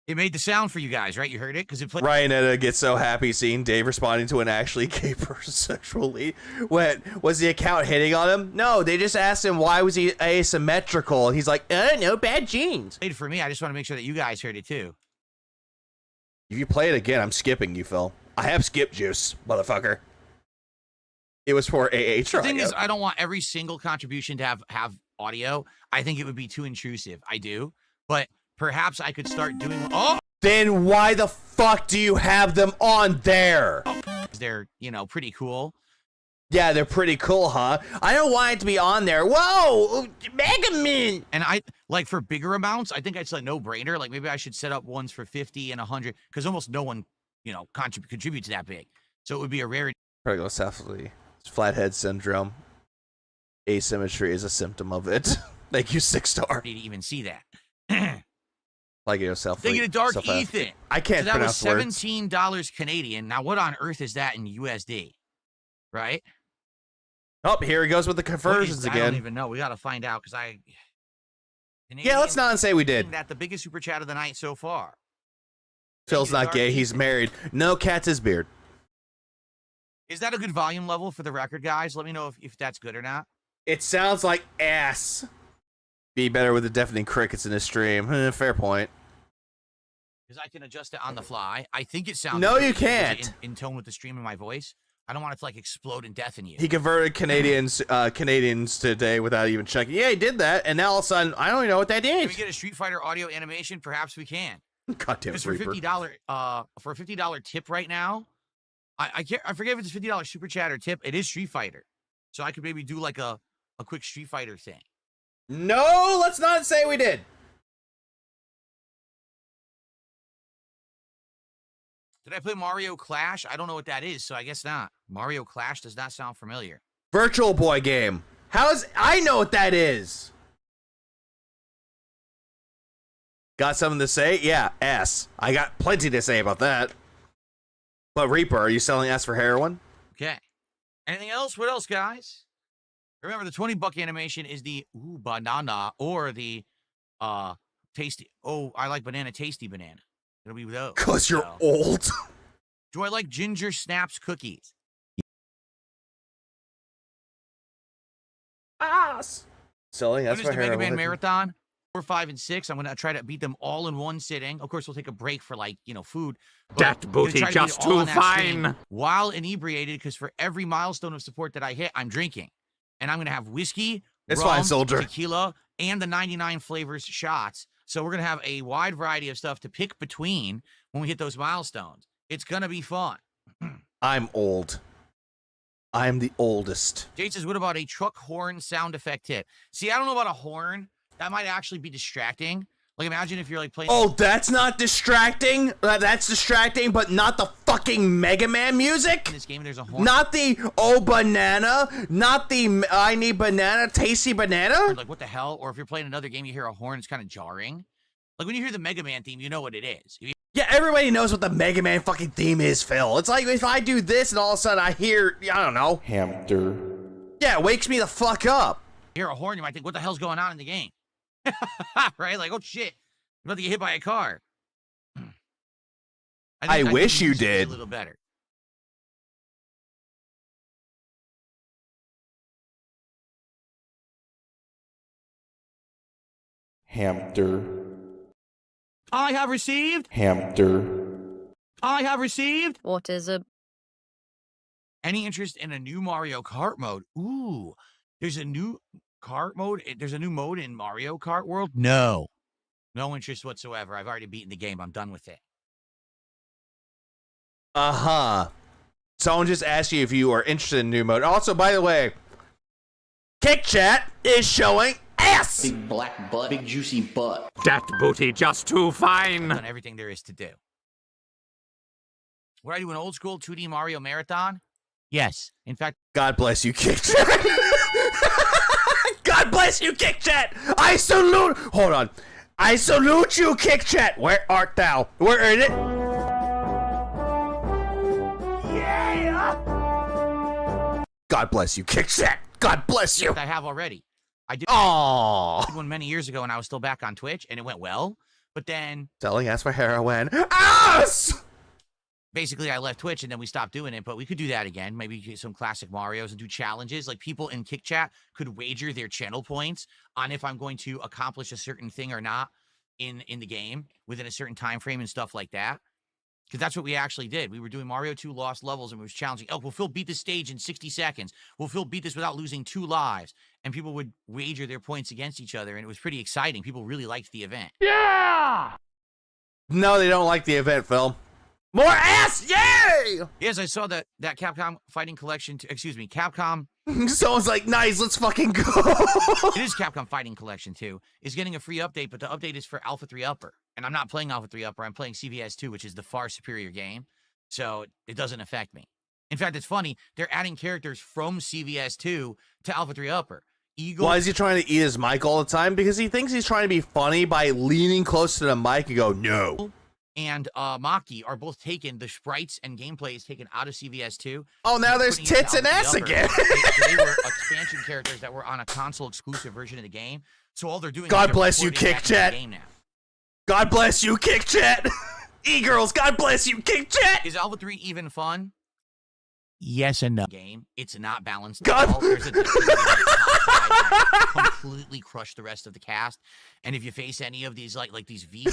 It made the sound for you guys, right? You heard it? Because it played. Ryan Etta gets so happy seeing Dave responding to an actually gay person sexually. Was the account hitting on him? No, they just asked him why was he asymmetrical. And he's like, no, bad genes. Played for me. I just want to make sure that you guys heard it too. If you play it again, I'm skipping you, Phil. I have skip juice, motherfucker. It was for AA The tryout. thing is, I don't want every single contribution to have audio. I think it would be too intrusive. I do. But perhaps I could start doing... Oh! Then why the fuck do you have them on there? They're, pretty cool. Yeah, they're pretty cool, huh? I don't want it to be on there. Whoa! Mega Min! And I, like, for bigger amounts, I think it's a no-brainer. Like, maybe I should set up ones for 50 and 100, because almost no one, contributes that big. So it would be a rarity. Progocephaly. Flathead syndrome. Asymmetry is a symptom of it. Thank you, 6-star. To even see that. Like yourself. Thinking of Dark Ethan. I can't So that was pronounce words. $17 Canadian. Now, what on earth is that in USD? Right? Oh, here he goes with the conversions I again. don't even know. We got to find out because Yeah, let's not say we did. That the biggest super chat of the night so far. Phil's not Dark gay. He's Ethan. married. No, cats his beard. Is that a good volume level for the record, guys? Let me know if that's good or not. It sounds like ass. Be better with the deafening crickets in his stream. Fair point. Because I can adjust it on the fly. I think it sounds No, good you because it's can't. in tone with the stream of my voice. I don't want it to like explode and deafen you. He converted Canadians today without even checking. Yeah, he did that, and now all of a sudden, I don't even know what that Can is. we get a Street Fighter audio animation? Perhaps we can. Goddamn Because for Reaper. for a $50 tip right now, I forget if it's a $50 super chat or tip. It is Street Fighter, so I could maybe do like a quick Street Fighter thing. No, let's not say we did. Did I play Mario Clash? I don't know what that is, so I guess not. Mario Clash does not sound familiar. Virtual Boy game. I know what that is. Got something to say? Yeah, S. I got plenty to say about that. But Reaper, are you selling S for heroin? Okay. Anything else? What else, guys? Remember, the $20 animation is the ooh banana or the tasty. Oh, I like banana tasty banana. It'll be those. Cause you're So. old. Do I like Ginger Snaps cookies? Selling S When is for the Mega heroin. Man Marathon? 4, 5, and 6. I'm gonna try to beat them all in one sitting. Of course, we'll take a break for food. but That I'm gonna booty try to beat just it all too on that stream fine. while inebriated, because for every milestone of support that I hit, I'm drinking, and I'm gonna have whiskey, It's rum, fine, soldier. tequila, and the 99 flavors shots. So we're gonna have a wide variety of stuff to pick between when we hit those milestones. It's gonna be fun. I'm old. I'm the oldest. Jade says, what about a truck horn sound effect tip? See, I don't know about a horn. That might actually be distracting. Like, imagine if you're like playing. Oh, that's not distracting. That's distracting, but not the fucking Mega Man music. In this game, there's a horn. Not the oh banana. Not the I need banana, tasty banana. Like, what the hell? Or if you're playing another game, you hear a horn, it's kind of jarring. Like when you hear the Mega Man theme, you know what it is. Yeah, everybody knows what the Mega Man fucking theme is, Phil. It's like if I do this and all of a sudden I hear, I don't know, hamster. Yeah, it wakes me the fuck up. You hear a horn, you might think, what the hell's going on in the game? Right? Like, oh shit, I'm about to get hit by a car. I wish you did. A little better. Hamster. I have received. Hamster. I have received. What is it? Any interest in a new Mario Kart mode? Ooh, there's a new kart mode. There's a new mode in Mario Kart World. No interest whatsoever. I've already beaten the game. I'm done with it. Someone just asked you if you are interested in new mode. Also, by the way, Kick Chat is showing ass. Big black butt. Big juicy butt. That booty just too fine. Done everything there is to do. Would I do an old school 2D Mario marathon? Yes. In fact, God bless you, Kick Chat. God bless you, Kick Chat. I salute. Hold on. I salute you, Kick Chat. Where art thou? Where is it? Yeah. God bless you, Kick Chat. God bless you. I have already. I did one many years ago, and I was still back on Twitch, and it went well. But then selling ass for heroin. Ass. Basically, I left Twitch and then we stopped doing it, but we could do that again. Maybe get some classic Marios and do challenges. Like people in Kick Chat could wager their channel points on if I'm going to accomplish a certain thing or not in the game within a certain time frame and stuff like that. Because that's what we actually did. We were doing Mario 2 Lost Levels and we was challenging. Oh, will Phil beat this stage in 60 seconds? Will Phil beat this without losing 2 lives? And people would wager their points against each other, and it was pretty exciting. People really liked the event. Yeah! No, they don't like the event, Phil. More ass! Yay! Yes, I saw that Capcom Fighting Collection, Capcom. Someone's like, nice, let's fucking go. It is Capcom Fighting Collection 2. Is getting a free update, but the update is for Alpha 3 Upper. And I'm not playing Alpha 3 Upper, I'm playing CVS 2, which is the far superior game. So it doesn't affect me. In fact, it's funny, they're adding characters from CVS 2 to Alpha 3 Upper. Eagle. Why is he trying to eat his mic all the time? Because he thinks he's trying to be funny by leaning close to the mic and go, no. And Maki are both taken, the sprites and gameplay is taken out of CVS 2. Oh, now there's tits and ass again. They were expansion characters that were on a console exclusive version of the game. So all they're doing God is bless you, Kick Chat. God bless you, Kick Chat. E-girls, God bless you, Kick Chat. Is Alpha 3 even fun? Yes and no. Game. It's not balanced. God. At all. There's a completely crush the rest of the cast. And if you face any of these like these V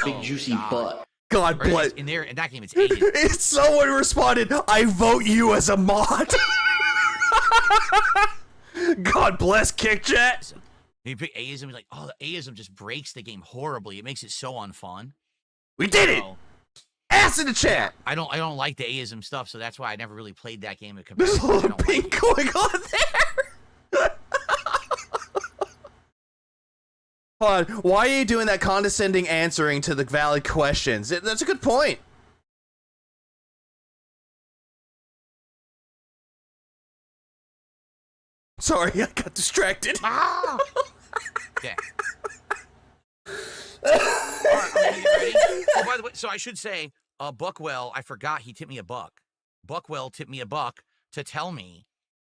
big juicy butt. God bless. In that game, it's ages. Someone responded, I vote you as a mod. God bless Kick Chat. So, you pick Aism, like, oh, the Aism just breaks the game horribly. It makes it so unfun. We did it. Ass in the chat. I don't like the Aism stuff, so that's why I never really played that game. There's a little pink going on there. Hold on. Why are you doing that condescending answering to the valid questions? That's a good point. Sorry, I got distracted. Ah! Okay. All right, I'm gonna get ready. Oh, by the way, so I should say, Buckwell, I forgot he tipped me $1. Buckwell tipped me $1 to tell me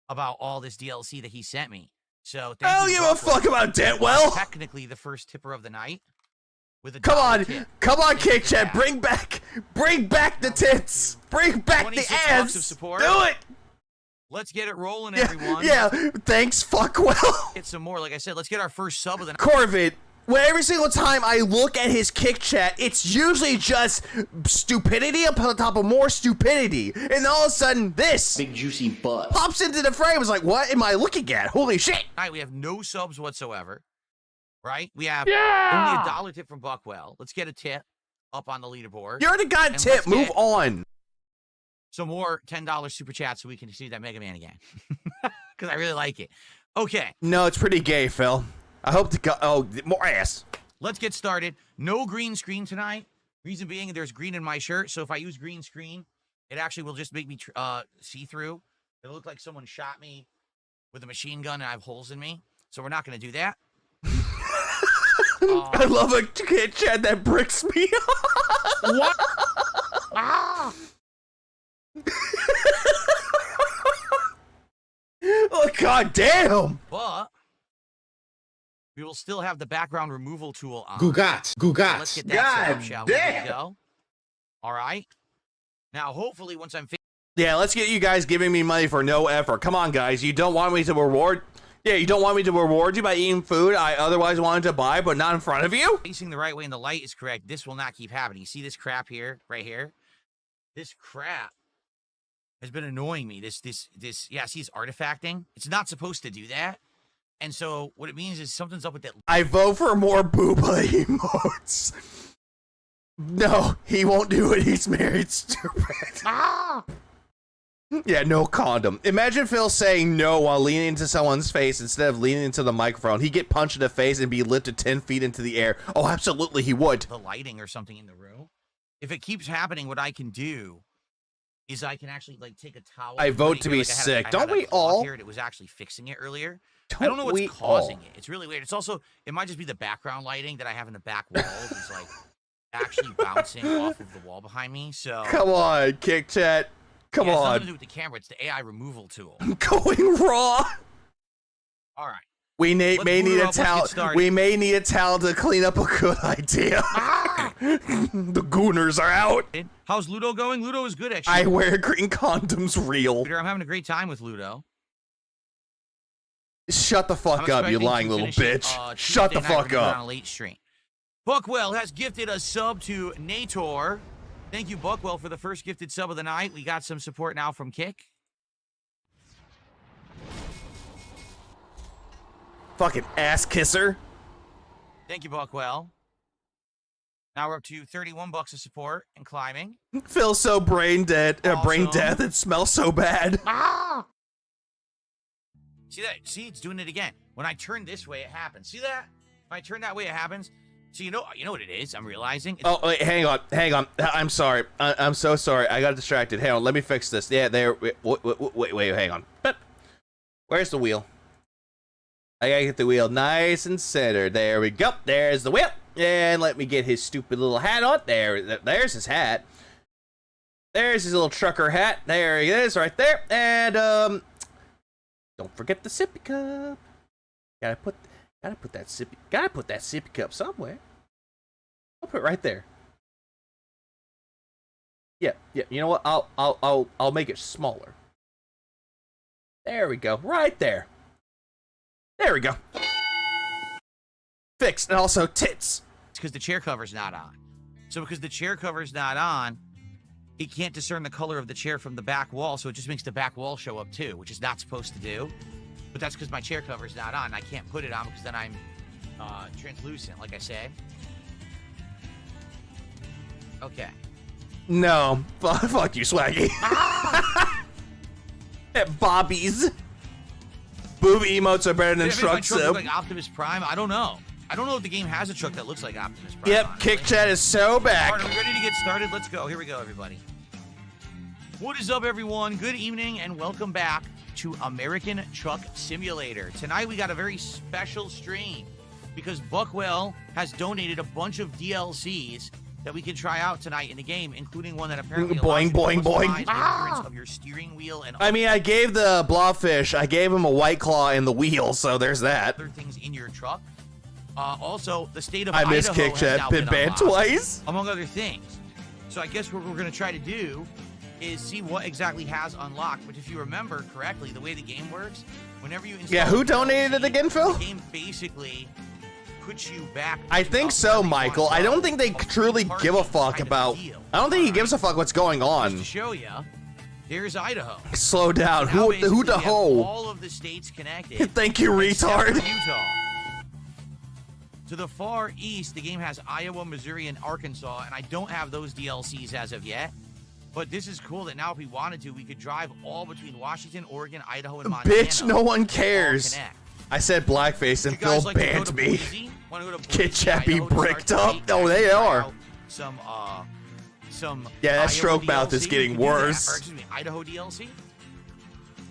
about all this DLC that he sent me. So I don't give a fuck about Dentwell. Technically, the first tipper of the night. With a come on, tip. come on, Kick Chat, bring back the tits, bring back the ass. Of support. Do it. Let's get it rolling, everyone. Yeah, thanks, Fuckwell. Get some more. Like I said, let's get our first sub of the night. Corvid. When every single time I look at his Kick Chat, it's usually just stupidity upon top of more stupidity. And all of a sudden, this big juicy butt pops into the frame. It's like, what am I looking at? Holy shit. All right, we have no subs whatsoever, right? We have only $1 tip from Buckwell. Let's get a tip up on the leaderboard. You already got a tip. Move on. Some more $10 super chats so we can see that Mega Man again. Because I really like it. Okay. No, it's pretty gay, Phil. I hope to go. Oh, more ass. Let's get started. No green screen tonight. Reason being, there's green in my shirt, so if I use green screen, it actually will just make me see through. It'll look like someone shot me with a machine gun and I have holes in me. So we're not going to do that. I love a kid chat that bricks me. What? Ah! Oh, god damn! But we will still have the background removal tool on. Gugats. So let's get that set up, shall we? There we go. All right. Now, hopefully, once I'm Yeah, let's get you guys giving me money for no effort. Come on, guys. You don't want me to reward... Yeah, you don't want me to reward you by eating food I otherwise wanted to buy, but not in front of you? facing the right way and the light is correct, this will not keep happening. You see this crap here, right here? This crap has been annoying me. Yeah, see, it's artifacting. It's not supposed to do that. And so what it means is something's up with that. I vote for more booba emotes. No, he won't do it. He's married, stupid. Ah! Yeah, no condom. Imagine Phil saying no while leaning into someone's face instead of leaning into the microphone. He'd get punched in the face and be lifted 10 feet into the air. Oh, absolutely, he would. The lighting or something in the room. If it keeps happening, what I can do is I can actually like take a towel. I vote to be sick. Don't we all? Here, it was actually fixing it earlier. I don't know what's causing it. It's really weird. It's also, it might just be the background lighting that I have in the back walls. It's like actually bouncing off of the wall behind me. So come on, Kick Chat. Come It's on. nothing to do with the camera. It's the AI removal tool. I'm going raw. All right. We may need a Let's get towel. started. We may need a towel to clean up a good idea. The gooners are out. How's Ludo going? Ludo is good, actually. I wear green condoms real. Peter, I'm having a great time with Ludo. Shut the fuck up, you expecting lying to little finish it, bitch. Shut the Tuesday night. fuck We're doing it up. on a late stream. Buckwell has gifted a sub to Nator. Thank you, Buckwell, for the first gifted sub of the night. We got some support now from Kick. Fucking ass kisser. Thank you, Buckwell. Now we're up to 31 bucks of support and climbing. Feels so brain dead. Brain Awesome. death. It smells so bad. Ah! See that? See, it's doing it again. When I turn this way, it happens. See that? When I turn that way, it happens. So you know what it is? I'm realizing. Oh, wait, hang on. I'm sorry. I'm so sorry. I got distracted. Hang on, let me fix this. Yeah, there. Wait, hang on. Where's the wheel? I gotta get the wheel nice and centered. There we go. There's the wheel. And let me get his stupid little hat on. There's his hat. There's his little trucker hat. There he is, right there. And don't forget the sippy cup. Gotta put that sippy cup somewhere. I'll put it right there. Yeah. You know what? I'll make it smaller. There we go. Right there. There we go. Fixed. And also tits. It's because the chair cover's not on. So because the chair cover's not on, it can't discern the color of the chair from the back wall, so it just makes the back wall show up too, which is not supposed to do. But that's because my chair cover's not on. I can't put it on because then I'm translucent, like I said. Okay. No. Fuck you, Swaggy. At Bobby's. Boob emotes are better than Does my truck truck sub. look like Optimus Prime? I don't know. I don't know if the game has a truck that looks like Optimus Prime. Yep, honestly. Kick Chat is so back. All right, are we ready to get started? Let's go. Here we go, everybody. What is up, everyone? Good evening and welcome back to American Truck Simulator. Tonight we got a very special stream because Buckwell has donated a bunch of DLCs that we can try out tonight in the game, including one that apparently Boing, boing, boing. boing. Of your steering wheel and I mean, I gave the blobfish, I gave him a white claw in the wheel, so there's that. other things in your truck. Also, the state of I miss Idaho Kick has Chat. now Been banned unlocked, twice. among other things. So I guess what we're going to try to do is see what exactly has unlocked. But if you remember correctly, the way the game works, whenever you install Yeah, who a donated DLC, it again, Phil? The game basically puts you back. I to think up so, where you Michael. want I to don't go. think they A truly free give a parking fuck kind of about... deal. I don't think he gives a fuck what's going Just on. to show you, there's Idaho. Slow down. Now Who basically the we have hoe? all of the states connected. Thank you, except for retard. Utah. To the far east, the game has Iowa, Missouri, and Arkansas, and I don't have those DLCs as of yet. But this is cool that now if we wanted to, we could drive all between Washington, Oregon, Idaho, and Montana. Bitch, no one All cares. connect. I said blackface and You guys Phil like to go banned to me. Boise? Wanna go to Kid Boise, Chappie Idaho to bricked start up? the week? No, they Try are. out Some Yeah, that Iowa stroke mouth is DLC. getting You can do that. worse. Or, excuse me, Idaho DLC.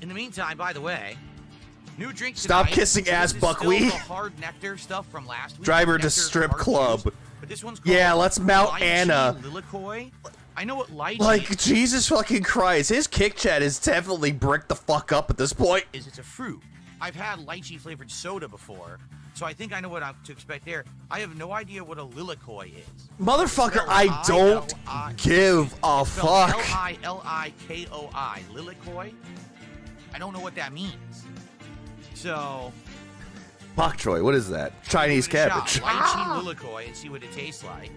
In the meantime, by the way, new drinks Stop tonight. kissing ass, This is still buckwheat. the hard nectar stuff from last week. Driver to Nectar strip hard club. juice. But this one's called Yeah, let's mount lychee Anna. Lilikoi. I know what lychee Like, Jesus fucking Christ. His kick chat is definitely bricked the fuck up at this point. is. It's a fruit. I've had lychee flavored soda before, so I think I know what to expect there. I have no idea what a Lilikoi is. Motherfucker, I don't give a fuck. L-I-L-I-K-O-I. Lilikoi? I don't know what that means. So, Bok choy, what is that? Chinese give it a cabbage. shot. Lychee Lilikoi and see what it tastes like.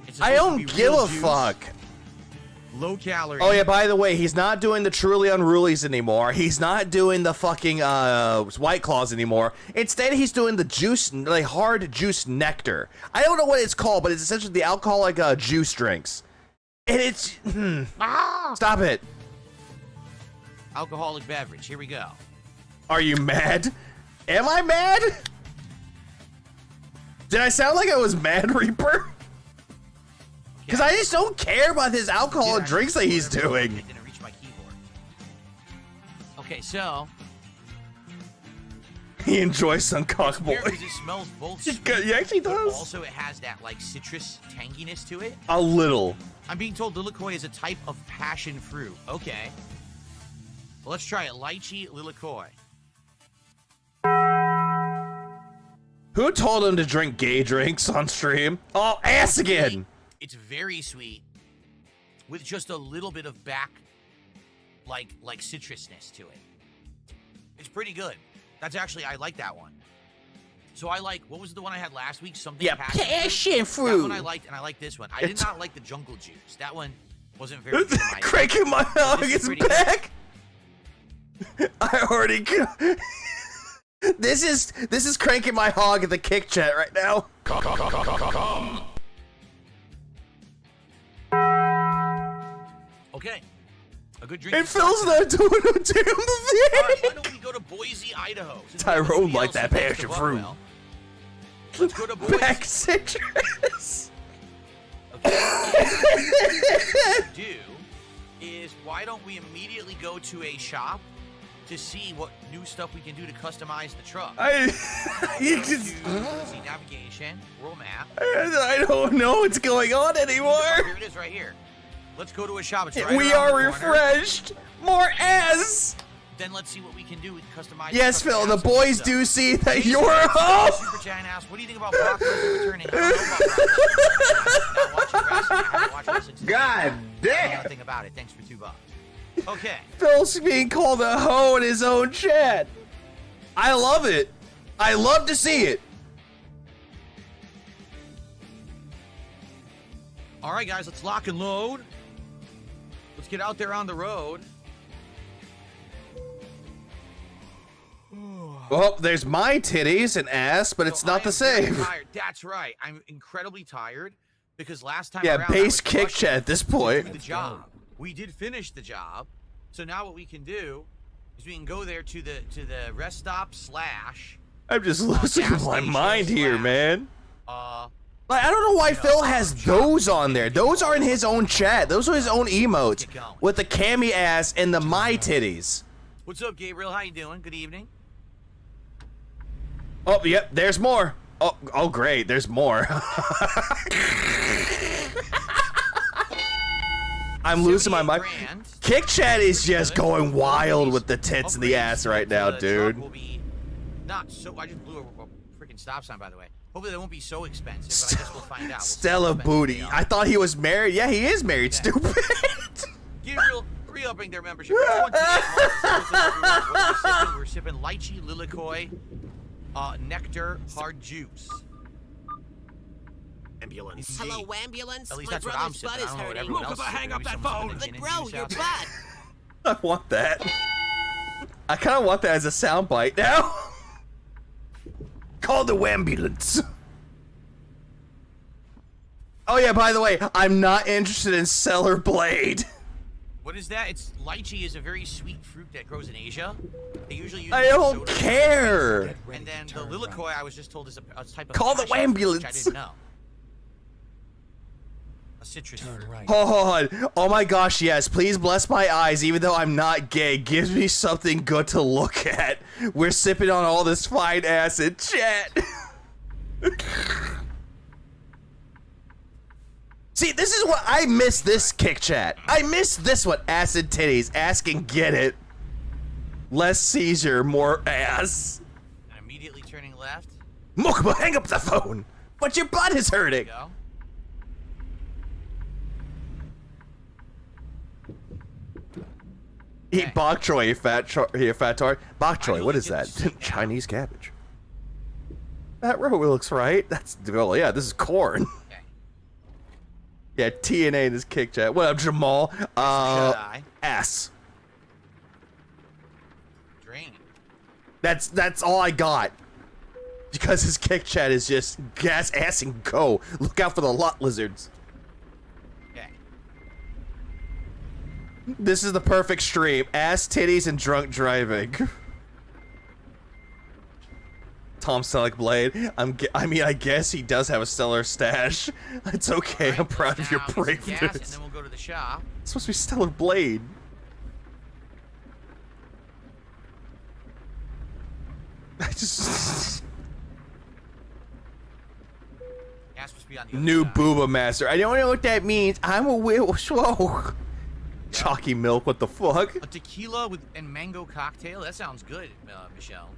It's I supposed to don't be give real a juice, fuck. Low calorie. Oh yeah, by the way, he's not doing the Truly Unrulies anymore. He's not doing the fucking White Claws anymore. Instead, he's doing the juice, like hard juice nectar. I don't know what it's called, but it's essentially the alcoholic juice drinks. And it's stop it. Alcoholic beverage. Here we go. Are you mad? Am I mad? Did I sound like I was mad, Reaper? Because I just don't care about his alcoholic drinks that he's doing. I didn't reach my keyboard. Okay, so He enjoys some cock boy. because it smells both sweet, He actually but does. also it has that like citrus tanginess to it. A little. I'm being told Lilikoi is a type of passion fruit. Okay. Well, let's try it. Lychee Lilikoi. Who told him to drink gay drinks on stream? Oh, ass again. It's very sweet with just a little bit of back like citrusness to it. It's pretty good. That's actually, I like that one. So I like, what was the one I had last week? Something Yeah, passion fruit. That one I liked, and I like this one. I did not like the jungle juice. That one wasn't very good in my Cranking my hog This is is pretty good. back. I already. This is cranking my hog at the kick chat right now. Okay. A good drink. And to start Phil's not doing a damn tonight. All right, thing. why don't we go to Boise, Idaho? Since Tyrone nobody liked else that has passion to fruit. well, let's go to Boise. Back citrus. Okay. What we do is why don't we immediately go to a shop to see what new stuff we can do to customize the truck? You Go just, to, let's see, navigation, world map. I don't know what's going on Oh, anymore. here it is, right here. Let's go to a shop. It's right We around are the corner. refreshed. More ass. Then let's see what we can do. We can customize. Yes, truck Phil. The and boys stuff. do see that Jason you're a hoe. Super chat and asked, what do you think about Brock Lesnar returning? I don't know about Brock Lesnar. Not watching wrestling. I haven't watched wrestling since God I don't know nothing about it. Thanks for $2. Okay. Phil's being called a hoe in his own chat. I love it. I love to see it. All right, guys, let's lock and load. Let's get out there on the road. Well, there's my titties and ass, but it's So not I the am very same. tired. That's right. I'm incredibly tired because last time Yeah, around, I base was kick rushing chat at this to point. do the job. We did finish the job, so now what we can do is we can go there to the rest stop / I'm just losing gas my station mind here, / man. uh Like, I don't know why Phil has those on there. Those are in his own chat. Those are his own emotes Get going. with the cami ass and the my titties. What's up, Gabriel? How you doing? Good evening. Oh, yep. There's more. Oh, great. There's more. I'm losing my mind. 78 grand. Kick chat is just Good. going wild Upgrades- with the tits and the ass upgrades right now, to the dude. truck will be not so. I just blew a freaking stop sign, by the way. Hopefully, they won't be so expensive, but I guess we'll find out. We'll see how Stella expensive Booty. they are. I thought he was married. Yeah, he is married, Yeah. stupid. Gabriel re-upping their membership. For 28 months. We're sipping lychee Lilikoi nectar hard juice. Ambulance. Indeed. Hello, ambulance. At least My that's what I'm brother's sipping. butt I is don't know what hurting. everyone Look, else if I is hang sipping. up Maybe that someone's phone. sipping But gin and grow juice your out there. butt. I want that. I kind of want that as a soundbite now. Call the ambulance. Oh yeah, by the way, I'm not interested in Cellar Blade. What is that? It's lychee is a very sweet fruit that grows in Asia. They usually use I it in don't soda. care. And then the lilikoi, I was just told, is a type of Call the passion fruit, which I ambulance. didn't know. A citrus fruit. Hold on. Oh my gosh, yes. Please bless my eyes, even though I'm not gay. Gives me something good to look at. We're sipping on all this fine acid, chat. See, this is what I miss this kick chat. I miss this one. Acid titties. Ask and get it. Less seizure, more ass. And immediately turning left. Mokba, hang up the phone. But your butt is hurting. Go. Eat bok choy, you fat tart. Bok choy, what is get that? this thing Chinese cabbage. That row looks right. That's, well, yeah, this is corn. Okay. Yeah, TNA in this kick chat. What up, Jamal? Jedi. S. Drain. That's all I got. Because his kick chat is just gas, ass, and go. Look out for the lot lizards. Okay. This is the perfect stream. Ass, titties, and drunk driving. Tom Selleck Blade. I mean, I guess he does have a stellar stash. It's okay. Right, I'm proud of your now, get some gas, and braveness. then we'll go to the shop. It's supposed to be Stellar Blade. I just Gas must be on the other new side. Booba Master. I don't know what that means. I'm a wheel. Whoa. Chalky milk. What the fuck? A tequila and mango cocktail? That sounds good, Michelle.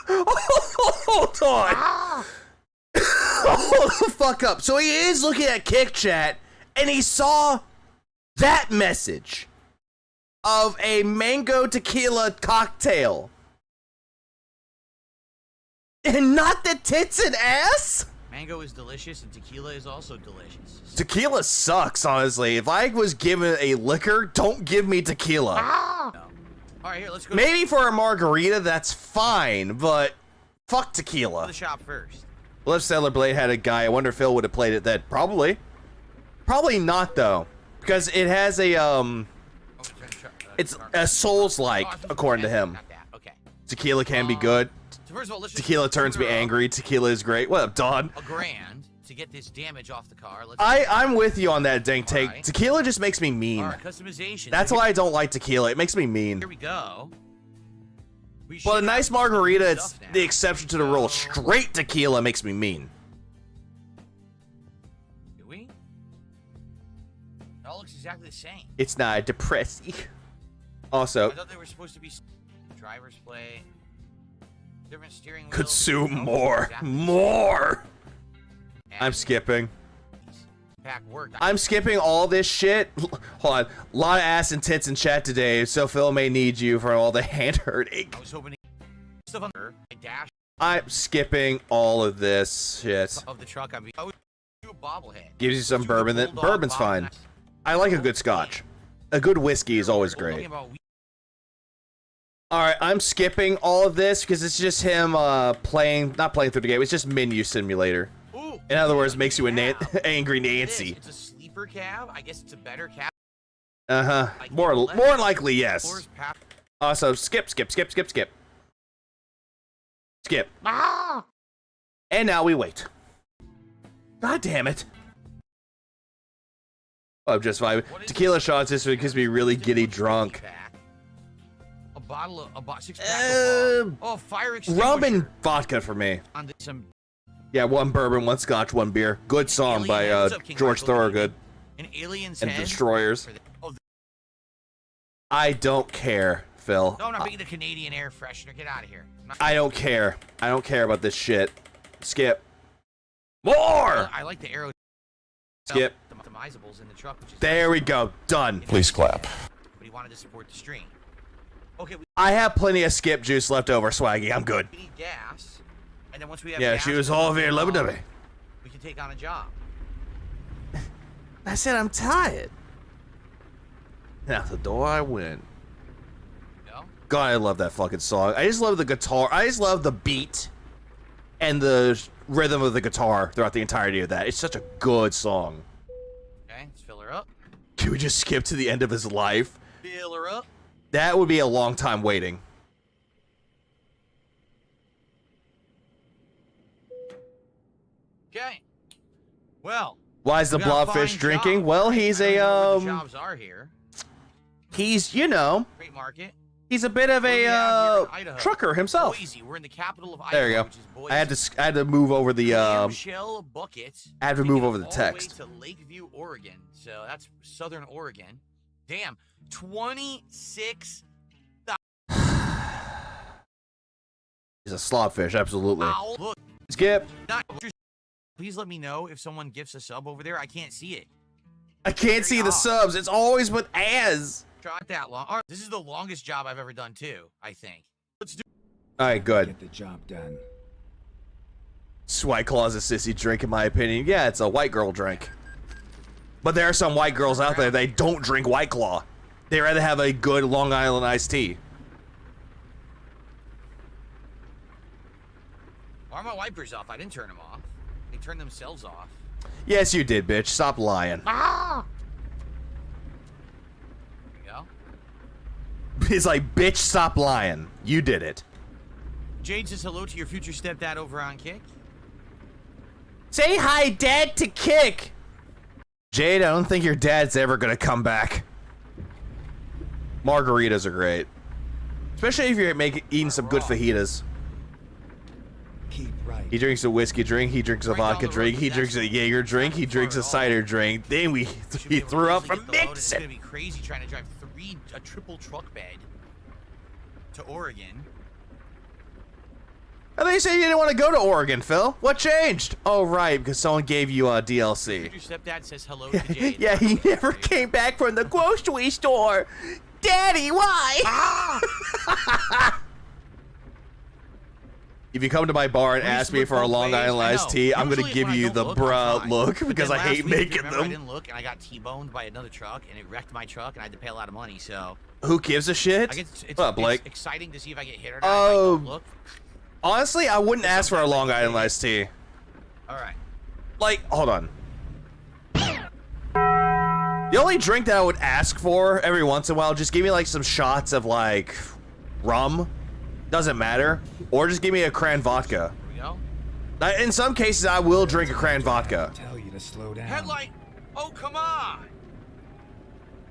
Hold on. Hold the fuck up. So he is looking at Kick Chat, and he saw that message of a mango tequila cocktail. And not the tits and ass? Mango is delicious, and tequila is also delicious. Tequila sucks, honestly. If I was given a liquor, don't give me tequila. No. All right, here, let's go Maybe for a margarita, that's fine, but fuck to tequila. the shop first. Well, if Stellar Blade had a guy, I wonder if Phil would have played it then. Probably. Probably not, though. Because it has a, it's a Souls-like, according to him. Not that. Okay. Tequila can be good. So first of all, let's just Tequila turns me angry. Tequila is great. What up, Don? $1,000 to get this damage off the car. Let's I'm with you on that, Dank Take. Alright. Tequila just makes me mean. All right, customization. That's So why I don't like tequila. It makes me mean. Here we go. We Well, a should nice have margarita, it's stuff now. the exception to the rule. So- Straight tequila makes me mean. Do we? It all looks exactly the same. It's not depressing. Also, I thought they were supposed to be driver's plate, different steering wheel. consume Oh, more. exactly. More. I'm And skipping. Pack worked. I'm skipping all this shit. Hold on. A lot of ass and tits in chat today, so Phil may need you for all the hand hurting. I was hoping to stuff on her. I dash I'm skipping all of this shit. of the truck. I would do a bobblehead. Gives you some Do the bourbon. That bulldog bourbon's fine. bobblehead. I like a good scotch. A good whiskey is always We're talking great. about Alright, I'm skipping all of this because it's just him not playing through the game. It's just menu simulator. Ooh, In other words, makes you a cab. angry It is. Nancy. It's a sleeper cab. I guess it's a better cab. Uh-huh. Like More left. than likely, yes. Floor's packed. Also, skip. Skip. Ah! And now we wait. God damn it. I'm just vibing. What is Tequila shots this week gives me really giddy drunk. A bottle of six pack Uh, of oh, fire extinguisher. Rum and vodka for me. On some Yeah, one bourbon, one scotch, one beer. Good song by What's up, King George Michael? Thorogood an alien's and head. Destroyers. For the- oh, I don't care, Phil. no, I'm not making the Canadian air freshener. Get out of here. I'm not- I don't care. I don't care about this shit. Skip. More! I like the aero. Skip. The customizables in the truck, which is There we go. Done. Please clap. But he wanted to support the stream. Okay, we I have plenty of skip juice left over, Swaggy. I'm good. need gas, and then once we have Yeah, gas, she was all very lovey-dovey. we can take on a job. I said I'm tired. And out the door I went. No? God, I love that fucking song. I just love the guitar. I just love the beat and the rhythm of the guitar throughout the entirety of that. It's such a good song. Okay, let's fill her up. Can we just skip to the end of his life? Fill her up. That would be a long time waiting. Okay. Well. Why is the we got a blobfish fine drinking? job. Well, I he's don't a know where the jobs are here. he's, you know, Great market. he's a bit of What do we have here in a Idaho? trucker himself. Boise. We're in the capital of Idaho. There you go. Which is Boise. I had to move over the Shell buckets. I had to move over the all way text. to Lakeview, Oregon. So that's southern Oregon. Damn, 26. He's a slobfish, absolutely. Ow, look. Skip. Please let me know if someone gifts a sub over there. I can't see it. I can't see the subs. It's always with as. Not that long. All right, this is the longest job I've ever done too, I think. Let's do. All right, good. Get the job done. White Claw's a sissy drink, in my opinion. Yeah, it's a white girl drink. But there are some white girls out there that don't drink White Claw. They rather have a good Long Island iced tea. Why are my wipers off? I didn't turn them off. They turned themselves off. Yes, you did, bitch. Stop lying. Ah! There you go. He's like, bitch, stop lying. You did it. Jade says hello to your future stepdad over on Kick. Say hi, Dad, to Kick. Jade, I don't think your dad's ever gonna come back. Margaritas are great. Especially if you're eating some good fajitas. Keep right. He drinks a whiskey drink, he drinks a Right down vodka the drink, road, he that's drinks a Jaeger drink, he drinks a cider drink. Then he threw up from It's gonna mixing. be crazy trying to drive a triple truck bed to Oregon. I thought you said you didn't want to go to Oregon, Phil. What changed? Oh, right, because someone gave you a DLC. Your stepdad says hello to Jade. Yeah, he never came back from the grocery store. Daddy, why? Ah! If you come to my bar and ask me for a Long Island iced tea, I'm going to give you the bruh look because I hate making I them. didn't look, and I got T-boned by another truck, and it wrecked my truck, and I had to pay a lot of money, so... Who gives a shit? I guess What up, Blake? it's exciting to see if I get hit or not. If I don't look. Honestly, I wouldn't ask for a Long Island iced tea. Alright. Like, hold on. The only drink that I would ask for every once in a while, just give me like some shots of like rum. Doesn't matter. Or just give me a cran vodka. Here we go. In some cases, I will drink a cran vodka. Tell you to slow down. Headlight! Oh, come on!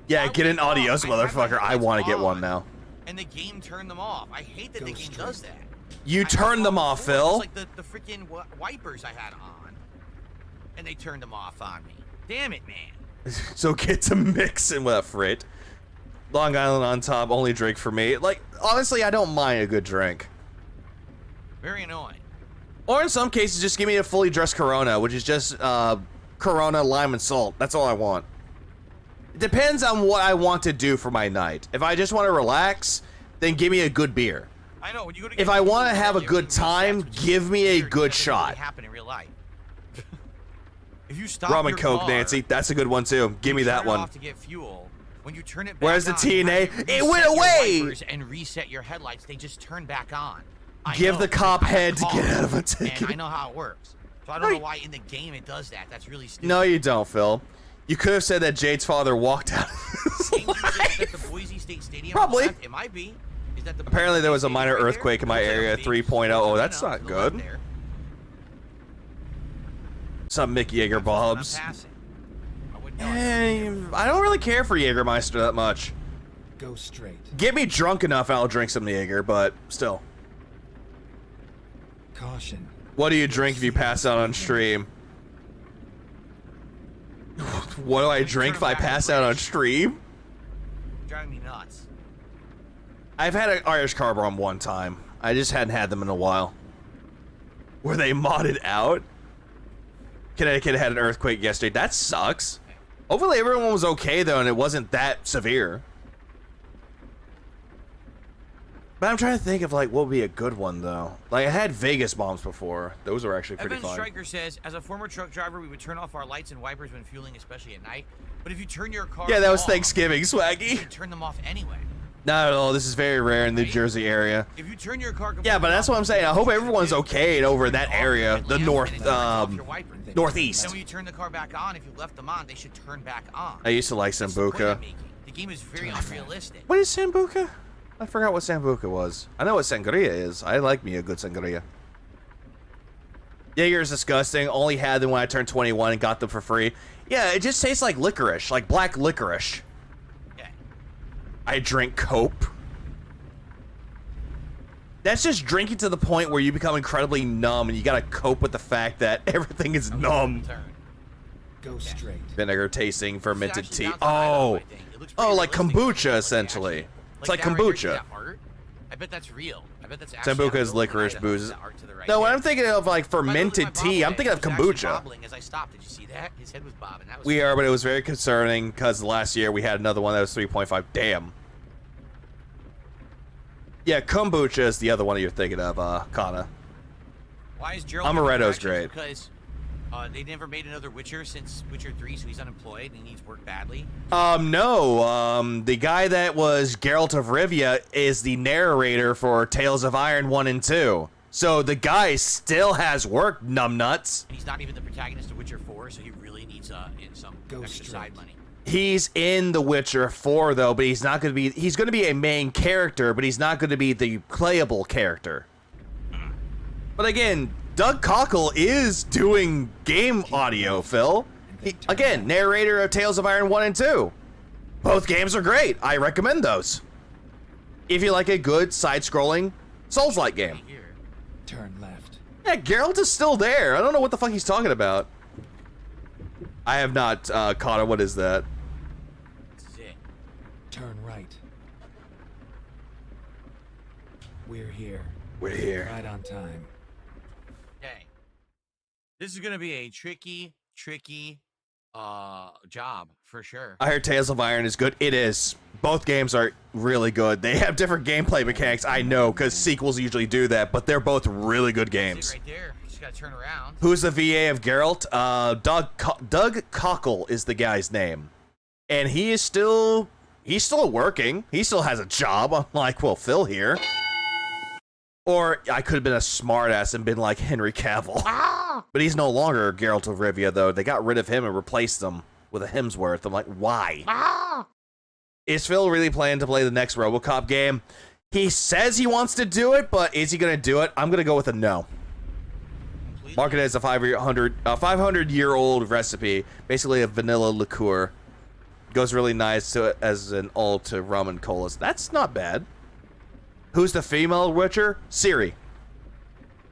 Yeah, get an adios, motherfucker. I want to get one now. And the game turned them off. I hate that Go the game does that. You turned them off, Phil. It's like the freaking wipers I had on, and they turned them off on me. Damn it, man. So get to mixing with Frit. Long Island on top, only drink for me. Like, honestly, I don't mind a good drink. Very annoying. Or in some cases, just give me a fully dressed Corona, which is just Corona, lime, and salt. That's all I want. It depends on what I want to do for my night. If I just want to relax, then give me a good beer. I know. When you go to If I want to have a good time, give me a good shot. Happen in real life. If you stop Rum your and Coke, car, Nancy. That's a good one too. Give me that turn it one. off to get fuel. When you turn it back Where's the on, TNA? you have to It went reset your away! wipers and reset your headlights. They just turn back on. I Give know, the cop because I head to have get cars, out of a And ticket. I know how it works. So I don't know why in the game it does that. That's really stupid. No, you don't, Phil. You could have said that Jade's father walked out of his Is life. that the Boise State Stadium? Probably. It might be. Is that the Apparently there was a minor Stadium right earthquake in my there? area, Looks like a big 3.0. Oh, that's to not the left good. there. Some Mick Jaeger That's what I'm Bobs. passing. I wouldn't know. I don't really care for Jägermeister that much. Go straight. Get me drunk enough, I'll drink some Jaeger, but still. Caution. What do you drink if you pass out on stream? What do I drink if I pass out on stream? Driving me nuts. I've had an Irish car bomb one time. I just hadn't had them in a while. Were they modded out? Connecticut had an earthquake yesterday. That sucks. Hopefully everyone was okay though and it wasn't that severe. But I'm trying to think of like what would be a good one though. Like I had Vegas bombs before. Those were actually pretty Evan fun. Stryker says, as a former truck driver, we would turn off our lights and wipers when fueling, especially at night. But if you turn your car Yeah, that was off, Thanksgiving, you Swaggy. should turn them off anyway. Not at all. This is very rare in the Jersey area. If you turn your car Yeah, but that's what I'm saying. I hope everyone's okay over in that area, the northeast. Then when you turn the car back on, if you left them on, they should turn back on. I used to like That's the point Sambuca. I'm making. The game is very unrealistic. What is Sambuca? I forgot what Sambuca was. I know what sangria is. I like me a good sangria. Jaeger is disgusting. Only had them when I turned 21 and got them for free. Yeah, it just tastes like licorice, like black licorice. Okay. I drink cope. That's just drinking to the point where you become incredibly numb and you gotta cope with the fact that everything is numb. Go straight. Vinegar tasting fermented Actually, tea. downtown Idaho, Oh, I think. It looks pretty oh, like realistic kombucha actually. essentially. It's like that right there, kombucha. that art? I bet that's real. I bet that's actually Sambuca is out of licorice Idaho, booze. that art to the right No, when there. I'm thinking of like If I look at my fermented tea, I'm bobblehead, thinking of he was actually kombucha. bobbling as I stopped. Did you see that? His head was bobbing. That was We are, but it was very concerning because last year we had another one that was 3.5. Damn. Yeah, kombucha is the other one that you're thinking of, Kana. Why is Gerald Amaretto's doing great. Because they never made another Witcher since Witcher 3, so he's unemployed and he needs work badly. No, the guy that was Geralt of Rivia is the narrator for Tales of Iron 1 and 2. So the guy still has work, numbnuts. And he's not even the protagonist of Witcher 4, so he really needs some Go extra straight. side money. He's in The Witcher 4 though, but he's not going to be, he's going to be a main character, but he's not going to be the playable character. But again, Doug Cockle is doing game audio, Phil. Again, narrator of Tales of Iron 1 and 2. Both games are great. I recommend those. If you like a good side-scrolling Souls-like game. Here. Turn left. Yeah, Geralt is still there. I don't know what the fuck he's talking about. I have not caught it. What is that? This is it. Turn right. We're here. We're here. Right on time. Okay. This is gonna be a tricky job for sure. I heard Tales of Iron is good. It is. Both games are really good. They have different gameplay mechanics, I know, because sequels usually do that, but they're both really good games. Right there. Just gotta turn around. Who's the VA of Geralt? Doug Cockle is the guy's name. And he's still working. He still has a job, unlike, well, Phil here. Or I could have been a smartass and been like Henry Cavill. But he's no longer Geralt of Rivia, though. They got rid of him and replaced him with a Hemsworth. I'm like, why? Is Phil really planning to play the next RoboCop game? He says he wants to do it, but is he going to do it? I'm going to go with a no. Marketed as a 500-year-old recipe, basically a vanilla liqueur. Goes really nice to as an alt to rum and colas. That's not bad. Who's the female Witcher? Ciri.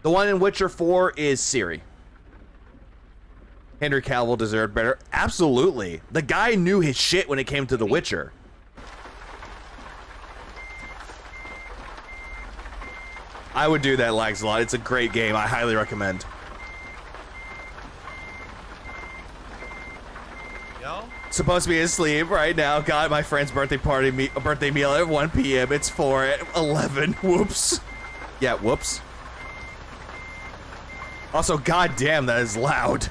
The one in Witcher 4 is Ciri. Henry Cavill deserved better. Absolutely. The guy knew his shit when it came to The Witcher. I would do that, Laxalot. It's a great game. I highly recommend. Yo? Supposed to be asleep right now. Got my friend's birthday meal at 1 p.m. It's 4 at 11. Whoops. Yeah, whoops. Also, goddamn, that is loud.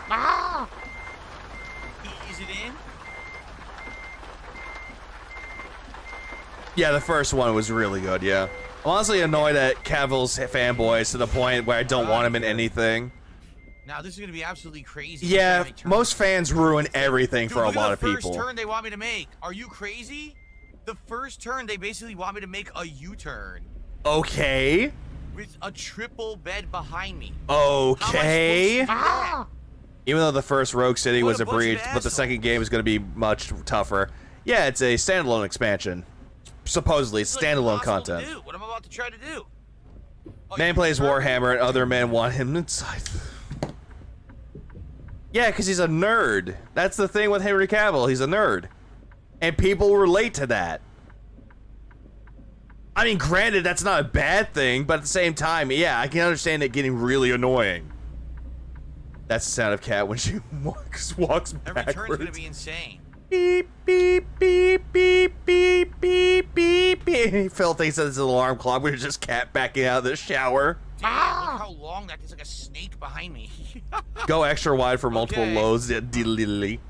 Is it in? Yeah, the first one was really good, yeah. I'm honestly annoyed at Cavill's fanboys to the point where I don't want him in anything. Now this is gonna be absolutely crazy. Yeah, most fans ruin everything for a lot of The people. first turn they want me to make. Are you crazy? The first turn they basically want me to make a U-turn Okay. with a triple bed behind me. Okay. How am I supposed to do that? Even though the first Rogue City What was a a bunch of breach, but the assholes. second game is going to be much tougher. Yeah, it's a standalone expansion. Supposedly, it's It's like standalone impossible to content. do. What I'm about to try to do. Oh, Man you plays turn? Warhammer and other men want him inside. Yeah, because he's a nerd. That's the thing with Henry Cavill. He's a nerd. And people relate to that. I mean, granted, that's not a bad thing, but at the same time, yeah, I can understand it getting really annoying. That's the sound of Cat when she walks Every turn's gonna backwards. be insane. Beep, beep, beep, beep, beep, beep, beep, beep. Phil thinks that it's an alarm clock. We're just Cat backing out of the shower. Damn, look how long that is. Like a snake behind me. Go extra wide for multiple Okay. lows. Diddly.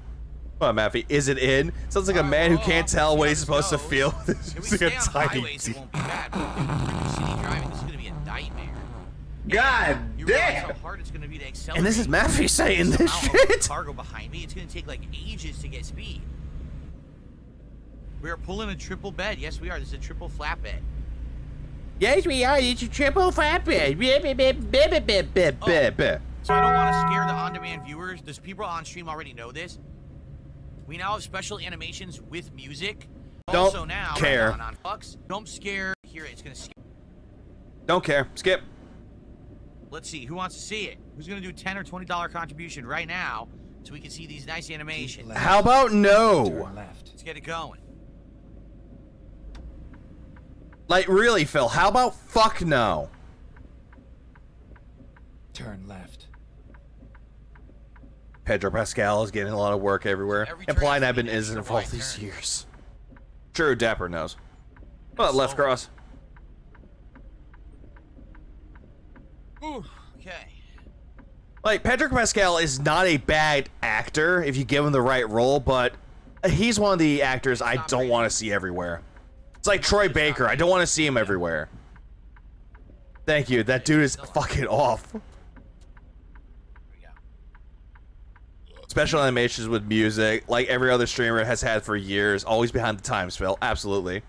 Come on, Maffey. Is it in? Sounds like a man who can't tell what he's supposed to feel. If we stay on highways, it won't be bad. But if we're city driving, this is gonna be a nightmare. God You damn! realize how hard it's gonna be to accelerate. And this is Maffey saying this Somehow with shit. cargo behind me, it's gonna take like ages to get speed. We are pulling a triple bed. Yes, we are. This is a triple flatbed. Yes, we are. It's a triple flatbed. So I don't want to scare the on-demand viewers. There's people on stream already know this. We now have special animations with music. Don't also now, care. on Fox, don't scare. Here, it's gonna skip. Don't care. Skip. Let's see. Who wants to see it? Who's gonna do $10 or $20 contribution right now so we can see these nice animations? How about no? Turn left. Let's get it going. Like, really, Phil, how about fuck no? Turn left. Pedro Pascal is getting a lot of work everywhere. Implying I've been innocent for all these years. True, Dapper knows. Well, left cross. Ooh, okay. Like, Pedro Pascal is not a bad actor if you give him the right role, but he's one of the actors I don't want to see everywhere. It's like Troy Baker. I don't want to see him everywhere. Thank you. That dude is fucking off. Special animations with music, like every other streamer has had for years. Always behind the times, Phil. Absolutely.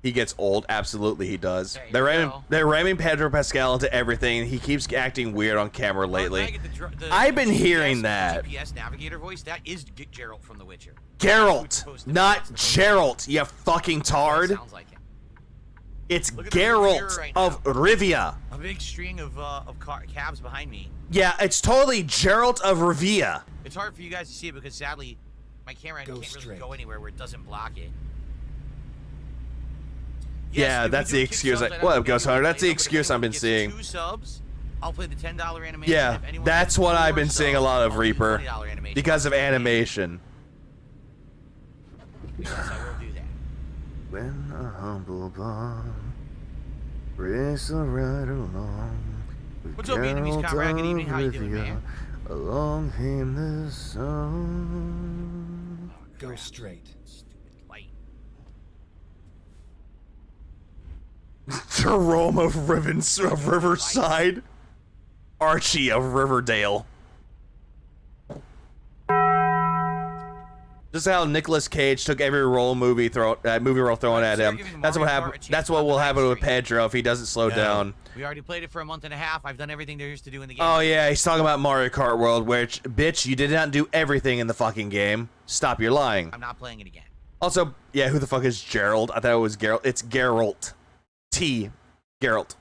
He gets old. Absolutely, he does. They're ramming Pedro Pascal into everything. He keeps acting weird on camera lately. I've been hearing that. GPS navigator voice, that is Geralt from The Witcher. Geralt, not Geralt, you fucking tard. Sounds like him. It's Geralt of Rivia. A big string of cabs behind me. Yeah, it's totally Geralt of Rivia. It's hard for you guys to see it because sadly, my camera can't really go anywhere where it doesn't block it. Yeah, that's the excuse. What up, Ghost Hunter? That's the excuse I've been seeing. 2 subs, I'll play the $10 animation. Yeah, that's what I've been seeing a lot of, Reaper. Because of animation. Yes, I will do that. When a humble bomb race right along. What's up, Vietnamese comrade? Good evening. How you doing, man? Along came the sun. Go straight. Stupid light. Jerome of Riverside. Archie of Riverdale. Just how Nicolas Cage took every movie role thrown at him. That's what happened. That's what will happen with Pedro if he doesn't slow down. We already played it for a month and a half. I've done everything there is to do in the game. Oh yeah, he's talking about Mario Kart World, which, bitch, you did not do everything in the fucking game. Stop your lying. I'm not playing it again. Also, yeah, who the fuck is Gerald? I thought it was Geralt. It's Geralt. Geralt.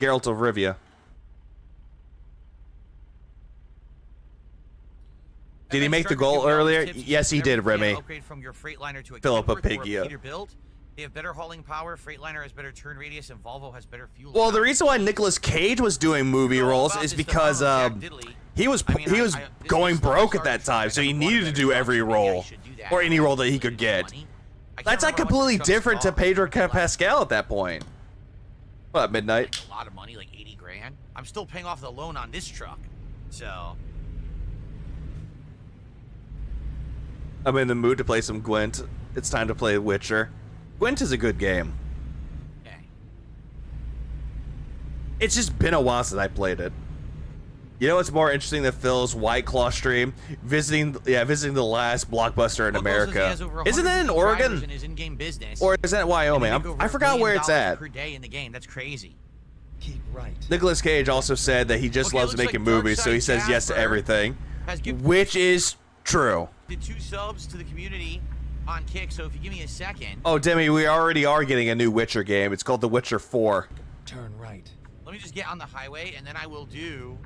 Geralt of Rivia. Did he make the goal earlier? Yes, he did, Remy. Upgrade from your Freightliner to a Philippa Kenworth or a Pigia. Peterbilt. They have better hauling power, Freightliner has better turn radius, and Volvo has better fuel. Well, the reason why Nicolas Cage was doing movie roles is because he was going broke at that time, so he needed to do every role or any role that he could get. That's like completely different to Pedro Pascal at that point. What, midnight? A lot of money, like 80 grand. I'm still paying off the loan on this truck, so. I'm in the mood to play some Gwent. It's time to play Witcher. Gwent is a good game. Okay. It's just been a while since I played it. You know what's more interesting than Phil's White Claw stream? Visiting the last Blockbuster in America. Isn't that in Oregon? In his in-game business, or is that Wyoming? I forgot where it's at. Per day in the game. That's crazy. Keep right. Nicolas Cage also said that he just loves making movies, so he says yes to everything. Which is true. Did 2 subs to the community on Kick, so if you give me a second. Oh, Demi, we already are getting a new Witcher game. It's called The Witcher 4. Turn right. Let me just get on the highway, and then I will do.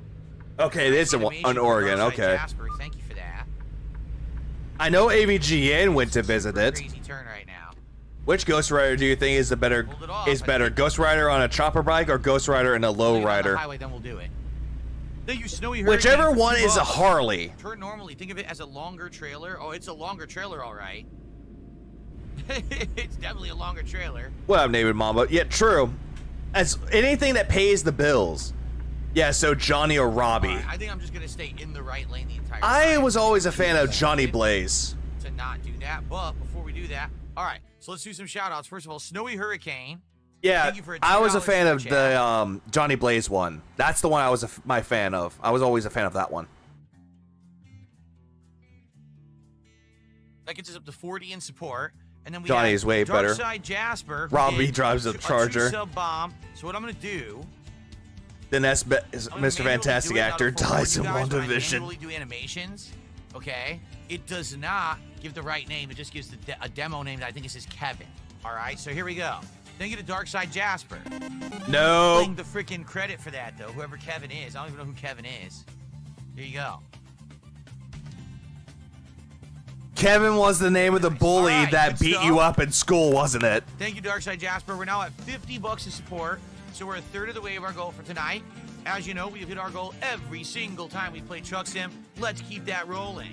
Okay, it is on Oregon. Okay. Jasper, thank you for that. I know AVGN went to visit it. Crazy turn right now. Which Ghost Rider do you think is better? Ghost Rider on a chopper bike or Ghost Rider in a low rider? On the highway, then we'll do it. You snowy Whichever one is a Harley. Turn normally. Think of it as a longer trailer. Oh, it's a longer trailer, all right. It's definitely a longer trailer. What up, David Mamba? Yeah, true. As anything that pays the bills. Yeah, so Johnny or Robbie. All right, I think I'm just gonna stay in the right lane the entire I time. was always a fan of Johnny Blaze. To not do that, but before we do that, all right. So let's do some shout outs. First of all, Snowy Hurricane. Yeah, Thank you for a I was a $2 fan of super chat. the Johnny Blaze one. That's the one I was my fan of. I was always a fan of that one. That gets us up to 40 in support. And then we Johnny have is way better. Darkside Jasper. who Robbie did drives a Charger. sub bomb. So what I'm gonna do? Then that's I'm gonna Mr. manually Fantastic do it Actor out of 4 dies you in guys when I WandaVision. manually do animations. Okay, it does not give the right name. It just gives a demo name that I think it says Kevin. All right, so here we go. Thank you to Darkside Jasper. No. Playing the freaking credit for that though, whoever Kevin is. I don't even know who Kevin is. Here you go. Kevin was the name of the bully All right, that good beat stuff. you up in school, wasn't it? Thank you, Darkside Jasper. We're now at $50 in support, so we're a third of the way of our goal for tonight. As you know, we've hit our goal every single time we play Truck Sim. Let's keep that rolling.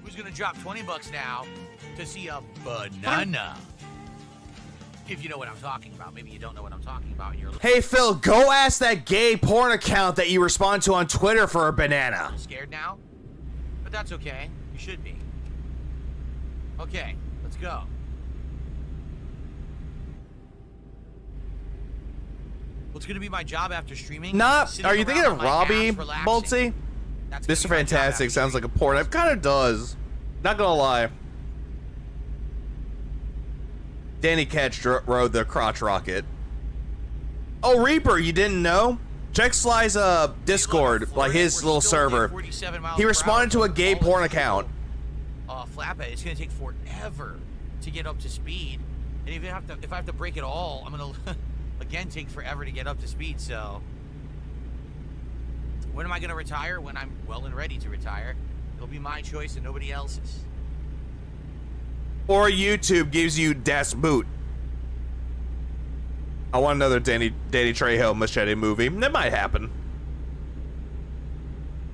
Who's gonna drop $20 now to see a banana? If you know what I'm talking about. Maybe you don't know what I'm talking about. And you're a little Hey, Phil, go ask that gay porn account that you respond to on Twitter for a banana. scared now, but that's okay. You should be. Okay, let's go. What's gonna be my job after streaming? Nah, Sitting are you thinking around of on my Robbie ass, relaxing. Multi? That's gonna Mr. be my job Fantastic after sounds like a streaming. porn. It kind of does. Not gonna lie. Danny Ketch rode the crotch rocket. Oh, Reaper, you didn't know? Check Sly's Discord, like his little server. He responded to a gay porn account. Flatbed, it's gonna take forever to get up to speed, and if I have to break it all, I'm gonna again take forever to get up to speed. So when am I gonna retire? When I'm well and ready to retire. It'll be my choice and nobody else's. Or YouTube gives you Das Boot. I want another Danny Trejo Machete movie. That might happen.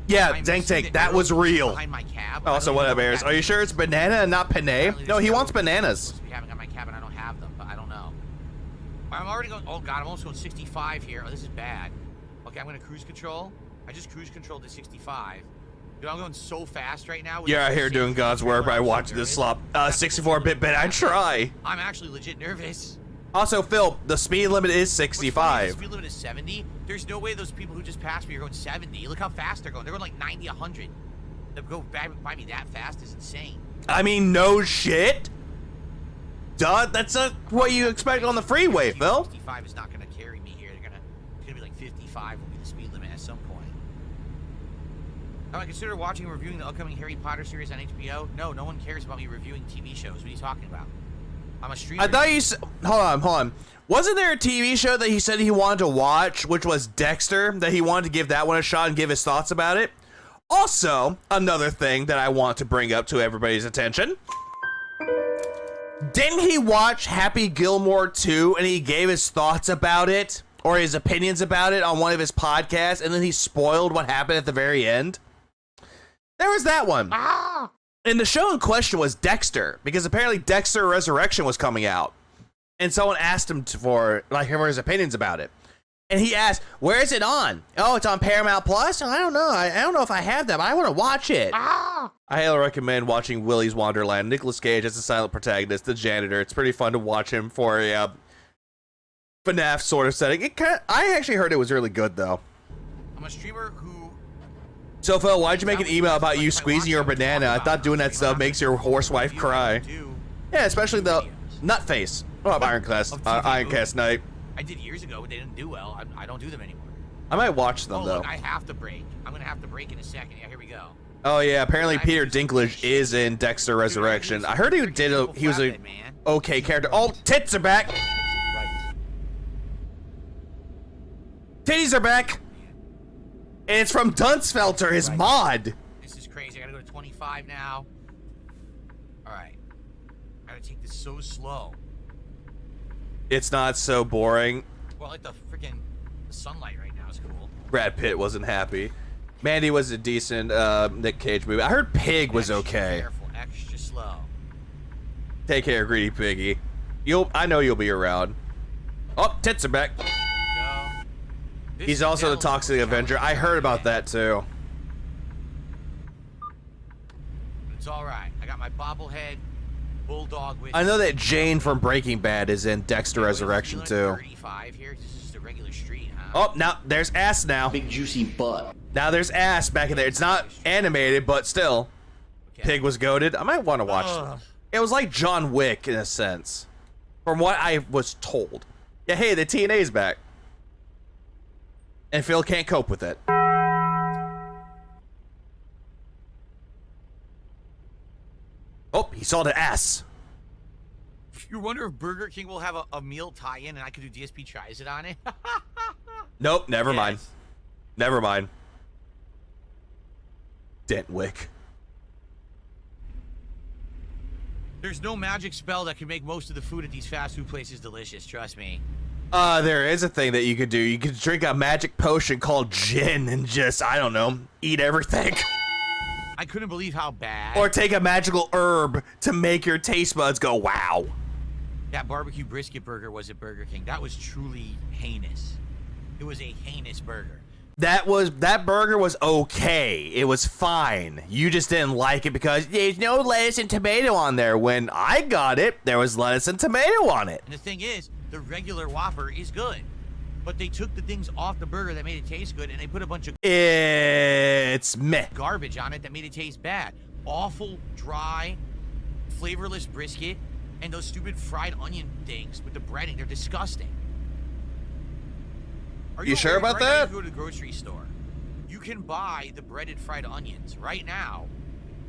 Yeah, I'm Dank seeing Tank, the that arrow was real. behind my cab. I Also, don't what even up, know Bears? that Are you means. sure it's banana and not Apparently penne? No, there's he no wants arrows I'm bananas. supposed to be having on my cab and I don't have them, but I don't know. I'm already going. Oh god, I'm almost going 65 here. Oh, this is bad. Okay, I'm gonna cruise control. I just cruise controlled to 65. Dude, I'm going so fast right now. with You're this out here safety doing God's control, work by I'm so watching this nervous. slop. 64-bit bet. I try. I'm actually legit nervous. Also, Phil, the speed limit is What's funny is 65. the speed limit is 70. There's no way those people who just passed me are going 70. Look how fast they're going. They're going like 90, 100. To go by me that fast is insane. I mean, no shit. Duh, that's what you expect on the freeway, Phil. 65 is not going to carry me here. It's gonna be like 55 will be the speed limit at some point. Have I considered watching and reviewing the upcoming Harry Potter series on HBO? No, no one cares about me reviewing TV shows. What are you talking about? I'm a streamer. I thought you said, hold on. Wasn't there a TV show that he said he wanted to watch, which was Dexter, that he wanted to give that one a shot and give his thoughts about it? Also, another thing that I want to bring up to everybody's attention. Didn't he watch Happy Gilmore 2 and he gave his thoughts about it, or his opinions about it on one of his podcasts, and then he spoiled what happened at the very end? There was that one. And the show in question was Dexter, because apparently Dexter Resurrection was coming out. And someone asked him for his opinions about it. And he asked, where is it on? Oh, it's on Paramount Plus? I don't know. I don't know if I have that, but I want to watch it. I highly recommend watching Willy's Wonderland. Nicolas Cage as the silent protagonist, the janitor. It's pretty fun to watch him for a FNAF sort of setting. I actually heard it was really good, though. I'm a streamer who... So, Phil, why'd you make an email about you squeezing your banana? I thought doing that stuff makes your horse wife cry. Yeah, especially the Nutface. Oh, Ironcast Night. I did years ago, but they didn't do well. I don't do them anymore. I might watch them, though. Look, I have to break. I'm going to have to break in a second. Yeah, here we go. Oh, yeah, apparently Peter Dinklage is in Dexter Resurrection. I heard he was a okay character. Oh, tits are back! Titties are back! And it's from Dunsfelter, his mod. This is crazy. I gotta go to 25 now. Alright. I gotta take this so slow. It's not so boring. Well, like the freaking sunlight right now is cool. Brad Pitt wasn't happy. Mandy was a decent Nick Cage movie. I heard Pig was okay. Careful, extra slow. Take care, Greedy Piggy. I know you'll be around. Oh, tits are back. Go. This He's also the Dell's Toxic most Avenger. I heard about that too. It's all right. I got my bobblehead bulldog with. I know that Jane from Breaking Bad is in Dexter Resurrection too. 35 here. This is just a regular street, huh? Oh, now there's ass now. Big juicy butt. Now there's ass back in there. It's not animated, but still. Okay. Pig was goated. I might want to watch Ugh. it. It was like John Wick in a sense. From what I was told. Yeah, hey, the TNA's back. And Phil can't cope with it. Oh, he saw the ass. You wonder if Burger King will have a meal tie-in and I could do DSP tries it on it? Nope, never mind. Yes. Never mind. Dentwick. There's no magic spell that can make most of the food at these fast food places delicious, trust me. There is a thing that you could do. You could drink a magic potion called gin and just, I don't know, eat everything. I couldn't believe how bad. Or take a magical herb to make your taste buds go, wow. That barbecue brisket burger was at Burger King. That was truly heinous. It was a heinous burger. That burger was okay. It was fine. You just didn't like it because there's no lettuce and tomato on there. When I got it, there was lettuce and tomato on it. And the thing is, the regular Whopper is good. But they took the things off the burger that made it taste good and they put a bunch of It's meh. garbage on it that made it taste bad. Awful, dry, flavorless brisket and those stupid fried onion things with the breading. They're disgusting. Are You sure aware about right now that? you go to the grocery store, you can buy the breaded fried onions right now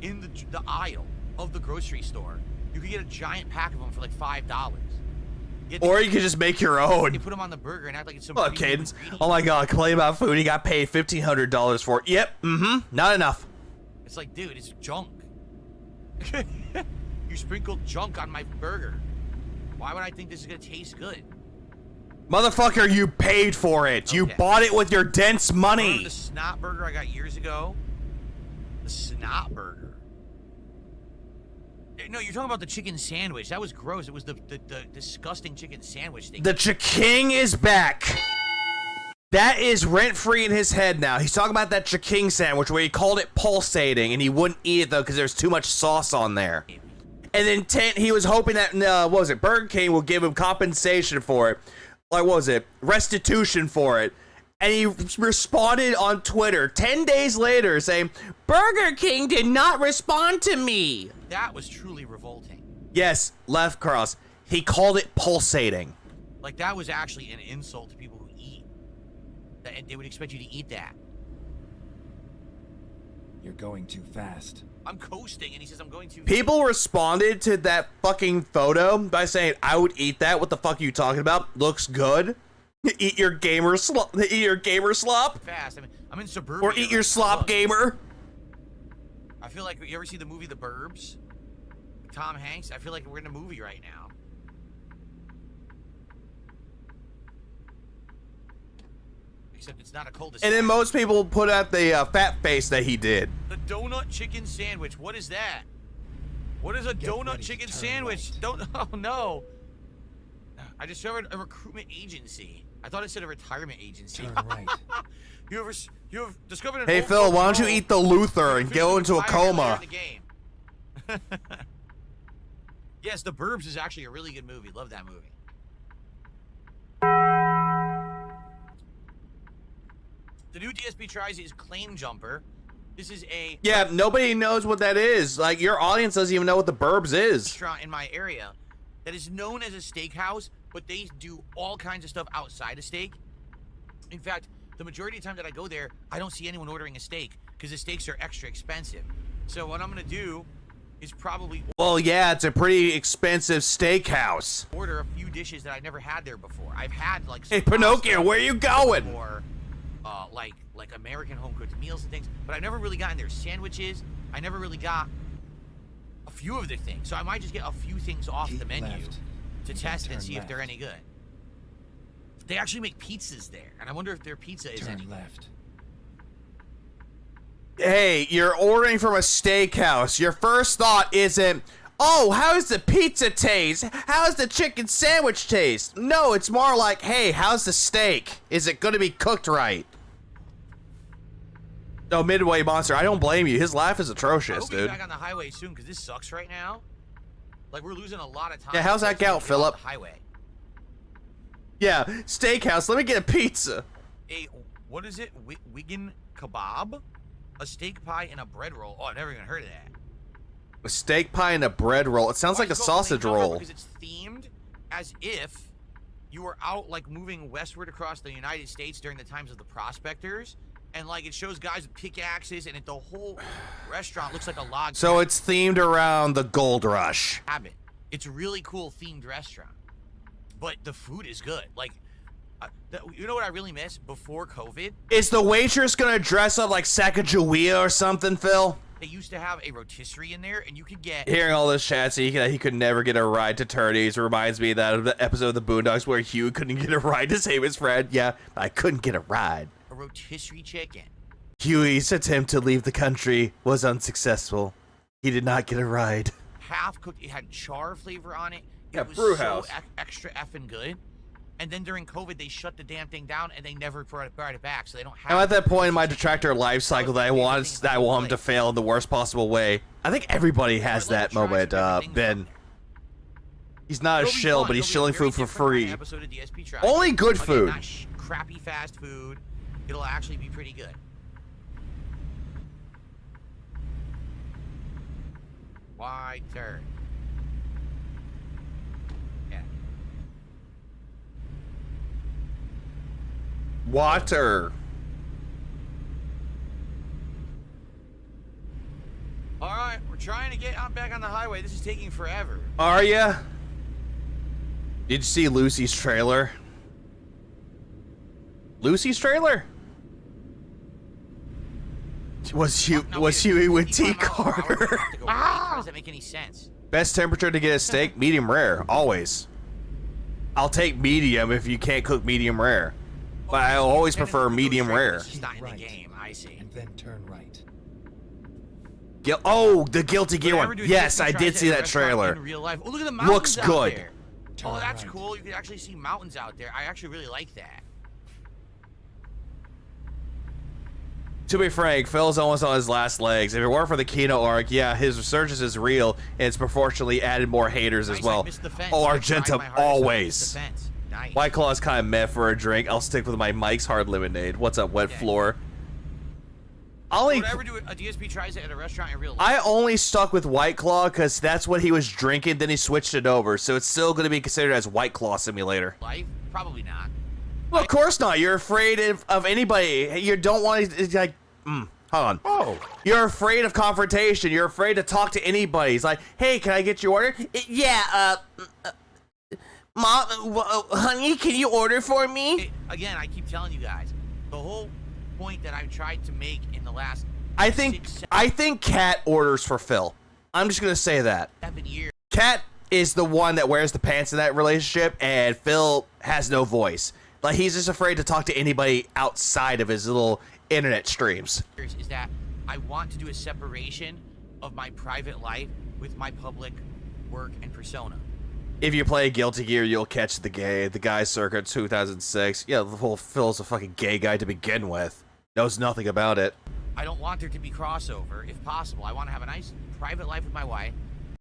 in the aisle of the grocery store. You can get a giant pack of them for like $5. Or you could just make your own. They put them on the burger and act like it's some Look, premium Cadence. ingredient. Oh my god, complain about food. He got paid $1,500 for it. Yep, not enough. It's like, dude, it's junk. You sprinkled junk on my burger. Why would I think this is gonna taste good? Motherfucker, you paid for it. You Okay. bought it with your dense Remember money. the snot burger I got years ago? The snot burger. No, you're talking about the chicken sandwich. That was gross. It was the disgusting chicken sandwich thing. The Chiking is back. That is rent-free in his head now. He's talking about that Chiking sandwich where he called it pulsating and he wouldn't eat it though because there's too much sauce on there. And then he was hoping that, what was it, Burger King will give him compensation for it. Like, what was it? Restitution for it. And he responded on Twitter 10 days later saying, Burger King did not respond to me. That was truly revolting. Yes, left cross. He called it pulsating. Like, that was actually an insult to people who eat. They would expect you to eat that. You're going too fast. I'm coasting, and he says I'm going to... People responded to that fucking photo by saying, I would eat that. What the fuck are you talking about? Looks good. Eat your gamer slop. Eat your gamer slop. Fast. I mean, I'm in suburbia. Or eat your right now. slop Look, gamer. I feel like, you ever see the movie The Burbs? With Tom Hanks? I feel like we're in a movie right now. Except it's not a cul-de-sac. And then most people put out the fat face that he did. The donut chicken sandwich. What is that? What is a Get donut ready to chicken turn sandwich? right. Don't. Oh no. I discovered a recruitment agency. I thought it said a retirement agency. Turn right. You have discovered an Hey, old Phil, why rock don't you and roll. eat the Luther and You go could've into a been fired coma? later in the game. Yes, The Burbs is actually a really good movie. Love that movie. The new DSP tries is Claim Jumper. This is a Yeah, nobody knows what that is. Like, your audience doesn't even know what the Burbs is. restaurant in my area that is known as a steakhouse, but they do all kinds of stuff outside of steak. In fact, the majority of the time that I go there, I don't see anyone ordering a steak because the steaks are extra expensive. So what I'm gonna do is probably Well, yeah, it's a pretty expensive steakhouse. order a few dishes that I never had there before. I've had like Hey, some Pinocchio, pasta where you going? or like American home cooked meals and things, but I've never really gotten their sandwiches. I never really got a few of their things, so I might just get a few things off Keep the menu left. to And test and turn see if they're left. any good. They actually make pizzas there, and I wonder if their pizza is any Turn good. left. Hey, you're ordering from a steakhouse. Your first thought isn't, oh, how's the pizza taste? How's the chicken sandwich taste? No, it's more like, hey, how's the steak? Is it gonna be cooked right? No, Midway Monster, I don't blame you. His laugh is I atrocious, hope we get dude. back on the highway soon because this sucks right now. Like we're losing a lot of time. Yeah, how's that gout, The Philip? highway. Yeah, steakhouse, let me get a pizza. What is it? Wigan kebab? A steak pie and a bread roll. Oh, I've never even heard of that. A steak pie and a bread roll. It sounds like a sausage roll. Because it's themed as if you were out like moving westward across the United States during the times of the prospectors. And like it shows guys with pickaxes and the whole restaurant looks like a log. So it's themed around the gold rush. Habit. It's a really cool themed restaurant. But the food is good. Like, you know what I really miss before COVID? Is the waitress gonna dress up like Sacagawea or something, Phil? They used to have a rotisserie in there, and you could get... Hearing all this chat, so he could never get a ride to Turdy's reminds me of that of the episode of the Boondocks where Hugh couldn't get a ride to save his friend. Yeah, I couldn't get a ride. A rotisserie chicken. Huey's attempt to leave the country was unsuccessful. He did not get a ride. Half cooked. It had char flavor on it. Yeah, It was brew so house. extra effing good. And then during COVID, they shut the damn thing down, and they never brought it back, so they don't have... I'm at that point in my detractor life cycle that I want him to fail in the worst possible way. I think everybody has that moment, Ben. He's not a shill, but he's shilling food for free. Episode of DSP Tries. Only good Again, food. not crappy fast food. It'll actually be pretty good. Wide turn. Yeah. Water. All right, we're trying to get back on the highway. This is taking forever. Are ya? Did you see Lucy's trailer? Lucy's trailer? Was Huey with T. Carter? How does that make any sense? Best temperature to get a steak? Medium rare, always. I'll take medium if you can't cook medium rare. But I always prefer medium rare. It's not in the game, I see. And then turn right. Oh, the Guilty Gear Whenever one. dude Yes, Disney I tries did to see hit a that restaurant trailer. in real life. Oh, look at the mountains Looks out good. there. Turn Oh, that's right. cool. You can actually see mountains out there. I actually really like that. To be frank, Phil's almost on his last legs. If it weren't for the Kino arc, yeah, his resurgence is real, and it's proportionally added more haters as Nice, I well. missed the fence. Oh, I tried Argentum, my hardest, I missed always. the fence. Nice. White Claw's kind of meh for a drink. I'll stick with my Mike's Hard Lemonade. What's up, wet Yeah. floor? I'll Would eat. I ever do a DSP tries it at a restaurant in real life? I only stuck with White Claw because that's what he was drinking. Then he switched it over, so it's still going to be considered as White Claw Simulator. Life? Probably not. Well, of course not. You're afraid of anybody. You don't want to like. Hold on. Oh, You're afraid of confrontation. You're afraid to talk to anybody. It's like, hey, can I get your order? Yeah. Mom, honey, can you order for me? Again, I keep telling you guys, the whole point that I've tried to make in the last I think Kat orders for Phil. I'm just gonna say that. 7 years. Kat is the one that wears the pants in that relationship, and Phil has no voice. Like, he's just afraid to talk to anybody outside of his little internet streams. Is that I want to do a separation of my private life with my public work and persona. If you play Guilty Gear, you'll catch the guy circa 2006. Yeah, the whole Phil's a fucking gay guy to begin with. Knows nothing about it. I don't want there to be crossover, if possible. I want to have a nice private life with my wife.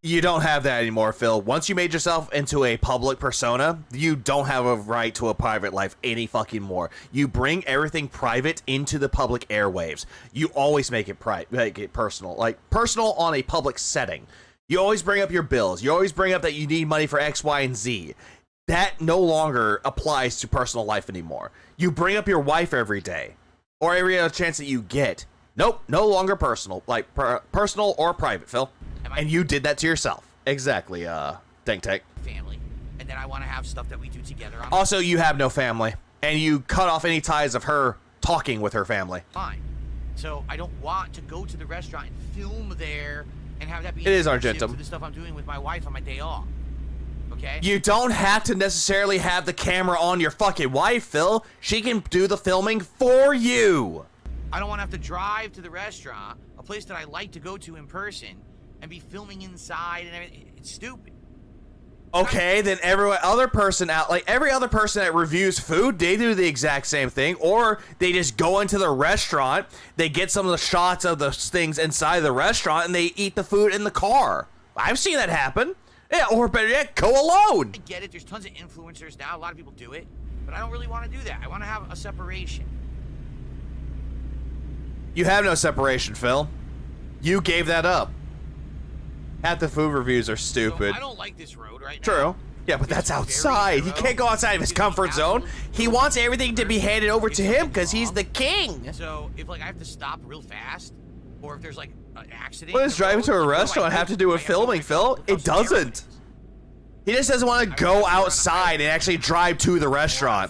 You don't have that anymore, Phil. Once you made yourself into a public persona, you don't have a right to a private life any fucking more. You bring everything private into the public airwaves. You always make it personal. Like, personal on a public setting. You always bring up your bills. You always bring up that you need money for X, Y, and Z. That no longer applies to personal life anymore. You bring up your wife every day, or every other chance that you get. Nope, no longer personal. Like, personal or private, Phil. And you did that to yourself. Exactly, Dank Tank. Family. And then I want to have stuff that we do together. Also, you have no family, and you cut off any ties of her talking with her family. Fine. So I don't want to go to the restaurant and film there and have that be It is intrusive Argentum. to the stuff I'm doing with my wife on my day off. Okay? You don't have to necessarily have the camera on your fucking wife, Phil. She can do the filming for you. I don't want to have to drive to the restaurant, a place that I like to go to in person, and be filming inside and everything. It's stupid. Okay, then every other person that reviews food, they do the exact same thing, or they just go into the restaurant, they get some of the shots of the things inside the restaurant, and they eat the food in the car. I've seen that happen. Yeah, or better yet, go alone. I get it. There's tons of influencers now. A lot of people do it, but I don't really want to do that. I want to have a separation. You have no separation, Phil. You gave that up. Half the food reviews are stupid. So I don't like this road right now. True. Yeah, but that's outside. He can't go outside of his comfort zone. He wants everything to be handed over to him because he's the king. So if like I have to stop real fast, or if there's like an accident. What does driving to a restaurant have to do with filming, Phil? It doesn't. He just doesn't want to go outside and actually drive to the restaurant.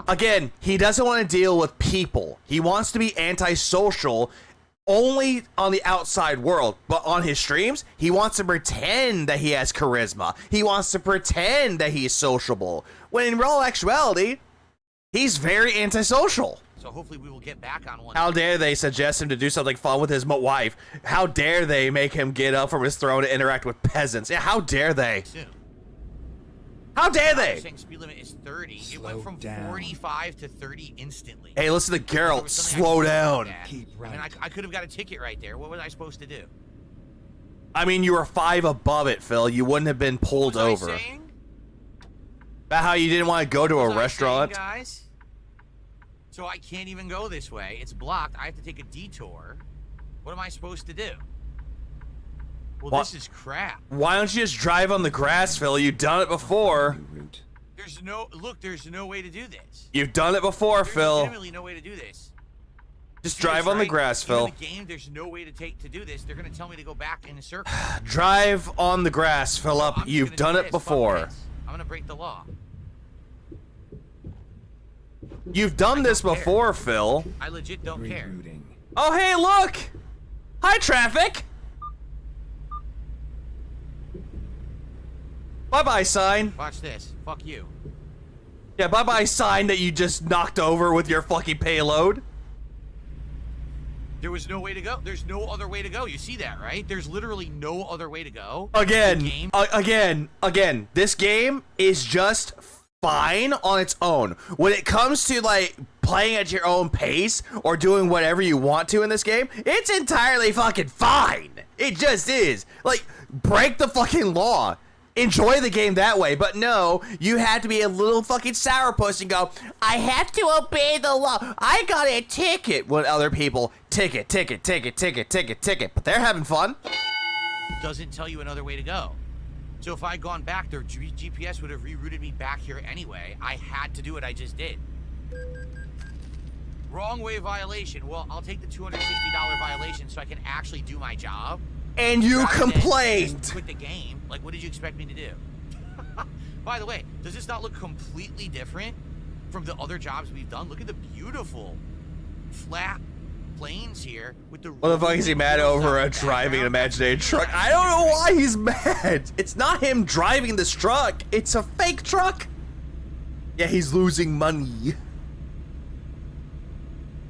Again, he doesn't want to deal with people. He wants to be antisocial only on the outside world, but on his streams, he wants to pretend that he has charisma. He wants to pretend that he's sociable, when in real actuality, he's very antisocial. So hopefully we will get back on one. How dare they suggest him to do something fun with his wife? How dare they make him get up from his throne to interact with peasants? Yeah, how dare they? Soon. How dare I'm they? saying speed limit is 30. It went from 45 to 30 instantly. Hey, listen to Geralt. Slow down. I mean, I could have got a ticket right there. What was I supposed to do? I mean, you were 5 above it, Phil. You wouldn't have been pulled What was over. I saying? About how you didn't want to go to What a was I restaurant. saying, guys? So I can't even go this way. It's blocked. I have to take a detour. What am I supposed to do? Well, What? this is crap. Why don't you just drive on the grass, Phil? You've done it before. There's no way to do this. You've done it before, There's Phil. legitimately no way to do this. Just See drive this, on the right? grass, Even Phil. in the game, there's no way to do this. They're gonna tell me to go back in a circle. Drive on the grass, Philip. I'm just You've gonna done do it this. Fuck before. this. I'm gonna break the law. You've done this don't care. before, Phil. I legit don't care. Oh, hey, look! Hi, traffic! Bye-bye sign. Watch this. Fuck you. Yeah, bye-bye sign that you just knocked over with your fucking payload. There was no way to go. There's no other way to go. You see that, right? There's literally no other way to go. Again, again, this game is just fine on its own. When it comes to, like, playing at your own pace or doing whatever you want to in this game, it's entirely fucking fine. It just is. Like, break the fucking law. Enjoy the game that way, but no, you have to be a little fucking sourpuss and go, I have to obey the law. I got a ticket. When other people, ticket, but they're having fun. Doesn't tell you another way to go. So if I had gone back, their GPS would have rerouted me back here anyway. I had to do what I just did. Wrong way violation. Well, I'll take the $260 violation so I can actually do my job. And you Rather than complained. just quit the game. Like, what did you expect me to do? By the way, does this not look completely different from the other jobs we've done? Look at the beautiful flat plains here with the. What the fuck is he mad over a driving an imaginary truck? I don't know why he's mad. It's not him driving this truck. It's a fake truck. Yeah, he's losing money.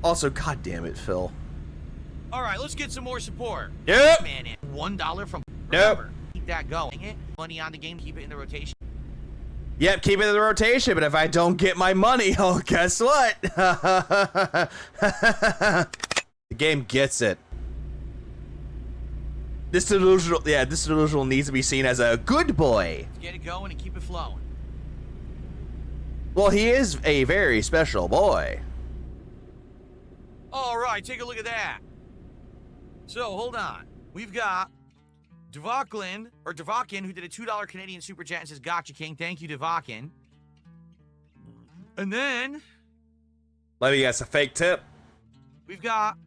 Also, god damn it, Phil. All right, let's get some more support. Yep. Man, $1 from. Yep. Remember, keep that going. Money on the game, keep it in the rotation. Yep, keep it in the rotation, but if I don't get my money, oh, guess what? The game gets it. This delusional needs to be seen as a good boy. Let's get it going and keep it flowing. Well, he is a very special boy. All right, take a look at that. So, hold on. We've got Devakin, who did a $2 Canadian Super Chat and says, Gotcha, King. Thank you, Devakin. And then Let me guess, a fake tip. we've got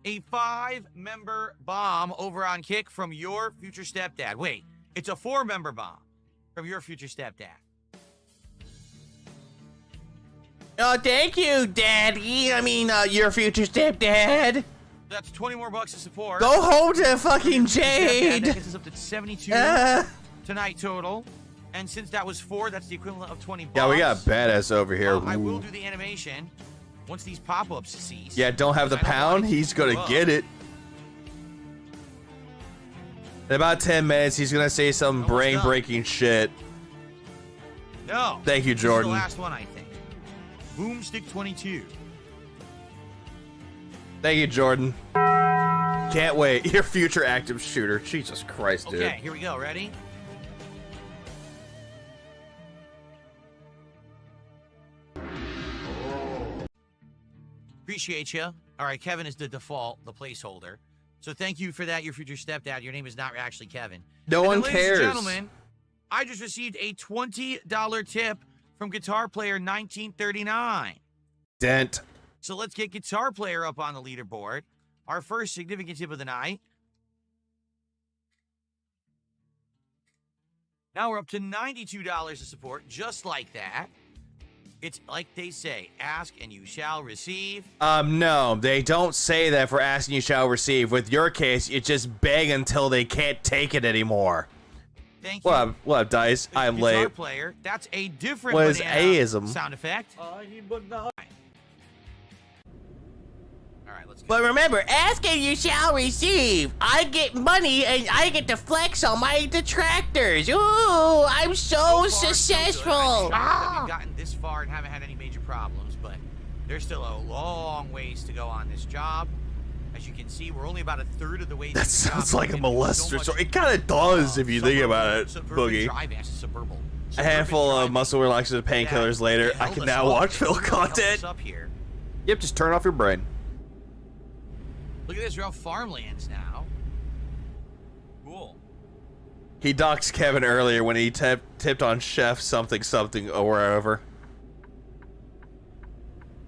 a 5-member bomb over on Kick from your future stepdad. Wait, it's a 4-member bomb from your future stepdad. Oh, thank you, Daddy. I mean, your future stepdad. That's 20 more bucks to support. Go home to fucking Stepdad, that Jade. gets us up to 72 tonight total. And since that was 4, that's the equivalent of 20 bucks. Yeah, we got badass over here. I will do the animation once these pop-ups cease. Yeah, don't have the because I don't pound. want it to He's gonna go up. get it. In about 10 minutes, he's gonna say some brain-breaking shit. No. Thank you, This is Jordan. the last one, I think. Boomstick 22. Thank you, Jordan. Can't wait. Your future active shooter. Jesus Christ, dude. Okay, here we go. Ready? Appreciate you. All right, Kevin is the default, the placeholder. So thank you for that, your future stepdad. Your name is not actually Kevin. No one Ladies cares. and gentlemen, I just received a $20 tip from Guitar Player 1939. Dent. So let's get Guitar Player up on the leaderboard. Our first significant tip of the night. Now we're up to $92 to support, just like that. It's like they say, ask and you shall receive. No, they don't say that for asking you shall receive. With your case, you just beg until they can't take it anymore. Thank you. What up, Dice? I'm Guitar late. Player, that's a different What is banana aism? sound effect. All right, let's go. But remember, ask and you shall receive. I get money and I get to flex on my detractors. Ooh, I'm so far, successful. So good. I think that we've gotten this far and haven't had any major problems, but there's still a long ways to go on this job. As you can see, we're only about a third of the way. That sounds like a molester story. It kind of does if you think about it, Boogie. A handful of muscle relaxers and painkillers later, I can now watch Phil content. Yep, just turn off your brain. Look at this, we're out farmlands now. Cool. He doxed Kevin earlier when he tipped on Chef something or wherever.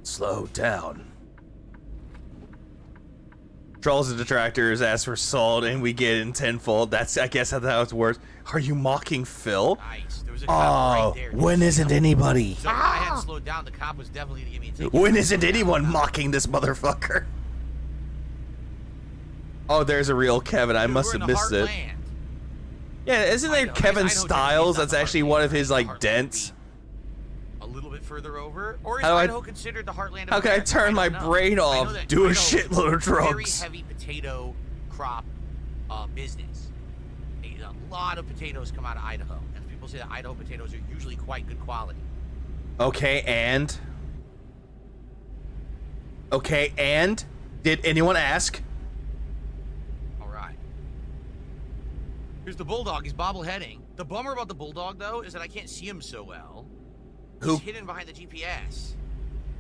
Slow down. Trolls and detractors ask for salt and we get it in tenfold. That's, I guess, how that works. Are you mocking Phil? Nice. There was a cop right there. When isn't anybody? So if I hadn't slowed down, the cop was definitely gonna give me a ticket. When isn't anyone mocking this motherfucker? Oh, there's a real Kevin. I must have missed it. Yeah, isn't there Kevin Styles? That's actually one of his, like, dents. A little bit further over? Or is How do I- Idaho considered the heartland of How can I America? turn my don't know. brain I know off? that Do a Idaho is shitload of Very drugs. heavy potato crop business. A lot of potatoes come out of Idaho. And people say that Idaho potatoes are usually quite good quality. Okay, and? Okay, and? Did anyone ask? Here's the bulldog. He's bobbleheading. The bummer about the bulldog, though, is that I can't see him so well. Who? He's hidden behind the GPS.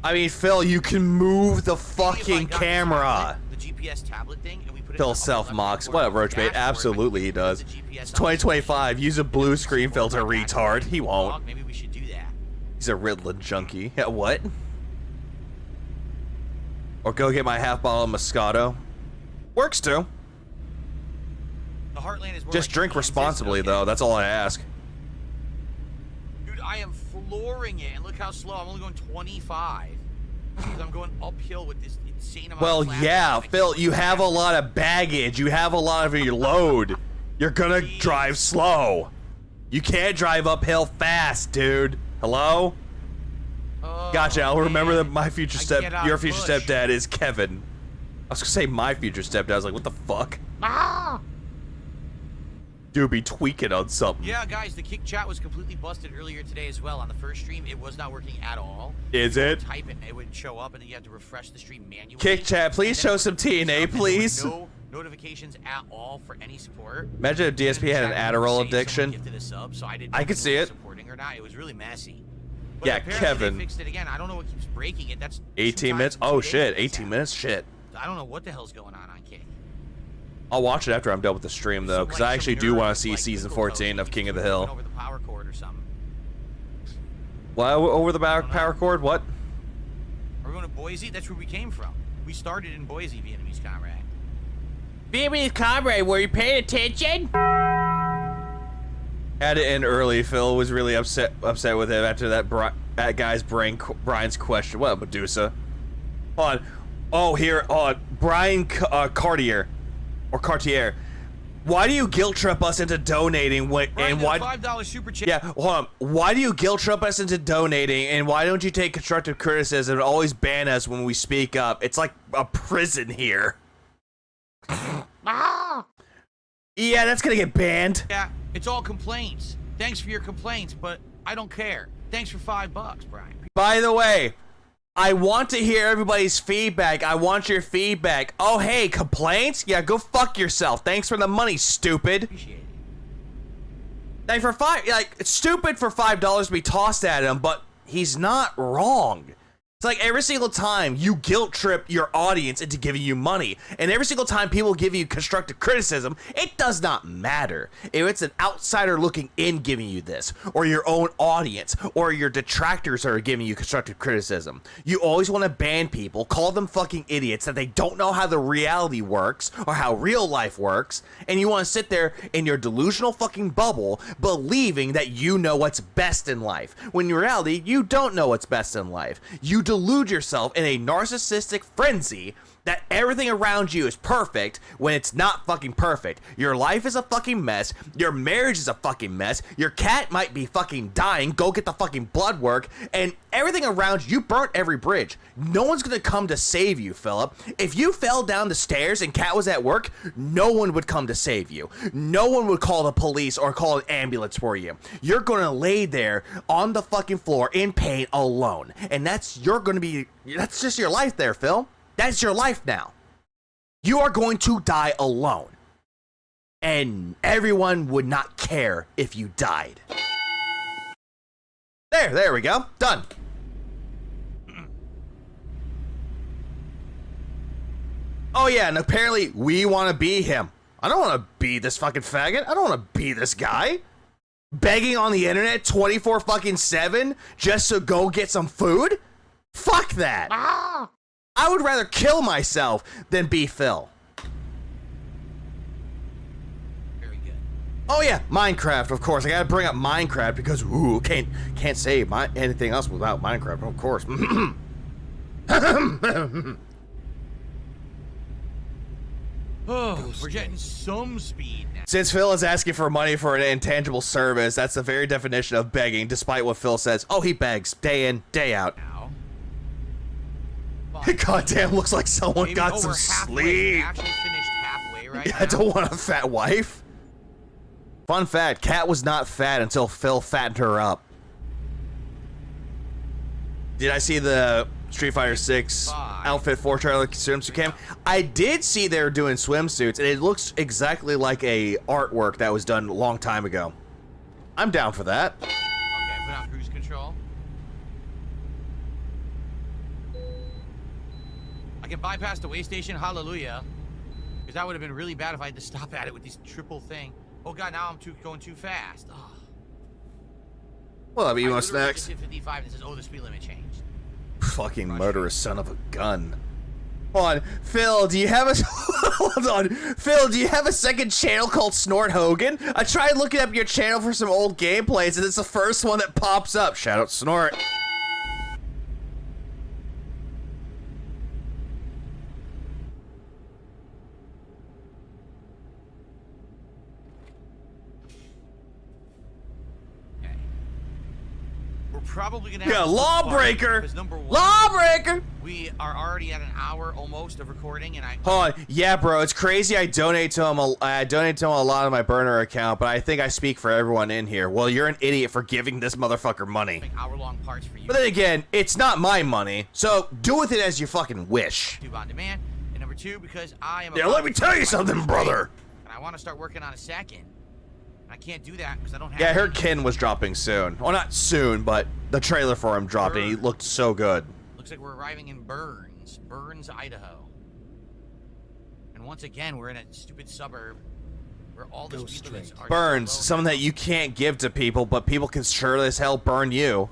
I mean, Phil, you can move the See, if I fucking got camera. The GPS tablet thing, and we put it in Phil the upper self-mocks. left What up, corner of the Roachbait? dashboard, Absolutely he like, does. put the GPS It's on 2025. Use a blue screen filter, retard. He won't. Maybe we should do that. He's a Ritalin junkie. Yeah, what? Or go get my half bottle of Moscato. Works too. The Heartland is more Just like drink Kansas, responsibly, okay? though. That's all I ask. Dude, I am flooring it, and look how slow. I'm only going 25. Because I'm going uphill with this insane amount Well, of flat yeah, ground. I Phil, can't you go have a fast. lot of baggage. You have a lot of your load. You're gonna drive slow. You can't drive uphill fast, dude. Hello? Oh, Gotcha. I'll remember that my future I get out your of future push. stepdad is Kevin. I was gonna say my future stepdad. I was like, what the fuck? Dude, be tweaking on something. Yeah, guys, the kick chat was completely busted earlier today as well. On the first stream, it was not working at all. Is You it? type it, and it would show up, and then you had to refresh the stream manually. Kick chat, please And then show some TNA, and there please. were no notifications at all for any support. Imagine if DSP had an Adderall addiction. Gifted a sub, so I didn't. I know could if see was it. Supporting or not, it was really messy. But Yeah, apparently Kevin. They fixed it again. I don't know what keeps breaking it. That's 18 minutes? Oh shit, 18 minutes? Shit. I don't know what the hell's going on Kick. I'll watch it after I'm done with the stream, though, because I actually do want to see season 14 of King of the Hill. Over the power cord or something. What? Over the power cord? What? Are we going to Boise? That's where we came from. We started in Boise, Vietnamese comrade. Vietnamese comrade, were you paying attention? Had it in early. Phil was really upset with him after that guy's Brian's question. What, Medusa? Hold on. Oh, here. Brian Cartier. Or Cartier. Why do you guilt trip us into donating Brian and did a why? $5 super chat. Yeah, hold on. Why do you guilt trip us into donating, and why don't you take constructive criticism and always ban us when we speak up? It's like a prison here. Yeah, that's gonna get banned. Yeah, it's all complaints. Thanks for your complaints, but I don't care. Thanks for $5, Brian. By the way, I want to hear everybody's feedback. I want your feedback. Oh, hey, complaints? Yeah, go fuck yourself. Thanks for the money, stupid. Appreciate it. Like, it's stupid for $5 to be tossed at him, but he's not wrong. It's like every single time you guilt trip your audience into giving you money, and every single time people give you constructive criticism, it does not matter if it's an outsider looking in giving you this, or your own audience, or your detractors are giving you constructive criticism. You always want to ban people, call them fucking idiots, that they don't know how the reality works, or how real life works, and you want to sit there in your delusional fucking bubble, believing that you know what's best in life, when in reality, you don't know what's best in life. You delude yourself in a narcissistic frenzy that everything around you is perfect when it's not fucking perfect. Your life is a fucking mess. Your marriage is a fucking mess. Your cat might be fucking dying. Go get the fucking blood work. And everything around you, burnt every bridge. No one's gonna come to save you, Philip. If you fell down the stairs and Cat was at work, no one would come to save you. No one would call the police or call an ambulance for you. You're gonna lay there on the fucking floor in pain alone. And that's just your life there, Phil. That's your life now. You are going to die alone. And everyone would not care if you died. There we go. Done. Oh yeah, and apparently we want to be him. I don't want to be this fucking faggot. I don't want to be this guy. Begging on the internet 24/7 just to go get some food? Fuck that. I would rather kill myself than be Phil. Very good. Oh yeah, Minecraft, of course. I gotta bring up Minecraft because can't say anything else without Minecraft, of course. Oh, we're getting some speed now. Since Phil is asking for money for an intangible service, that's the very definition of begging, despite what Phil says. Oh, he begs day in, day out. Goddamn, looks like someone Maybe got some sleep. Actually finished halfway right Yeah, I don't want a fat wife. Fun fact, Kat was not fat until Phil fattened her up. Did I see the Street Fighter 6 Outfit 4 trailer swimsuit cam? I did see they were doing swimsuits, and it looks exactly like a artwork that was done a long time ago. I'm down for that. Okay, put on cruise control. I can bypass the way station, hallelujah. Because that would have been really bad if I had to stop at it with this triple thing. Oh god, now I'm going too fast. Oh. Well, I mean, you want snacks? Hit 55 and it says, oh, the speed limit changed. Fucking murderous son of a gun. Hold on, Phil, do you have a hold on, Phil, do you have a second channel called Snort Hogan? I tried looking up your channel for some old gameplays, and it's the first one that pops up. Shout out Snort. Probably gonna have to lawbreaker. Number one, lawbreaker. We are already at an hour almost of recording, and hold on. Yeah, bro, it's crazy. I donate to him. I donate to him a lot on my burner account, but I think I speak for everyone in here. Well, you're an idiot for giving this motherfucker money. Hour-long parts for you. But then again, it's not my money, so do with it as you fucking wish. YouTube on demand, and number two, because I am. Yeah, let me tell you something, brother. And I want to start working on a second. I can't do that because I don't have. Yeah, I heard Ken was dropping soon. Well, not soon, but the trailer for him dropped, and he looked so good. Looks like we're arriving in Burns, Idaho. And once again, we're in a stupid suburb where all the speed limits are. Burns, something that you can't give to people, but people can sure as hell burn you.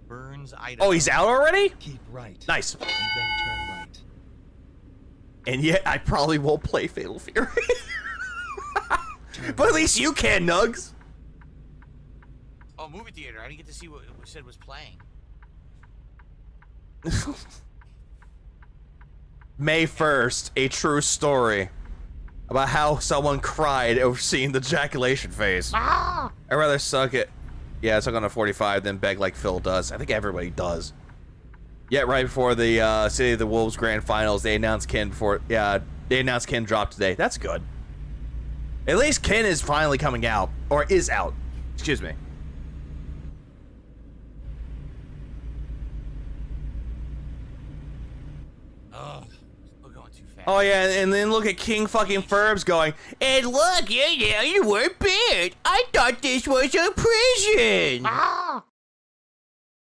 Burns, Idaho. Oh, he's out already? Keep right. Nice. And then turn right. And yet, I probably won't play Fatal Fury. But at least you can, Nugs. Oh, movie theater. I didn't get to see what it said was playing. May 1st, a true story about how someone cried over seeing the ejaculation phase. I'd rather suck it. Yeah, suck on a 45 than beg like Phil does. I think everybody does. Yeah, right before the City of the Wolves Grand Finals, they announced Ken dropped today. That's good. At least Ken is finally coming out, or is out. Excuse me. Ugh, we're going too fast. Oh yeah, and then look at King fucking Furbs going, And look, you weren't bad. I thought this was a prison.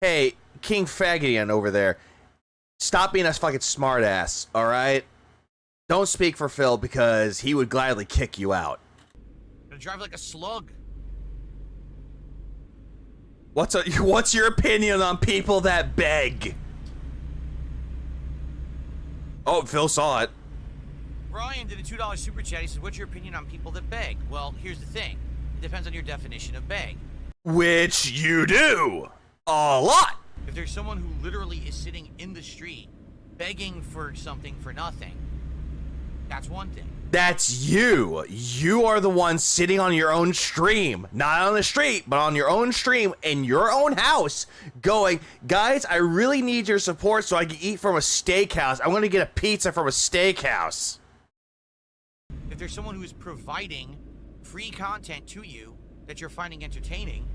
hey, King Faggotian over there, stop being a fucking smartass, alright? Don't speak for Phil because he would gladly kick you out. Gonna drive like a slug. What's your opinion on people that beg? Oh, Phil saw it. Brian did a $2 super chat. He said, what's your opinion on people that beg? Well, here's the thing. It depends on your definition of beg. Which you do. A lot. If there's someone who literally is sitting in the street begging for something for nothing, that's one thing. That's you. You are the one sitting on your own stream. Not on the street, but on your own stream in your own house going, guys, I really need your support so I can eat from a steakhouse. I'm going to get a pizza from a steakhouse. If there's someone who is providing free content to you that you're finding entertaining,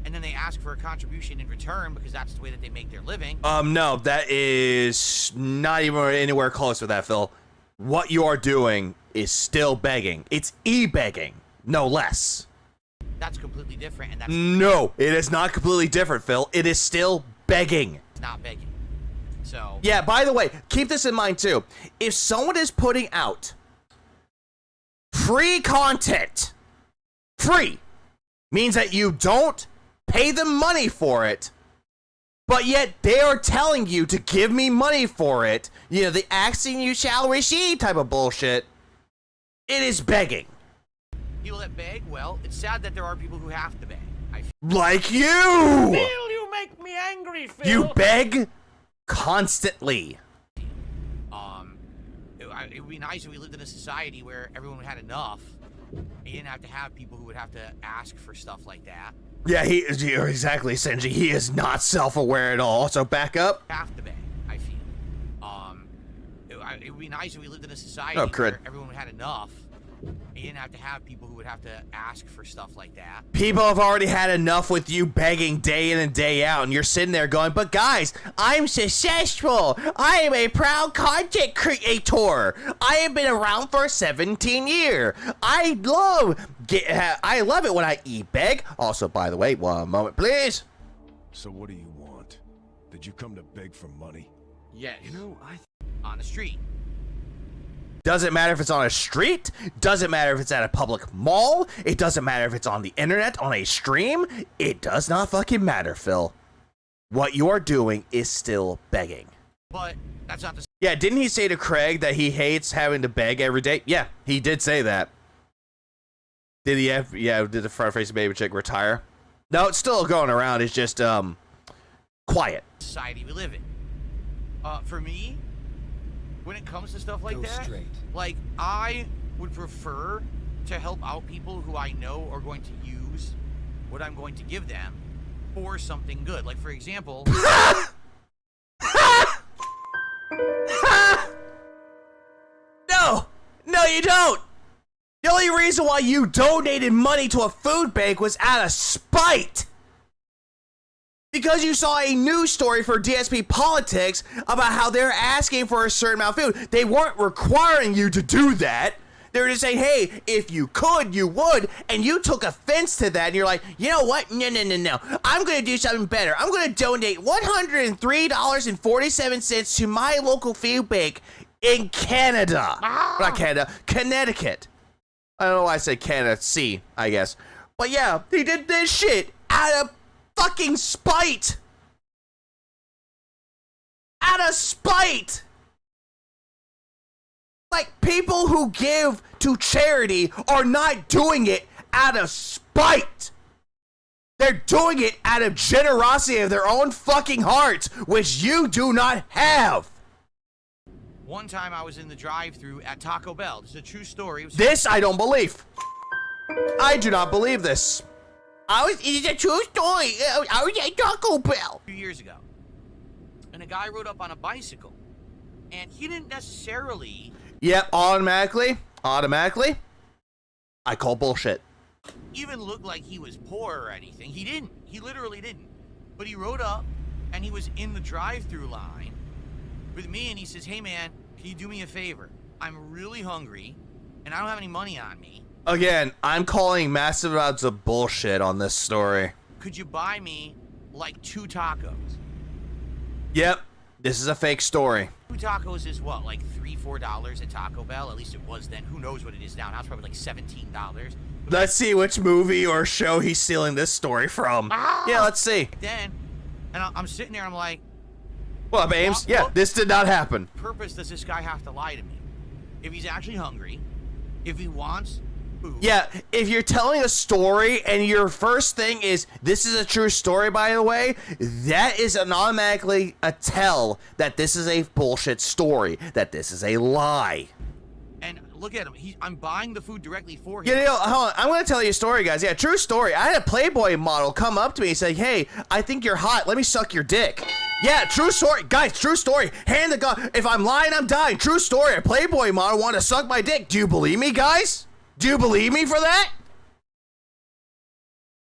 and then they ask for a contribution in return because that's the way that they make their living. No, that is not even anywhere close to that, Phil. What you are doing is still begging. It's e-begging, no less. That's completely different, and that's No, it is not completely different, Phil. It is still begging. not begging. So Yeah, by the way, keep this in mind too. If someone is putting out free content, free means that you don't pay them money for it, but yet they are telling you to give me money for it. You know, the asking you shall receive type of bullshit. It is begging. people that beg, well, it's sad that there are people who have to beg. Like you! Phil, you make me angry, Phil! You beg constantly. It would be nice if we lived in a society where everyone had enough. And you didn't have to have people who would have to ask for stuff like that. Yeah, you're exactly, Senji. He is not self-aware at all. So back up. Have to beg, I feel. It would be nice if we lived in a society where everyone had enough. And you didn't have to have people who would have to ask for stuff like that. People have already had enough with you begging day in and day out, and you're sitting there going, but guys, I'm successful. I am a proud content creator. I have been around for 17 years. I love it when I beg. Also, by the way, one moment, please. So what do you want? Did you come to beg for money? Yes. You know, on the street. Doesn't matter if it's on a street. Doesn't matter if it's at a public mall. It doesn't matter if it's on the internet, on a stream. It does not fucking matter, Phil. What you are doing is still begging. But that's not the... Yeah, didn't he say to Craig that he hates having to beg every day? Yeah, he did say that. Did he have... Yeah, did the front-facing baby chick retire? No, it's still going around. It's just, quiet. Society we live in. For me... when it comes to stuff like that, like, I would prefer to help out people who I know are going to use what I'm going to give them for something good. Like, for example... No, you don't! The only reason why you donated money to a food bank was out of spite! Because you saw a news story for DSP Politics about how they're asking for a certain amount of food. They weren't requiring you to do that. They were just saying, hey, if you could, you would. And you took offense to that. And you're like, you know what? No. I'm going to do something better. I'm going to donate $103.47 to my local food bank in Canada. Not Canada, Connecticut. I don't know why I said Canada. C, I guess. But yeah, he did this shit out of fucking spite! Out of spite! Like, people who give to charity are not doing it out of spite! They're doing it out of generosity of their own fucking hearts, which you do not have! One time I was in the drive-thru at Taco Bell. This is a true story. This I don't believe. I do not believe this. It's a true story. I was at Taco Bell. A few years ago. And a guy rode up on a bicycle. And he didn't necessarily... Yep, automatically. I call bullshit. even look like he was poor or anything. He didn't. He literally didn't. But he rode up, and he was in the drive-through line with me, and he says, hey, man, can you do me a favor? I'm really hungry, and I don't have any money on me. Again, I'm calling massive amounts of bullshit on this story. Could you buy me, like, 2 tacos? Yep, this is a fake story. 2 tacos is what, like $3, $4 at Taco Bell? At least it was then. Who knows what it is now? Now it's probably like $17. Let's see which movie or show he's stealing this story from. Yeah, let's see. Then, and I'm sitting there, I'm like, well, Aames, yeah, this did not happen. what purpose does this guy have to lie to me? If he's actually hungry, if he wants food. Yeah, if you're telling a story and your first thing is, this is a true story, by the way, that is an automatically a tell that this is a bullshit story, that this is a lie. And look at him. I'm buying the food directly for him. You know, hold on. I'm going to tell you a story, guys. Yeah, true story. I had a Playboy model come up to me and say, hey, I think you're hot. Let me suck your dick. Yeah, true story. Guys, true story. Hand to God. If I'm lying, I'm dying. True story. A Playboy model wanted to suck my dick. Do you believe me, guys? Do you believe me for that?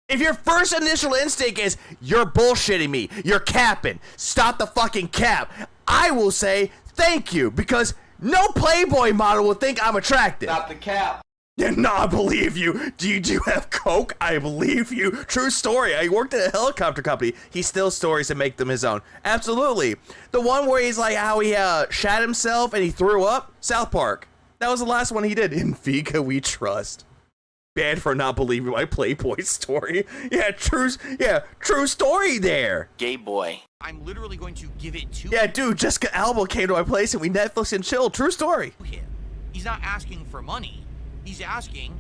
If your first initial instinct is, you're bullshitting me, you're capping, stop the fucking cap, I will say, thank you, because no Playboy model will think I'm attractive. Stop the cap. Yeah, no, I believe you. Do you have coke? I believe you. True story. I worked at a helicopter company. He steals stories and make them his own. Absolutely. The one where he's like how he shat himself and he threw up. South Park. That was the last one he did. In Vika we trust. Bad for not believing my Playboy story. Yeah, true story there. Gay boy. I'm literally going to give it to Yeah, dude, Jessica Alba came to my place and we Netflix and chilled. True story. him. He's not asking for money. He's asking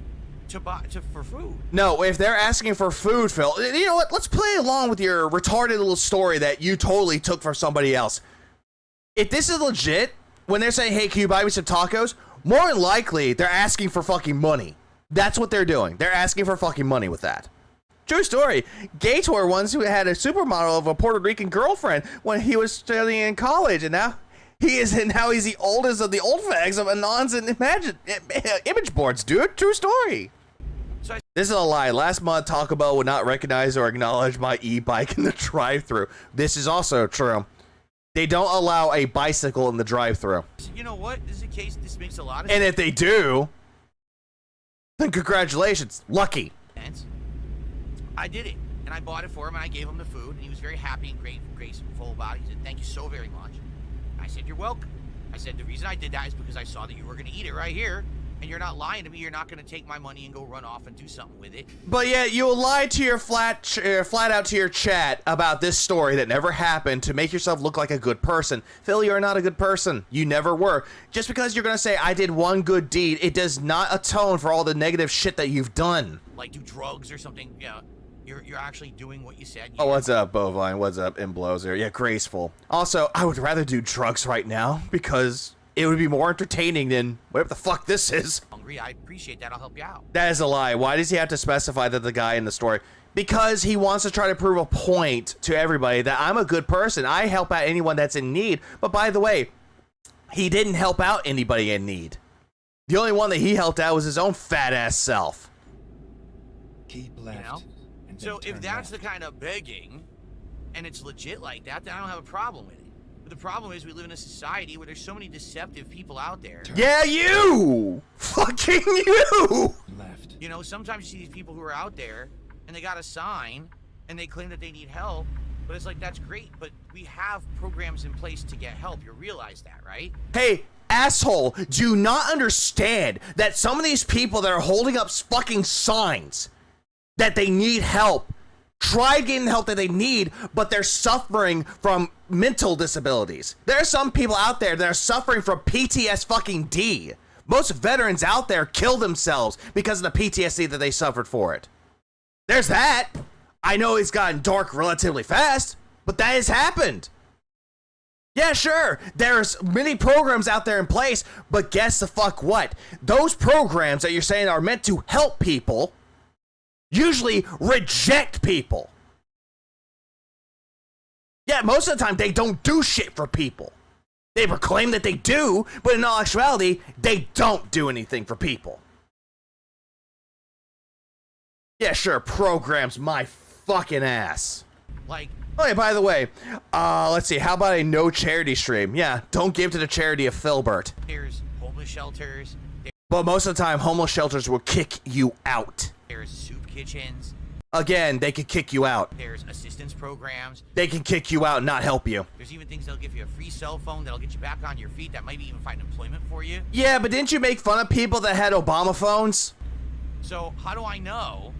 for food. No, if they're asking for food, Phil, you know what? Let's play along with your retarded little story that you totally took from somebody else. If this is legit, when they're saying, hey, can you buy me some tacos? More than likely, they're asking for fucking money. That's what they're doing. They're asking for fucking money with that. True story. Gator once who had a supermodel of a Puerto Rican girlfriend when he was studying in college, and now he's the oldest of the old fags of Anons and image boards, dude. True story. This is a lie. Last month, Taco Bell would not recognize or acknowledge my e-bike in the drive-thru. This is also true. They don't allow a bicycle in the drive-thru. You know what? This is a case. This makes a lot of And sense. if they do, then congratulations. Lucky. I did it, and I bought it for him, and I gave him the food, and he was very happy and grateful about it. He said, thank you so very much. I said, you're welcome. I said, the reason I did that is because I saw that you were going to eat it right here, and you're not lying to me. You're not going to take my money and go run off and do something with it. But yeah, you lied to your flat out to your chat about this story that never happened to make yourself look like a good person. Phil, you're not a good person. You never were. Just because you're going to say, I did one good deed, it does not atone for all the negative shit that you've done. Like do drugs or something. Yeah, you're actually doing what you said. Oh, what's up, Bovine? What's up, Imblozer? Yeah, graceful. Also, I would rather do drugs right now because it would be more entertaining than whatever the fuck this is. Hungry, I appreciate that. I'll help you out. That is a lie. Why does he have to specify that the guy in the story? Because he wants to try to prove a point to everybody that I'm a good person. I help out anyone that's in need. But by the way, he didn't help out anybody in need. The only one that he helped out was his own fat ass self. Keep left. You know? And So then if turn that's left. the kind of begging, and it's legit like that, then I don't have a problem with it. But the problem is we live in a society where there's so many deceptive people out there. Yeah, you! Fucking you! Left. You know, sometimes you see these people who are out there, and they got a sign, and they claim that they need help, but it's like, that's great, but we have programs in place to get help. You realize that, right? Hey, asshole, do you not understand that some of these people that are holding up fucking signs that they need help, tried getting the help that they need, but they're suffering from mental disabilities? There are some people out there that are suffering from PTSD fucking D. Most veterans out there kill themselves because of the PTSD that they suffered for it. There's that. I know it's gotten dark relatively fast, but that has happened. Yeah, sure, there's many programs out there in place, but guess the fuck what? Those programs that you're saying are meant to help people usually reject people. Yeah, most of the time they don't do shit for people. They proclaim that they do, but in all actuality, they don't do anything for people. Yeah, sure, programs my fucking ass. Like, Oh, yeah, by the way, let's see, how about a no charity stream? Yeah, don't give to the charity of Filbert. there's homeless shelters, But most of the time, homeless shelters will kick you out. there's soup kitchens, Again, they can kick you out. there's assistance programs, They can kick you out and not help you. there's even things that'll give you a free cell phone that'll get you back on your feet that might even find employment for you. Yeah, but didn't you make fun of people that had Obama phones? So how do I know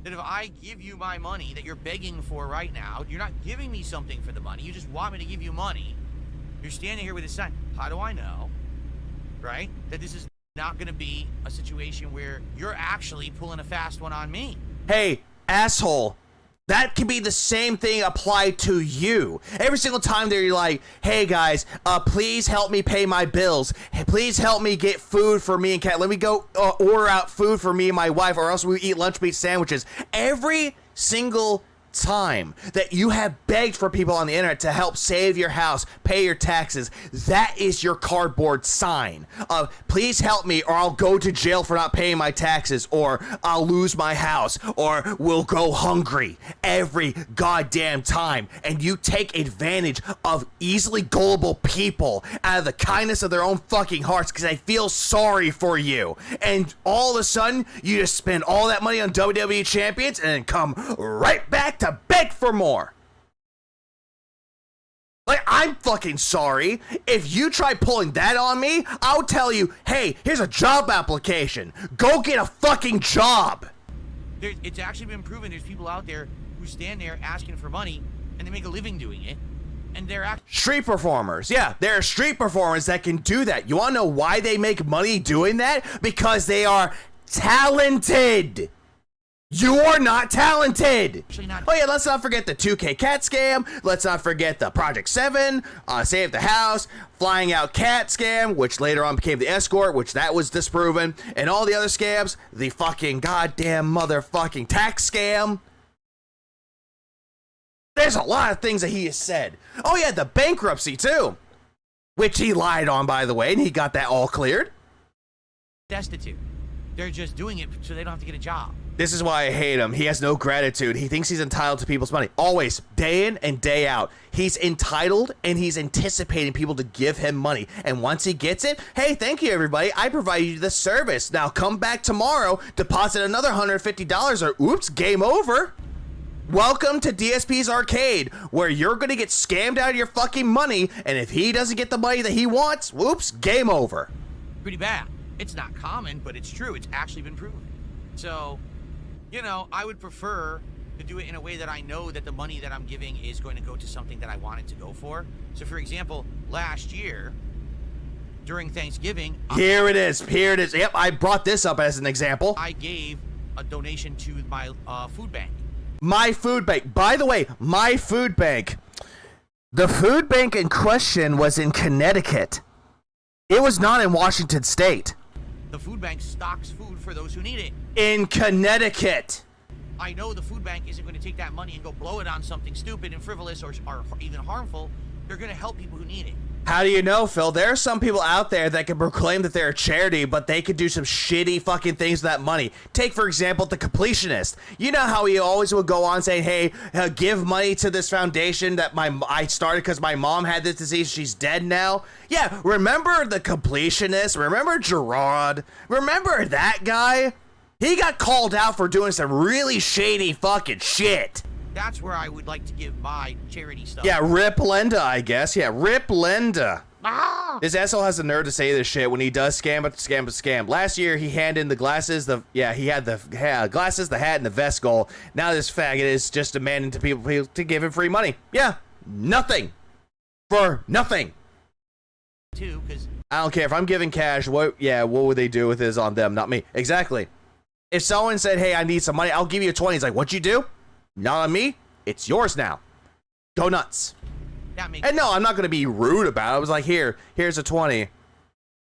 that if I give you my money that you're begging for right now, you're not giving me something for the money, you just want me to give you money, you're standing here with a sign, how do I know, right, that this is not gonna be a situation where you're actually pulling a fast one on me? Hey, asshole, that can be the same thing applied to you. Every single time they're like, hey guys, please help me pay my bills. Hey, please help me get food for me and Kat. Let me go order out food for me and my wife, or else we eat lunch meat sandwiches. Every single time that you have begged for people on the internet to help save your house, pay your taxes, that is your cardboard sign of please help me or I'll go to jail for not paying my taxes, or I'll lose my house, or we'll go hungry every goddamn time. And you take advantage of easily gullible people out of the kindness of their own fucking hearts because they feel sorry for you. And all of a sudden, you just spend all that money on WWE champions and then come right back to beg for more. Like, I'm fucking sorry. If you try pulling that on me, I'll tell you, hey, here's a job application. Go get a fucking job. It's actually been proven there's people out there who stand there asking for money and they make a living doing it, and they're street performers. Yeah, there are street performers that can do that. You want to know why they make money doing that? Because they are talented. You are not talented. Oh yeah, let's not forget the 2K cat scam. Let's not forget the Project 7, Save the House, Flying Out Cat scam, which later on became the escort, which that was disproven, and all the other scams, the fucking goddamn motherfucking tax scam. There's a lot of things that he has said. Oh yeah, the bankruptcy too, which he lied on, by the way, and he got that all cleared. destitute. They're just doing it so they don't have to get a job. This is why I hate him. He has no gratitude. He thinks he's entitled to people's money. Always, day in and day out. He's entitled and he's anticipating people to give him money. And once he gets it, hey, thank you, everybody. I provided you this service. Now come back tomorrow, deposit another $150, or oops, game over. Welcome to DSP's Arcade, where you're going to get scammed out of your fucking money, and if he doesn't get the money that he wants, whoops, game over. Pretty bad. It's not common, but it's true. It's actually been proven. So, you know, I would prefer to do it in a way that I know that the money that I'm giving is going to go to something that I want it to go for. So, for example, last year, during Thanksgiving... Here it is. Here it is. Yep, I brought this up as an example. I gave a donation to my food bank. My food bank. By the way, my food bank. The food bank in question was in Connecticut. It was not in Washington State. The food bank stocks food for those who need it. In Connecticut. I know the food bank isn't going to take that money and go blow it on something stupid and frivolous or even harmful. They're going to help people who need it. How do you know, Phil? There are some people out there that can proclaim that they're a charity, but they could do some shitty fucking things with that money. Take, for example, the completionist. You know how he always would go on saying, hey, give money to this foundation that I started because my mom had this disease. She's dead now. Yeah, remember the completionist? Remember Gerard? Remember that guy? He got called out for doing some really shady fucking shit. That's where I would like to give my charity stuff. Yeah, Rip Linda, I guess. Yeah, Rip Linda. Ah! This asshole has the nerve to say this shit when he does scam. Last year, he handed in the glasses, he had the glasses, the hat, and the vest goal. Now this faggot is just demanding to people to give him free money. Yeah, nothing. For nothing. Too, because I don't care. If I'm giving cash, what would they do with this on them, not me? Exactly. If someone said, hey, I need some money, I'll give you a 20. He's like, what'd you do? Not on me. It's yours now. Go nuts. And no, I'm not going to be rude about it. I was like, here's a 20.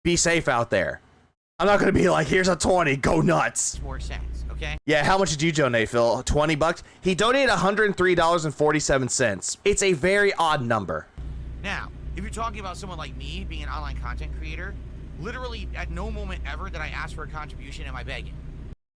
Be safe out there. I'm not going to be like, here's a 20. Go nuts. More sense, okay? Yeah, how much did you donate, Phil? 20 bucks? He donated $103.47. It's a very odd number. Now, if you're talking about someone like me being an online content creator, literally at no moment ever did I ask for a contribution. Am I begging?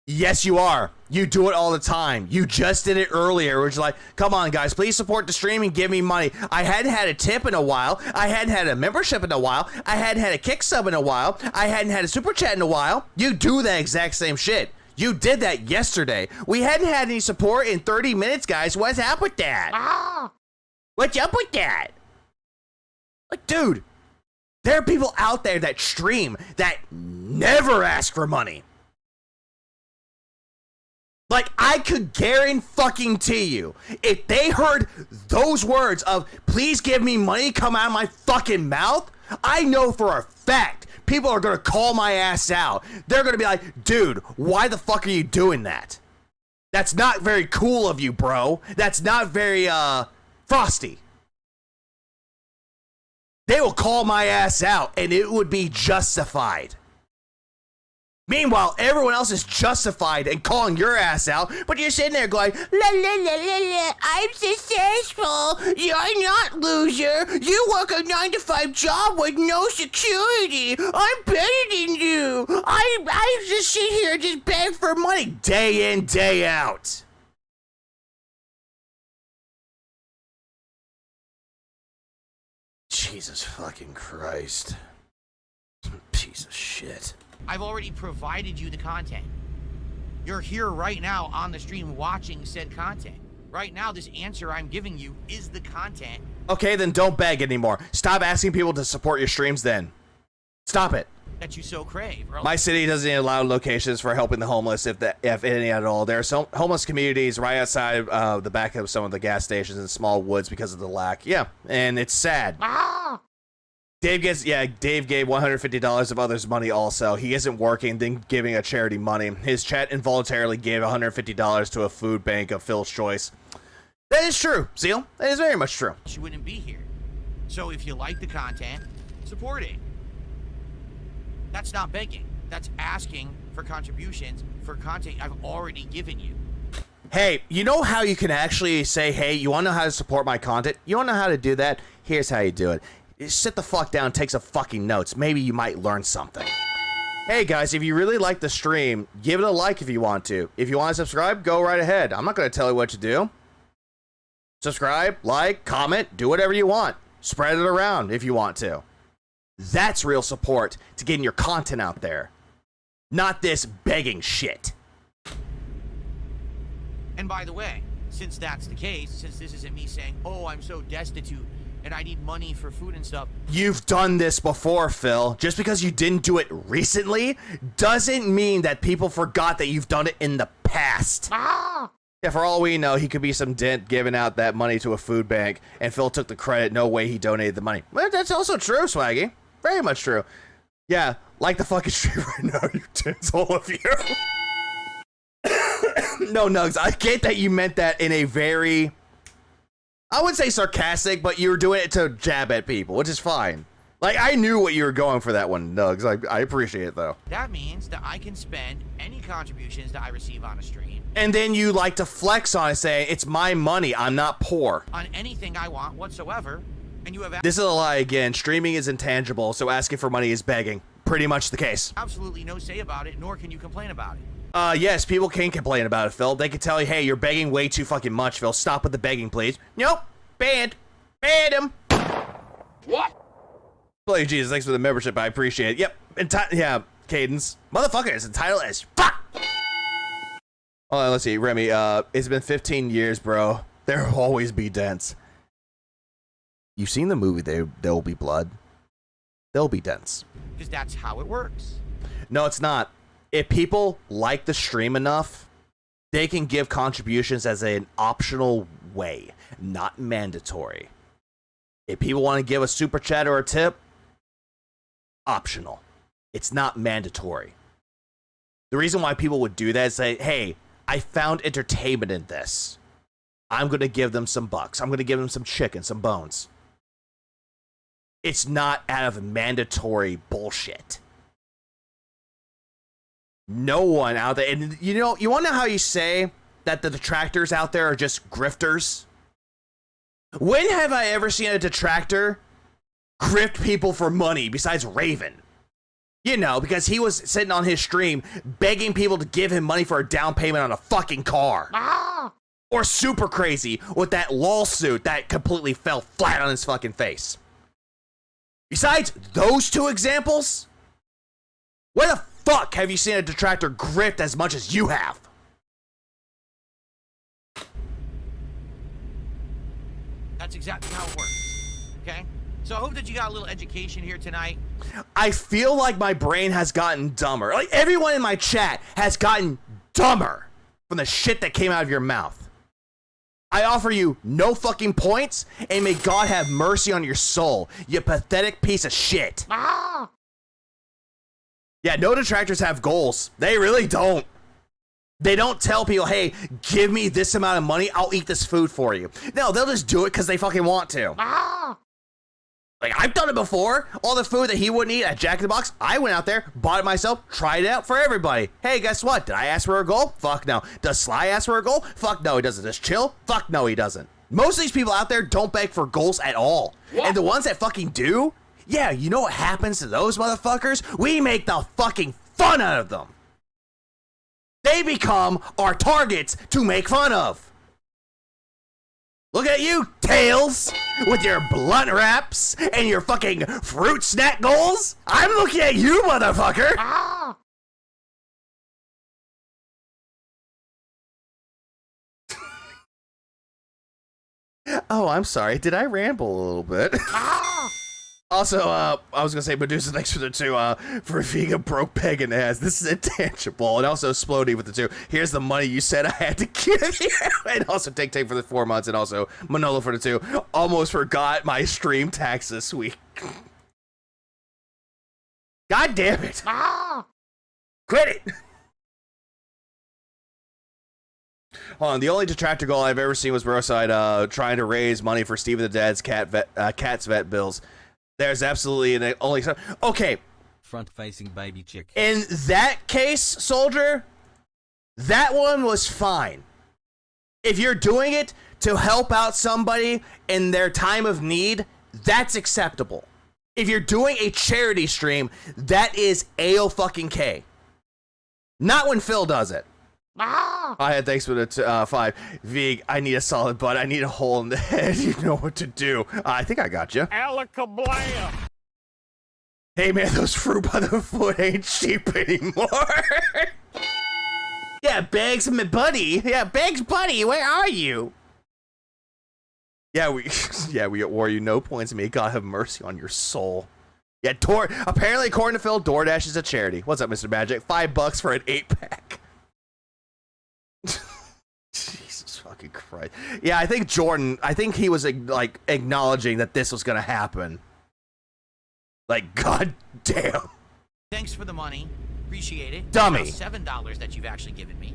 Yes, you are. You do it all the time. You just did it earlier. We're just like, come on, guys, please support the stream and give me money. I hadn't had a tip in a while. I hadn't had a membership in a while. I hadn't had a kick sub in a while. I hadn't had a super chat in a while. You do that exact same shit. You did that yesterday. We hadn't had any support in 30 minutes, guys. What's up with that? What's up with that? Like, dude, there are people out there that stream that never ask for money. Like, I could guarantee you, if they heard those words of, please give me money come out of my fucking mouth, I know for a fact people are going to call my ass out. They're going to be like, dude, why the fuck are you doing that? That's not very cool of you, bro. That's not very, frosty. They will call my ass out, and it would be justified. Meanwhile, everyone else is justified in calling your ass out, but you're sitting there going, la la la la la, I'm successful. You're not, loser. You work a 9-to-5 job with no security. I'm better than you. I just sit here and just beg for money day in, day out. Jesus fucking Christ. Piece of shit. I've already provided you the content. You're here right now on the stream watching said content. Right now, this answer I'm giving you is the content. Okay, then don't beg anymore. Stop asking people to support your streams then. Stop it. That you so crave. My city doesn't allow locations for helping the homeless, if any at all. There are some homeless communities right outside the back of some of the gas stations in small woods because of the lack. Yeah, and it's sad. Dave gave $150 of others' money also. He isn't working, then giving a charity money. His chat involuntarily gave $150 to a food bank of Phil's choice. That is true, Zeal. That is very much true. She wouldn't be here. So if you like the content, support it. That's not begging. That's asking for contributions for content I've already given you. Hey, you know how you can actually say, hey, you want to know how to support my content? You want to know how to do that? Here's how you do it. Sit the fuck down, take some fucking notes. Maybe you might learn something. Hey guys, if you really like the stream, give it a like if you want to. If you want to subscribe, go right ahead. I'm not going to tell you what to do. Subscribe, like, comment, do whatever you want. Spread it around if you want to. That's real support to getting your content out there. Not this begging shit. And by the way, since that's the case, since this isn't me saying, oh, I'm so destitute and I need money for food and stuff. You've done this before, Phil. Just because you didn't do it recently doesn't mean that people forgot that you've done it in the past. Yeah, for all we know, he could be some dent giving out that money to a food bank, and Phil took the credit. No way he donated the money. Well, that's also true, Swaggy. Very much true. Yeah, like the fucking stream right now, you tins, all of you. No, Nugs, I get that you meant that in a very, I would say sarcastic, but you were doing it to jab at people, which is fine. Like, I knew what you were going for that one, Nugs. I appreciate it, though. That means that I can spend any contributions that I receive on a stream. And then you like to flex on it, saying, it's my money, I'm not poor. On anything I want whatsoever, and you have... This is a lie again. Streaming is intangible, so asking for money is begging. Pretty much the case. Absolutely no say about it, nor can you complain about it. Yes, people can complain about it, Phil. They can tell you, hey, you're begging way too fucking much, Phil. Stop with the begging, please. Nope. Banned. Banned him. What? Bloody Jesus, thanks for the membership. I appreciate it. Yep. Yeah, Cadence. Motherfucker is entitled as fuck. Hold on, let's see. Remy, it's been 15 years, bro. There'll always be dents. You've seen the movie There'll Be Blood? There'll be dents. Because that's how it works. No, it's not. If people like the stream enough, they can give contributions as an optional way, not mandatory. If people want to give a super chat or a tip, optional. It's not mandatory. The reason why people would do that is say, hey, I found entertainment in this. I'm going to give them some bucks. I'm going to give them some chicken, some bones. It's not out of mandatory bullshit. No one out there, and you know, you want to know how you say that the detractors out there are just grifters? When have I ever seen a detractor grift people for money besides Raven? You know, because he was sitting on his stream begging people to give him money for a down payment on a fucking car. Or super crazy with that lawsuit that completely fell flat on his fucking face. Besides those two examples, where the fuck have you seen a detractor grift as much as you have? That's exactly how it works. Okay? So I hope that you got a little education here tonight. I feel like my brain has gotten dumber. Like everyone in my chat has gotten dumber from the shit that came out of your mouth. I offer you no fucking points, and may God have mercy on your soul, you pathetic piece of shit. Yeah, no detractors have goals. They really don't. They don't tell people, hey, give me this amount of money, I'll eat this food for you. No, they'll just do it because they fucking want to. Like, I've done it before. All the food that he wouldn't eat at Jack in the Box, I went out there, bought it myself, tried it out for everybody. Hey, guess what? Did I ask for a goal? Fuck no. Does Sly ask for a goal? Fuck no, he doesn't. Does Chill? Fuck no, he doesn't. Most of these people out there don't beg for goals at all. What? And the ones that fucking do, yeah, you know what happens to those motherfuckers? We make the fucking fun out of them. They become our targets to make fun of. Look at you, Tails, with your blunt wraps and your fucking fruit snack goals. I'm looking at you, motherfucker. Oh, I'm sorry. Did I ramble a little bit? Also, I was gonna say, Medusa, thanks for the 2, for Vega broke peg in the ass. This is intangible. And also Splody with the 2. Here's the money you said I had to give you. And also Take for the 4 months, and also Manolo for the 2. Almost forgot my stream tax this week. God damn it. Quit it. Hold on, the only detractor goal I've ever seen was Broside trying to raise money for Steve the Dead's cat's vet bills. There's absolutely an only... Okay. Front-facing baby chick. In that case, Soldier, that one was fine. If you're doing it to help out somebody in their time of need, that's acceptable. If you're doing a charity stream, that is A-O-fucking-K. Not when Phil does it. I had thanks for the 5. Vig, I need a solid butt. I need a hole in the head. You know what to do. I think I got you. Alakablam! Hey man, those fruit by the foot ain't cheap anymore. Yeah, Bags, my buddy. Yeah, Bags, buddy, where are you? Yeah, we award you no points. May God have mercy on your soul. Yeah, apparently, according to Phil, DoorDash is a charity. What's up, Mr. Magic? $5 for an 8-pack. Jesus fucking Christ. Yeah, I think Jordan, he was like acknowledging that this was gonna happen. Like, god damn. Thanks for the money. Appreciate it. Dummy. $7 that you've actually given me.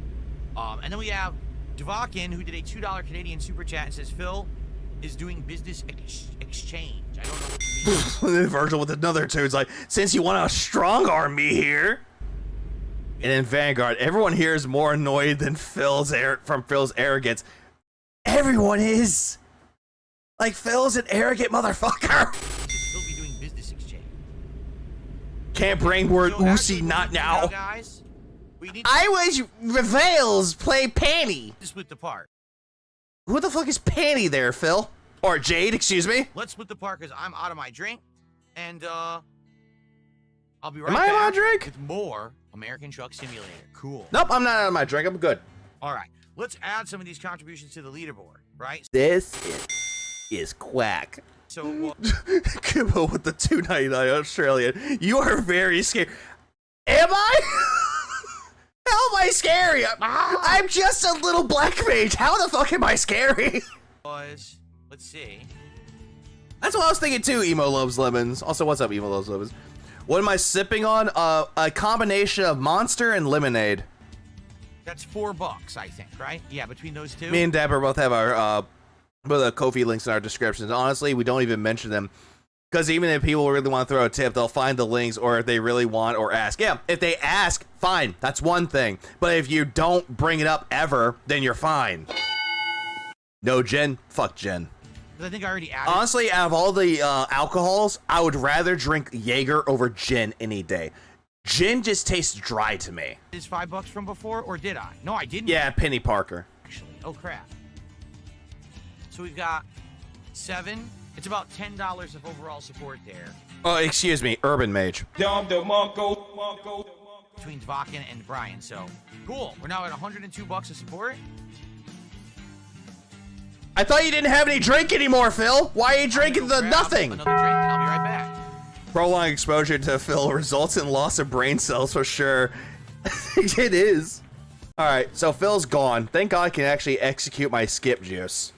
And then we have Devakin, who did a $2 Canadian super chat and says, Phil is doing business exchange. I don't know what you mean. Virgil with another 2 is like, since you want to strong arm me here. And in Vanguard, everyone here is more annoyed than Phil's arrogance. Everyone is. Like, Phil's an arrogant motherfucker. Still be doing business exchange. Can't bring word Uzi, not now. Guys, I was Reveals play Panty. To split the part. Who the fuck is Panty there, Phil? Or Jade, excuse me? Let's split the part because I'm out of my drink. And, I'll be right Am I back out of drink? with more American Truck Simulator. Cool. Nope, I'm not out of my drink. I'm good. All right. Let's add some of these contributions to the leaderboard, right? This is quack. So, Kimbo with the $2.99 Australian. You are very scary. Am I? How am I scary? I'm just a little black mage. How the fuck am I scary? let's see. That's what I was thinking too, Emo Loves Lemons. Also, what's up, Emo Loves Lemons? What am I sipping on? A combination of Monster and lemonade. That's $4, I think, right? Yeah, between those two. Me and Dapper both have our both the Ko-fi links in our descriptions. Honestly, we don't even mention them because even if people really want to throw a tip, they'll find the links, or if they really want or ask. Yeah, if they ask, fine, that's one thing. But if you don't bring it up ever, then you're fine. No Jen, fuck Jen. I think I already added. Honestly, out of all the alcohols, I would rather drink Jaeger over gin any day. Gin just tastes dry to me. Is $5 from before, or did I? No, I didn't. Yeah, Penny Parker. Actually, oh crap. So we've got 7. It's about $10 of overall support there. Oh, excuse me, Urban Mage. Between Dvakin and Brian. So cool. We're now at $102 of support. I thought you didn't have any drink anymore, Phil. Why are you drinking the nothing? Another drink, and I'll be right back. Prolonged exposure to Phil results in loss of brain cells for sure. It is. All right, so Phil's gone. Thank God I can actually execute my skip juice.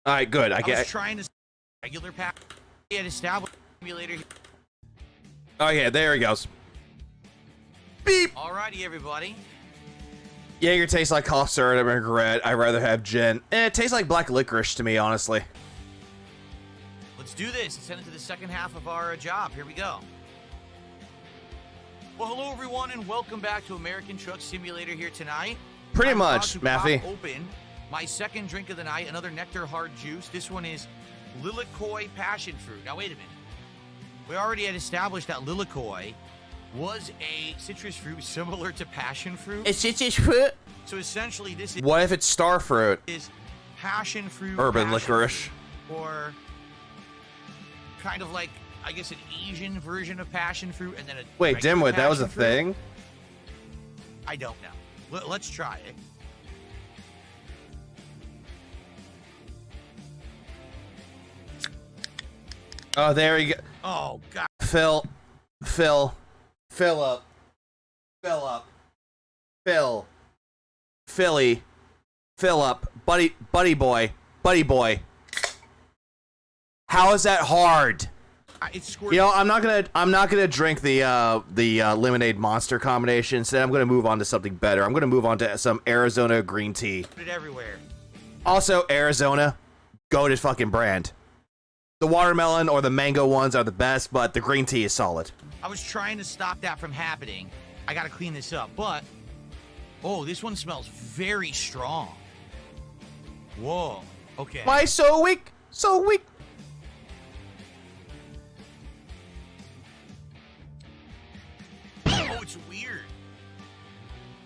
All right, good. I was trying to regular pack. He had established simulator. Oh yeah, there he goes. Beep. Alrighty, everybody. Jaeger tastes like cough syrup and regret. I'd rather have gin. It tastes like black licorice to me, honestly. Let's do this. Let's head into the second half of our job. Here we go. Well, hello everyone, and welcome back to American Truck Simulator here tonight. Pretty I'm much, about to Maffey. pop open my second drink of the night, another Nectar Hard Juice. This one is Lilikoi Passion Fruit. Now, wait a minute. We already had established that Lilikoi was a citrus fruit similar to passion fruit. A citrus fruit? So essentially, this is... What if it's star fruit? Is passion fruit... Urban passion licorice. fruit, or kind of like, I guess, an Asian version of passion fruit, and then a... Wait, regular Dimwit, that was a passion fruit? thing? I don't know. Let's try it. Oh, there you go. Oh, God. Phil up. Philly. Fill up. Buddy boy. How is that hard? It's scored. You know, I'm not gonna drink the lemonade monster combination. Instead, I'm gonna move on to something better. I'm gonna move on to some Arizona green tea. Put it everywhere. Also, Arizona, goated fucking brand. The watermelon or the mango ones are the best, but the green tea is solid. I was trying to stop that from happening. I gotta clean this up, but... Oh, this one smells very strong. Whoa. Okay. Why so weak? So weak. Oh, it's weird.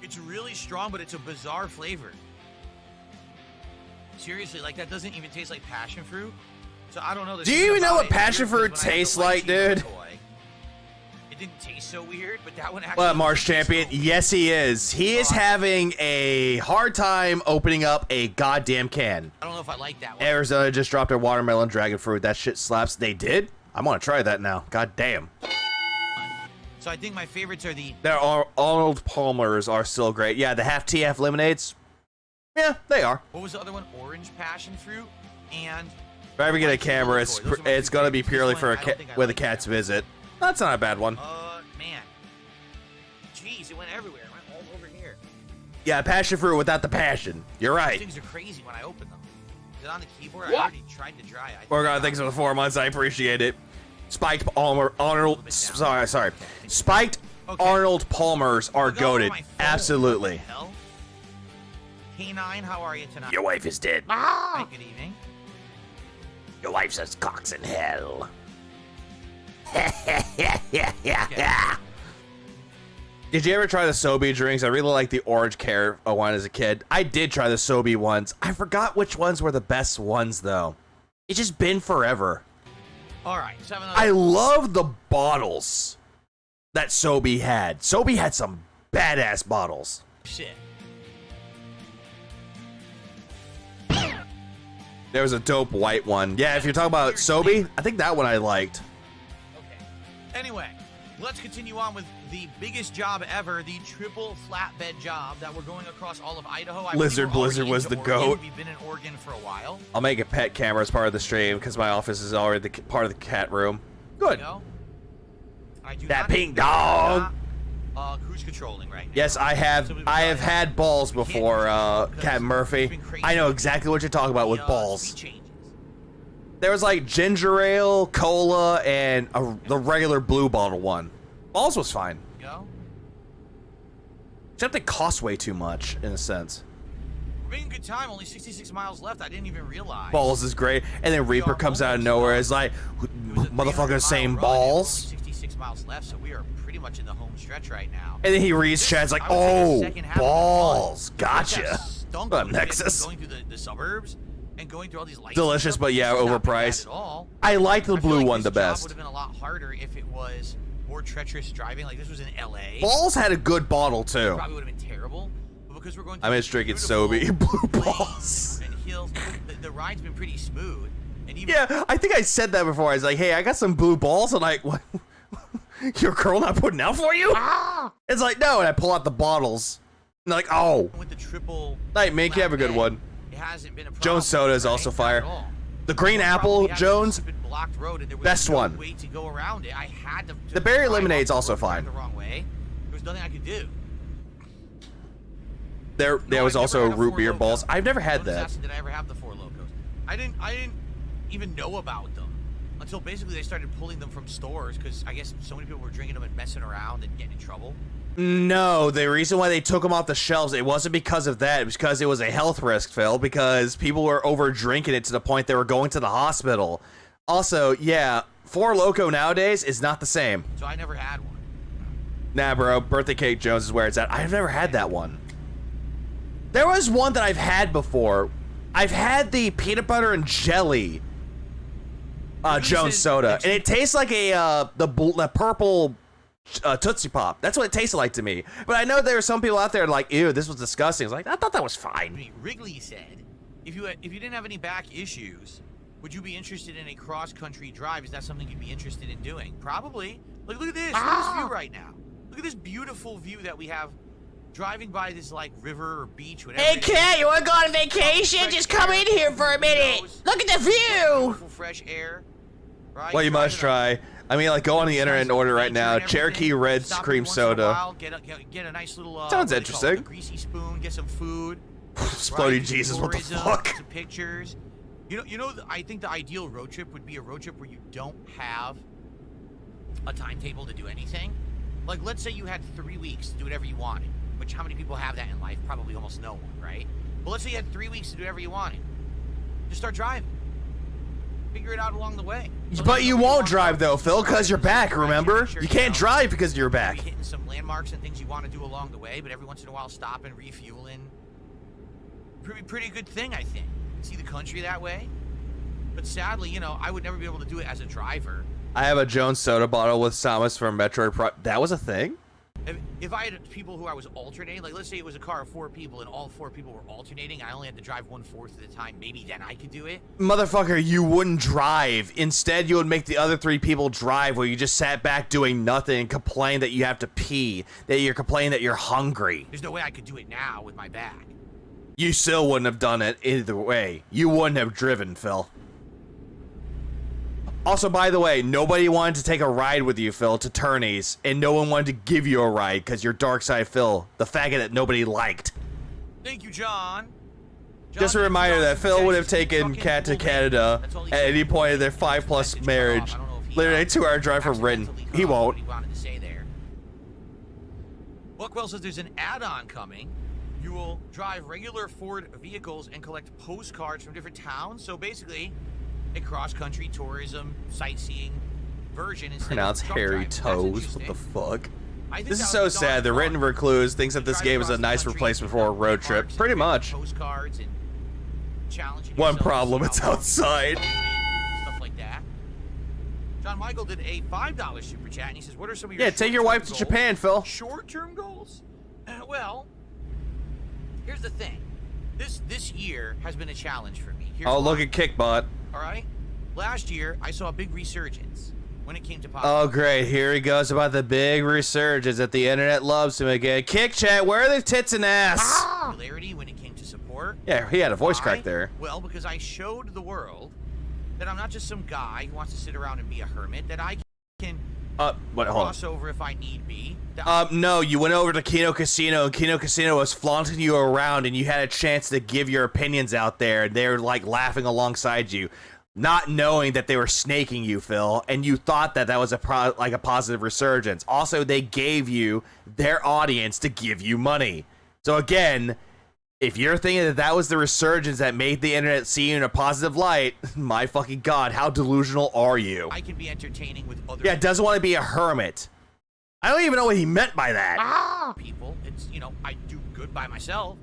It's really strong, but it's a bizarre flavor. Seriously, like that doesn't even taste like passion fruit. So I don't know. Do you even know what passion fruit tastes like, dude? It didn't taste so weird, but that one actually... Well, Marsh Champion, yes he is. He is having a hard time opening up a goddamn can. I don't know if I like that one. Arizona just dropped their watermelon dragon fruit. That shit slaps. They did? I'm gonna try that now. God damn. So I think my favorites are the... Their Arnold Palmers are still great. Yeah, the half TF lemonades. Yeah, they are. What was the other one? Orange passion fruit and... If I ever get a camera, it's gonna be purely for with a cat's visit. That's not a bad one. Man. Jeez, it went everywhere. It went all over here. Yeah, passion fruit without the passion. You're right. Things are crazy when I open them. Is it on the keyboard? What? I already tried to dry. Morgan, thanks for the 4 months. I appreciate it. Spiked Arnold. Sorry. Spiked Arnold Palmers are goated. Absolutely. K9, how are you tonight? Your wife is dead. Hi, good evening. Your wife says cocks in hell. Did you ever try the Sobe drinks? I really liked the orange carrot wine as a kid. I did try the Sobe ones. I forgot which ones were the best ones, though. It's just been forever. All right. I love the bottles that Sobe had. Sobe had some badass bottles. Shit. There was a dope white one. Yeah, if you're talking about Sobe, I think that one I liked. Okay. Anyway, let's continue on with the biggest job ever, the triple flatbed job that we're going across all of Idaho. Lizard Blizzard was the goat. We've been in Oregon for a while. I'll make a pet camera as part of the stream because my office is already part of the cat room. Good. That pink dog. Cruise controlling right now. Yes, I have had balls before, Captain Murphy. I know exactly what you're talking about with balls. There was like ginger ale, cola, and the regular blue bottle one. Balls was fine. Except they cost way too much, in a sense. We're making good time, only 66 miles left. I didn't even realize. Balls is great, and then Reaper comes out of nowhere. It's like, motherfucker saying balls. 66 miles left, so we are pretty much in the home stretch right now. And then he reads chat's like, oh, balls. Gotcha. Stunk What, Nexus? going through the suburbs and going through all these lights. Delicious, but yeah, overpriced. All. I like the blue like one the this job best. would have been a lot harder if it was more treacherous driving. Like this was in LA. Balls had a good bottle too. Probably would have been terrible. But because we're going I'm just drinking Sobe. Blue balls. And hills, the ride's been pretty smooth. And even Yeah, I think I said that before. I was like, hey, I got some blue balls. And like, what? Your girl not putting out for you? It's like, no. And I pull out the bottles. And they're like, oh. with the triple Night, Mink, you have a good one. it hasn't been a problem. Jones Soda is also fire. The green apple, Jones, best one. Way to go around it. I had to The berry drive lemonade's off also the road fine. The wrong way. There was nothing I could do. There was I've also never had a root Four beer Loko. balls. I've never had Someone that. just asked, did I ever have the Four Locos? I didn't even know about them until basically they started pulling them from stores because I guess so many people were drinking them and messing around and getting in trouble. No, the reason why they took them off the shelves, it wasn't because of that. It was because it was a health risk, Phil, because people were over drinking it to the point they were going to the hospital. Also, yeah, Four Loko nowadays is not the same. So I never had one. Nah, bro, Birthday Cake Jones is where it's at. I've never had that one. There was one that I've had before. I've had the peanut butter and jelly Jones soda, and it tastes like a the purple Tootsie Pop. That's what it tasted like to me. But I know there are some people out there like, ew, this was disgusting. It's like, I thought that was fine. Wrigley said, if you didn't have any back issues, would you be interested in a cross-country drive? Is that something you'd be interested in doing? Probably. Look at this. Look at this view right now. Look at this beautiful view that we have driving by this like river or beach, whatever. Hey, cat, you wanna go on vacation? Just come in here for a minute. Look at the view. Beautiful fresh air. Right? Well, you must try. I mean, like, go on the internet and order right now. Cherokee Red Cream Soda. Get a nice little. Sounds interesting. A greasy spoon. Get some food. Exploding right? Jesus, what the Tourism, fuck? Some pictures. You know. I think the ideal road trip would be a road trip where you don't have a timetable to do anything. Like, let's say you had 3 weeks to do whatever you wanted. Which, how many people have that in life? Probably almost no one, right? But let's say you had 3 weeks to do whatever you wanted. Just start driving. Figure it out along the way. But you won't drive though, Phil, because you're back, remember? You can't drive because you're back. Maybe hitting some landmarks and things you want to do along the way, but every once in a while stopping, refueling. Pretty good thing, I think. See the country that way. But sadly, you know, I would never be able to do it as a driver. I have a Jones soda bottle with Samus from Metroid Prime. That was a thing? If I had people who I was alternating, like let's say it was a car of 4 people and all 4 people were alternating, I only had to drive 1/4 of the time, maybe then I could do it. Motherfucker, you wouldn't drive. Instead, you would make the other 3 people drive where you just sat back doing nothing and complain that you have to pee, that you're complaining that you're hungry. There's no way I could do it now with my back. You still wouldn't have done it either way. You wouldn't have driven, Phil. Also, by the way, nobody wanted to take a ride with you, Phil, to Tourneys, and no one wanted to give you a ride because you're Dark Side Phil, the faggot that nobody liked. Thank you, John. Just a reminder that Phil would have taken Kat to Canada at any point in their 5+ marriage. Literally a 2-hour drive from Britain. He won't. Buckwell says there's an add-on coming. You will drive regular Ford vehicles and collect postcards from different towns. So basically, a cross-country tourism sightseeing version. Pronounce hairy toes. What the fuck? This is so sad. The written recluse thinks that this game is a nice replacement for a road trip. Pretty much. One problem, it's outside. Stuff like that. John Michael did a $5 super chat, and he says, "What are some of your take your wife to Japan, Phil." Short-term goals? Well, here's the thing. This year has been a challenge for me. Oh, look at Kickbot. All right. Last year, I saw a big resurgence when it came to pop. Oh, great. Here he goes about the big resurgence that the internet loves him again. Kick chat, where are the tits and ass? Popularity when it came to support. Yeah, he had a voice crack there. Well, because I showed the world that I'm not just some guy who wants to sit around and be a hermit, that I can cross over if I need be. No, you went over to Kino Casino, and Kino Casino was flaunting you around, and you had a chance to give your opinions out there, and they were, like, laughing alongside you, not knowing that they were snaking you, Phil, and you thought that that was a positive resurgence. Also, they gave you their audience to give you money. So, again, If you're thinking that that was the resurgence that made the internet see you in a positive light, my fucking God, how delusional are you? I can be entertaining with other Yeah, doesn't want to be a hermit. I don't even know what he meant by that. people. It's, you know, I do good by myself.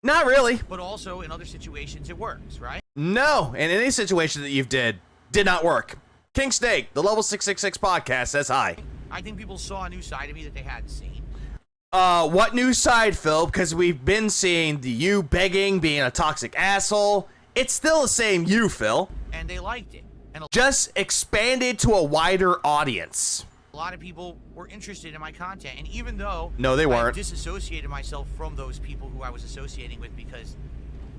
Not really. But also in other situations it works, right? No, in any situation that you've did not work. King Snake, the Level 666 podcast says hi. I think people saw a new side of me that they hadn't seen. What new side, Phil? Because we've been seeing the you begging, being a toxic asshole. It's still the same you, Phil. And they liked it. And just expanded to a wider audience. a lot of people were interested in my content. And even though no, they weren't. I disassociated myself from those people who I was associating with because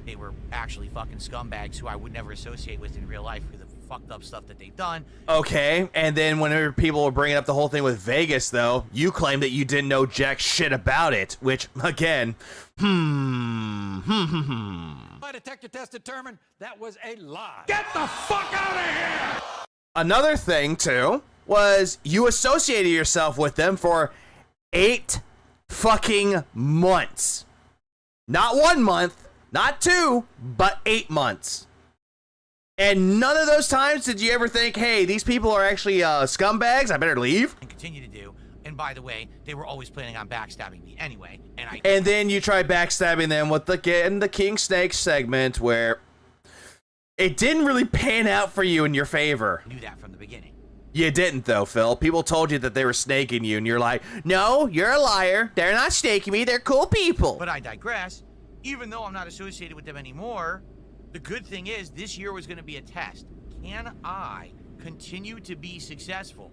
they were actually fucking scumbags who I would never associate with in real life for the fucked up stuff that they've done. Okay, and then whenever people were bringing up the whole thing with Vegas, though, you claimed that you didn't know jack shit about it, which, again, My detector test determined that was a lie. Get the fuck out of here! Another thing, too, was you associated yourself with them for 8 fucking months. Not 1 month, not 2, but 8 months. And none of those times did you ever think, hey, these people are actually scumbags, I better leave? And continue to do. And by the way, they were always planning on backstabbing me anyway. And then you try backstabbing them with the King Snake segment where it didn't really pan out for you in your favor. I knew that from the beginning. You didn't, though, Phil. People told you that they were snaking you, and you're like, no, you're a liar. They're not snaking me. They're cool people. But I digress. Even though I'm not associated with them anymore, the good thing is this year was going to be a test. Can I continue to be successful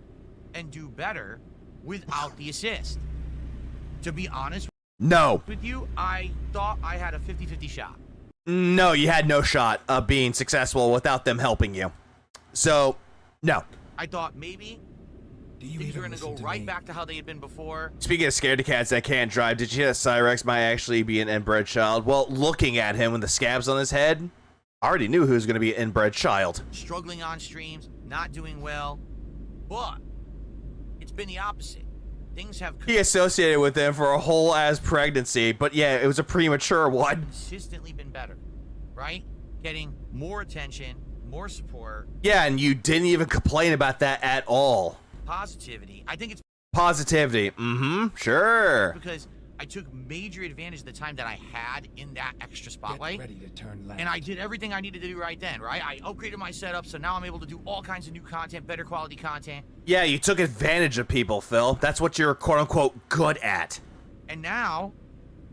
and do better without the assist? To be honest with you, I thought I had a 50-50 shot. No, you had no shot of being successful without them helping you. So, no. I thought maybe things were going to go right back to how they had been before. Speaking of scaredy cats that can't drive, did you know Cyrex might actually be an inbred child? Well, looking at him with the scabs on his head, I already knew he was going to be an inbred child. Struggling on streams, not doing well, but it's been the opposite. Things have he associated with him for a whole ass pregnancy, but yeah, it was a premature one. Consistently been better, right? Getting more attention, more support. Yeah, and you didn't even complain about that at all. Positivity. I think it's positivity. Sure. Because I took major advantage of the time that I had in that extra spotlight. Get ready to turn left. And I did everything I needed to do right then, right? I upgraded my setup, so now I'm able to do all kinds of new content, better quality content. Yeah, you took advantage of people, Phil. That's what you're quote-unquote good at. And now,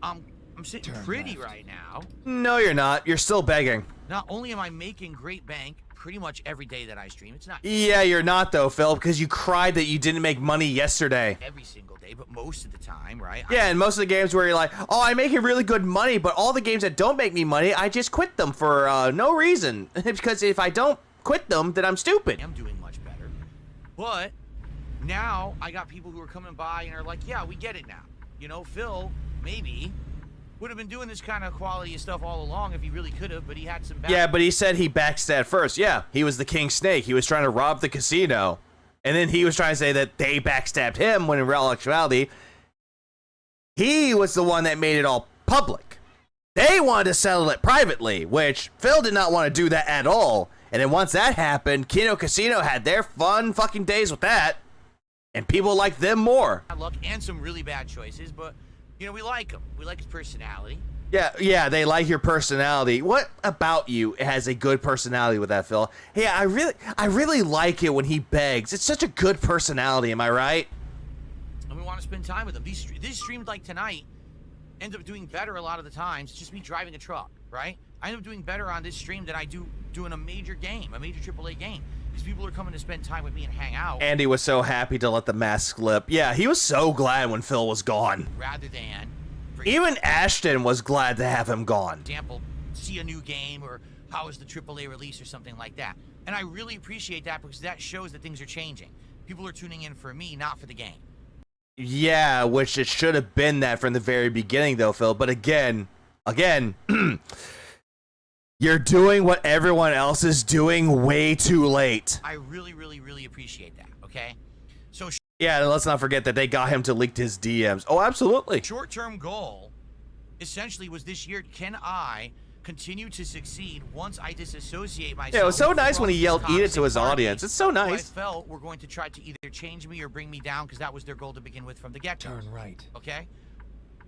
I'm sitting pretty right now. No, you're not. You're still begging. Not only am I making great bank pretty much every day that I stream, it's not... Yeah, you're not, though, Phil, because you cried that you didn't make money yesterday. Every single day, but most of the time, right? Yeah, and most of the games where you're like, oh, I'm making really good money, but all the games that don't make me money, I just quit them for no reason. Because if I don't quit them, then I'm stupid. I'm doing much better. But now I got people who are coming by and are like, yeah, we get it now. You know, Phil, maybe... would have been doing this kind of quality of stuff all along if he really could have, but he had some bad... Yeah, but he said he backstabbed first. Yeah, he was the King Snake. He was trying to rob the casino. And then he was trying to say that they backstabbed him, when in real actuality, he was the one that made it all public. They wanted to settle it privately, which Phil did not want to do that at all. And then once that happened, Kino Casino had their fun fucking days with that. And people liked them more. Luck and some really bad choices, but... you know, we like him. We like his personality. Yeah, they like your personality. What about you has a good personality with that, Phil? Yeah, I really like it when he begs. It's such a good personality, am I right? And we want to spend time with him. These streams like tonight end up doing better a lot of the times. It's just me driving a truck, right? I end up doing better on this stream than I do doing a major game, a major AAA game. Because people are coming to spend time with me and hang out. Andy was so happy to let the mask slip. Yeah, he was so glad when Phil was gone. Rather than... even Ashton was glad to have him gone. For example, see a new game or how is the AAA release or something like that. And I really appreciate that because that shows that things are changing. People are tuning in for me, not for the game. Yeah, which it should have been that from the very beginning though, Phil. But again, you're doing what everyone else is doing way too late. I really, really, really appreciate that, okay? So... yeah, and let's not forget that they got him to leak his DMs. Oh, absolutely. Short-term goal essentially was this year, can I continue to succeed once I disassociate myself? Yeah, it was so nice when he yelled "eat it" to his toxic audience. It's so party who nice. I felt were going to try to either change me or bring me down because that was their goal to begin with from the get-go. Turn right. Okay?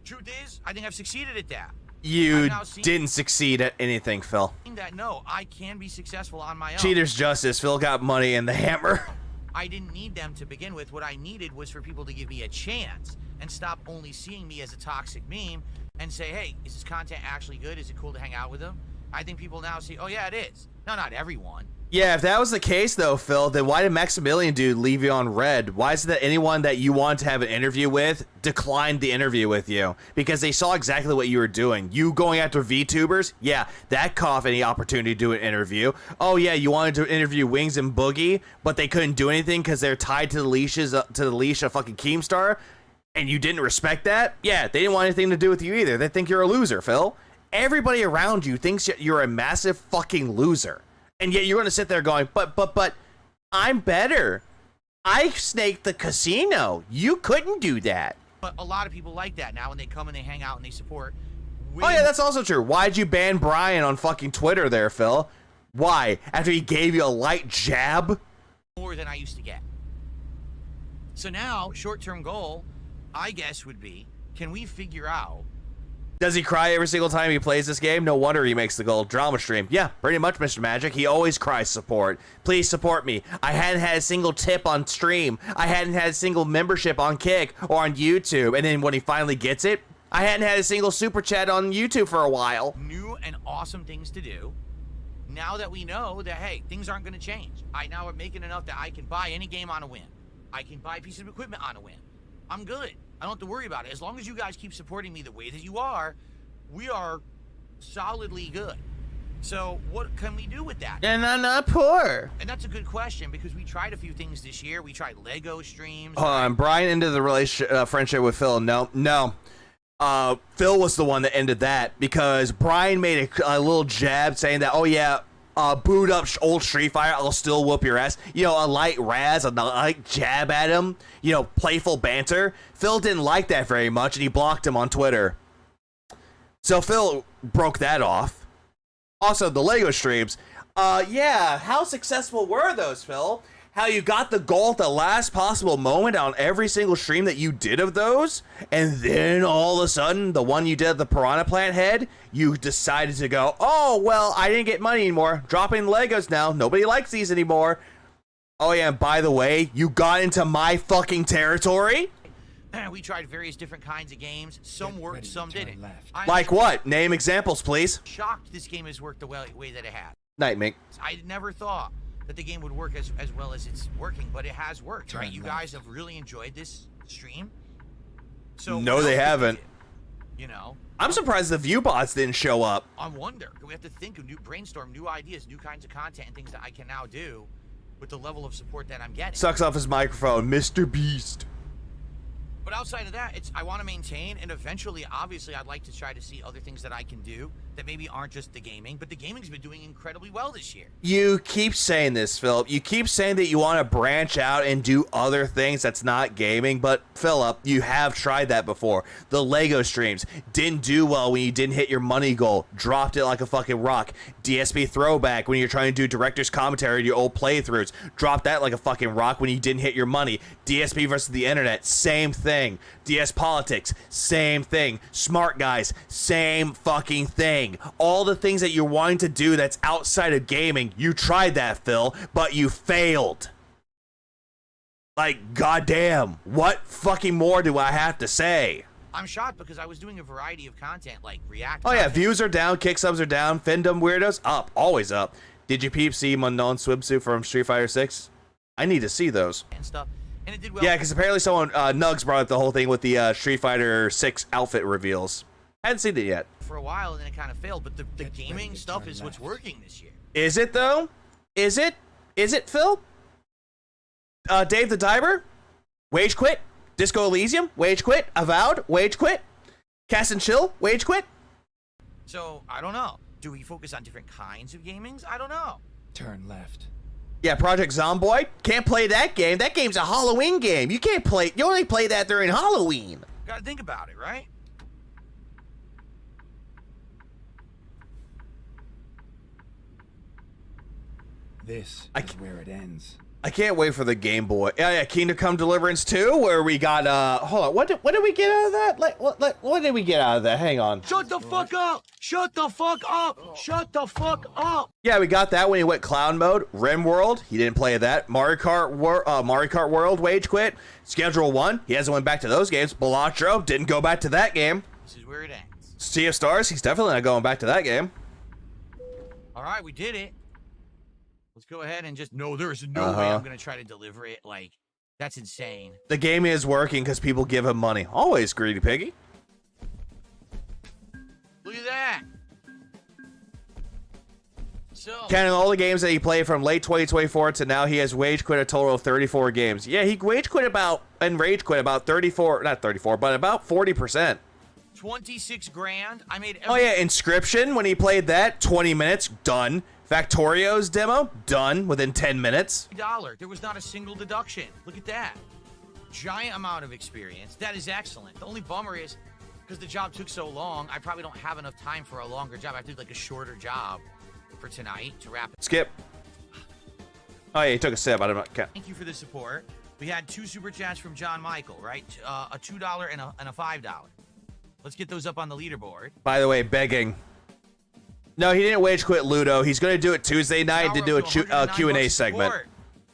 Truth is, I think I've succeeded at that. You I've now seen didn't succeed at anything, Phil. that no, I can be successful on my own. Cheater's justice. Phil got money and the hammer. I didn't need them to begin with. What I needed was for people to give me a chance and stop only seeing me as a toxic meme and say, hey, is this content actually good? Is it cool to hang out with them? I think people now see, oh yeah, it is. No, not everyone. Yeah, if that was the case though, Phil, then why did Maximilian dude leave you on red? Why is it that anyone that you wanted to have an interview with declined the interview with you? Because they saw exactly what you were doing. You going after VTubers? Yeah, that cut off any opportunity to do an interview. Oh yeah, you wanted to interview Wings and Boogie, but they couldn't do anything because they're tied to the leashes to the leash of fucking Keemstar, and you didn't respect that? Yeah, they didn't want anything to do with you either. They think you're a loser, Phil. Everybody around you thinks you're a massive fucking loser. And yet you're going to sit there going, but, I'm better. I snaked the casino. You couldn't do that. But a lot of people like that now when they come and they hang out and they support. Oh yeah, that's also true. Why'd you ban Brian on fucking Twitter there, Phil? Why? After he gave you a light jab? More than I used to get. So now, short-term goal, I guess, would be, can we figure out... Does he cry every single time he plays this game? No wonder he makes the gold drama stream. Yeah, pretty much, Mr. Magic. He always cries support. Please support me. I hadn't had a single tip on stream. I hadn't had a single membership on Kick or on YouTube. And then when he finally gets it, I hadn't had a single super chat on YouTube for a while. New and awesome things to do. Now that we know that, hey, things aren't going to change. I now am making enough that I can buy any game on a whim. I can buy pieces of equipment on a whim. I'm good. I don't have to worry about it. As long as you guys keep supporting me the way that you are, we are solidly good. So what can we do with that? And I'm not poor. And that's a good question because we tried a few things this year. We tried Lego streams. Brian ended the relationship, friendship with Phil. No. Phil was the one that ended that because Brian made a little jab saying that, oh yeah, boot up old Street Fighter, I'll still whoop your ass. You know, a light razz, a light jab at him, you know, playful banter. Phil didn't like that very much, and he blocked him on Twitter. So Phil broke that off. Also, the Lego streams. Yeah, how successful were those, Phil? How you got the goal at the last possible moment on every single stream that you did of those, and then all of a sudden, the one you did at the Piranha Plant head, you decided to go, oh, well, I didn't get money anymore. Dropping Legos now. Nobody likes these anymore. Oh, yeah, and by the way, you got into my fucking territory? We tried various different kinds of games. Some worked, some didn't. Like what? Name examples, please. Shocked this game has worked the way that it has. Night, Mink. I never thought that the game would work as well as it's working, but it has worked, right? You guys have really enjoyed this stream. So no, they haven't. You know, I'm surprised the view bots didn't show up. I wonder. We have to think of brainstorm new ideas, new kinds of content, and things that I can now do with the level of support that I'm getting. Sucks off his microphone, Mr. Beast. But outside of that, I want to maintain, and eventually, obviously, I'd like to try to see other things that I can do that maybe aren't just the gaming, but the gaming's been doing incredibly well this year. You keep saying this, Philip. You keep saying that you want to branch out and do other things that's not gaming, but Philip, you have tried that before. The Lego streams didn't do well when you didn't hit your money goal. Dropped it like a fucking rock. DSP throwback when you're trying to do director's commentary to your old playthroughs. Dropped that like a fucking rock when you didn't hit your money. DSP versus the internet, same thing. DS Politics, same thing. Smart Guys, same fucking thing. All the things that you're wanting to do that's outside of gaming, you tried that, Phil, but you failed. Like, goddamn, what fucking more do I have to say? I'm shocked because I was doing a variety of content, like React. Oh yeah, views are down, kick subs are down, Findom weirdos, up, always up. Did you peep see unknown swimsuit from Street Fighter 6? I need to see those. And stuff. And it did well. Yeah, because apparently someone, Nugs brought up the whole thing with the Street Fighter 6 outfit reveals. Hadn't seen it yet. For a while, and then it kind of failed, but the gaming stuff is what's working this year. Is it, though? Is it? Is it, Phil? Dave the Diver? Wage quit? Disco Elysium? Wage quit? Avowed? Wage quit? Cast and Chill? Wage quit? So, I don't know. Do we focus on different kinds of gamings? I don't know. Turn left. Yeah, Project Zomboid? Can't play that game. That game's a Halloween game. You can't play, you only play that during Halloween. Gotta think about it, right? This is where it ends. I can't wait for the Game Boy. Yeah, Kingdom Come Deliverance 2, where we got, hold on, what did we get out of that? What did we get out of that? Hang on. Shut the fuck up! Shut the fuck up! Shut the fuck up! Yeah, we got that when he went clown mode. RimWorld, he didn't play that. Mario Kart World, Wage Quit. Schedule 1, he hasn't went back to those games. Balatro, didn't go back to that game. This is where it ends. Sea of Stars, he's definitely not going back to that game. Alright, we did it. Let's go ahead and just... No, there is no way I'm going to try to deliver it. Like, that's insane. The game is working because people give him money. Always, Greedy Piggy. Look at that. So... Counting all the games that he played from late 2024 to now, he has wage quit a total of 34 games. Yeah, he rage quit about 34, not 34, but about 40%. 26 grand. I made... Oh yeah, Inscription, when he played that, 20 minutes, done. Factorio's demo, done within 10 minutes. $1. There was not a single deduction. Look at that. Giant amount of experience. That is excellent. The only bummer is, because the job took so long, I probably don't have enough time for a longer job. I have to do like a shorter job for tonight to wrap it. Skip. Oh yeah, he took a sip. I don't know. Thank you for the support. We had 2 super chats from John Michael, right? A $2 and a $5. Let's get those up on the leaderboard. By the way, begging. No, he didn't wage quit Ludo. He's going to do it Tuesday night to do a Q&A segment.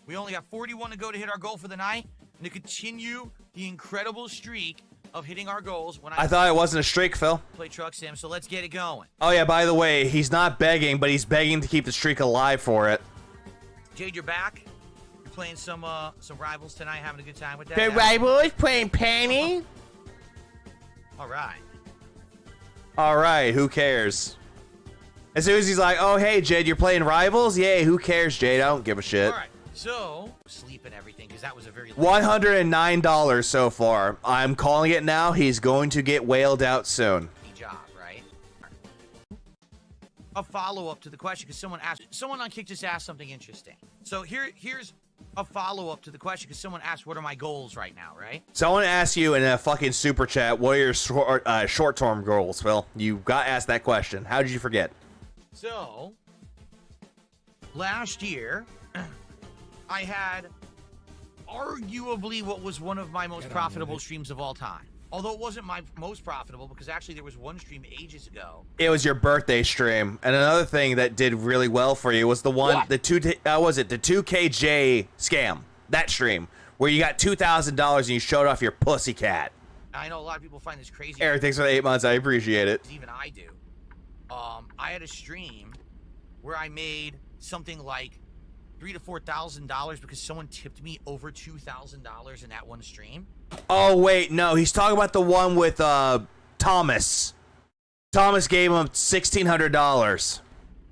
We only got 41 to go to hit our goal for the night and to continue the incredible streak of hitting our goals. When I thought it wasn't a streak, Phil. Play Truck Sim, so let's get it going. Oh yeah, by the way, he's not begging, but he's begging to keep the streak alive for it. Jade, you're back. You're playing some rivals tonight, having a good time with that. The rivals playing Penny. All right. All right, who cares? As soon as he's like, oh, hey, Jade, you're playing Rivals? Yay, who cares, Jade? I don't give a shit. All right, so sleep and everything, because that was a very... $109 so far. I'm calling it now. He's going to get whaled out soon. Job, right? A follow-up to the question, because someone on Kick just asked something interesting. So here's a follow-up to the question, because someone asked, what are my goals right now, right? Someone asked you in a fucking super chat, what are your short-term goals, Phil? You got asked that question. How did you forget? So, last year, I had arguably what was one of my most profitable streams of all time. Although it wasn't my most profitable, because actually there was one stream ages ago. It was your birthday stream. And another thing that did really well for you was the one, the 2KJ scam. That stream, where you got $2,000 and you showed off your pussycat. I know a lot of people find this crazy. Eric, thanks for the 8 months. I appreciate it. Even I do. I had a stream where I made something like $3,000 to $4,000 because someone tipped me over $2,000 in that one stream. Oh wait, no, he's talking about the one with Thomas. Thomas gave him $1,600.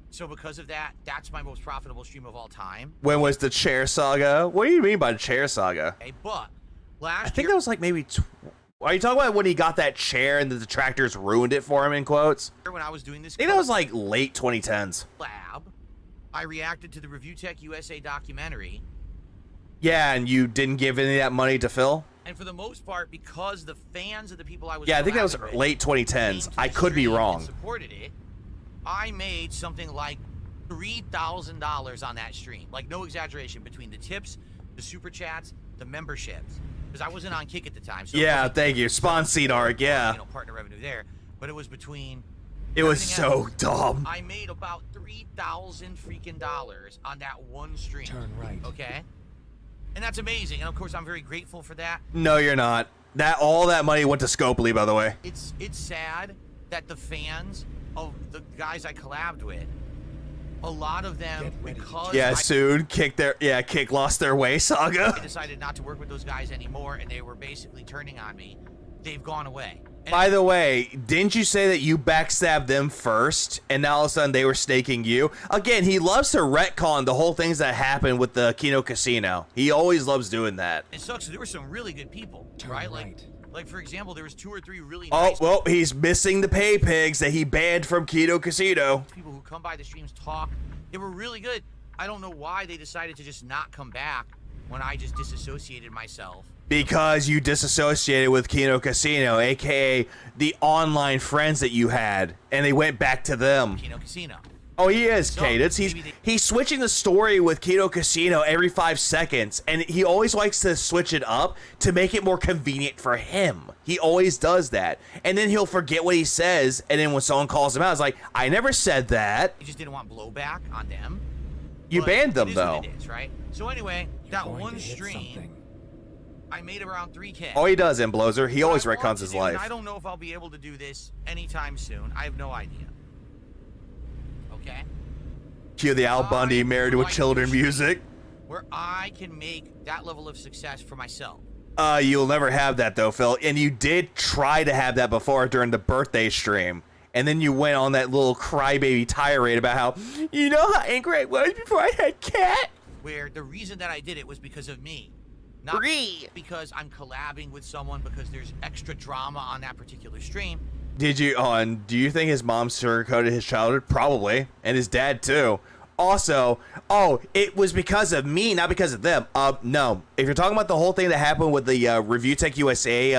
So because of that, that's my most profitable stream of all time. When was the chair saga? What do you mean by the chair saga? Okay, but last I think that was like maybe. Are you talking about when he got that chair and the detractors ruined it for him, in quotes? When I was doing this, I think that was like late 2010s. Lab, I reacted to the Review Tech USA documentary. Yeah, and you didn't give any of that money to Phil? And for the most part, because the fans of the people I was I think that was late 2010s. I could be wrong. Supported it. I made something like $3,000 on that stream. Like, no exaggeration, between the tips, the super chats, the memberships. Because I wasn't on Kick at the time. So yeah, thank you. Spawn Seed Arc, yeah. You know, partner revenue there. But it was between... It was so dumb. I made about $3,000 freaking dollars on that one stream. Turn right. Okay? And that's amazing. And of course, I'm very grateful for that. No, you're not. All that money went to Scopely, by the way. It's sad that the fans of the guys I collabed with, a lot of them, because Kick lost their way saga. I decided not to work with those guys anymore, and they were basically turning on me. They've gone away. And by the way, didn't you say that you backstabbed them first, and now all of a sudden they were staking you? Again, he loves to retcon the whole things that happened with the Kino Casino. He always loves doing that. It sucks. There were some really good people, right? Like for example, there was 2 or 3 really nice... Oh, well, he's missing the pay pigs that he banned from Kino Casino. People who come by the streams talk. They were really good. I don't know why they decided to just not come back when I just disassociated myself. Because you disassociated with Kino Casino, aka the online friends that you had, and they went back to them. Kino Casino. Oh, he is, So, Cadence. He's switching the story with Kino Casino every 5 seconds, and he always likes to switch it up to make it more convenient for him. He always does that, and then he'll forget what he says, and then when someone calls him out, it's like, I never said that. He just didn't want blowback on them. You But banned them, it is though. What it is, right? So anyway, that one stream, I made around 3K. Oh, he does, Imblozer. He always What I want retcons to his do, and life. I don't know if I'll be able to do this anytime soon. I have no idea. Okay? Cue the Al Bundy Married with Children music. Where I can make that level of success for myself. You'll never have that, though, Phil. And you did try to have that before during the birthday stream. And then you went on that little crybaby tirade about how, you know how angry I was before I had Cat? Where the reason that I did it was because of me. Not because I'm collabing with someone because there's extra drama on that particular stream. Did you, and do you think his mom sugarcoated his childhood? Probably. And his dad, too. Also, oh, it was because of me, not because of them. No. If you're talking about the whole thing that happened with the Review Tech USA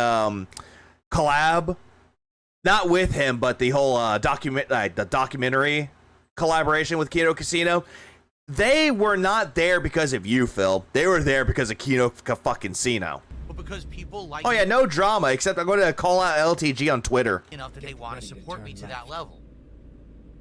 collab, not with him, but the whole the documentary collaboration with Kino Casino, they were not there because of you, Phil. They were there because of Kino fucking Casino. But because people like Oh yeah, no drama, except I'm going to call out LTG on Twitter. enough that they want to support me to that level.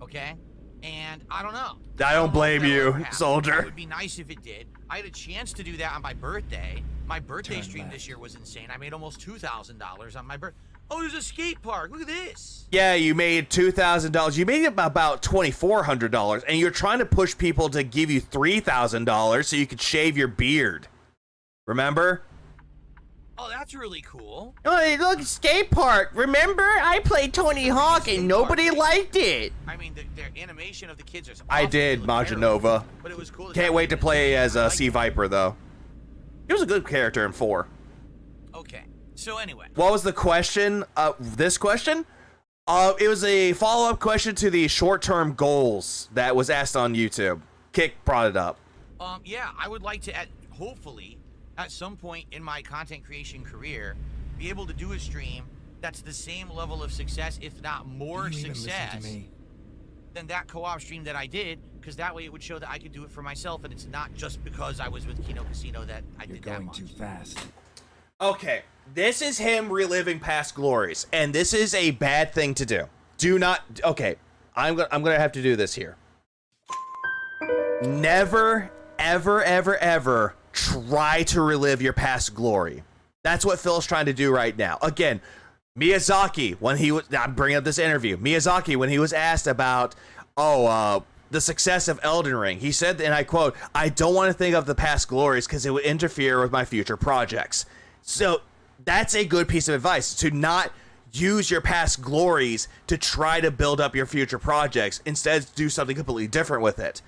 Okay? And I don't know. I don't blame know if that'll you, ever happen. soldier. It would be nice if it did. I had a chance to do that on my birthday. My birthday stream this year was insane. I made almost $2,000 on my birthday. Oh, there's a skate park. Look at this. Yeah, you made $2,000. You made about $2,400, and you're trying to push people to give you $3,000 so you could shave your beard. Remember? Oh, that's really cool. Oh, look, skate park. Remember? I played Tony Hawk and nobody liked it. I mean, the animation of the kids are awesome. I did, Majanova. But it was cool. Can't wait to play as Sea Viper, though. He was a good character in 4. Okay. So anyway. What was the question? This question? It was a follow-up question to the short-term goals that was asked on YouTube. Kick brought it up. Yeah, I would like to, hopefully, at some point in my content creation career, be able to do a stream that's the same level of success, if not more success, than that co-op stream that I did, because that way it would show that I could do it for myself, and it's not just because I was with Kino Casino that I did that much. Too fast. Okay, this is him reliving past glories, and this is a bad thing to do. Do not. Okay, I'm gonna have to do this here. Never, ever, ever, ever try to relive your past glory. That's what Phil's trying to do right now. Again, Miyazaki, when he was, I'm bringing up this interview. Miyazaki, when he was asked about, the success of Elden Ring, he said, and I quote, "I don't want to think of the past glories because it would interfere with my future projects." So that's a good piece of advice, to not use your past glories to try to build up your future projects. Instead, do something completely different with it.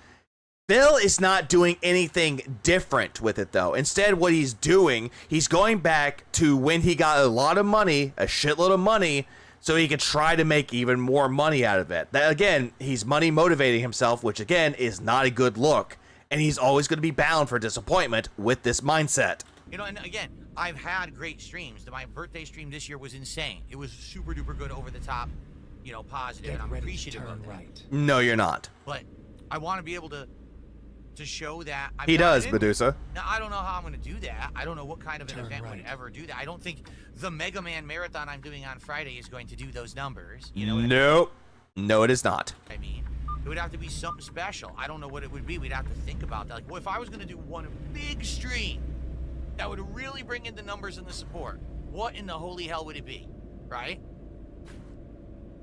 Phil is not doing anything different with it, though. Instead, what he's doing, he's going back to when he got a lot of money, a shitload of money, so he could try to make even more money out of it. That, again, he's money motivating himself, which, again, is not a good look. And he's always going to be bound for disappointment with this mindset. You know, and again, I've had great streams. My birthday stream this year was insane. It was super duper good, over the top, you know, positive, and I'm appreciative of that. No, you're not. But I want to be able to show that He does, Medusa. Now, I don't know how I'm going to do that. I don't know what kind of an event would ever do that. I don't think the Mega Man Marathon I'm doing on Friday is going to do those numbers. You know what Nope. No, it is not. I mean, it would have to be something special. I don't know what it would be. We'd have to think about that. Like, well, if I was going to do one big stream that would really bring in the numbers and the support, what in the holy hell would it be? Right?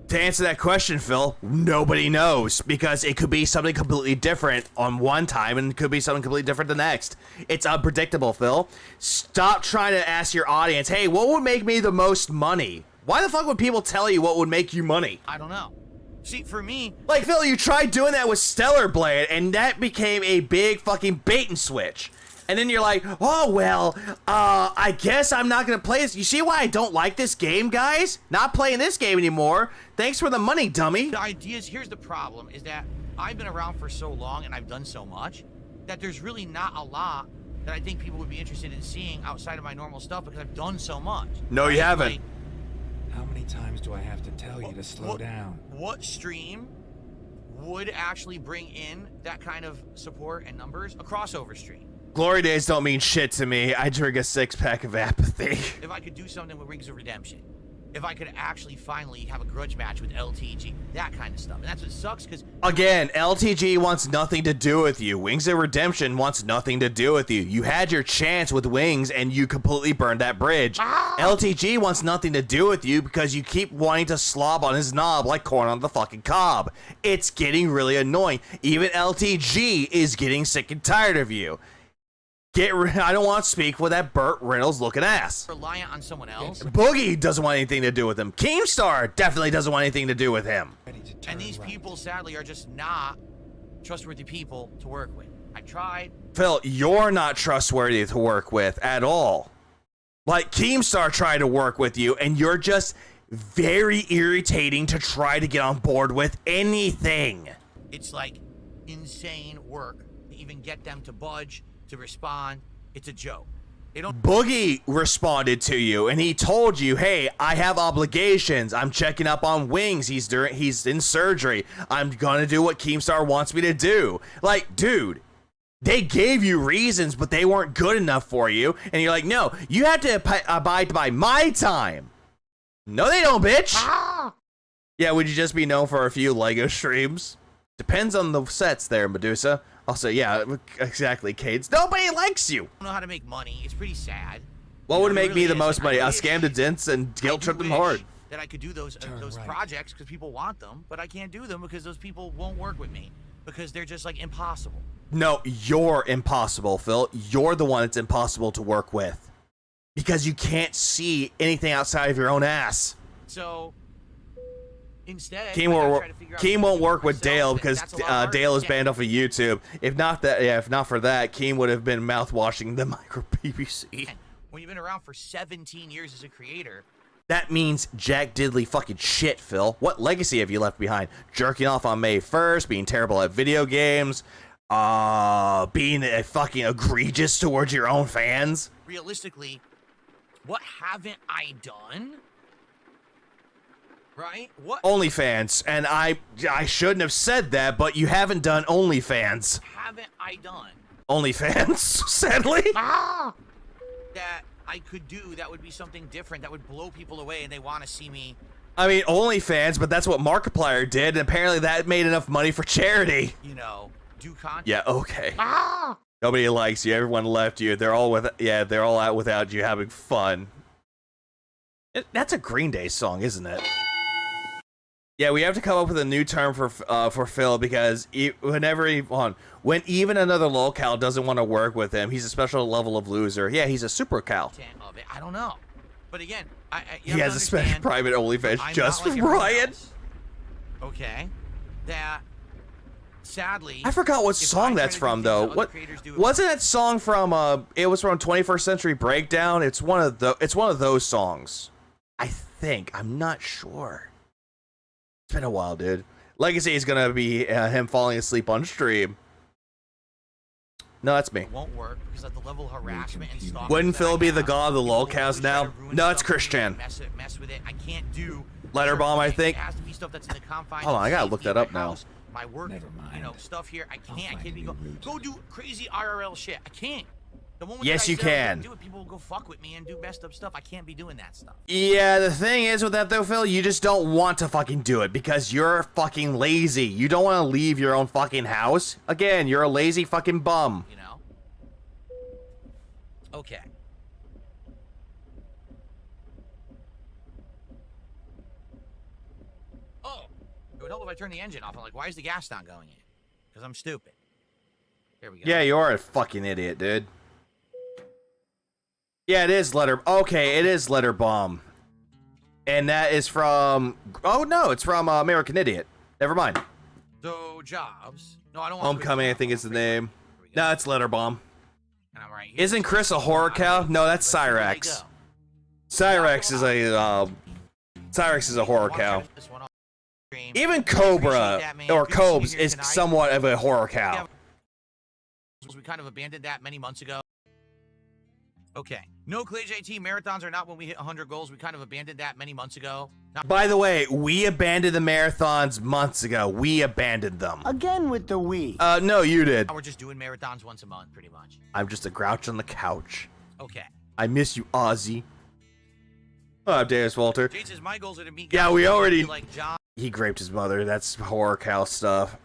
To answer that question, Phil, nobody knows, because it could be something completely different on one time and it could be something completely different the next. It's unpredictable, Phil. Stop trying to ask your audience, hey, what would make me the most money? Why the fuck would people tell you what would make you money? I don't know. See, for me... Like, Phil, you tried doing that with Stellar Blade, and that became a big fucking bait and switch. And then you're like, oh, well, I guess I'm not going to play this. You see why I don't like this game, guys? Not playing this game anymore. Thanks for the money, dummy. The idea is, here's the problem, is that I've been around for so long and I've done so much that there's really not a lot that I think people would be interested in seeing outside of my normal stuff, because I've done so much. No, you haven't. Like, how many times do I have to tell you to slow down? What stream would actually bring in that kind of support and numbers, a crossover stream. Glory days don't mean shit to me. I drink a 6-pack of apathy. If I could do something with Rings of Redemption, if I could actually finally have a grudge match with LTG, that kind of stuff. And that's what sucks, because... Again, LTG wants nothing to do with you. Wings of Redemption wants nothing to do with you. You had your chance with Wings, and you completely burned that bridge. LTG wants nothing to do with you because you keep wanting to slob on his knob like corn on the fucking cob. It's getting really annoying. Even LTG is getting sick and tired of you. I don't want to speak with that Burt Reynolds looking ass. Reliant on someone else. Boogie doesn't want anything to do with him. Keemstar definitely doesn't want anything to do with him. And these people, sadly, are just not trustworthy people to work with. I tried. Phil, you're not trustworthy to work with at all. Like, Keemstar tried to work with you, and you're just very irritating to try to get on board with anything. It's like insane work to even get them to budge, to respond. It's a joke. They don't. Boogie responded to you and he told you, hey, I have obligations. I'm checking up on Wings. He's in surgery. I'm gonna do what Keemstar wants me to do. Like, dude, they gave you reasons, but they weren't good enough for you. And you're like, no, you have to abide by my time. No, they don't, bitch. Yeah, would you just be known for a few Lego streams? Depends on the sets there, Medusa. Also, yeah, exactly, Cades. Nobody likes you. I don't know how to make money. It's pretty sad. What would make me the most money? I scammed the dents and guilt tripped them hard. That I could do those projects because people want them, but I can't do them because those people won't work with me because they're just like impossible. No, you're impossible, Phil. You're the one that's impossible to work with because you can't see anything outside of your own ass. So instead, Keem won't work with Dale because Dale is banned off of YouTube. If not for that, Keem would have been mouthwashing the micro BBC. When you've been around for 17 years as a creator, that means jack diddly fucking shit, Phil. What legacy have you left behind? Jerking off on May 1st, being terrible at video games, being a fucking egregious towards your own fans. Realistically, what haven't I done? Right? What? OnlyFans, and I shouldn't have said that, but you haven't done OnlyFans. Haven't I done? OnlyFans, sadly. That I could do that would be something different that would blow people away and they want to see me. I mean, OnlyFans, but that's what Markiplier did, and apparently that made enough money for charity. You know, do content. Yeah, okay. Nobody likes you. Everyone left you. They're all out without you having fun. That's a Green Day song, isn't it? Yeah, we have to come up with a new term for Phil because when even another lolcow doesn't want to work with him, he's a special level of loser. Yeah, he's a super cow. I don't know, but again, he has a special private OnlyFans just for Brian. Okay, that sadly, I forgot what song that's from though. What wasn't that song from? It was from 21st Century Breakdown. It's one of those songs. I think. I'm not sure. It's been a while, dude. Legacy is gonna be him falling asleep on stream. No, that's me. It won't work because of the level of harassment and stalking. Wouldn't Phil be the god of the lolcows now? No, it's Christian. Mess with it. I can't do. Letterbomb, I think. It has to be stuff that's in the confines. Hold on, I gotta look that up now. My work, stuff here. I can't go do crazy IRL shit. I can't. The moment yes, you can. Do it, people will go fuck with me and do messed up stuff. I can't be doing that stuff. Yeah, the thing is with that though, Phil, you just don't want to fucking do it because you're fucking lazy. You don't want to leave your own fucking house. Again, you're a lazy fucking bum. You know? Okay. Oh, it would help if I turn the engine off. I'm like, why is the gas not going in? Because I'm stupid. Here we go. Yeah, you are a fucking idiot, dude. Yeah, it is Letterbomb. And that is from... Oh, no, it's from American Idiot. Never mind. So, Jobs. No, I don't want Homecoming, I think is the name. No, it's Letterbomb. And I'm right here. Isn't Chris a horror cow? No, that's Cyrex. Cyrex is a horror cow. Even Cobra, or Cobes, is somewhat of a horror cow. We kind of abandoned that many months ago. Okay. No, Clay JT, marathons are not when we hit 100 goals. We kind of abandoned that many months ago. By the way, we abandoned the marathons months ago. We abandoned them. Again with the we. No, you did. We're just doing marathons once a month, pretty much. I'm just a grouch on the couch. Okay. I miss you, Ozzy. Oh, Darius Walter. Jade says my goals are to meet Yeah, guys we who already... like John He raped his mother. That's horror cow stuff.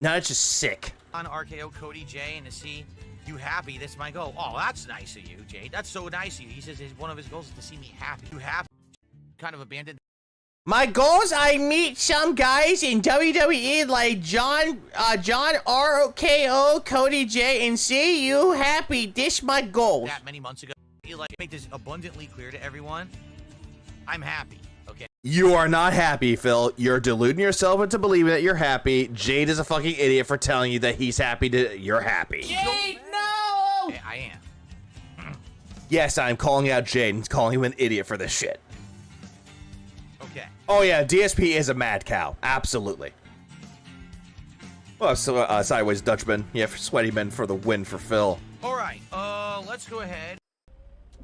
No, it's just sick. on RKO, Cody, J, and to see you happy. That's my goal. Oh, that's nice of you, Jade. That's so nice of you. He says one of his goals is to see me happy. You happy? Kind of abandoned. My goals, I meet some guys in WWE like John RKO, Cody J, and see you happy. This my goals. That many months ago. You like make this abundantly clear to everyone. I'm happy. Okay. You are not happy, Phil. You're deluding yourself into believing that you're happy. Jade is a fucking idiot for telling you that he's happy you're happy. Jade, no! Okay, I am. Yes, I'm calling out Jade and calling him an idiot for this shit. Okay. Oh yeah, DSP is a mad cow. Absolutely. Well, so, sideways Dutchman. Yeah, for sweaty men for the win for Phil. All right. Let's go ahead.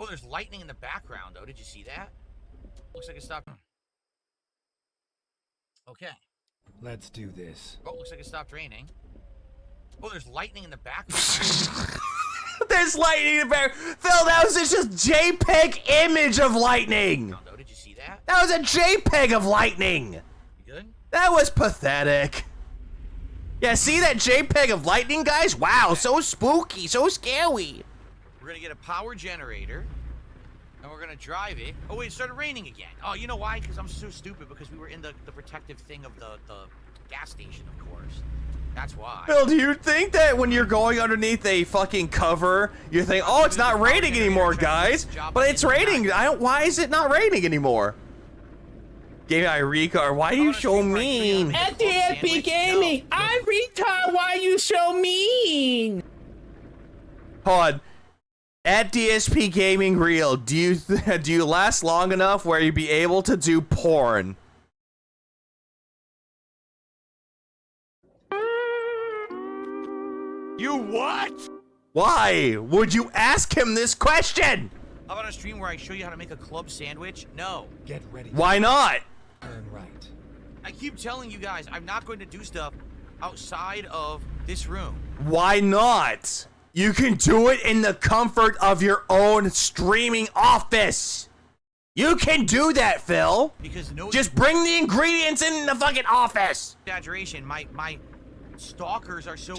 Oh, there's lightning in the background, though. Did you see that? Looks like it stopped. Okay. Let's do this. Oh, looks like it stopped raining. Oh, there's lightning in the background. There's lightning in the back. Phil, that was just JPEG image of lightning. Oh, did you see that? That was a JPEG of lightning. You good? That was pathetic. Yeah, see that JPEG of lightning, guys? Wow, so spooky, so scary. We're gonna get a power generator, and we're gonna drive it. Oh wait, it started raining again. Oh, you know why? Because I'm so stupid. Because we were in the protective thing of the gas station, of course. That's why. Phil, do you think that when you're going underneath a fucking cover, you think, oh, it's not raining anymore, guys? But it's raining. Why is it not raining anymore? Gave Irika, or why are you so mean? At DSP Gaming, I'm retard. Why you so mean? Hold on. At DSP Gaming Real, do you last long enough where you be able to do porn? You what? Why would you ask him this question? How about a stream where I show you how to make a club sandwich? No. Get ready. Why not? Turn right. I keep telling you guys, I'm not going to do stuff outside of this room. Why not? You can do it in the comfort of your own streaming office. You can do that, Phil. Because no. Just bring the ingredients in the fucking office. Exaggeration. My stalkers are so.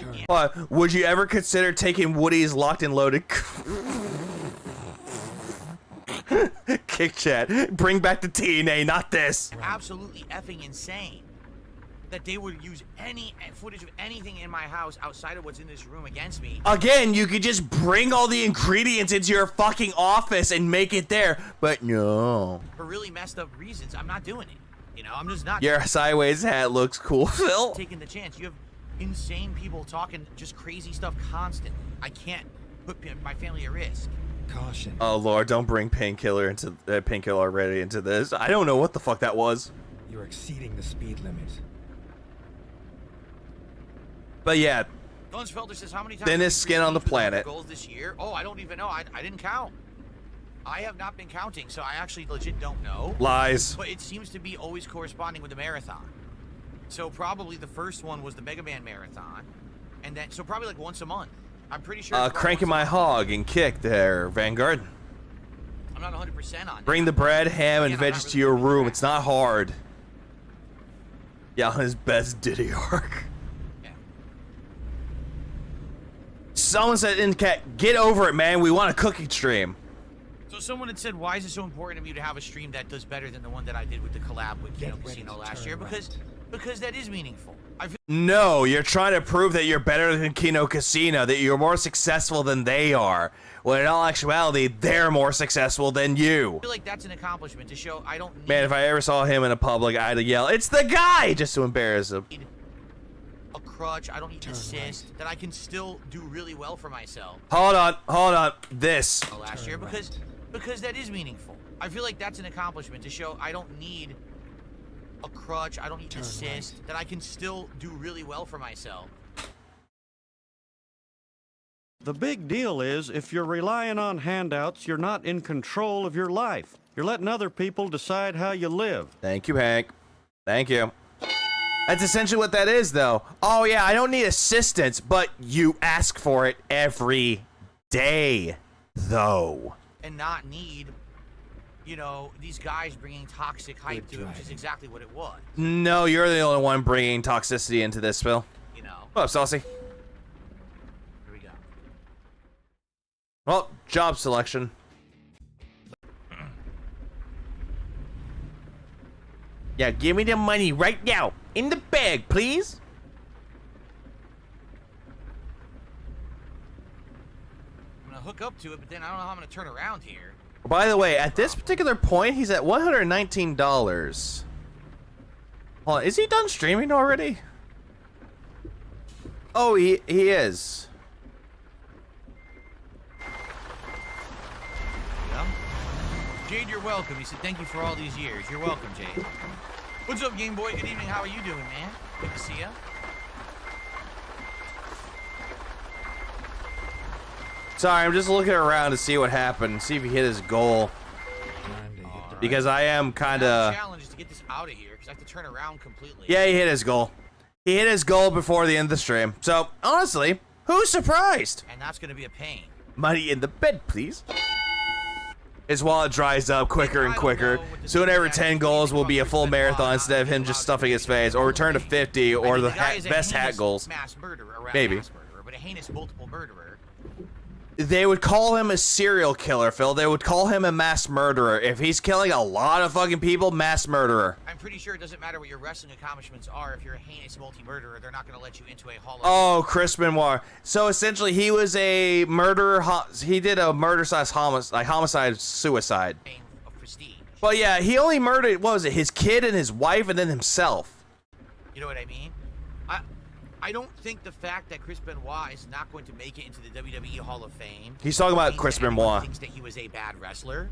Would you ever consider taking Woody's locked and loaded? Kick chat. Bring back the TNA, not this. Absolutely effing insane that they would use any footage of anything in my house outside of what's in this room against me. Again, you could just bring all the ingredients into your fucking office and make it there, but no. For really messed up reasons, I'm not doing it. You know, I'm just not. Your sideways hat looks cool, Phil. Taking the chance. You have insane people talking just crazy stuff constantly. I can't put my family at risk. Caution. Oh Lord, don't bring painkiller already into this. I don't know what the fuck that was. You're exceeding the speed limit. But yeah. Gunsfelder says how many times Thinnest skin on the planet. Goals this year? Oh, I don't even know. I didn't count. I have not been counting, so I actually legit don't know. Lies. But it seems to be always corresponding with the marathon. So probably the first one was the Mega Man marathon, and then so probably like once a month. I'm pretty sure. Cranking my hog and kick there, Vanguard. I'm not 100% on. Bring the bread, ham, and veggies to your room. It's not hard. Yeah, on his best Diddy arc. Yeah. Someone said in chat, get over it, man. We want a cooking stream. So someone had said, why is it so important to you to have a stream that does better than the one that I did with the collab with Kino Casino last year? Because that is meaningful. No, you're trying to prove that you're better than Kino Casino, that you're more successful than they are. When in all actuality, they're more successful than you. I feel like that's an accomplishment to show I don't need. Man, if I ever saw him in a public, I'd yell, "It's the guy!" just to embarrass him. A crutch, I don't need an assist, that I can still do really well for myself. Hold on. This. Last year, because that is meaningful. I feel like that's an accomplishment to show I don't need a crutch, I don't need an assist, that I can still do really well for myself. The big deal is, if you're relying on handouts, you're not in control of your life. You're letting other people decide how you live. Thank you, Hank. Thank you. That's essentially what that is, though. Oh, yeah, I don't need assistance, but you ask for it every day, though. And not need, you know, these guys bringing toxic hype to it, which is exactly what it was. No, you're the only one bringing toxicity into this, Phil. You know. What up, Saucy? Here we go. Well, job selection. Yeah, give me the money right now. In the bag, please. I'm gonna hook up to it, but then I don't know how I'm gonna turn around here. By the way, at this particular point, he's at $119. Hold on, is he done streaming already? Oh, he is. Yeah. Jade, you're welcome. He said, thank you for all these years. You're welcome, Jade. What's up, Game Boy? Good evening. How are you doing, man? Good to see ya. Sorry, I'm just looking around to see what happened, see if he hit his goal. Because I am kind The of... challenge is to get this out of here, because I have to turn around completely. Yeah, he hit his goal. He hit his goal before the end of the stream. So, honestly, who's surprised? And that's gonna be a pain. Money in the bed, please. His wallet dries up quicker and quicker. Soon every 10 goals will be a full marathon instead of him just stuffing his face. Or return to 50 or the best hat goals. Mass murderer, Maybe. Mass murderer, but a heinous multiple murderer. They would call him a serial killer, Phil. They would call him a mass murderer. If he's killing a lot of fucking people, mass murderer. I'm pretty sure it doesn't matter what your wrestling accomplishments are. If you're a heinous multi-murderer, they're not going to let you into a hall of... Oh, Chris Benoit. So essentially, he was a murderer. He did a homicide, suicide. Of prestige. But yeah, he only murdered, what was it, his kid and his wife and then himself. You know what I mean? I don't think the fact that Chris Benoit is not going to make it into the WWE Hall of Fame... He's talking about Chris Benoit. ...thinks that he was a bad wrestler.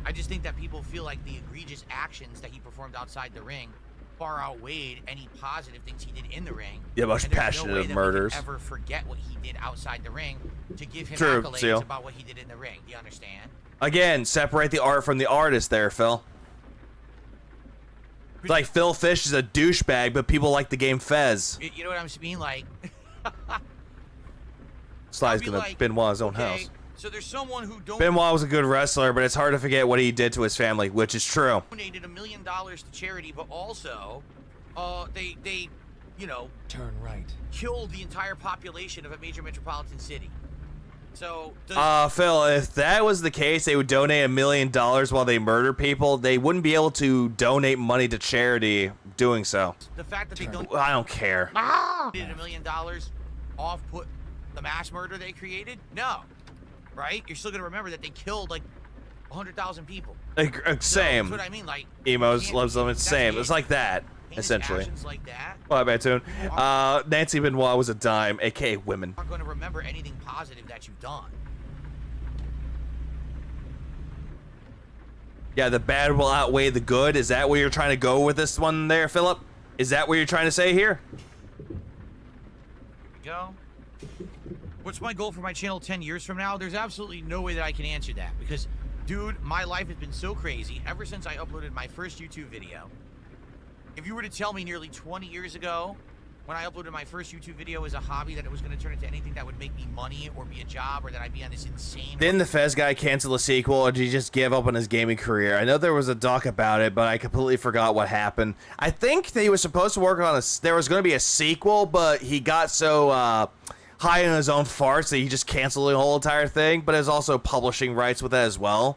I just think that people feel like the egregious actions that he performed outside the ring far outweighed any positive things he did in the ring. Yeah, most passionate murders. Ever forget what he did outside the ring to give him True, accolades Seal. about what he did in the ring. Do you understand? Again, separate the art from the artist there, Phil. It's like Phil Fish is a douchebag, but people like the game Fez. You know what I'm mean? Like... Sly's gonna Benoit his own house. So there's someone who Benoit was a good wrestler, but it's hard to forget what he did to his family, which is true. Donated $1 million to charity, but also, they, you know, Turn right. killed the entire population of a major metropolitan city. So, Phil, if that was the case, they would donate $1 million while they murder people. They wouldn't be able to donate money to charity doing so. The fact that they don't... I don't care. Did $1 million off put the mass murder they created? No. Right? You're still going to remember that they killed, like, 100,000 people. Same. That's what I mean, like... Emos loves them. It's same. It's like that, essentially. Like that. Well, bad tune. Nancy Benoit was a dime, aka women. Aren't going to remember anything positive that you've done. Yeah, the bad will outweigh the good. Is that where you're trying to go with this one there, Philip? Is that what you're trying to say here? Here we go. What's my goal for my channel 10 years from now? There's absolutely no way that I can answer that because, dude, my life has been so crazy ever since I uploaded my first YouTube video. If you were to tell me nearly 20 years ago, when I uploaded my first YouTube video as a hobby, that it was going to turn into anything that would make me money or be a job or that I'd be on this insane... Didn't the Fez guy cancel the sequel, or did he just give up on his gaming career? I know there was a doc about it, but I completely forgot what happened. I think that he was supposed to work on there was going to be a sequel, but he got so high on his own farts that he just canceled the whole entire thing, but there's also publishing rights with that as well.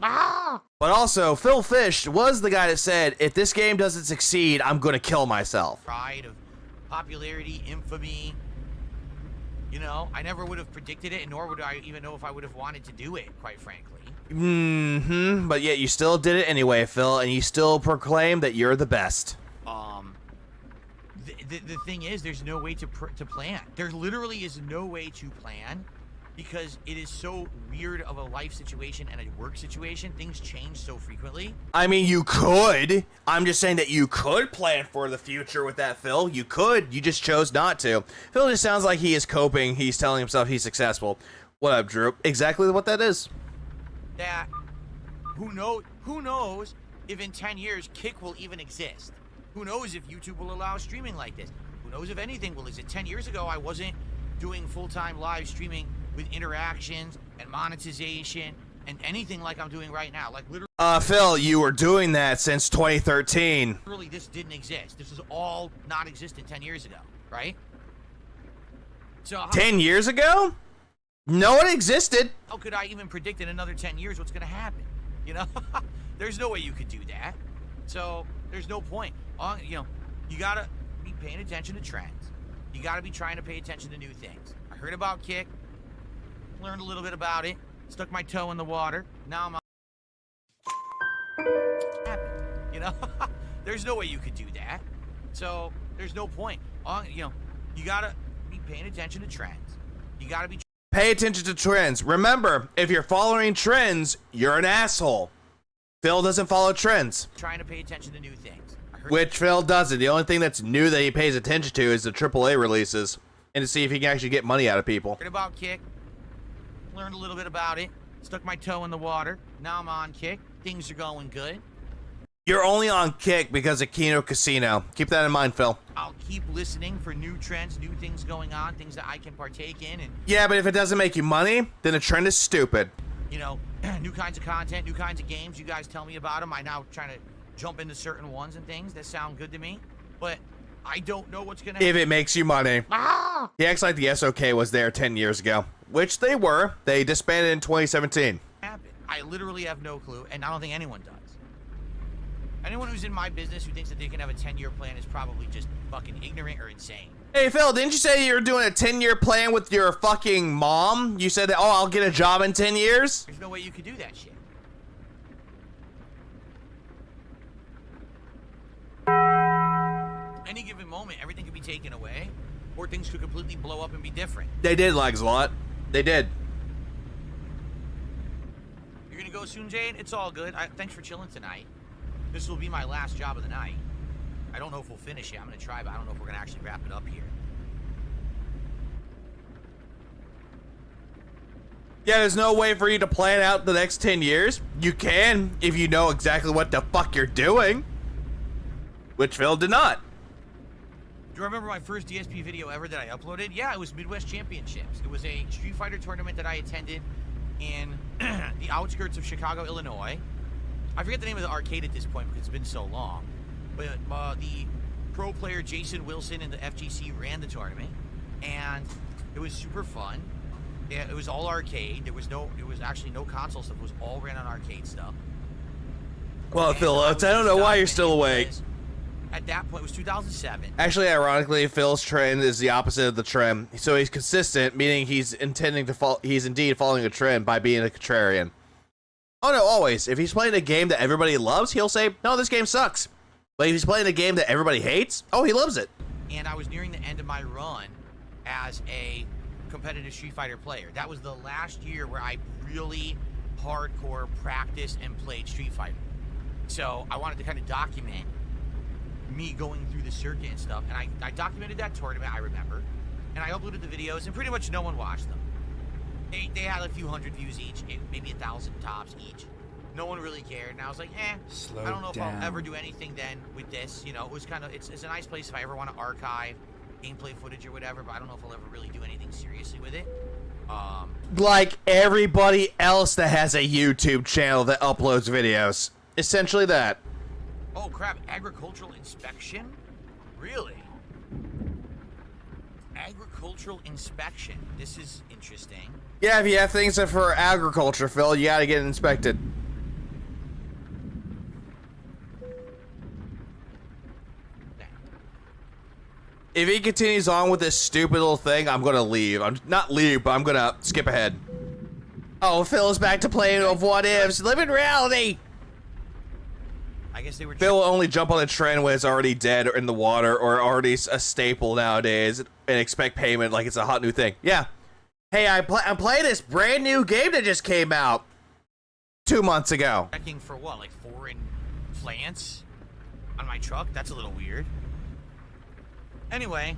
But also, Phil Fish was the guy that said, if this game doesn't succeed, I'm going to kill myself. Pride of popularity, infamy. You know, I never would have predicted it, nor would I even know if I would have wanted to do it, quite frankly. Mm-hmm. But yet you still did it anyway, Phil, and you still proclaim that you're the best. The thing is, there's no way to plan. There literally is no way to plan because it is so weird of a life situation and a work situation. Things change so frequently. I mean, you could. I'm just saying that you could plan for the future with that, Phil. You could. You just chose not to. Phil just sounds like he is coping. He's telling himself he's successful. What up, Drew? Exactly what that is. That who knows if in 10 years Kick will even exist? Who knows if YouTube will allow streaming like this? Who knows if anything will exist? 10 years ago, I wasn't doing full-time live streaming with interactions and monetization and anything like I'm doing right now. Like literally. Phil, you were doing that since 2013. Literally, this didn't exist. This was all non-existent 10 years ago, right? So 10 years ago? No, it existed. How could I even predict in another 10 years what's gonna happen? You know, there's no way you could do that. So there's no point. You know, you gotta be paying attention to trends. You gotta be trying to pay attention to new things. I heard about Kick, learned a little bit about it, stuck my toe in the water. Now I'm happy. You know, there's no way you could do that. So there's no point. You know, you gotta be paying attention to trends. You gotta be. Pay attention to trends. Remember, if you're following trends, you're an asshole. Phil doesn't follow trends. Trying to pay attention to new things. Which Phil doesn't. The only thing that's new that he pays attention to is the AAA releases. And to see if he can actually get money out of people. Heard about Kick. Learned a little bit about it. Stuck my toe in the water. Now I'm on Kick. Things are going good. You're only on Kick because of Kino Casino. Keep that in mind, Phil. I'll keep listening for new trends, new things going on, things that I can partake in. And yeah, but if it doesn't make you money, then the trend is stupid. You know, new kinds of content, new kinds of games. You guys tell me about them. I now trying to jump into certain ones and things that sound good to me. But I don't know what's going to happen. If it makes you money. Ah! He acts like the SOK was there 10 years ago. Which they were. They disbanded in 2017. I literally have no clue, and I don't think anyone does. Anyone who's in my business who thinks that they can have a 10-year plan is probably just fucking ignorant or insane. Hey, Phil, didn't you say you were doing a 10-year plan with your fucking mom? You said that, oh, I'll get a job in 10 years? There's no way you could do that shit. Any given moment, everything could be taken away, or things could completely blow up and be different. They did, Laxalot. They did. You're gonna go soon, Jade? It's all good. Thanks for chilling tonight. This will be my last job of the night. I don't know if we'll finish it. I'm gonna try, but I don't know if we're gonna actually wrap it up here. Yeah, there's no way for you to plan out the next 10 years. You can, if you know exactly what the fuck you're doing. Which Phil did not. Do you remember my first DSP video ever that I uploaded? Yeah, it was Midwest Championships. It was a Street Fighter tournament that I attended in the outskirts of Chicago, Illinois. I forget the name of the arcade at this point because it's been so long. But the pro player Jason Wilson in the FGC ran the tournament, and it was super fun. It was all arcade. It was actually no console stuff. It was all ran on arcade stuff. Well, And Phil, I don't know why you're still awake. At that point, it was 2007. Actually, ironically, Phil's trend is the opposite of the trend. So he's consistent, meaning he's intending to follow. He's indeed following a trend by being a contrarian. Oh no, always. If he's playing a game that everybody loves, he'll say, "No, this game sucks." But if he's playing a game that everybody hates, oh, he loves it. And I was nearing the end of my run as a competitive Street Fighter player. That was the last year where I really hardcore practiced and played Street Fighter. So I wanted to kind of document me going through the circuit and stuff, and I documented that tournament, I remember, and I uploaded the videos, and pretty much no one watched them. They had a few hundred views each, maybe 1,000 tops each. No one really cared, and I was like, I don't know if I'll ever do anything then with this. You know, it was kind of, it's a nice place if I ever want to archive gameplay footage or whatever, but I don't know if I'll ever really do anything seriously with it. Like everybody else that has a YouTube channel that uploads videos. Essentially that. Oh crap, agricultural inspection? Really? Agricultural inspection. This is interesting. Yeah, if you have things that for agriculture, Phil, you gotta get it inspected. If he continues on with this stupid little thing, I'm gonna leave. I'm not leave, but I'm gonna skip ahead. Oh, Phil's back to playing of what ifs. Live in reality. I guess they were. Phil will only jump on a trend when it's already dead or in the water or already a staple nowadays and expect payment like it's a hot new thing. Yeah. Hey, I'm playing this brand new game that just came out 2 months ago. Checking for what, like foreign plants on my truck? That's a little weird. Anyway,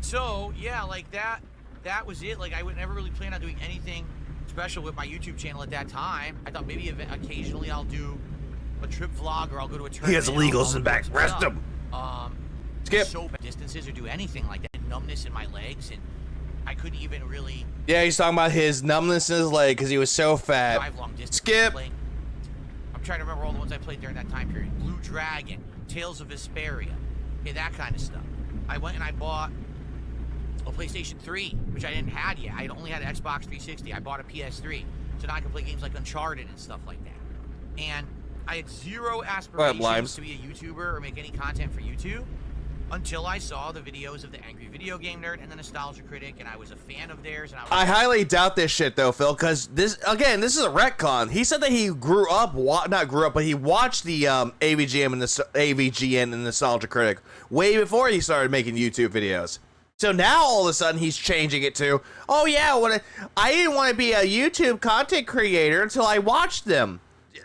so yeah, like that that was it. Like, I would never really plan on doing anything special with my YouTube channel at that time. I thought maybe occasionally I'll do a trip vlog or I'll go to a tournament. He has illegals in back. Rest him. Skip. So bad distances or do anything like that. Numbness in my legs, and I couldn't even really. Yeah, he's talking about his numbness in his leg because he was so fat. Drive long distance. Skip. I'm trying to remember all the ones I played during that time period. Blue Dragon, Tales of Vesperia, okay, that kind of stuff. I went and I bought a PlayStation 3, which I didn't have yet. I only had an Xbox 360. I bought a PS3, so now I can play games like Uncharted and stuff like that. And I had zero aspirations to be a YouTuber or make any content for YouTube until I saw the videos of the Angry Video Game Nerd and the Nostalgia Critic, and I was a fan of theirs. And I highly doubt this shit though, Phil, because this is a retcon. He said that he but he watched the AVGN and the Nostalgia Critic way before he started making YouTube videos. So now all of a sudden he's changing it to, oh yeah, I didn't want to be a YouTube content creator until I watched them.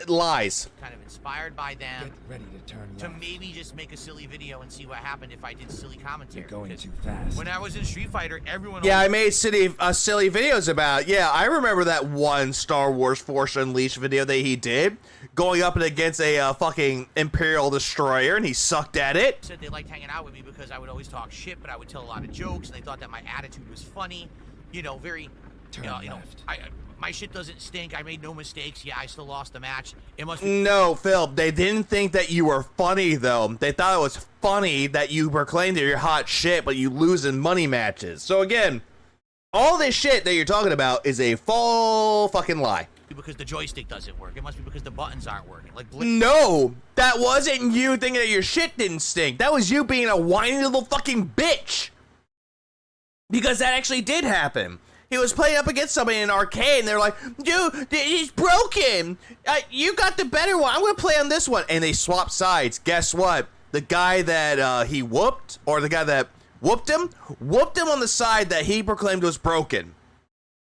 Lies. Kind of inspired by them. Get ready to turn left. Maybe just make a silly video and see what happened if I did silly commentary. You're going too fast. When I was in Street Fighter, everyone. Yeah, I made silly videos about it. Yeah, I remember that one Star Wars Force Unleashed video that he did, going up against a fucking Imperial destroyer, and he sucked at it. Said they liked hanging out with me because I would always talk shit, but I would tell a lot of jokes, and they thought that my attitude was funny. You know, very. Turn left. My shit doesn't stink. I made no mistakes. Yeah, I still lost the match. It must be. No, Phil, they didn't think that you were funny, though. They thought it was funny that you proclaimed that you're hot shit, but you lose in money matches. So again, all this shit that you're talking about is a full fucking lie. Because the joystick doesn't work. It must be because the buttons aren't working. Like no, that wasn't you thinking that your shit didn't stink. That was you being a whiny little fucking bitch. Because that actually did happen. He was playing up against somebody in an arcade, and they're like, dude, he's broken. You got the better one. I'm going to play on this one. And they swapped sides. Guess what? The guy that he whooped, or the guy that whooped him on the side that he proclaimed was broken.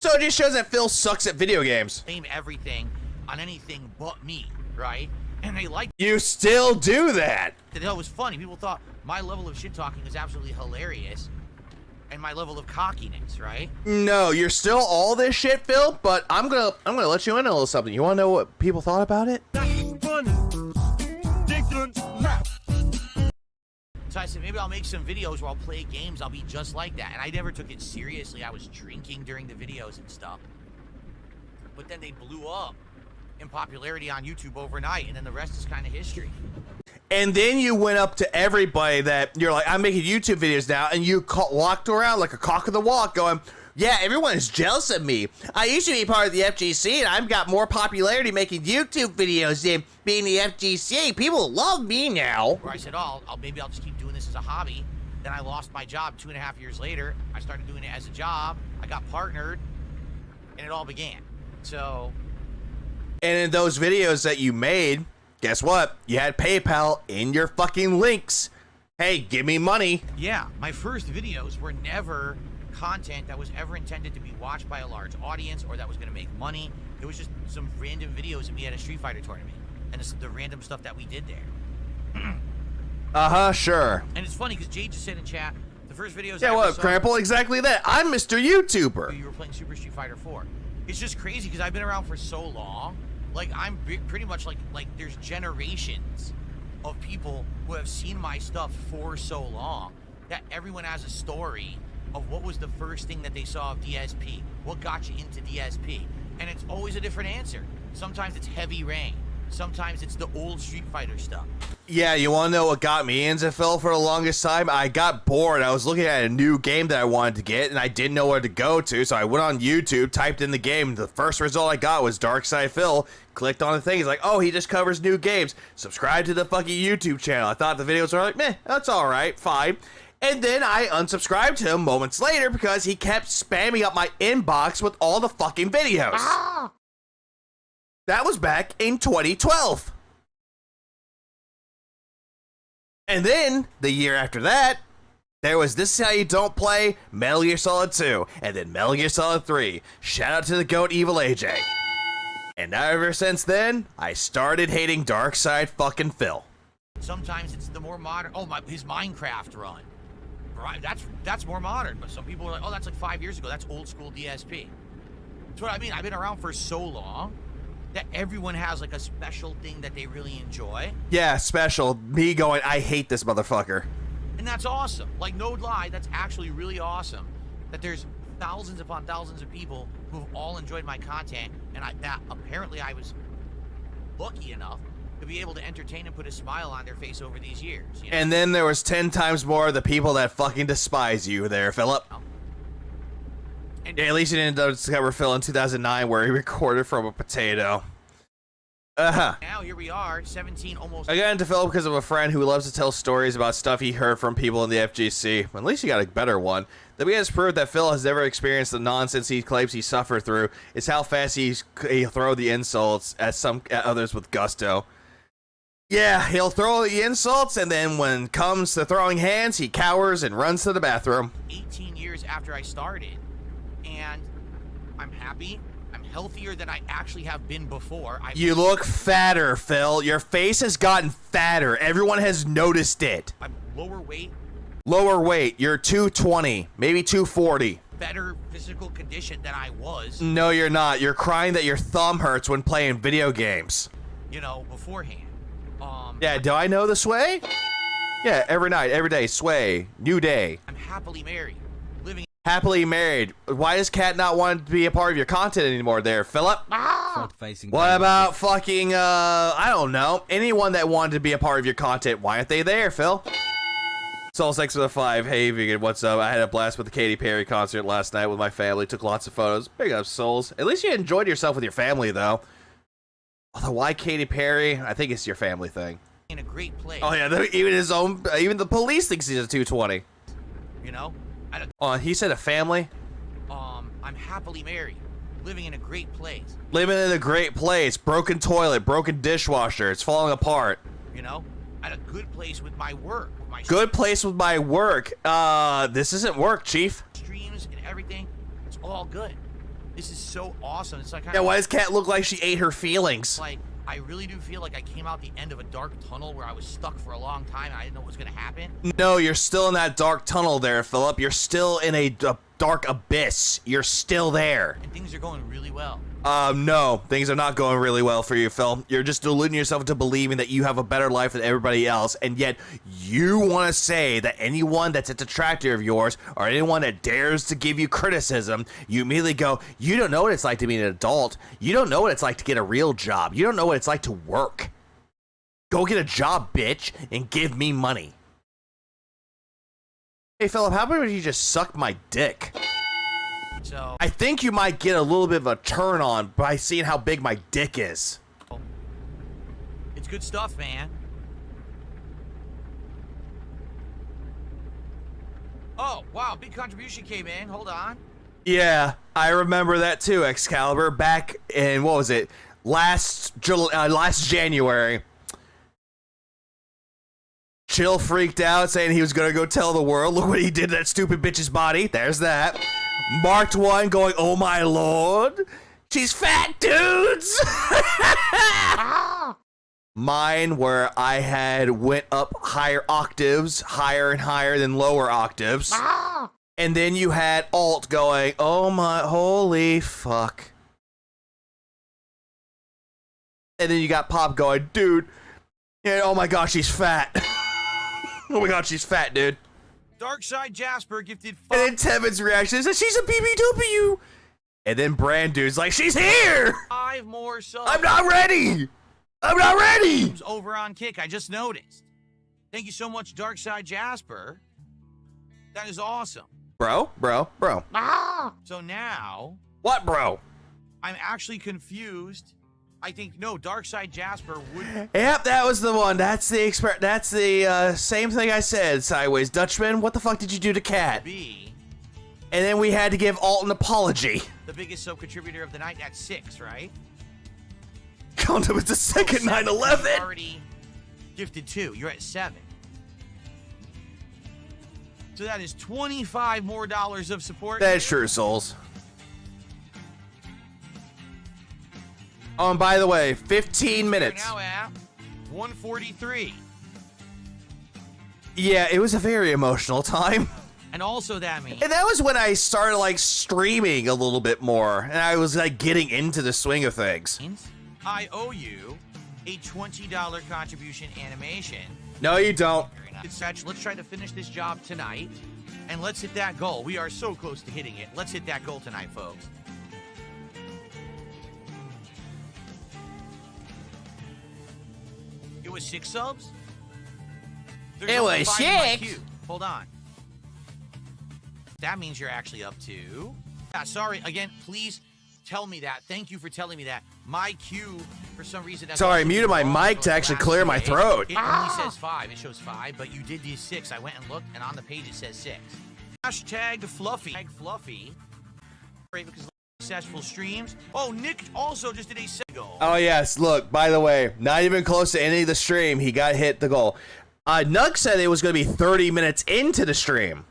So it just shows that Phil sucks at video games. Blame everything on anything but me, right? And they liked. You still do that. It was funny. People thought my level of shit talking is absolutely hilarious. And my level of cockiness, right? No, you're still all this shit, Phil, but I'm gonna let you in a little something. You wanna know what people thought about it? So I said, maybe I'll make some videos where I'll play games, I'll be just like that. And I never took it seriously. I was drinking during the videos and stuff. But then they blew up in popularity on YouTube overnight, and then the rest is kind of history. And then you went up to everybody that you're like, I'm making YouTube videos now, and you walked around like a cock of the walk going, yeah, everyone is jealous of me. I used to be part of the FGC, and I've got more popularity making YouTube videos than being the FGC. People love me now. Where I said, maybe I'll just keep doing this as a hobby. Then I lost my job 2.5 years later. I started doing it as a job. I got partnered, and it all began. So. And in those videos that you made, guess what? You had PayPal in your fucking links. Hey, give me money. Yeah, my first videos were never content that was ever intended to be watched by a large audience or that was going to make money. It was just some random videos of me at a Street Fighter tournament and the random stuff that we did there. Sure. And it's funny because Jade just said in chat, the first videos. Yeah, what, Crample? Exactly that. I'm Mr. YouTuber. You were playing Super Street Fighter 4. It's just crazy because I've been around for so long. Like, I'm pretty much like there's generations of people who have seen my stuff for so long that everyone has a story of what was the first thing that they saw of DSP, what got you into DSP, and it's always a different answer. Sometimes it's Heavy Rain, sometimes it's the old Street Fighter stuff. Yeah, you want to know what got me into Phil for the longest time? I got bored. I was looking at a new game that I wanted to get, and I didn't know where to go to, so I went on YouTube, typed in the game. The first result I got was Darkside Phil. Clicked on the thing. He's like, oh, he just covers new games. Subscribe to the fucking YouTube channel. I thought the videos were like, meh, that's all right, fine. And then I unsubscribed to him moments later because he kept spamming up my inbox with all the fucking videos. Ah! That was back in 2012. And then, the year after that, there was This Is How You Don't Play, Metal Gear Solid 2, and then Metal Gear Solid 3. Shout out to the GOAT Evil AJ. And ever since then, I started hating Darkside fucking Phil. Sometimes it's the more modern, his Minecraft run. Right, that's more modern. But some people are like, oh, that's like 5 years ago. That's old school DSP. That's what I mean. I've been around for so long that everyone has like a special thing that they really enjoy. Yeah, special. Me going, I hate this motherfucker. And that's awesome. Like, no lie, that's actually really awesome. That there's thousands upon thousands of people who've all enjoyed my content, and apparently I was lucky enough to be able to entertain and put a smile on their face over these years. You know? And then there was 10 times more of the people that fucking despise you there, Philip. And Yeah, at least you didn't discover Phil in 2009 where he recorded from a potato. now here we are, 17 almost. I got into Philip because of a friend who loves to tell stories about stuff he heard from people in the FGC. At least you got a better one. The biggest proof that Phil has never experienced the nonsense he claims he suffered through is how fast he throw the insults at others with gusto. Yeah, he'll throw the insults, and then when it comes to throwing hands, he cowers and runs to the bathroom. 18 years after I started, and I'm happy. I'm healthier than I actually have been before. You look fatter, Phil. Your face has gotten fatter. Everyone has noticed it. I'm lower weight. Lower weight. You're 220, maybe 240. Better physical condition than I was. No, you're not. You're crying that your thumb hurts when playing video games. You know, beforehand. Yeah, do I know the sway? Yeah, every night, every day, sway, new day. I'm happily married. Living. Happily married. Why does Cat not want to be a part of your content anymore there, Philip? Front-facing What baby about chick. fucking, I don't know. Anyone that wanted to be a part of your content, why aren't they there, Phil? Soul6 with a 5. Hey, vegan, what's up? I had a blast with the Katy Perry concert last night with my family. Took lots of photos. Big up, Souls. At least you enjoyed yourself with your family, though. Although, why Katy Perry? I think it's your family thing. In a great place. Oh, yeah, even the police thinks he's a 220. You know? He said a family? I'm happily married. Living in a great place. Living in a great place. Broken toilet, broken dishwasher. It's falling apart. You know? At a good place with my work. With my Good place with my work. This isn't work, Chief. streams and everything. It's all good. This is so awesome. It's like Yeah, why does Cat look like she ate her feelings? Like, I really do feel like I came out the end of a dark tunnel where I was stuck for a long time and I didn't know what was going to happen. No, you're still in that dark tunnel there, Philip. You're still in a dark abyss. You're still there. And things are going really well. No, things are not going really well for you, Phil. You're just deluding yourself into believing that you have a better life than everybody else, and yet you want to say that anyone that's a detractor of yours or anyone that dares to give you criticism, you immediately go, you don't know what it's like to be an adult. You don't know what it's like to get a real job. You don't know what it's like to work. Go get a job, bitch, and give me money. Hey, Philip, how about you just suck my dick? So I think you might get a little bit of a turn on by seeing how big my dick is. it's good stuff, man. Oh, wow, big contribution came in. Hold on. Yeah, I remember that too, Excalibur. Back in, what was it, last January. Chill freaked out, saying he was gonna go tell the world, look what he did to that stupid bitch's body. There's that. Marked one going, oh my lord, she's fat, dudes. Mine, where I had went up higher octaves, higher and higher than lower octaves. And then you had Alt going, oh my, holy fuck. And then you got Pop going, dude, yeah, oh my gosh, she's fat. Oh my god, she's fat, dude. Darkside Jasper gifted And then Tevin's reaction is that she's a BBW. And then Brand Dude's like, she's here. 5 more subs. I'm not ready. I'm not ready. Over on Kick, I just noticed. Thank you so much, Darkside Jasper. That is awesome. Bro. So now, What, bro? I'm actually confused. I think, no, Darkside Jasper would... Yep, that was the one. That's the same thing I said, Sideways Dutchman. What the fuck did you do to Cat? be And then we had to give Alt an apology. the biggest sub-contributor of the night at 6, right? Count him as the second 7. 9/11. You've already gifted 2. You're at 7. So that is $25 more of support. That's true, Souls. Oh, and by the way, 15 minutes. We're now at 143. Yeah, it was a very emotional time. And also that means... And that was when I started, like, streaming a little bit more. And I was, like, getting into the swing of things. I owe you a $20 contribution animation. No, you don't. Let's try to finish this job tonight. And let's hit that goal. We are so close to hitting it. Let's hit that goal tonight, folks. It was 6 subs? There's It only was 5 in my 6? queue. Hold on. That means you're actually up to... sorry, again, please tell me that. Thank you for telling me that. My queue, for some reason... That's Sorry, I also muted my wrong, mic so to actually last clear my day, throat. It only says 5. It shows 5, but you did these 6. I went and looked, and on the page it says 6. Hashtag Fluffy. Hashtag Fluffy. Because successful streams. Oh, Nick also just did a set goal. Oh, yes. Look, by the way, not even close to any of the stream, he got hit the goal. Nug said it was going to be 30 minutes into the stream.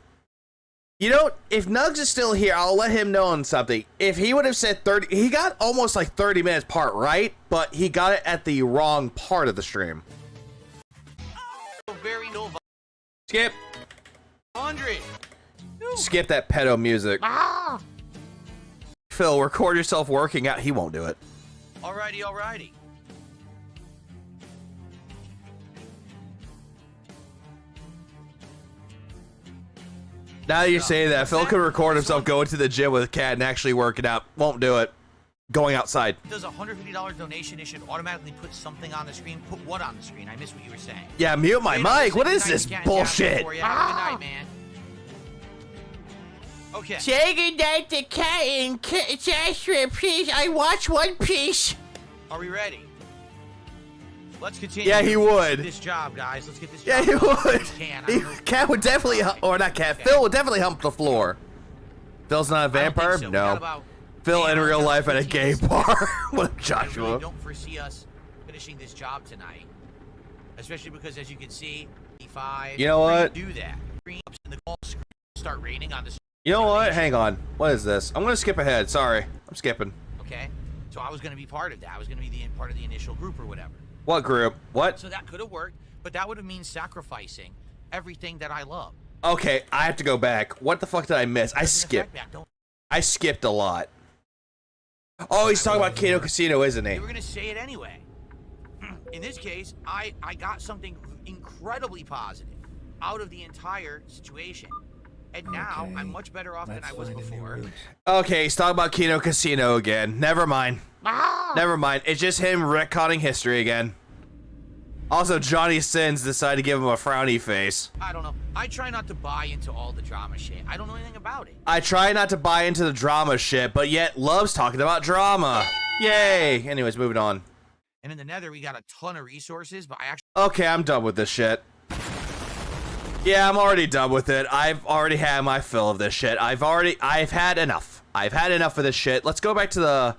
You know, if Nugs is still here, I'll let him know on something. If he would have said 30, he got almost like 30 minutes part right, but he got it at the wrong part of the stream. Very Nova. Skip. 100. Skip that pedo music. Phil, record yourself working out. He won't do it. Alrighty, alrighty. Now that you say that, Phil could record himself going to the gym with a cat and actually working out. Won't do it. Going outside. Does a $150 donation, it should automatically put something on the screen? Put what on the screen? I missed what you were saying. Yeah, mute my mic. What is this bullshit? Have a good night, man. Okay. Say goodnight to Cat and Joshua, please. I watch One Piece. Are we ready? Let's continue. Yeah, he would. This job, guys. Let's get this Yeah, job. he done. would. Cat would definitely, or not Cat. Phil would definitely hump the floor. Phil's not a vampire? So. No. Phil in real life at a gay bar. What up, I Joshua? really don't foresee us finishing this job tonight, especially because, as you can see, E5. You know what? Do that. And the call screen start raining on the. You know what? Hang on. What is this? I'm gonna skip ahead. Sorry, I'm skipping. Okay. So I was gonna be part of that. I was gonna be part of the initial group or whatever. What group? What? So that could have worked, but that would have meant sacrificing everything that I love. Okay, I have to go back. What the fuck did I miss? I skipped. I skipped a lot. Oh, he's talking about Kino Casino, isn't he? You were gonna say it anyway. In this case, I got something incredibly positive out of the entire situation. And now I'm much better off than I was before. Okay, he's talking about Kino Casino again. Never mind. Never mind. It's just him retconning history again. Also, Johnny Sins decided to give him a frowny face. I don't know. I try not to buy into all the drama shit. I don't know anything about it. I try not to buy into the drama shit, but yet loves talking about drama. Yay! Anyways, moving on. And in the Nether, we got a ton of resources, but I actually... Okay, I'm done with this shit. Yeah, I'm already done with it. I've already had my fill of this shit. I've had enough. I've had enough of this shit. Let's go back to the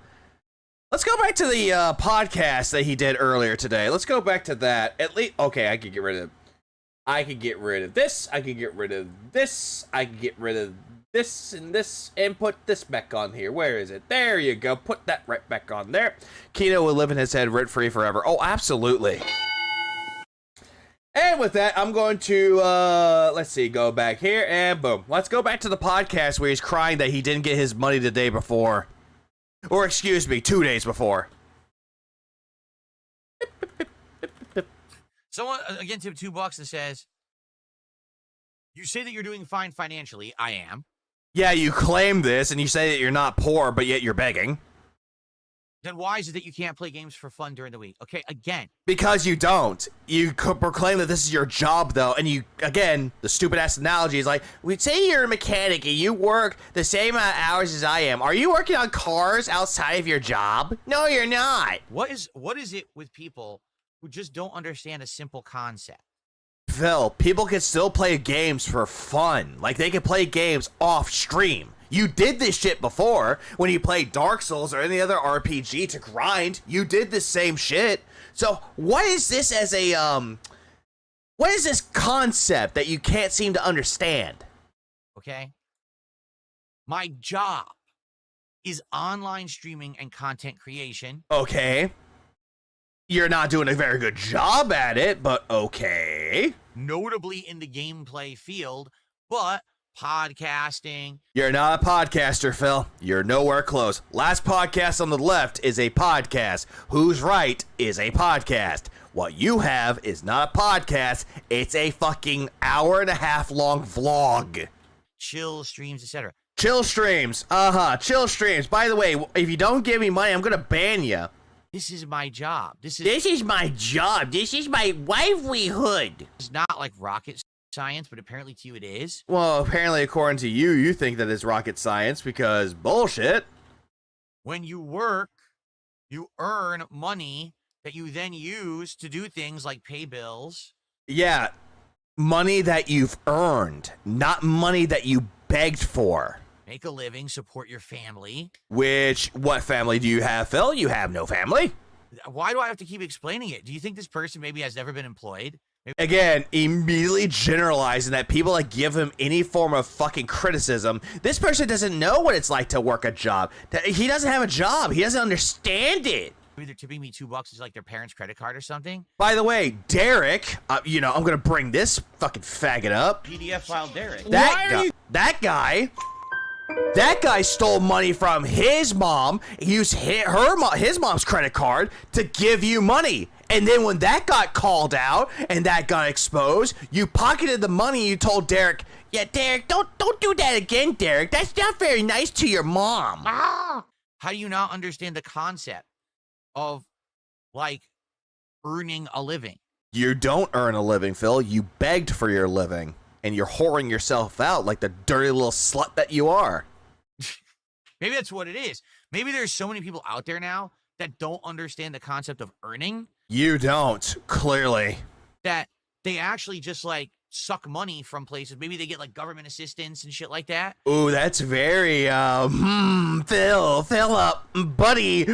podcast that he did earlier today. Let's go back to that. At least, okay, I could get rid of this. I could get rid of this. I could get rid of this and this and put this back on here. Where is it? There you go. Put that right back on there. Kino will live in his head rent-free forever. Oh, absolutely. And with that, I'm going to, let's see, go back here, and boom. Let's go back to the podcast where he's crying that he didn't get his money the day before. Or, excuse me, 2 days before. Someone, again, tipped $2 and says, you say that you're doing fine financially. I am. Yeah, you claim this, and you say that you're not poor, but yet you're begging. Then why is it that you can't play games for fun during the week? Okay, again. Because you don't. You could proclaim that this is your job, though, and you, again, the stupid-ass analogy is like, we'd say you're a mechanic and you work the same amount of hours as I am. Are you working on cars outside of your job? No, you're not. What is it with people who just don't understand a simple concept? Phil, people can still play games for fun. Like, they can play games off-stream. You did this shit before when you played Dark Souls or any other RPG to grind. You did the same shit. So what is this as a, what is this concept that you can't seem to understand? Okay? My job is online streaming and content creation. Okay. You're not doing a very good job at it, but okay. Notably in the gameplay field, but podcasting. You're not a podcaster, Phil. You're nowhere close. Last podcast on the left is a podcast. Who's Right is a podcast. What you have is not a podcast. It's a fucking hour-and-a-half long vlog. Chill streams, etc. Chill streams. Chill streams. By the way, if you don't give me money, I'm gonna ban you. This is my job. This is my job. This is my livelihood. It's not like rocket science, but apparently to you it is. Well, apparently, according to you, you think that it's rocket science because bullshit. When you work, you earn money that you then use to do things like pay bills. Yeah, money that you've earned, not money that you begged for. Make a living, support your family. What family do you have, Phil? You have no family. Why do I have to keep explaining it? Do you think this person maybe has never been employed? Again, immediately generalizing that people that give him any form of fucking criticism. This person doesn't know what it's like to work a job. He doesn't have a job. He doesn't understand it. Maybe they're tipping me $2 is like their parents' credit card or something. By the way, Derek, I'm gonna bring this fucking faggot up. PDF file Derek. That guy stole money from his mom, used his mom's credit card to give you money. And then when that got called out and that got exposed, you pocketed the money. You told Derek, "Yeah, Derek, don't do that again, Derek. That's not very nice to your mom." How do you not understand the concept of, like, earning a living? You don't earn a living, Phil. You begged for your living. And you're whoring yourself out like the dirty little slut that you are. Maybe that's what it is. Maybe there's so many people out there now that don't understand the concept of earning. You don't, clearly. That they actually just, like, suck money from places. Maybe they get, like, government assistance and shit like that. Ooh, that's very, Phil up, buddy,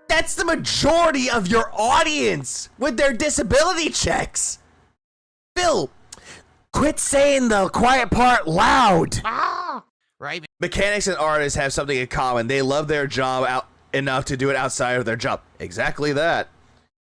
that's the majority of your audience with their disability checks. Phil, quit saying the quiet part loud. Right? Mechanics and artists have something in common. They love their job out enough to do it outside of their job. Exactly that.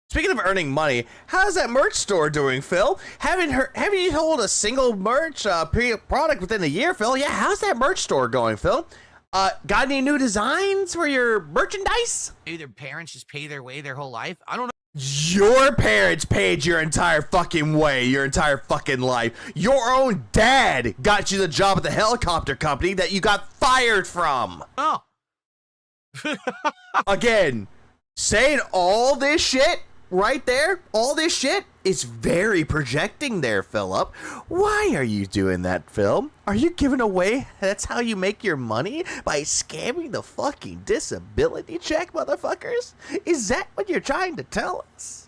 Speaking of earning money, how's that merch store doing, Phil? Haven't you sold a single merch product within a year, Phil? Yeah, how's that merch store going, Phil? Got any new designs for your merchandise? Maybe their parents just pay their way their whole life. I don't know. Your parents paid your entire fucking way, your entire fucking life. Your own dad got you the job at the helicopter company that you got fired from. Oh. Again, saying all this shit right there, all this shit is very projecting there, Philip. Why are you doing that, Phil? Are you giving away? That's how you make your money? By scamming the fucking disability check, motherfuckers? Is that what you're trying to tell us?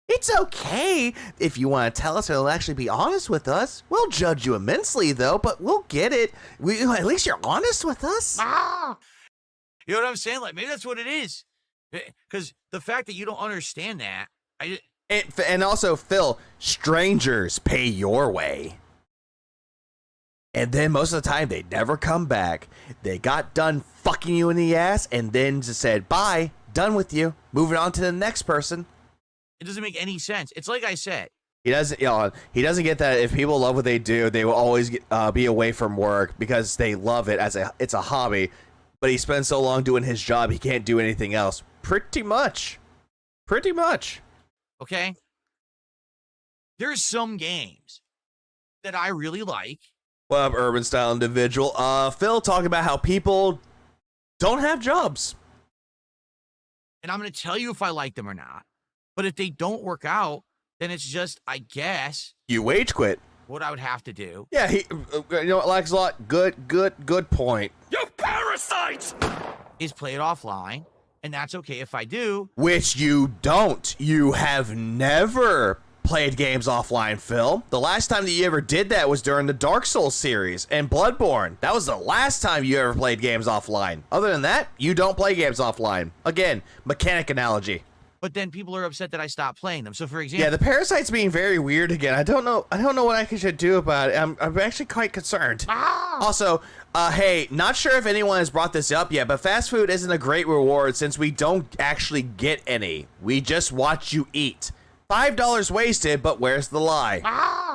It's okay if you want to tell us or actually be honest with us. We'll judge you immensely, though, but we'll get it. At least you're honest with us. You know what I'm saying? Like, maybe that's what it is. Because the fact that you don't understand that, and also, Phil, strangers pay your way. And then most of the time, they never come back. They got done fucking you in the ass and then just said, bye, done with you. Moving on to the next person. It doesn't make any sense. It's like I said. He doesn't get that if people love what they do, they will always be away from work because they love it it's a hobby. But he spends so long doing his job, he can't do anything else. Pretty much. Okay? There's some games that I really like. What up, urban style individual? Phil talking about how people don't have jobs. And I'm going to tell you if I like them or not. But if they don't work out, then it's just, I guess, you wage quit. What I would have to do. Yeah, you know what, Laxalot? Good point. You parasites! Is play it offline, and that's okay if I do. Which you don't. You have never played games offline, Phil. The last time that you ever did that was during the Dark Souls series and Bloodborne. That was the last time you ever played games offline. Other than that, you don't play games offline. Again, mechanic analogy. But then people are upset that I stopped playing them. So for example, yeah, the parasite's being very weird again. I don't know what I should do about it. I'm actually quite concerned. Also, hey, not sure if anyone has brought this up yet, but fast food isn't a great reward since we don't actually get any. We just watch you eat. $5 wasted, but where's the lie?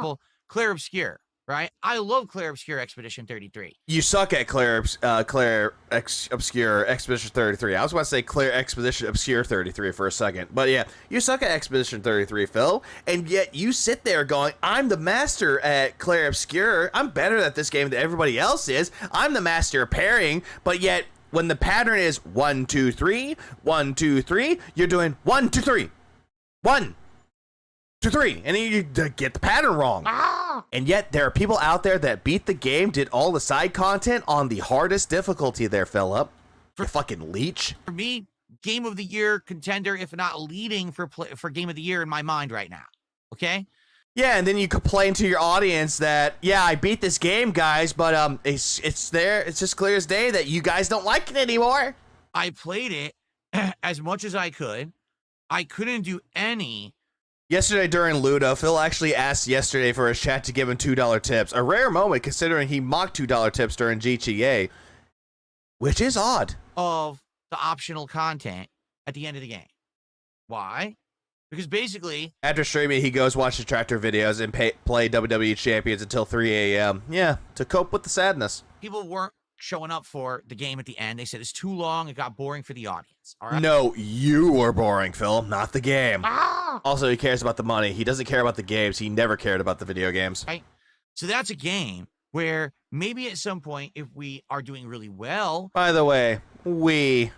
Well, Claire Obscure, right? I love Claire Obscure Expedition 33. You suck at Obscure Expedition 33. I was about to say Claire Expedition Obscure 33 for a second. But yeah, you suck at Expedition 33, Phil. And yet you sit there going, I'm the master at Claire Obscure. I'm better at this game than everybody else is. I'm the master of parrying. But yet, when the pattern is 1, 2, 3, 1, 2, 3, you're doing 1, 2, 3. 1, 2, 3. And then you get the pattern wrong. And yet, there are people out there that beat the game, did all the side content on the hardest difficulty there, Philip. You fucking leech. For me, Game of the Year contender, if not leading for Game of the Year in my mind right now. Okay? Yeah, and then you complain to your audience that, yeah, I beat this game, guys, but it's there. It's just clear as day that you guys don't like it anymore. I played it as much as I could. I couldn't do any. Yesterday during Ludo, Phil actually asked yesterday for his chat to give him $2 tips. A rare moment considering he mocked $2 tips during GTA, which is odd. Of the optional content at the end of the game. Why? Because basically, after streaming, he goes watch the tractor videos and play WWE Champions until 3 a.m. Yeah, to cope with the sadness. People weren't showing up for the game at the end. They said it's too long. It got boring for the audience. All right? No, you were boring, Phil, not the game. Also, he cares about the money. He doesn't care about the games. He never cared about the video games. Right? So that's a game where maybe at some point, if we are doing really well. By the way, Homie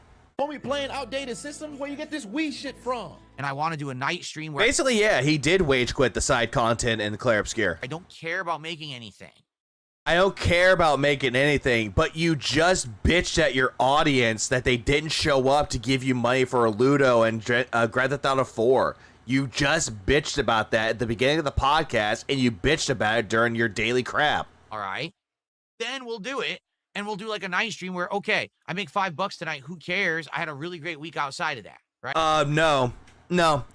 playing outdated systems, where you get this Wii shit from? And I want to do a night stream where basically, yeah, he did wage quit the side content in Claire Obscure. I don't care about making anything. I don't care about making anything, but you just bitched at your audience that they didn't show up to give you money for a Ludo and Grand Theft Auto 4. You just bitched about that at the beginning of the podcast, and you bitched about it during your daily crap. All right. Then we'll do it, and we'll do like a night stream where, okay, I make $5 tonight. Who cares? I had a really great week outside of that, right? No.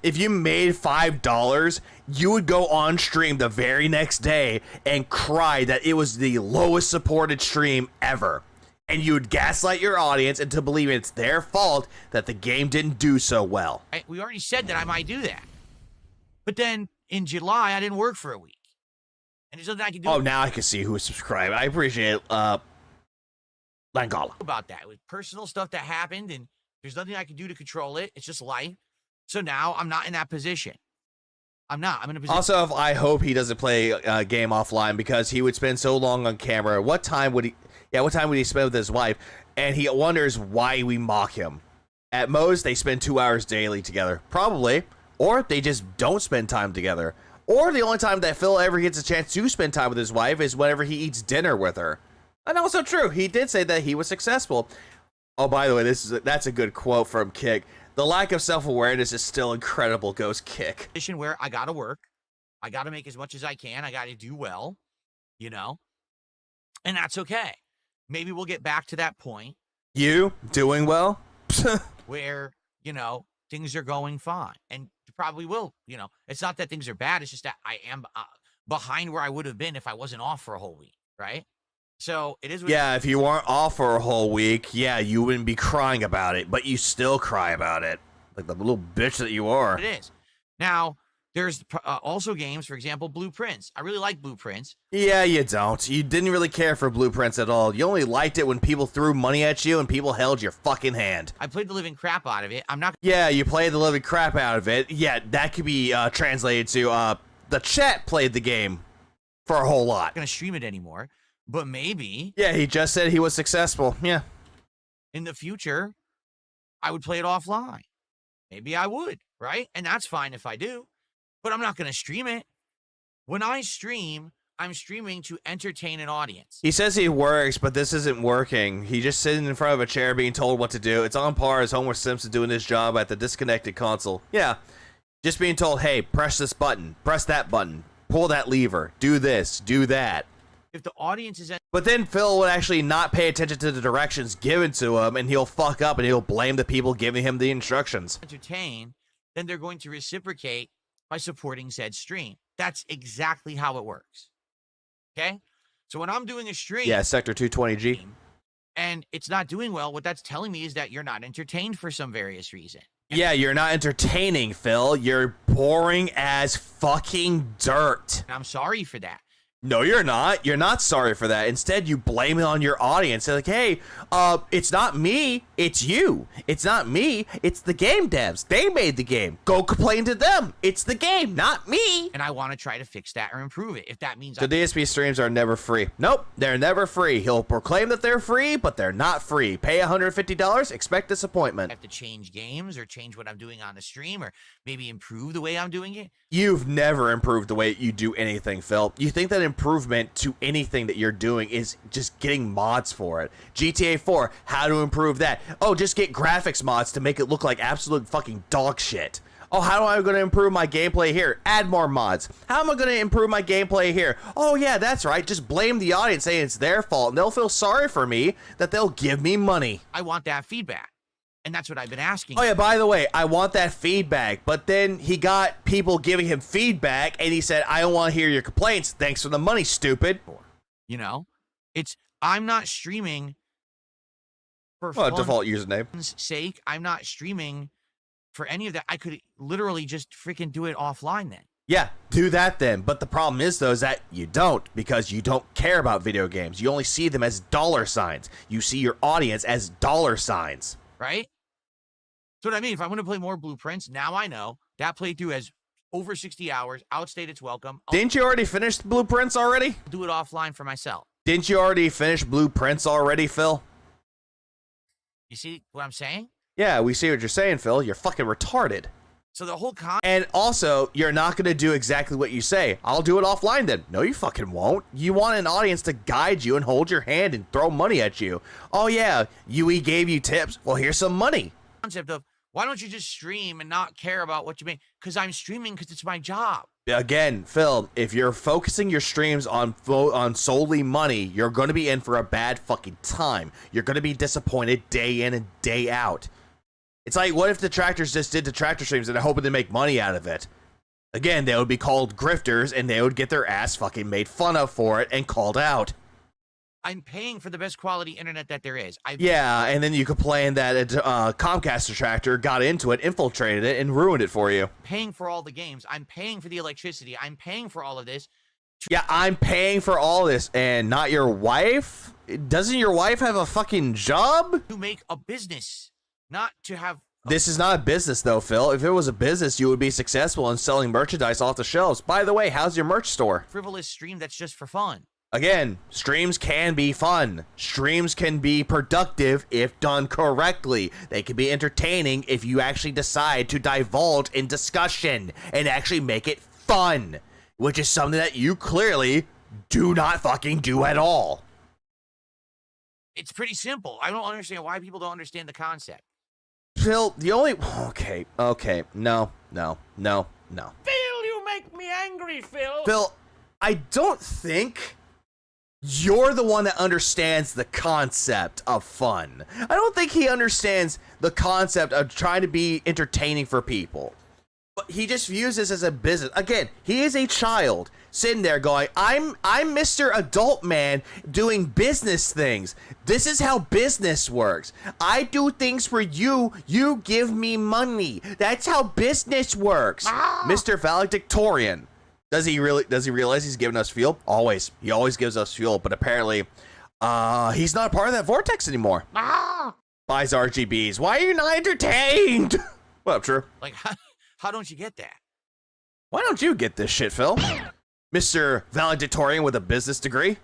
If you made $5, you would go on stream the very next day and cry that it was the lowest supported stream ever. And you would gaslight your audience into believing it's their fault that the game didn't do so well. We already said that I might do that. But then in July, I didn't work for a week. And there's nothing I can do. Oh, now I can see who is subscribed. I appreciate Langala. About that. It was personal stuff that happened, and there's nothing I can do to control it. It's just life. So now I'm not in that position. I'm not. I'm in a position. Also, I hope he doesn't play a game offline because he would spend so long on camera. What time would he spend with his wife? And he wonders why we mock him. At most, they spend 2 hours daily together. Probably. Or they just don't spend time together. Or the only time that Phil ever gets a chance to spend time with his wife is whenever he eats dinner with her. And also true, he did say that he was successful. Oh, by the way, that's a good quote from Kick. The lack of self-awareness is still incredible, goes Kick. Where I gotta work. I gotta make as much as I can. I gotta do well, you know? And that's okay. Maybe we'll get back to that point. You doing well? Where, you know, things are going fine. And probably will, you know. It's not that things are bad. It's just that I am behind where I would have been if I wasn't off for a whole week, right? So it is. Yeah, if you weren't off for a whole week, yeah, you wouldn't be crying about it, but you still cry about it. Like the little bitch that you are. It is. Now, there's also games, for example, Blueprints. I really like Blueprints. Yeah, you don't. You didn't really care for Blueprints at all. You only liked it when people threw money at you and people held your fucking hand. I played the living crap out of it. I'm not. Yeah, you played the living crap out of it. Yeah, that could be translated to the chat played the game for a whole lot. I'm not going to stream it anymore. But maybe. Yeah, he just said he was successful. Yeah. In the future, I would play it offline. Maybe I would, right? And that's fine if I do. But I'm not going to stream it. When I stream, I'm streaming to entertain an audience. He says he works, but this isn't working. He just sitting in front of a chair being told what to do. It's on par as Homer Simpson doing his job at the disconnected console. Yeah. Just being told, hey, press this button, press that button, pull that lever, do this, do that. If the audience is... But then Phil would actually not pay attention to the directions given to him, and he'll fuck up and he'll blame the people giving him the instructions. Entertain, then they're going to reciprocate by supporting said stream. That's exactly how it works. Okay? So when I'm doing a stream... Yeah, Sector 220G. And it's not doing well, what that's telling me is that you're not entertained for some various reason. Yeah, you're not entertaining, Phil. You're boring as fucking dirt. And I'm sorry for that. No, you're not. You're not sorry for that. Instead, you blame it on your audience. They're like, hey, it's not me. It's you. It's not me. It's the game devs. They made the game. Go complain to them. It's the game, not me. And I want to try to fix that or improve it. If that means The DSP streams are never free. Nope, they're never free. He'll proclaim that they're free, but they're not free. Pay $150, expect disappointment. I have to change games or change what I'm doing on the stream or maybe improve the way I'm doing it. You've never improved the way you do anything, Phil. You think that improvement to anything that you're doing is just getting mods for it. GTA 4, how to improve that? Oh, just get graphics mods to make it look like absolute fucking dog shit. Oh, how am I going to improve my gameplay here? Add more mods. How am I going to improve my gameplay here? Oh, yeah, that's right. Just blame the audience, saying it's their fault, and they'll feel sorry for me that they'll give me money. I want that feedback. And that's what I've been asking. Oh, yeah, by the way, I want that feedback. But then he got people giving him feedback, and he said, I don't want to hear your complaints. Thanks for the money, stupid. You know? I'm not streaming for default username's sake. I'm not streaming for any of that. I could literally just freaking do it offline then. Yeah, do that then. But the problem is, though, is that you don't, because you don't care about video games. You only see them as dollar signs. You see your audience as dollar signs. Right? So what I mean, if I want to play more Blueprints, now I know that playthrough has over 60 hours, outstayed its welcome. Didn't you already finish the Blueprints already? Do it offline for myself. Didn't you already finish Blueprints already, Phil? You see what I'm saying? Yeah, we see what you're saying, Phil. You're fucking retarded. So the whole And also, you're not going to do exactly what you say. I'll do it offline then. No, you fucking won't. You want an audience to guide you and hold your hand and throw money at you. Oh, yeah, UE gave you tips. Well, here's some money. Concept of, why don't you just stream and not care about what you make? Because I'm streaming because it's my job. Again, Phil, if you're focusing your streams on solely money, you're going to be in for a bad fucking time. You're going to be disappointed day in and day out. It's like, what if the tractors just did the tractor streams and they're hoping to make money out of it? Again, they would be called grifters and they would get their ass fucking made fun of for it and called out. I'm paying for the best quality internet that there is. Yeah, and then you complain that a Comcast tractor got into it, infiltrated it, and ruined it for you. Paying for all the games. I'm paying for the electricity. I'm paying for all of this. Yeah, I'm paying for all this, and not your wife? Doesn't your wife have a fucking job? To make a business, not to have... This is not a business, though, Phil. If it was a business, you would be successful in selling merchandise off the shelves. By the way, how's your merch store? Frivolous stream that's just for fun. Again, streams can be fun. Streams can be productive if done correctly. They can be entertaining if you actually decide to divulge in discussion and actually make it fun, which is something that you clearly do not fucking do at all. It's pretty simple. I don't understand why people don't understand the concept. Phil, the only... Okay, no. Phil, you make me angry, Phil. Phil, I don't think... You're the one that understands the concept of fun. I don't think he understands the concept of trying to be entertaining for people. But he just views this as a business. Again, he is a child sitting there going, I'm Mr. Adult Man doing business things. This is how business works. I do things for you. You give me money. That's how business works. Mr. Valedictorian. Does he realize he's giving us fuel? Always. He always gives us fuel, but apparently he's not part of that vortex anymore. Buys RGBs. Why are you not entertained? What up, True? Like, how don't you get that? Why don't you get this shit, Phil? Mr. Valedictorian with a business degree?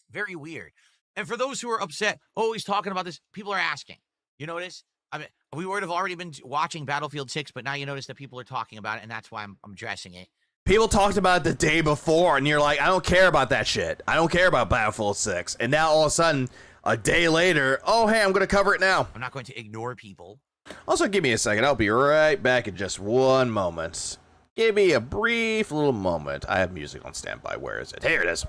Very weird. And for those who are upset, he's talking about this, people are asking. You notice? I mean, we would have already been watching Battlefield 6, but now you notice that people are talking about it, and that's why I'm addressing it. People talked about it the day before, and you're like, I don't care about that shit. I don't care about Battlefield 6. And now all of a sudden, a day later, oh, hey, I'm going to cover it now. I'm not going to ignore people. Also, give me a second. I'll be right back in just one moment. Give me a brief little moment. I have music on standby. Where is it? Here it is.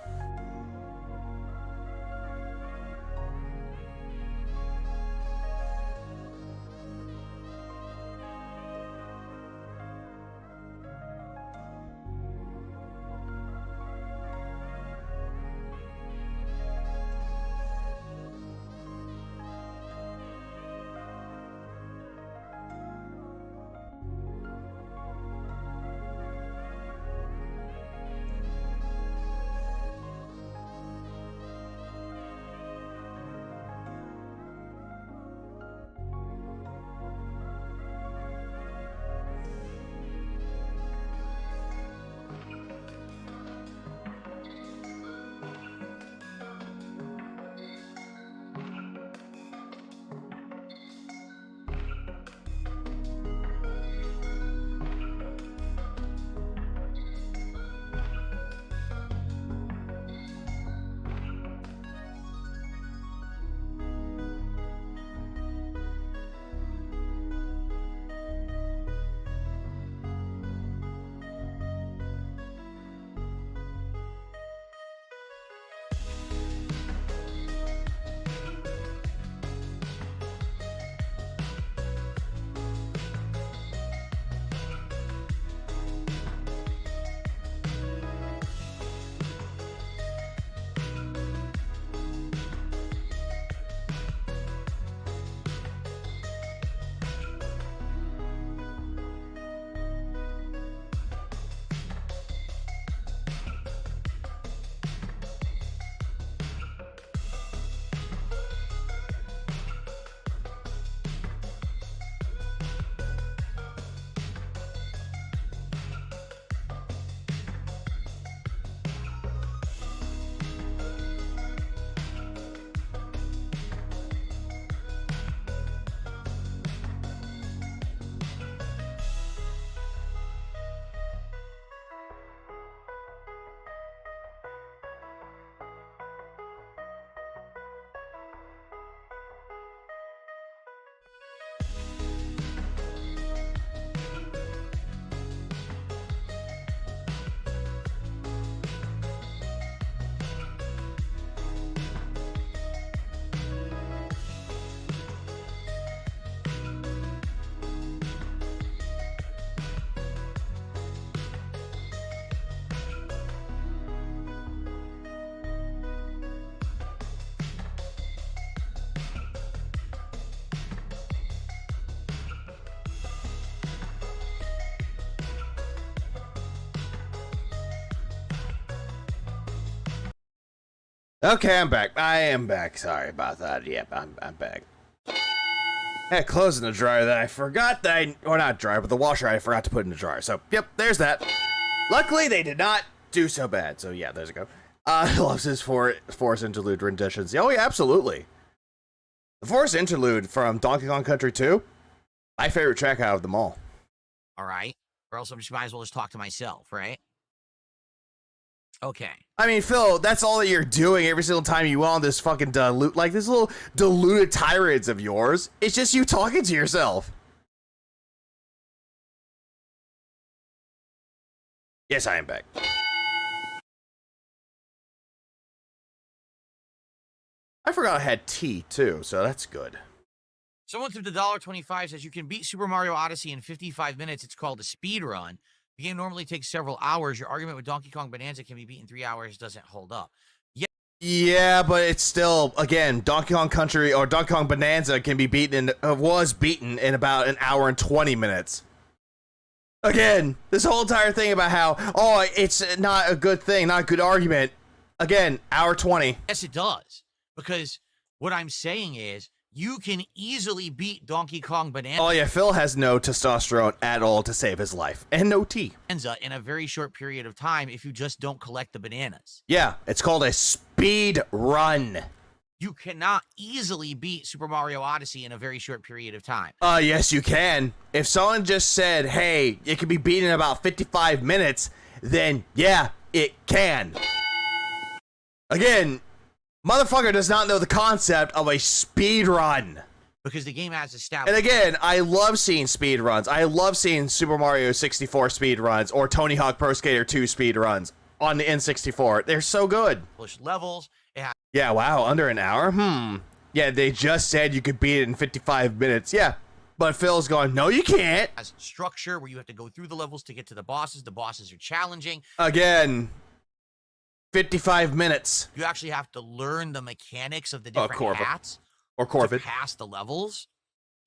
Okay, I'm back. I am back. Sorry about that. Yep, I'm back. Had clothes in the dryer that I forgot that or not dryer, but the washer I forgot to put in the dryer. So, yep, there's that. Luckily, they did not do so bad. So, yeah, there's a go. Loves his Forest Interlude renditions. Oh, yeah, absolutely. The Forest Interlude from Donkey Kong Country 2, my favorite track out of them all. All right. Or else I just might as well just talk to myself, right? Okay. I mean, Phil, that's all that you're doing every single time you on this fucking this little diluted tirades of yours. It's just you talking to yourself. Yes, I am back. I forgot I had tea, too, so that's good. Someone through the $1.25 says you can beat Super Mario Odyssey in 55 minutes. It's called a speed run. The game normally takes several hours. Your argument with Donkey Kong Bonanza can be beaten in 3 hours doesn't hold up. Yeah, but it's still, again, Donkey Kong Country or Donkey Kong Bonanza can be was beaten in about an hour and 20 minutes. Again, this whole entire thing about how, oh, it's not a good thing, not a good argument. Again, hour 20. Yes, it does. Because what I'm saying is, you can easily beat Donkey Kong Bonanza. Oh yeah, Phil has no testosterone at all to save his life. And no tea. In a very short period of time if you just don't collect the bananas. Yeah, it's called a speed run. You cannot easily beat Super Mario Odyssey in a very short period of time. Yes, you can. If someone just said, hey, it can be beaten in about 55 minutes, then yeah, it can. Again, motherfucker does not know the concept of a speed run. Because the game has established. And again, I love seeing speed runs. I love seeing Super Mario 64 speed runs or Tony Hawk Pro Skater 2 speed runs on the N64. They're so good. Levels. Yeah, wow, under an hour? Yeah, they just said you could beat it in 55 minutes. Yeah, but Phil's going, no, you can't. Has structure where you have to go through the levels to get to the bosses. The bosses are challenging. Again, 55 minutes. You actually have to learn the mechanics of the different hats. Or Corvid. To pass the levels.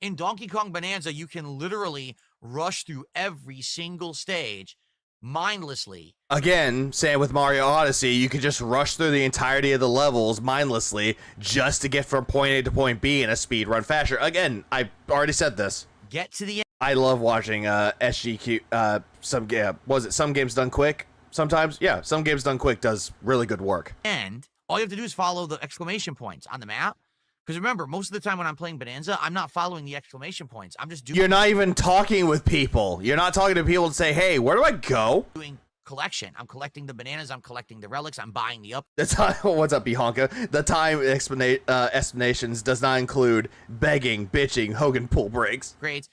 In Donkey Kong Bonanza, you can literally rush through every single stage mindlessly. Again, same with Mario Odyssey, you could just rush through the entirety of the levels mindlessly just to get from point A to point B in a speed run fashion. Again, I already said this. Get to the end. I love watching SGQ, Some Games Done Quick sometimes? Yeah, Some Games Done Quick does really good work. And all you have to do is follow the exclamation points on the map. Because remember, most of the time when I'm playing Bonanza, I'm not following the exclamation points. I'm just doing... You're not even talking with people. You're not talking to people to say, hey, where do I go? Doing collection. I'm collecting the bananas. I'm collecting the relics. I'm buying the up. The time, what's up, Bihonka? The time explanations does not include begging, bitching, Hogan pull breaks. Grades.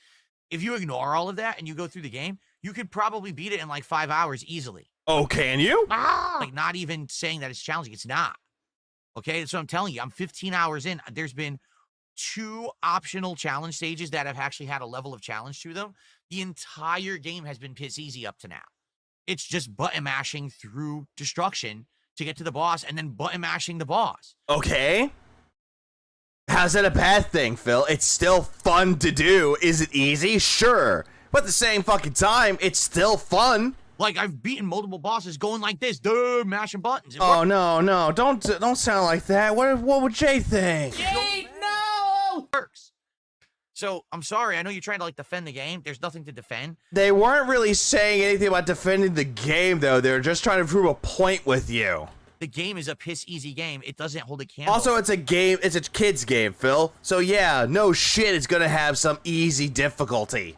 If you ignore all of that and you go through the game, you could probably beat it in like 5 hours easily. Oh, can you? Like, not even saying that it's challenging. It's not. Okay, that's what I'm telling you. I'm 15 hours in. There's been 2 optional challenge stages that have actually had a level of challenge to them. The entire game has been piss easy up to now. It's just button mashing through destruction to get to the boss and then button mashing the boss. Okay. How's that a bad thing, Phil? It's still fun to do. Is it easy? Sure. But at the same fucking time, it's still fun. Like, I've beaten multiple bosses going like this, dude, mashing buttons. Oh, no, don't sound like that. What would Jay think? Jay, no! Works. So, I'm sorry, I know you're trying to, like, defend the game. There's nothing to defend. They weren't really saying anything about defending the game, though. They were just trying to prove a point with you. The game is a piss-easy game. It doesn't hold a candle. Also, it's a game, it's a kid's game, Phil. So, yeah, no shit, it's gonna have some easy difficulty.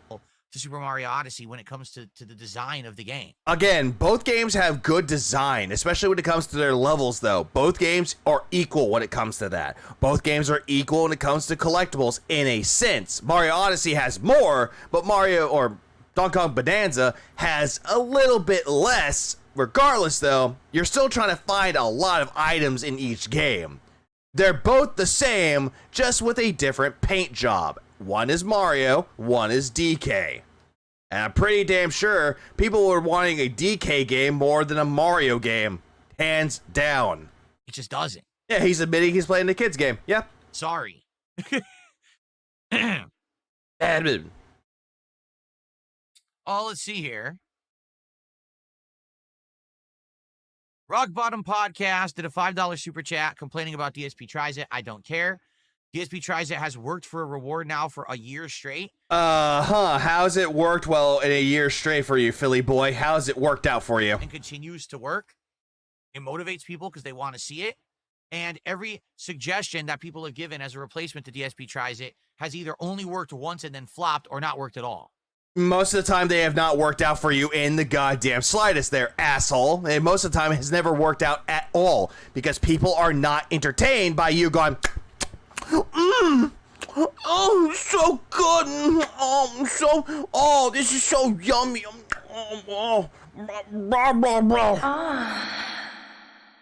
To Super Mario Odyssey when it comes to the design of the game. Again, both games have good design, especially when it comes to their levels, though. Both games are equal when it comes to that. Both games are equal when it comes to collectibles in a sense. Mario Odyssey has more, but Mario or Donkey Kong Bonanza has a little bit less. Regardless, though, you're still trying to find a lot of items in each game. They're both the same, just with a different paint job. One is Mario, one is DK. And I'm pretty damn sure people were wanting a DK game more than a Mario game. Hands down. It just doesn't. Yeah, he's admitting he's playing the kids game. Yeah. Sorry. Oh, let's see here. Rock Bottom Podcast did a $5 super chat complaining about DSP Tries It. I don't care. DSP Tries It has worked for a reward now for a year straight. How's it worked well in a year straight for you, Philly boy? How's it worked out for you? And continues to work. It motivates people because they want to see it. And every suggestion that people have given as a replacement to DSP Tries It has either only worked once and then flopped or not worked at all. Most of the time, they have not worked out for you in the goddamn slightest there, asshole. And most of the time, it has never worked out at all because people are not entertained by you going, oh, so good. Oh, this is so yummy.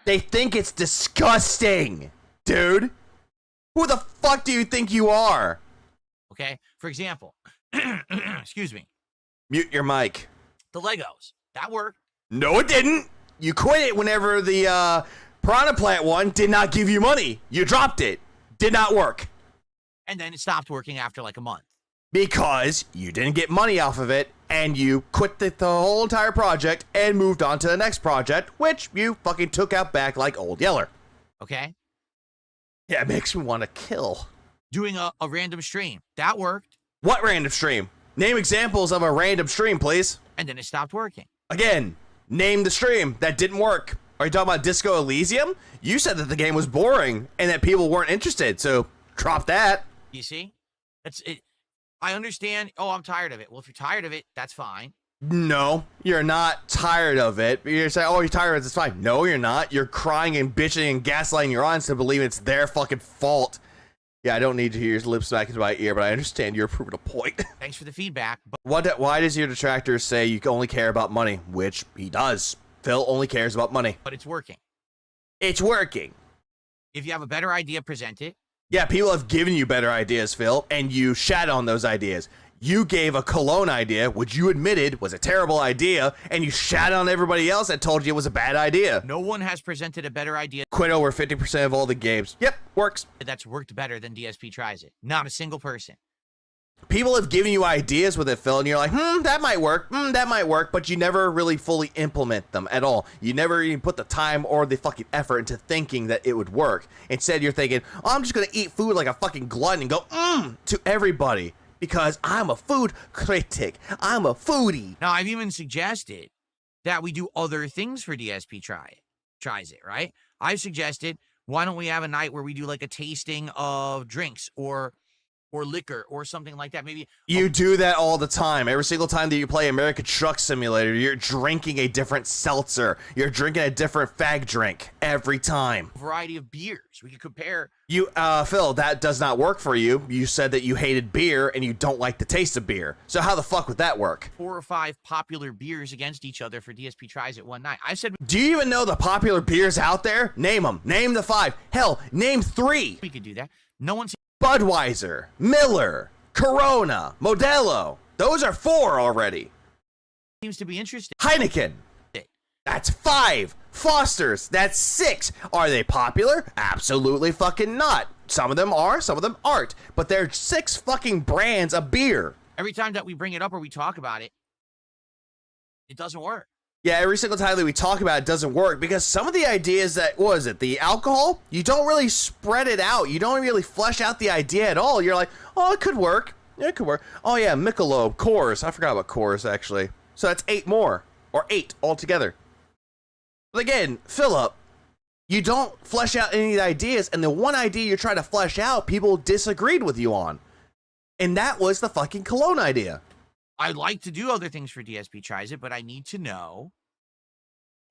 They think it's disgusting, dude. Who the fuck do you think you are? Okay, for example, excuse me. Mute your mic. The Legos, that worked. No, it didn't. You quit it whenever the Piranha Plant one did not give you money. You dropped it. Did not work. And then it stopped working after like a month. Because you didn't get money off of it, and you quit the whole entire project and moved on to the next project, which you fucking took out back like Old Yeller. Okay? Yeah, it makes me want to kill. Doing a random stream, that worked. What random stream? Name examples of a random stream, please. And then it stopped working. Again, name the stream that didn't work. Are you talking about Disco Elysium? You said that the game was boring and that people weren't interested, so drop that. You see? That's it. I understand. Oh, I'm tired of it. Well, if you're tired of it, that's fine. No, you're not tired of it. You're saying, oh, you're tired of it, it's fine. No, you're not. You're crying and bitching and gaslighting your audience to believe it's their fucking fault. Yeah, I don't need to hear your lips back into my ear, but I understand you're proving a point. Thanks for the feedback. But Why does your detractor say you only care about money? Which he does. Phil only cares about money. But it's working. It's working. If you have a better idea, present it. Yeah, people have given you better ideas, Phil, and you shat on those ideas. You gave a cologne idea, which you admitted was a terrible idea, and you shat on everybody else that told you it was a bad idea. No one has presented a better idea. Quit over 50% of all the games. Yep, works. That's worked better than DSP Tries It. Not a single person. People have given you ideas with it, Phil, and you're like, that might work, but you never really fully implement them at all. You never even put the time or the fucking effort into thinking that it would work. Instead, you're thinking, oh, I'm just gonna eat food like a fucking glutton and go, to everybody, because I'm a food critic. I'm a foodie. Now, I've even suggested that we do other things for DSP Tries It, right? I've suggested, why don't we have a night where we do like a tasting of drinks or liquor or something like that. Maybe you do that all the time. Every single time that you play American Truck Simulator, you're drinking a different seltzer. You're drinking a different fag drink every time. A variety of beers. We could compare. You, Phil, that does not work for you. You said that you hated beer and you don't like the taste of beer. So how the fuck would that work? 4 or 5 popular beers against each other for DSP Tries It one night. I said, do you even know the popular beers out there? Name them. Name the 5. Hell, name 3. We could do that. No one's Budweiser, Miller, Corona, Modelo. Those are 4 already. Seems to be interesting. Heineken. That's 5. Foster's. That's 6. Are they popular? Absolutely fucking not. Some of them are, some of them aren't. But there's 6 fucking brands of beer. Every time that we bring it up or we talk about it, it doesn't work. Yeah, every single time that we talk about it doesn't work because some of the ideas that, what was it, the alcohol? You don't really spread it out. You don't really flesh out the idea at all. You're like, oh, it could work. Yeah, it could work. Oh, yeah, Michelob, Coors. I forgot about Coors, actually. So that's 8 more, or 8 altogether. But again, Philip, you don't flesh out any of the ideas, and the one idea you're trying to flesh out, people disagreed with you on. And that was the fucking cologne idea. I'd like to do other things for DSP Tries It, but I need to know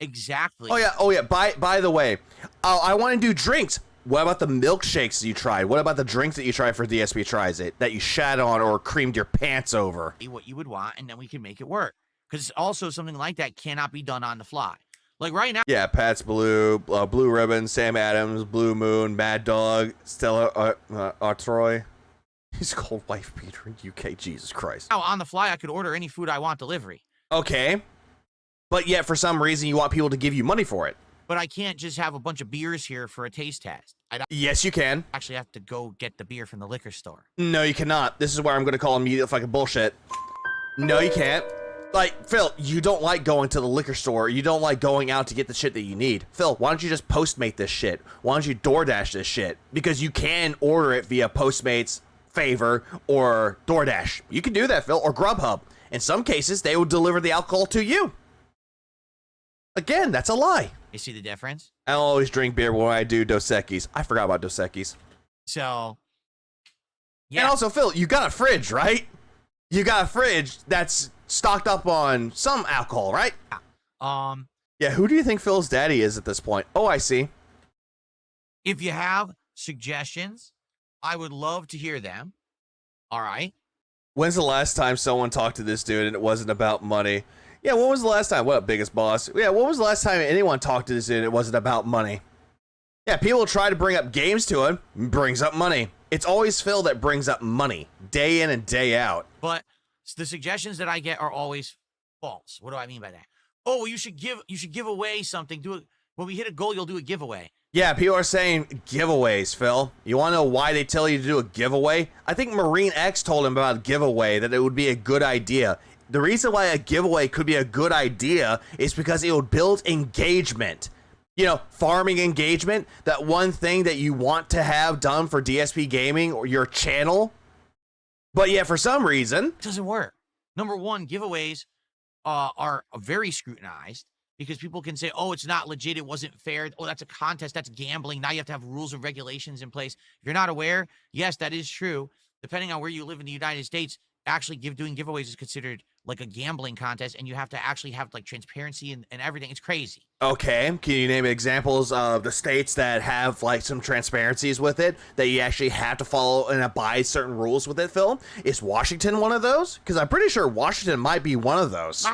exactly. Oh yeah. By the way, I want to do drinks. What about the milkshakes you tried? What about the drinks that you tried for DSP Tries It that you shat on or creamed your pants over? What you would want, and then we can make it work. Because also something like that cannot be done on the fly. Like right now. Yeah, Pat's Blue, Blue Ribbon, Sam Adams, Blue Moon, Mad Dog, Stella Artois. He's called Wife Beater in UK. Jesus Christ. Now, on the fly, I could order any food I want delivery. Okay. But yet, for some reason, you want people to give you money for it. But I can't just have a bunch of beers here for a taste test. Yes, you can. Actually have to go get the beer from the liquor store. No, you cannot. This is where I'm going to call immediate fucking bullshit. No, you can't. Like, Phil, you don't like going to the liquor store. You don't like going out to get the shit that you need. Phil, why don't you just Postmate this shit? Why don't you DoorDash this shit? Because you can order it via Postmates, Favor, or DoorDash. You can do that, Phil, or Grubhub. In some cases, they will deliver the alcohol to you. Again, that's a lie. You see the difference? I always drink beer when I do Dos Equis. I forgot about Dos Equis. So, yeah. And also, Phil, you got a fridge, right? You got a fridge that's stocked up on some alcohol, right? Yeah, who do you think Phil's daddy is at this point? Oh, I see. If you have suggestions, I would love to hear them. All right. When's the last time someone talked to this dude and it wasn't about money? Yeah, when was the last time? What up, biggest boss? Yeah, when was the last time anyone talked to this dude and it wasn't about money? Yeah, people try to bring up games to him, brings up money. It's always Phil that brings up money, day in and day out. But the suggestions that I get are always false. What do I mean by that? Oh, well, you should give away something. Do it when we hit a goal. You'll do a giveaway. Yeah, people are saying giveaways, Phil. You want to know why they tell you to do a giveaway? I think Marine X told him about a giveaway, that it would be a good idea. The reason why a giveaway could be a good idea is because it would build engagement. You know, farming engagement, that one thing that you want to have done for DSP Gaming or your channel. But yeah, for some reason, it doesn't work. Number one, giveaways are very scrutinized because people can say, oh, it's not legit, it wasn't fair. Oh, that's a contest, that's gambling. Now you have to have rules and regulations in place. If you're not aware, yes, that is true. Depending on where you live in the United States, actually doing giveaways is considered like a gambling contest, and you have to actually have like transparency and everything. It's crazy. Okay, can you name examples of the states that have like some transparencies with it, that you actually have to follow and abide certain rules with it, Phil? Is Washington one of those? Because I'm pretty sure Washington might be one of those.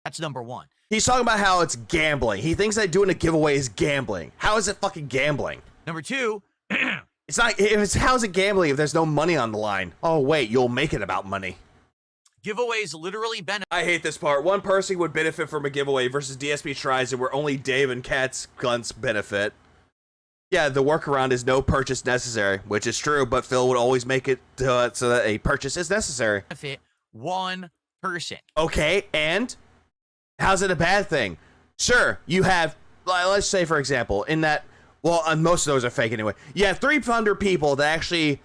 That's number one. He's talking about how it's gambling. He thinks that doing a giveaway is gambling. How is it fucking gambling? Number two, it's not. How's it gambling if there's no money on the line? Oh wait, you'll make it about money. Giveaways literally benefit. I hate this part. One person would benefit from a giveaway versus DSP tries it where only Dave and Kat's guns benefit. Yeah, the workaround is no purchase necessary, which is true, but Phil would always make it so that a purchase is necessary. Benefit one person. Okay, and how's it a bad thing? Sure, you have, let's say for example, in that, well, most of those are fake anyway. You have 300 people that actually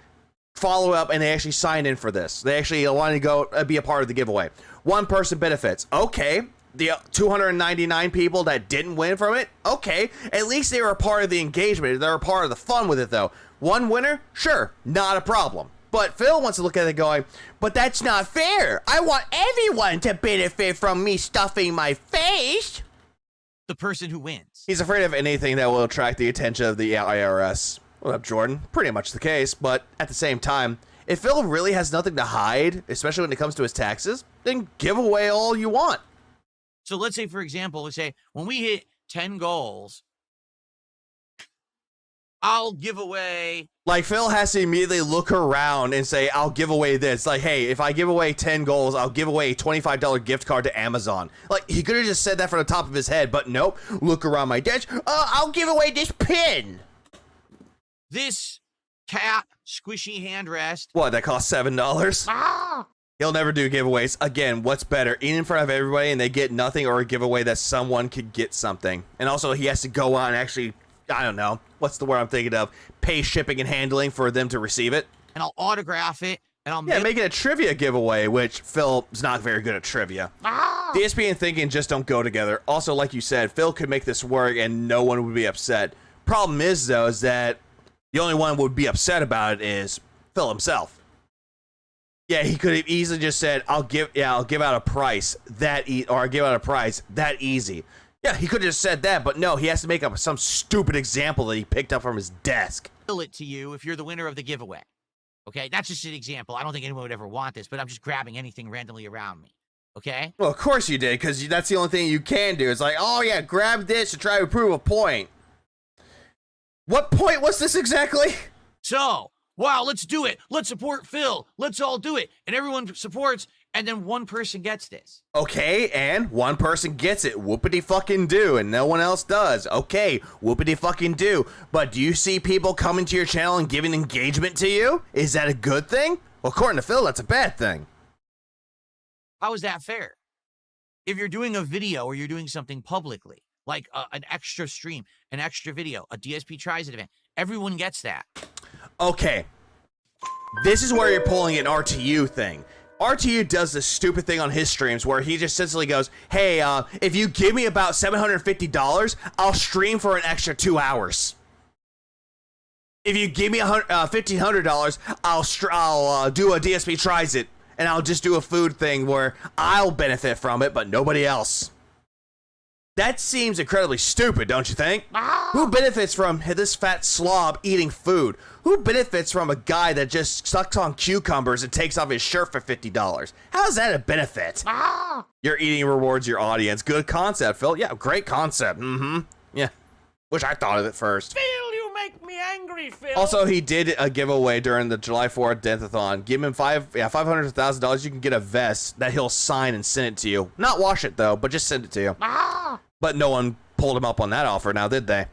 follow up and they actually sign in for this. They actually want to go be a part of the giveaway. One person benefits. Okay. The 299 people that didn't win from it. Okay. At least they were a part of the engagement. They were a part of the fun with it though. One winner? Sure. Not a problem. But Phil wants to look at it going, but that's not fair. I want everyone to benefit from me stuffing my face. The person who wins. He's afraid of anything that will attract the attention of the IRS. What up, Jordan? Pretty much the case, but at the same time, if Phil really has nothing to hide, especially when it comes to his taxes, then give away all you want. So let's say, for example, let's say when we hit 10 goals, I'll give away. Like, Phil has to immediately look around and say, I'll give away this. Like, hey, if I give away 10 goals, I'll give away a $25 gift card to Amazon. Like, he could have just said that from the top of his head, but nope. Look around my desk. I'll give away this pin. This cat squishy handrest. What, that costs $7? He'll never do giveaways. Again, what's better? Eat in front of everybody and they get nothing, or a giveaway that someone could get something. And also, he has to go on and actually, I don't know, what's the word I'm thinking of? Pay shipping and handling for them to receive it. And I'll autograph it. And I'll make it a trivia giveaway, which Phil is not very good at trivia. DSP and thinking just don't go together. Also, like you said, Phil could make this work and no one would be upset. Problem is, though, is that the only one who would be upset about it is Phil himself. Yeah, he could have easily just said, I'll give out a price that easy. Yeah, he could have just said that, but no, he has to make up some stupid example that he picked up from his desk. It to you if you're the winner of the giveaway. Okay, that's just an example. I don't think anyone would ever want this, but I'm just grabbing anything randomly around me. Okay? Well, of course you did, because that's the only thing you can do. It's like, oh yeah, grab this to try to prove a point. What point was this exactly? So, wow, let's do it. Let's support Phil. Let's all do it. And everyone supports, and then one person gets this. Okay, and one person gets it. Whoopity fucking do, and no one else does. Okay, whoopity fucking do. But do you see people coming to your channel and giving engagement to you? Is that a good thing? Well, according to Phil, that's a bad thing. How is that fair? If you're doing a video or you're doing something publicly, like an extra stream, an extra video, a DSP tries it event, everyone gets that. Okay. This is where you're pulling an RTU thing. RTU does this stupid thing on his streams where he just essentially goes, hey, if you give me about $750, I'll stream for an extra 2 hours. If you give me $1,500, I'll do a DSP tries it, and I'll just do a food thing where I'll benefit from it, but nobody else. That seems incredibly stupid, don't you think? Who benefits from this fat slob eating food? Who benefits from a guy that just sucks on cucumbers and takes off his shirt for $50? How is that a benefit? Your eating rewards your audience. Good concept, Phil. Yeah, great concept. Yeah. Wish I thought of it first. Phil, you make me angry, Phil. Also, he did a giveaway during the July 4th Death-a-thon. Give him $500 to $1,000. You can get a vest that he'll sign and send it to you. Not wash it, though, but just send it to you. But no one pulled him up on that offer now, did they?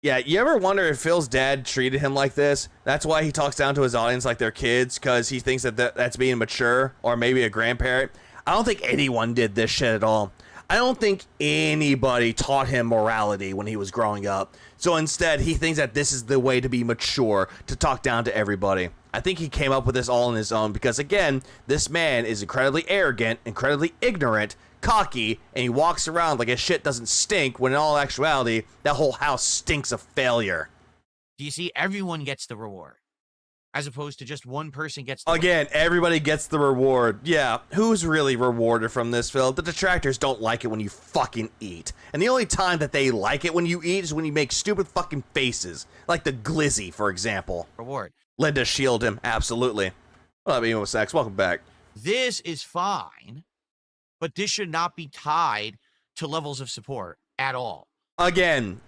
Yeah, you ever wonder if Phil's dad treated him like this? That's why he talks down to his audience like they're kids, because he thinks that that's being mature, or maybe a grandparent. I don't think anyone did this shit at all. I don't think anybody taught him morality when he was growing up. So instead, he thinks that this is the way to be mature, to talk down to everybody. I think he came up with this all on his own because, again, this man is incredibly arrogant, incredibly ignorant, cocky, and he walks around like his shit doesn't stink when in all actuality, that whole house stinks of failure. Do you see? Everyone gets the reward. As opposed to just one person gets the Again, everybody gets the reward. Yeah, who's really rewarded from this, Phil? The detractors don't like it when you fucking eat. And the only time that they like it when you eat is when you make stupid fucking faces. Like the glizzy, for example. Reward. Linda shield him, absolutely. Well, I mean, with sex, welcome back. This is fine, but this should not be tied to levels of support at all. Again,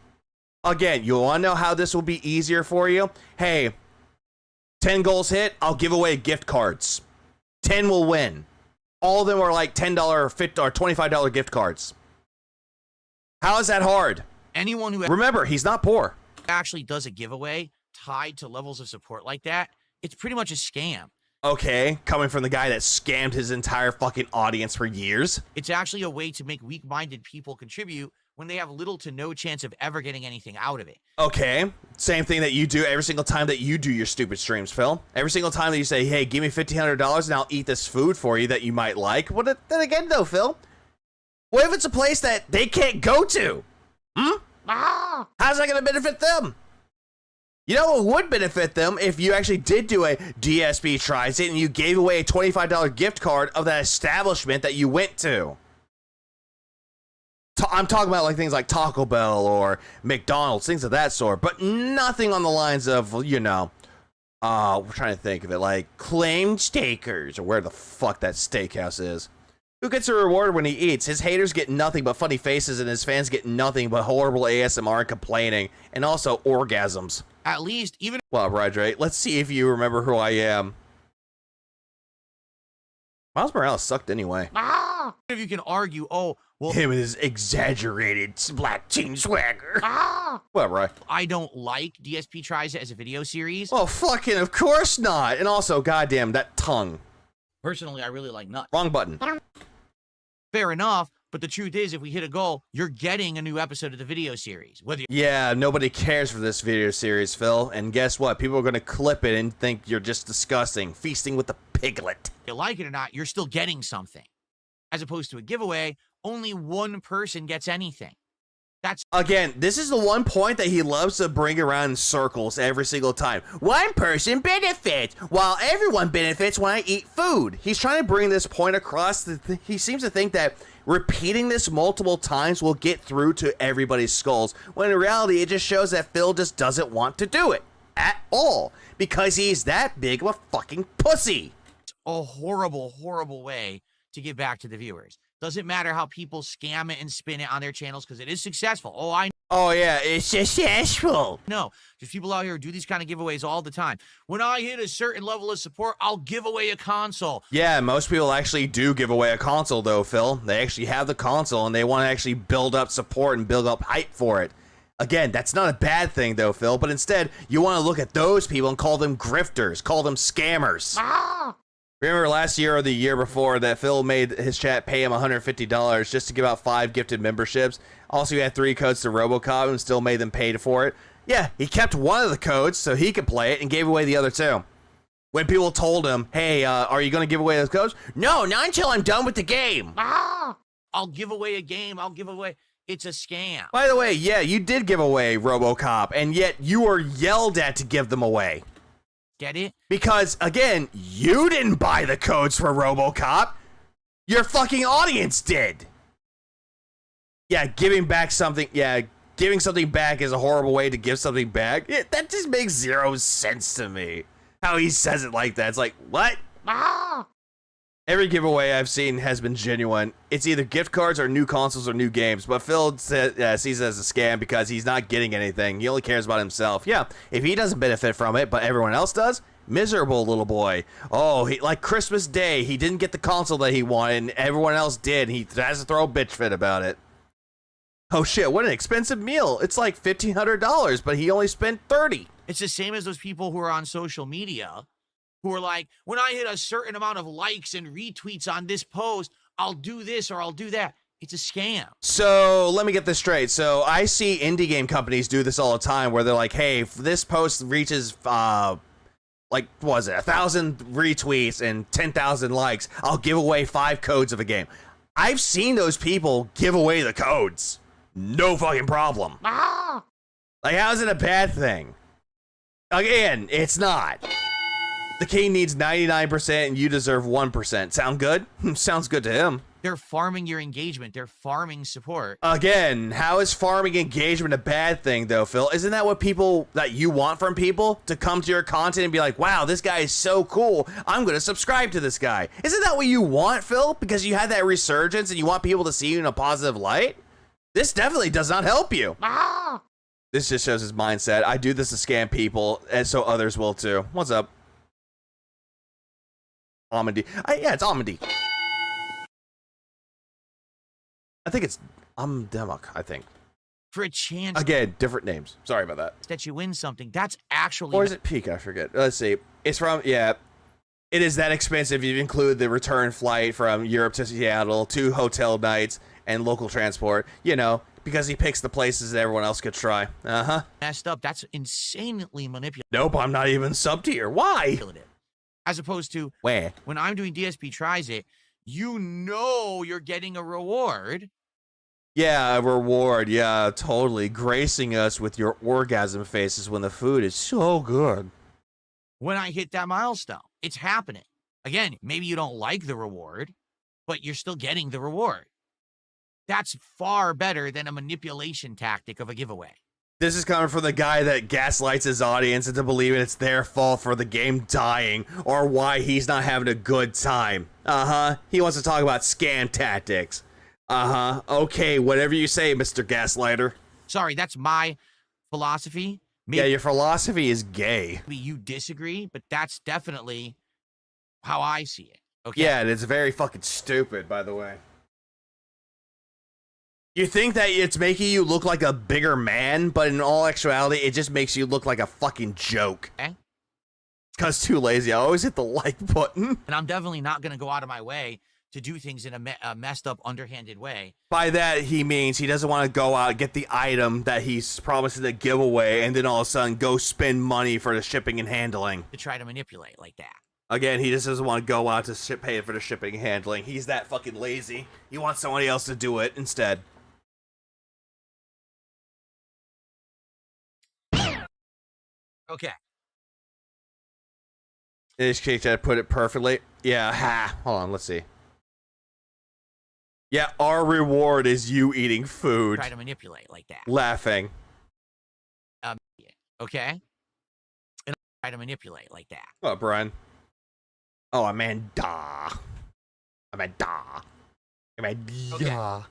you want to know how this will be easier for you? Hey, 10 goals hit, I'll give away gift cards. 10 will win. All of them are like $10 or $50 or $25 gift cards. How is that hard? Anyone who remember, he's not poor. Actually does a giveaway tied to levels of support like that, it's pretty much a scam. Okay, coming from the guy that scammed his entire fucking audience for years. It's actually a way to make weak-minded people contribute when they have little to no chance of ever getting anything out of it. Okay, same thing that you do every single time that you do your stupid streams, Phil. Every single time that you say, hey, give me $1,500 and I'll eat this food for you that you might like. Well, then again, though, Phil, what if it's a place that they can't go to? How's that going to benefit them? You know what would benefit them if you actually did do a DSP tries it and you gave away a $25 gift card of that establishment that you went to. I'm talking about like things like Taco Bell or McDonald's, things of that sort, but nothing on the lines of, you know, we're trying to think of it, like Claimed Steakers or where the fuck that steakhouse is. Who gets a reward when he eats? His haters get nothing but funny faces and his fans get nothing but horrible ASMR and complaining and also orgasms. At least even... Well, Rodri, let's see if you remember who I am. Miles Morales sucked anyway. If you can argue, oh, well... Him and his exaggerated black teen swagger. Well, right. I don't like DSP Tries It as a video series. Oh, fucking of course not. And also, goddamn, that tongue. Personally, I really like nuts. Wrong button. Fair enough, but the truth is, if we hit a goal, you're getting a new episode of the video series. Whether yeah, nobody cares for this video series, Phil. And guess what? People are going to clip it and think you're just disgusting. Feasting with the piglet. you like it or not, you're still getting something. As opposed to a giveaway, only one person gets anything. That's again, this is the one point that he loves to bring around in circles every single time. One person benefits, while everyone benefits when I eat food. He's trying to bring this point across. He seems to think that repeating this multiple times will get through to everybody's skulls, when in reality, it just shows that Phil just doesn't want to do it at all, because he's that big of a fucking pussy. It's a horrible, horrible way to give back to the viewers. Doesn't matter how people scam it and spin it on their channels, because it is successful. Oh, yeah, it's successful. No, there's people out here who do these kind of giveaways all the time. When I hit a certain level of support, I'll give away a console. Yeah, most people actually do give away a console, though, Phil. They actually have the console, and they want to actually build up support and build up hype for it. Again, that's not a bad thing, though, Phil, but instead, you want to look at those people and call them grifters, call them scammers. Remember last year or the year before that Phil made his chat pay him $150 just to give out 5 gifted memberships. Also, he had 3 codes to RoboCop and still made them pay for it. Yeah, he kept one of the codes so he could play it and gave away the other 2. When people told him, hey, are you going to give away those codes? No, not until I'm done with the game. I'll give away a game. I'll give away. It's a scam. By the way, yeah, you did give away RoboCop, and yet you were yelled at to give them away. Get it? Because, again, you didn't buy the codes for RoboCop. Your fucking audience did. Yeah, giving back something. Yeah, giving something back is a horrible way to give something back. Yeah, that just makes 0 sense to me. How he says it like that. It's like, what? Every giveaway I've seen has been genuine. It's either gift cards or new consoles or new games. But Phil sees it as a scam because he's not getting anything. He only cares about himself. Yeah, if he doesn't benefit from it, but everyone else does, miserable little boy. Oh, like Christmas Day, he didn't get the console that he wanted, and everyone else did. He has to throw a bitch fit about it. Oh shit, what an expensive meal. It's like $1,500, but he only spent $30. It's the same as those people who are on social media who are like, when I hit a certain amount of likes and retweets on this post, I'll do this or I'll do that. It's a scam. So let me get this straight. So I see indie game companies do this all the time where they're like, hey, if this post reaches, like, what was it, 1,000 retweets and 10,000 likes, I'll give away 5 codes of a game. I've seen those people give away the codes. No fucking problem. Like, how is it a bad thing? Again, it's not. The king needs 99% and you deserve 1%. Sound good? Sounds good to him. They're farming your engagement. They're farming support. Again, how is farming engagement a bad thing, though, Phil? Isn't that what that you want from people? To come to your content and be like, wow, this guy is so cool. I'm going to subscribe to this guy. Isn't that what you want, Phil? Because you had that resurgence and you want people to see you in a positive light? This definitely does not help you. This just shows his mindset. I do this to scam people, and so others will too. What's up? Amity. Yeah, it's Amity. I think it's Demok, I think. For a chance. Again, different names. Sorry about that. That you win something. That's actually. Or is it Peak? I forget. Let's see. It's from, yeah. It is that expensive. You include the return flight from Europe to Seattle, 2 hotel nights, and local transport. You know, because he picks the places that everyone else could try. Uh-huh. Messed up. That's insanely manipulative. Nope, I'm not even sub tier. Why? As opposed to where when I'm doing DSP tries it, you know you're getting a reward. Yeah, a reward. Yeah, totally. Gracing us with your orgasm faces when the food is so good. When I hit that milestone, it's happening. Again, maybe you don't like the reward, but you're still getting the reward. That's far better than a manipulation tactic of a giveaway. This is coming from the guy that gaslights his audience into believing it's their fault for the game dying or why he's not having a good time. Uh-huh. He wants to talk about scam tactics. Uh-huh. Okay, whatever you say, Mr. Gaslighter. Sorry, that's my philosophy. Maybe, yeah, your philosophy is gay. Maybe you disagree, but that's definitely how I see it. Okay. Yeah, and it's very fucking stupid, by the way. You think that it's making you look like a bigger man, but in all actuality, it just makes you look like a fucking joke. Okay. Because too lazy. I always hit the like button. And I'm definitely not going to go out of my way to do things in a messed up, underhanded way. By that, he means he doesn't want to go out and get the item that he's promising to give away and then all of a sudden go spend money for the shipping and handling. To try to manipulate like that. Again, he just doesn't want to go out to pay for the shipping and handling. He's that fucking lazy. He wants somebody else to do it instead. Okay. This cake that put it perfectly. Yeah, ha. Hold on, let's see. Yeah, our reward is you eating food. Try to manipulate like that. Laughing. Okay. And try to manipulate like that. Oh, Brian. Oh, Amanda. Amanda. Okay.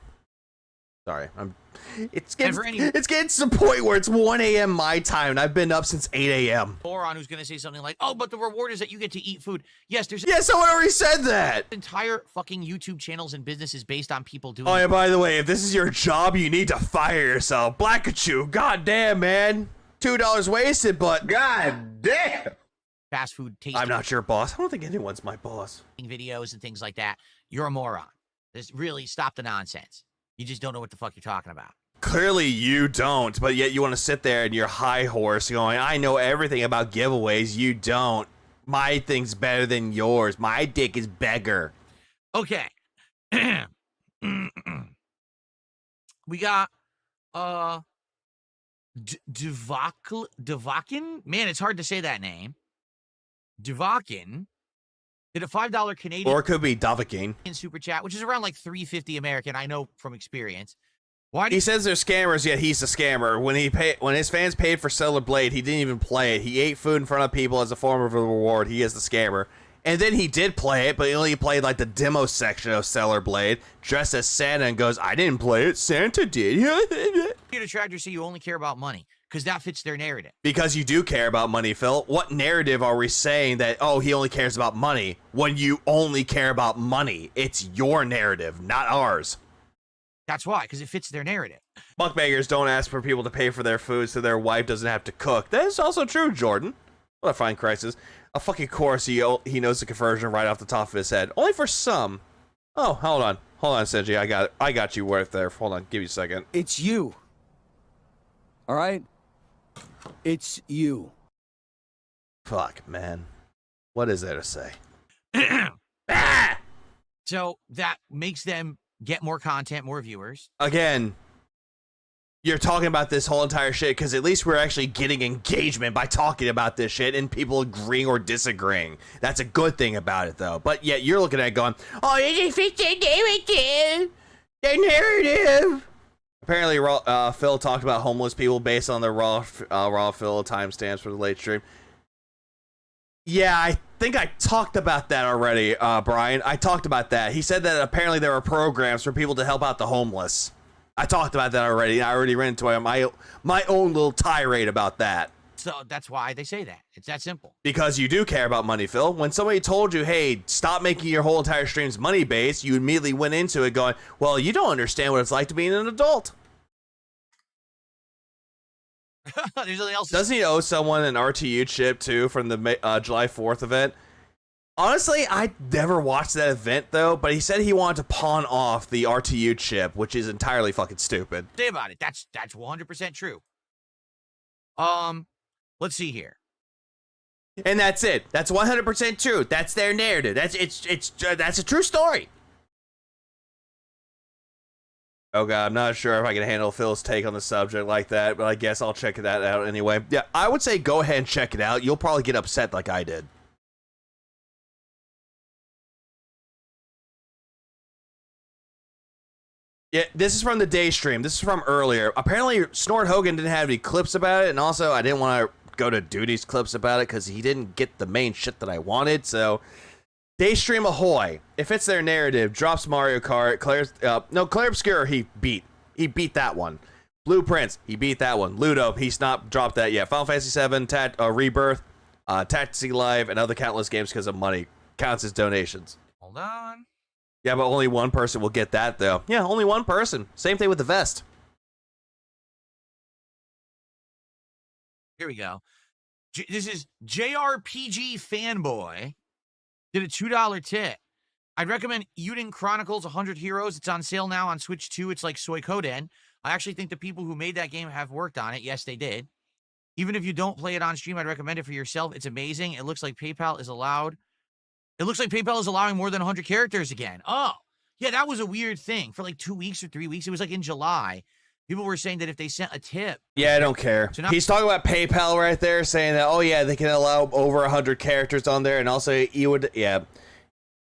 Sorry, it's getting to the point where it's 1 a.m. my time, and I've been up since 8 a.m. Moron who's going to say something like, oh, but the reward is that you get to eat food. Yes, there's... Yeah, someone already said that! Entire fucking YouTube channels and businesses based on people doing... Oh, yeah, by the way, if this is your job, you need to fire yourself. Blackachu, goddamn, man. $2 wasted, but... God damn! fast food tasting I'm not your boss. I don't think anyone's my boss. videos and things like that, you're a moron. Just really stop the nonsense. You just don't know what the fuck you're talking about. Clearly you don't, but yet you want to sit there and your high horse going, I know everything about giveaways. You don't. My thing's better than yours. My dick is bigger. Okay. We got Devakin? Man, it's hard to say that name. Devakin did a $5 Canadian Or it could be Davakin. super chat, which is around like $3.50 American. I know from experience. He says they're scammers, yet he's a scammer. When his fans paid for Stellar Blade, he didn't even play it. He ate food in front of people as a form of a reward. He is the scammer. And then he did play it, but he only played like the demo section of Stellar Blade, dressed as Santa, and goes, I didn't play it, Santa did. Your detractors say you only care about money, because that fits their narrative. Because you do care about money, Phil. What narrative are we saying that, oh, he only cares about money, when you only care about money? It's your narrative, not ours. That's why, because it fits their narrative. Mukbangers don't ask for people to pay for their food so their wife doesn't have to cook. That is also true, Jordan. What a fine crisis. A fucking course, he knows the conversion right off the top of his head. Only for some. Oh, hold on, Senji. I got you right there. Hold on, give me a second. It's you. All right? It's you. Fuck, man. What is there to say? So that makes them get more content, more viewers. Again, you're talking about this whole entire shit because at least we're actually getting engagement by talking about this shit and people agreeing or disagreeing. That's a good thing about it, though. But yet you're looking at it going, oh, they just fixed their narrative. Their narrative. Apparently, Phil talked about homeless people based on the raw Phil timestamps for the late stream. Yeah, I think I talked about that already, Brian. I talked about that. He said that apparently there are programs for people to help out the homeless. I talked about that already. I already ran into my own little tirade about that. So that's why they say that. It's that simple. Because you do care about money, Phil. When somebody told you, hey, stop making your whole entire streams money-based, you immediately went into it going, well, you don't understand what it's like to be an adult. There's nothing else. Doesn't he owe someone an RTU chip, too, from the July 4th event? Honestly, I never watched that event, though, but he said he wanted to pawn off the RTU chip, which is entirely fucking stupid. Say about it. That's 100% true. Let's see here. And that's it. That's 100% true. That's their narrative. That's a true story. Oh god, I'm not sure if I can handle Phil's take on the subject like that, but I guess I'll check that out anyway. Yeah, I would say go ahead and check it out. You'll probably get upset like I did. Yeah, this is from the day stream. This is from earlier. Apparently, Snort Hogan didn't have any clips about it, and also I didn't want to go to Duty's clips about it because he didn't get the main shit that I wanted, so... Daystream ahoy. If it's their narrative, drops Mario Kart, Claire Obscure, he beat that one. Blueprints, he beat that one. Ludo, he's not dropped that yet. Final Fantasy 7, Rebirth, Tactics Live, and other countless games because of money. Counts as donations. Hold on. Yeah, but only one person will get that, though. Yeah, only one person. Same thing with the vest. Here we go. This is JRPG Fanboy. Did a $2 tip. I'd recommend Uden Chronicles 100 Heroes. It's on sale now on Switch 2. It's like Suikoden. I actually think the people who made that game have worked on it. Yes, they did. Even if you don't play it on stream, I'd recommend it for yourself. It's amazing. It looks like PayPal is allowed. It looks like PayPal is allowing more than 100 characters again. Oh, yeah, that was a weird thing. For like 2 weeks or 3 weeks, it was like in July. People were saying that if they sent a tip... Yeah, I don't care. So now, he's talking about PayPal right there, saying that, oh yeah, they can allow over 100 characters on there, and also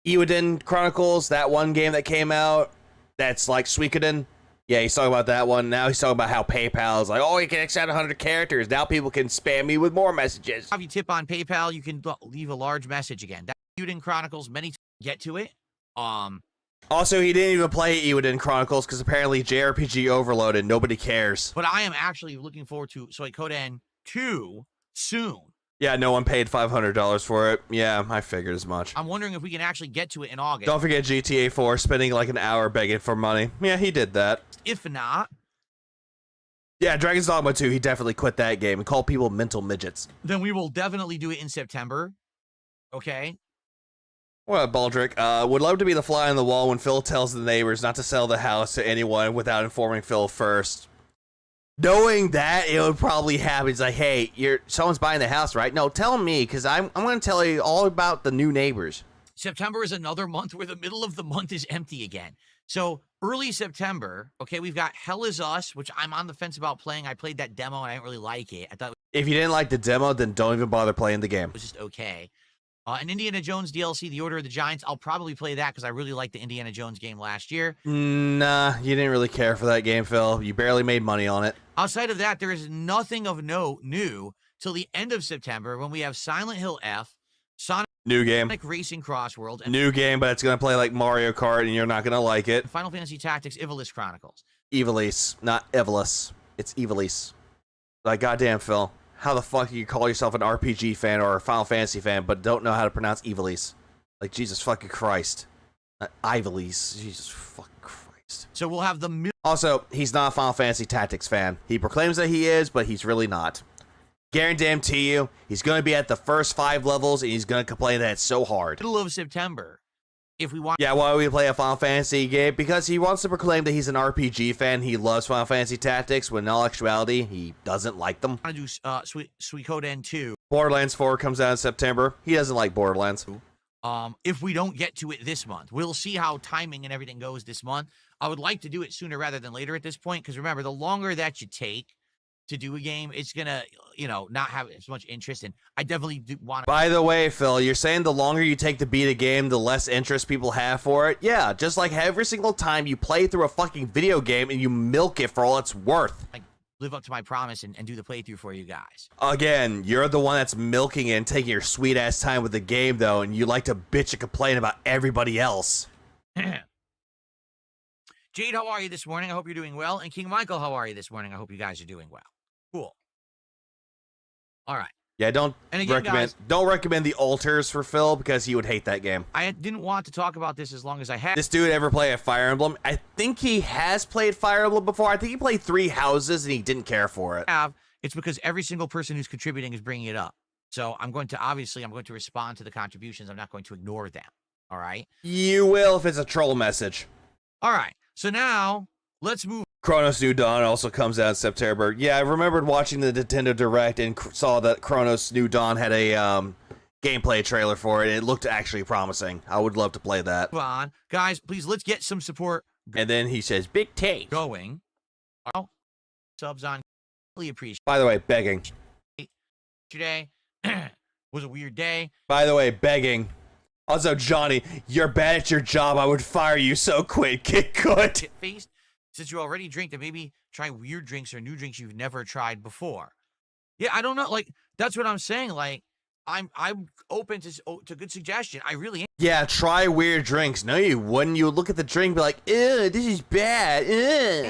Eden Chronicles, that one game that came out, that's like Suikoden. Yeah, he's talking about that one. Now he's talking about how PayPal is like, oh, you can accept 100 characters. Now people can spam me with more messages. If you tip on PayPal, you can leave a large message again. That Eden Chronicles, many get to it. Also, he didn't even play Eden Chronicles because apparently JRPG overloaded. Nobody cares. But I am actually looking forward to Suikoden 2 soon. Yeah, no one paid $500 for it. Yeah, I figured as much. I'm wondering if we can actually get to it in August. Don't forget GTA 4 spending like an hour begging for money. Yeah, he did that. If not, Yeah, Dragon's Dogma 2, he definitely quit that game and called people mental midgets. then we will definitely do it in September. Okay? What up, Baldrick? Would love to be the fly on the wall when Phil tells the neighbors not to sell the house to anyone without informing Phil first. Knowing that, it would probably happen. It's like, hey, someone's buying the house, right? No, tell me, because I'm going to tell you all about the new neighbors. September is another month where the middle of the month is empty again. So early September, okay, we've got Hell Is Us, which I'm on the fence about playing. I played that demo and I didn't really like it. I thought If you didn't like the demo, then don't even bother playing the game. it was just okay. An Indiana Jones DLC, The Order of the Giants. I'll probably play that because I really liked the Indiana Jones game last year. Nah, you didn't really care for that game, Phil. You barely made money on it. Outside of that, there is nothing of note new till the end of September when we have Silent Hill F, Sonic New game. Racing Crossworld, and New game, but it's going to play like Mario Kart, and you're not going to like it. Final Fantasy Tactics Ivalice Chronicles. Ivalice, not Ivalice. It's Ivalice. Like, goddamn, Phil. How the fuck do you call yourself an RPG fan or a Final Fantasy fan, but don't know how to pronounce Ivalice? Like, Jesus fucking Christ. Ivalice. Jesus fucking Christ. So we'll have the... Also, he's not a Final Fantasy Tactics fan. He proclaims that he is, but he's really not. Guarantee you, he's going to be at the first 5 levels, and he's going to complain that it's so hard. Middle of September. If we want... Yeah, why do we play a Final Fantasy game? Because he wants to proclaim that he's an RPG fan. He loves Final Fantasy Tactics, when in all actuality, he doesn't like them. I want to do Suikoden 2. Borderlands 4 comes out in September. He doesn't like Borderlands. If we don't get to it this month. We'll see how timing and everything goes this month. I would like to do it sooner rather than later at this point, because remember, the longer that you take to do a game, it's gonna, not have as much interest. And I definitely do want to. By the way, Phil, you're saying the longer you take to beat a game, the less interest people have for it? Yeah, just like every single time you play through a fucking video game and you milk it for all it's worth. Like, live up to my promise and do the playthrough for you guys. Again, you're the one that's milking it and taking your sweet ass time with the game, though, and you like to bitch and complain about everybody else. Jade, how are you this morning? I hope you're doing well. And King Michael, how are you this morning? I hope you guys are doing well. Cool. All right. Yeah, don't guys, recommend the altars for Phil because he would hate that game. I didn't want to talk about this as long as I had. This dude ever play a Fire Emblem? I think he has played Fire Emblem before. I think he played 3 houses and he didn't care for it. It's because every single person who's contributing is bringing it up. So I'm going to respond to the contributions. I'm not going to ignore them. All right? You will if it's a troll message. All right. So now let's move. Chronos New Dawn also comes out in September. Yeah, I remembered watching the Nintendo Direct and saw that Chronos New Dawn had a gameplay trailer for it. And it looked actually promising. I would love to play that. Come on. Guys, please, let's get some support. And then he says, big tape. Going. Oh, subs on. Really appreciate. By the way, begging. Today was a weird day. By the way, begging. Also, Johnny, you're bad at your job. I would fire you so quick. Get good. Faced. Since you already drink, then maybe try weird drinks or new drinks you've never tried before. Yeah, I don't know. Like, that's what I'm saying. Like, I'm open to good suggestion. I really am. Yeah, try weird drinks. No, you wouldn't. You would look at the drink and be like, ew, this is bad. Ew.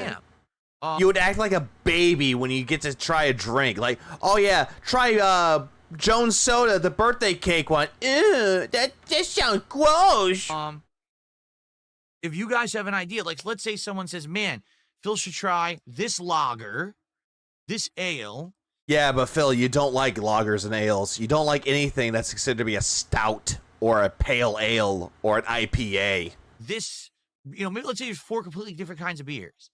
Yeah. You would act like a baby when you get to try a drink. Like, oh yeah, try Jones Soda, the birthday cake one. Ew, that sounds gross. If you guys have an idea, like let's say someone says, man, Phil should try this lager, this ale. Yeah, but Phil, you don't like lagers and ales. You don't like anything that's considered to be a stout or a pale ale or an IPA. This, maybe let's say there's 4 completely different kinds of beers.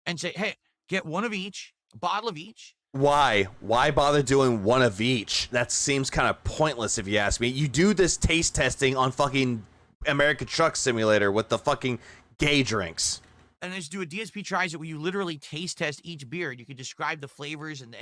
And say, hey, get one of each, a bottle of each. Why? Why bother doing one of each? That seems kind of pointless if you ask me. You do this taste testing on fucking American Truck Simulator with the fucking gay drinks. And just do a DSP tries it where you literally taste test each beer. You can describe the flavors and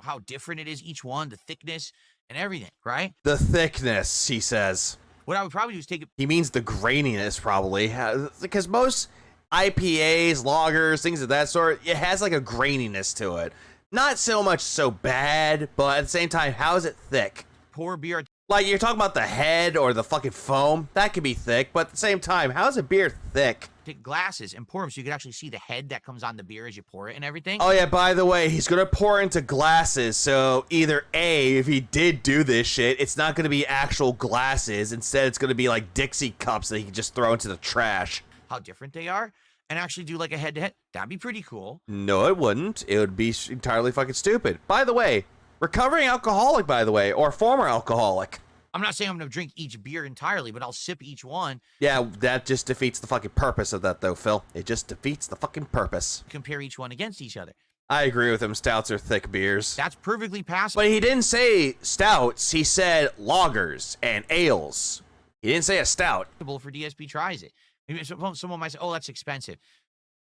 how different it is, each one, the thickness and everything, right? The thickness, he says. What I would probably do is take it. He means the graininess, probably. Because most IPAs, lagers, things of that sort, it has like a graininess to it. Not so much so bad, but at the same time, how is it thick? Pour beer. Like, you're talking about the head or the fucking foam. That could be thick, but at the same time, how is a beer thick? Take glasses and pour them so you can actually see the head that comes on the beer as you pour it and everything. Oh, yeah, by the way, he's going to pour into glasses, so either A, if he did do this shit, it's not going to be actual glasses. Instead, it's going to be like Dixie cups that he can just throw into the trash. How different they are. and actually do like a head-to-head. That'd be pretty cool. No, it wouldn't. It would be entirely fucking stupid. By the way, recovering alcoholic, by the way, or former alcoholic. I'm not saying I'm going to drink each beer entirely, but I'll sip each one. Yeah, that just defeats the fucking purpose of that, though, Phil. It just defeats the fucking purpose. Compare each one against each other. I agree with him. Stouts are thick beers. That's perfectly passable. But he didn't say stouts. He said lagers and ales. He didn't say a stout. For DSP tries it. Maybe someone might say, oh, that's expensive.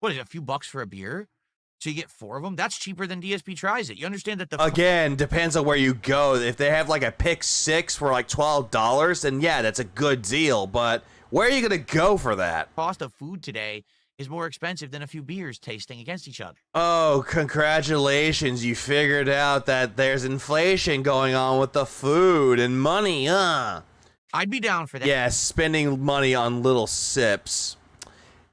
What is it, a few bucks for a beer? So you get 4 of them? That's cheaper than DSP tries it. You understand that Again, depends on where you go. If they have like a pick 6 for like $12, then yeah, that's a good deal. But where are you going to go for that? Cost of food today is more expensive than a few beers tasting against each other. Oh, congratulations. You figured out that there's inflation going on with the food and money, huh? I'd be down for that. Yeah, spending money on little sips.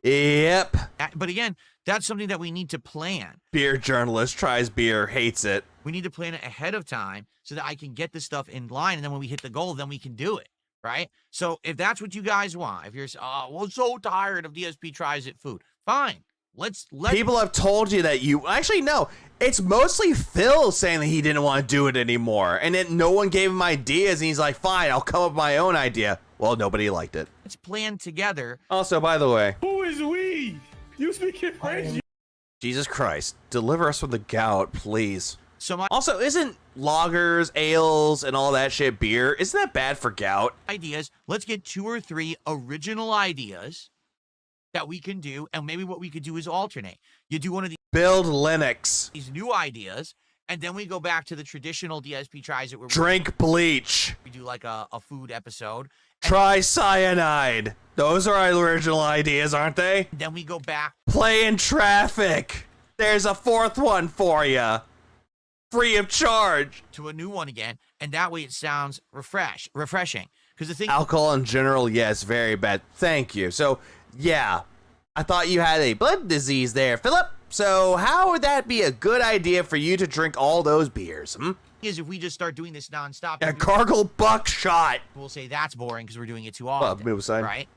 Yep. But again, that's something that we need to plan. Beer journalist tries beer, hates it. We need to plan it ahead of time so that I can get this stuff in line, and then when we hit the goal, then we can do it, right? So if that's what you guys want, if you're, well, so tired of DSP tries it food, fine. Let's People have told you that you actually no. It's mostly Phil saying that he didn't want to do it anymore, and then no one gave him ideas, and he's like, "Fine, I'll come up with my own idea." Well, nobody liked it. Let's plan together. Also, by the way, Who is we? You speak in French. Jesus Christ, deliver us from the gout, please. So also, isn't lagers, ales, and all that shit beer? Isn't that bad for gout? Ideas. Let's get 2 or 3 original ideas that we can do, and maybe what we could do is alternate. You do one of build Linux. These new ideas, and then we go back to the traditional DSP tries it. Where drink bleach. We do like a food episode. Try cyanide. Those are our original ideas, aren't they? Then we go back. Play in traffic. There's a 4th one for you. Free of charge. To a new one again, and that way it sounds refreshing. Because the thing, alcohol in general, yes, very bad. Thank you. So, yeah, I thought you had a blood disease there, Philip. So how would that be a good idea for you to drink all those beers? Is if we just start doing this nonstop. A Cargill buckshot. We'll say that's boring because we're doing it too often. Move aside. Right?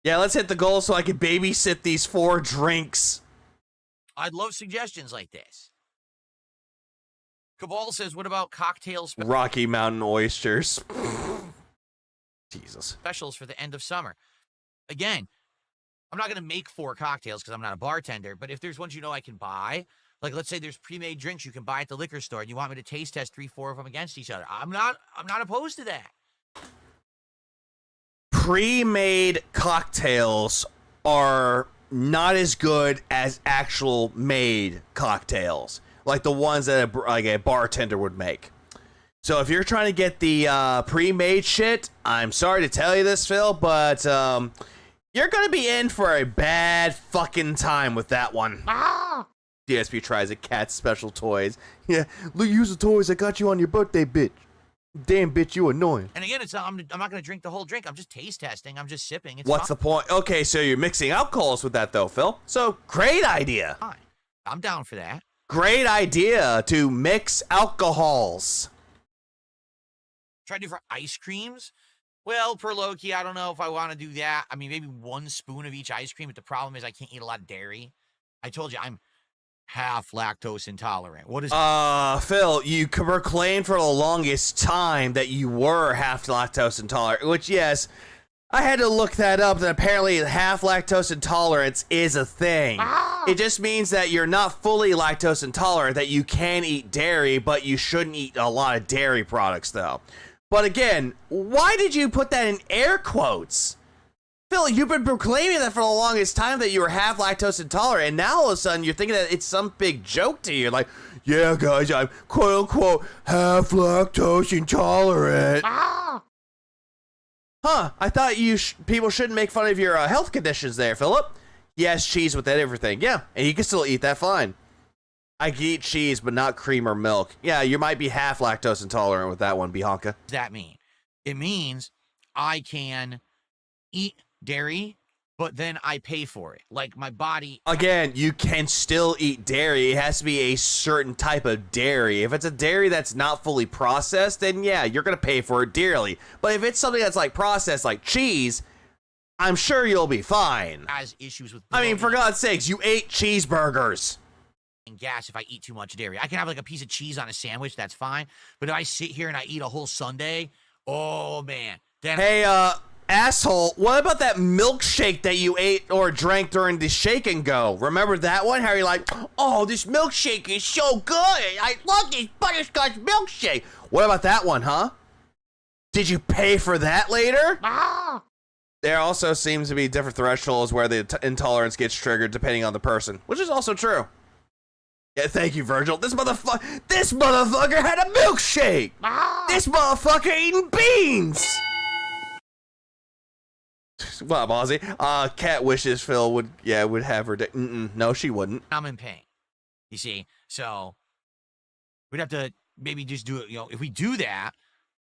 Yeah, let's hit the goal so I can babysit these 4 drinks. I'd love suggestions like this. Cabal says, what about cocktails? Rocky Mountain oysters. Jesus. Specials for the end of summer. Again, I'm not going to make 4 cocktails because I'm not a bartender, but if there's ones you know I can buy, like let's say there's pre-made drinks you can buy at the liquor store and you want me to taste test 3, 4 of them against each other, I'm not opposed to that. Pre-made cocktails are not as good as actual made cocktails, like the ones that a bartender would make. So if you're trying to get the pre-made shit, I'm sorry to tell you this, Phil, but you're going to be in for a bad fucking time with that one. DSP tries it. Cat special toys. Yeah, look, use the toys I got you on your birthday, bitch. Damn, bitch, you annoying. And again, it's I'm not going to drink the whole drink. I'm just taste testing. I'm just sipping. It's What's fine. the point? Okay, so you're mixing alcohols with that, though, Phil. So, great idea. Fine. I'm down for that. Great idea to mix alcohols. Try different ice creams. Well, per Loki, I don't know if I want to do that. I mean, maybe 1 spoon of each ice cream, but the problem is I can't eat a lot of dairy. I told you I'm half lactose intolerant. What is Phil, you proclaimed for the longest time that you were half lactose intolerant, which, yes, I had to look that up, and apparently half lactose intolerance is a thing. It just means that you're not fully lactose intolerant, that you can eat dairy, but you shouldn't eat a lot of dairy products, though. But again, why did you put that in air quotes? Phil, you've been proclaiming that for the longest time that you were half lactose intolerant, and now all of a sudden you're thinking that it's some big joke to you. Like, yeah, guys, I'm quote-unquote half lactose intolerant. Huh, I thought people shouldn't make fun of your health conditions there, Philip. Yes, cheese with everything. Yeah, and you can still eat that fine. I can eat cheese, but not cream or milk. Yeah, you might be half lactose intolerant with that one, Bianca. What does that mean? It means I can eat dairy, but then I pay for it. Like my body. Again, you can still eat dairy. It has to be a certain type of dairy. If it's a dairy that's not fully processed, then yeah, you're going to pay for it dearly. But if it's something that's like processed, like cheese, I'm sure you'll be fine. Has issues with. I mean, for God's sakes, you ate cheeseburgers. And gas if I eat too much dairy. I can have like a piece of cheese on a sandwich, that's fine. But if I sit here and I eat a whole sundae, oh man. Then Hey, asshole, what about that milkshake that you ate or drank during the shake and go? Remember that one? How you're like, oh, this milkshake is so good. I love this butterscotch milkshake. What about that one, huh? Did you pay for that later? There also seems to be different thresholds where the intolerance gets triggered depending on the person, which is also true. Yeah, thank you, Virgil. This motherfucker had a milkshake. This motherfucker eating beans. What, Ozzy? Cat wishes Phil would have her. No, she wouldn't. I'm in pain. You see, so we'd have to maybe just do it. You know, if we do that.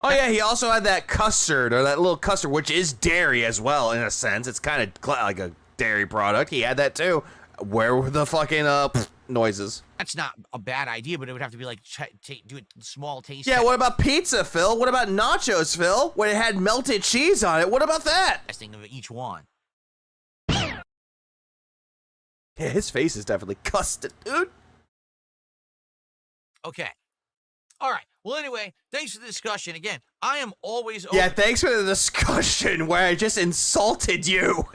Oh yeah, he also had that custard or that little custard, which is dairy as well in a sense. It's kind of like a dairy product. He had that too. Where were the fucking noises? That's not a bad idea, but it would have to be like do a small taste. Yeah, what about pizza, Phil? What about nachos, Phil? When it had melted cheese on it, what about that? Testing of each one. Yeah, his face is definitely custard, dude. Okay. All right. Well, anyway, thanks for the discussion. Again, I am always open. Yeah, thanks for the discussion where I just insulted you.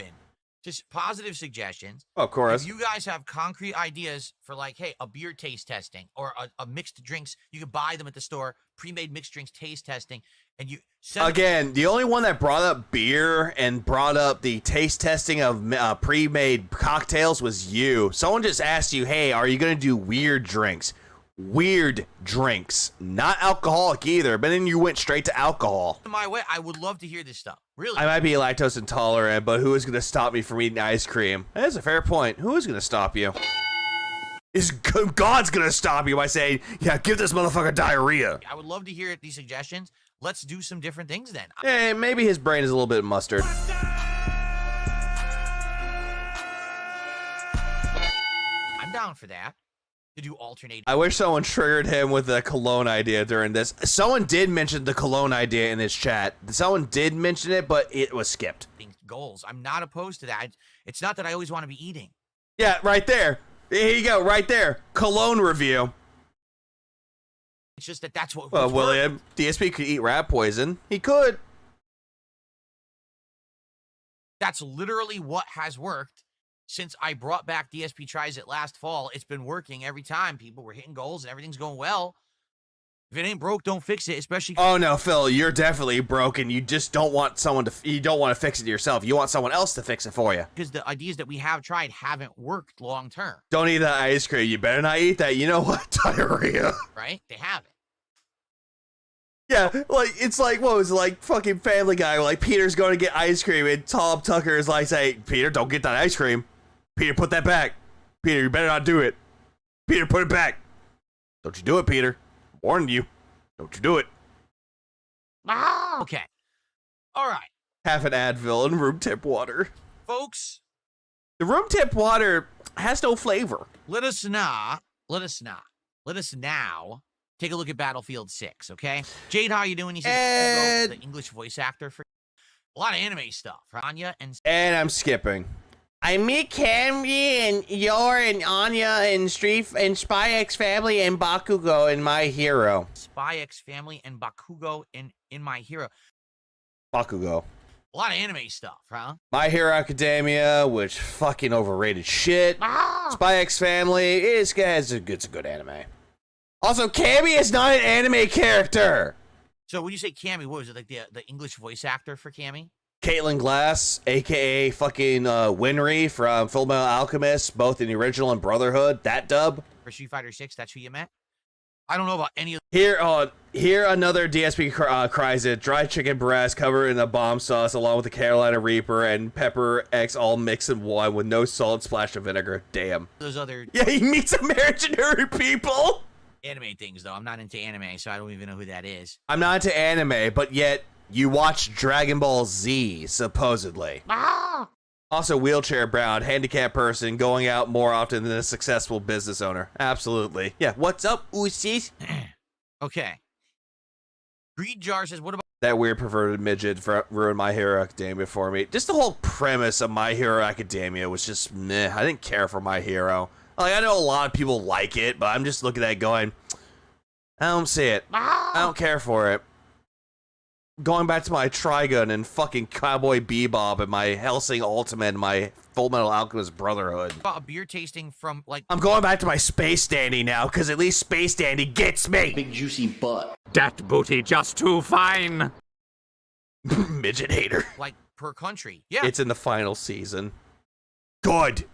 Just positive suggestions. Oh, of course. If you guys have concrete ideas for like, hey, a beer taste testing or a mixed drinks, you can buy them at the store, pre-made mixed drinks taste testing, and you Again, the only one that brought up beer and brought up the taste testing of pre-made cocktails was you. Someone just asked you, hey, are you going to do weird drinks? Weird drinks. Not alcoholic either, but then you went straight to alcohol. My way, I would love to hear this stuff. Really? I might be lactose intolerant, but who is going to stop me from eating ice cream? That's a fair point. Who is going to stop you? God's going to stop you by saying, yeah, give this motherfucker diarrhea. I would love to hear these suggestions. Let's do some different things then. Hey, maybe his brain is a little bit mustard. I'm down for that. To do alternate. I wish someone triggered him with the cologne idea during this. Someone did mention the cologne idea in his chat. Someone did mention it, but it was skipped. Goals. I'm not opposed to that. It's not that I always want to be eating. Yeah, right there. Here you go, right there. Cologne review. It's just that that's what. Well, William, DSP could eat rat poison. He could. That's literally what has worked. Since I brought back DSP Tries It last fall, it's been working every time. People were hitting goals and everything's going well. If it ain't broke, don't fix it, especially... Oh, no, Phil, you're definitely broken. You just don't want someone to... You don't want to fix it yourself. You want someone else to fix it for you. Because the ideas that we have tried haven't worked long term. Don't eat that ice cream. You better not eat that. You know what? Diarrhea. Right? They haven't. Yeah, like, it's like, what was it, like, fucking Family Guy, like, Peter's going to get ice cream, and Tom Tucker is like, saying, Peter, don't get that ice cream. Peter, put that back. Peter, you better not do it. Peter, put it back. Don't you do it, Peter. I warned you. Don't you do it. Okay. All right. Have an Advil and room temp water. Folks. The room temp water has no flavor. Let us now take a look at Battlefield 6, okay? Jade, how are you doing? He says the English voice actor for a lot of anime stuff. Anya and I'm skipping. I meet Camry and Yor and Anya and Spy X Family and Bakugo in My Hero. Spy X Family and Bakugo in My Hero. Bakugo. A lot of anime stuff, huh? My Hero Academia, which fucking overrated shit. Spy X Family it's a good anime. Also, Cammy is not an anime character. So when you say Cammy, what was it, like the English voice actor for Cammy? Caitlin Glass, a.k.a. fucking Winry from Fullmetal Alchemist, both in the original and Brotherhood, that dub. For Street Fighter 6, that's who you met? I don't know about any of Here another DSP cries it, dry chicken breast covered in a bomb sauce along with the Carolina Reaper and pepper X all mixed in one with no salt, splash of vinegar. Damn. those other Yeah, he meets imaginary people. anime things, though. I'm not into anime, so I don't even know who that is. I'm not into anime, but yet you watch Dragon Ball Z, supposedly. Also, wheelchair bound, handicapped person going out more often than a successful business owner. Absolutely. Yeah, what's up, Usis? Okay. Greed Jar says, what about That weird perverted midget ruined My Hero Academia for me. Just the whole premise of My Hero Academia was just meh. I didn't care for My Hero. Like, I know a lot of people like it, but I'm just looking at it going, I don't see it. I don't care for it. Going back to my Trigun and fucking Cowboy Bebop and my Hellsing Ultimate and my Full Metal Alchemist Brotherhood. A beer tasting from, like... I'm going back to my Space Dandy now, because at least Space Dandy gets me! Big juicy butt. That booty just too fine. Midget hater. Like, per country. Yeah. It's in the final season. Good!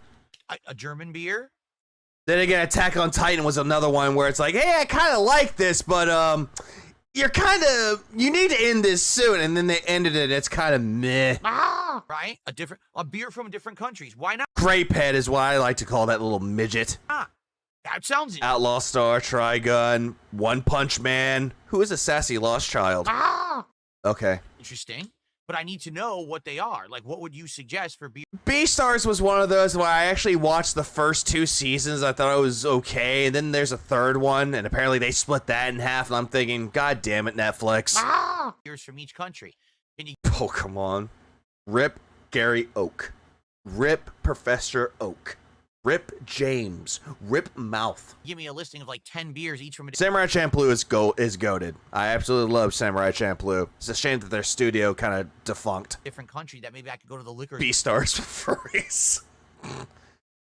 A German beer? Then again, Attack on Titan was another one where it's like, hey, I kind of like this, but, you need to end this soon, and then they ended it, it's kind of meh. Right? A beer from different countries. Why not? Grape Head is what I like to call that little midget. That sounds... Outlaw Star, Trigun, One Punch Man. Who is a sassy lost child? Okay. Interesting. But I need to know what they are. Like, what would you suggest for beer? Beastars was one of those where I actually watched the first 2 seasons. I thought it was okay. And then there's a third one, and apparently they split that in half. And I'm thinking, God damn it, Netflix. Beers from each country. Can you... Oh, come on. Rip Gary Oak. Rip Professor Oak. Rip James. Rip Mouth. Give me a listing of like 10 beers, each from a... Samurai Champloo is goated. I absolutely love Samurai Champloo. It's a shame that their studio kind of defunct. Different country that maybe I could go to the liquor... Beastars for furries.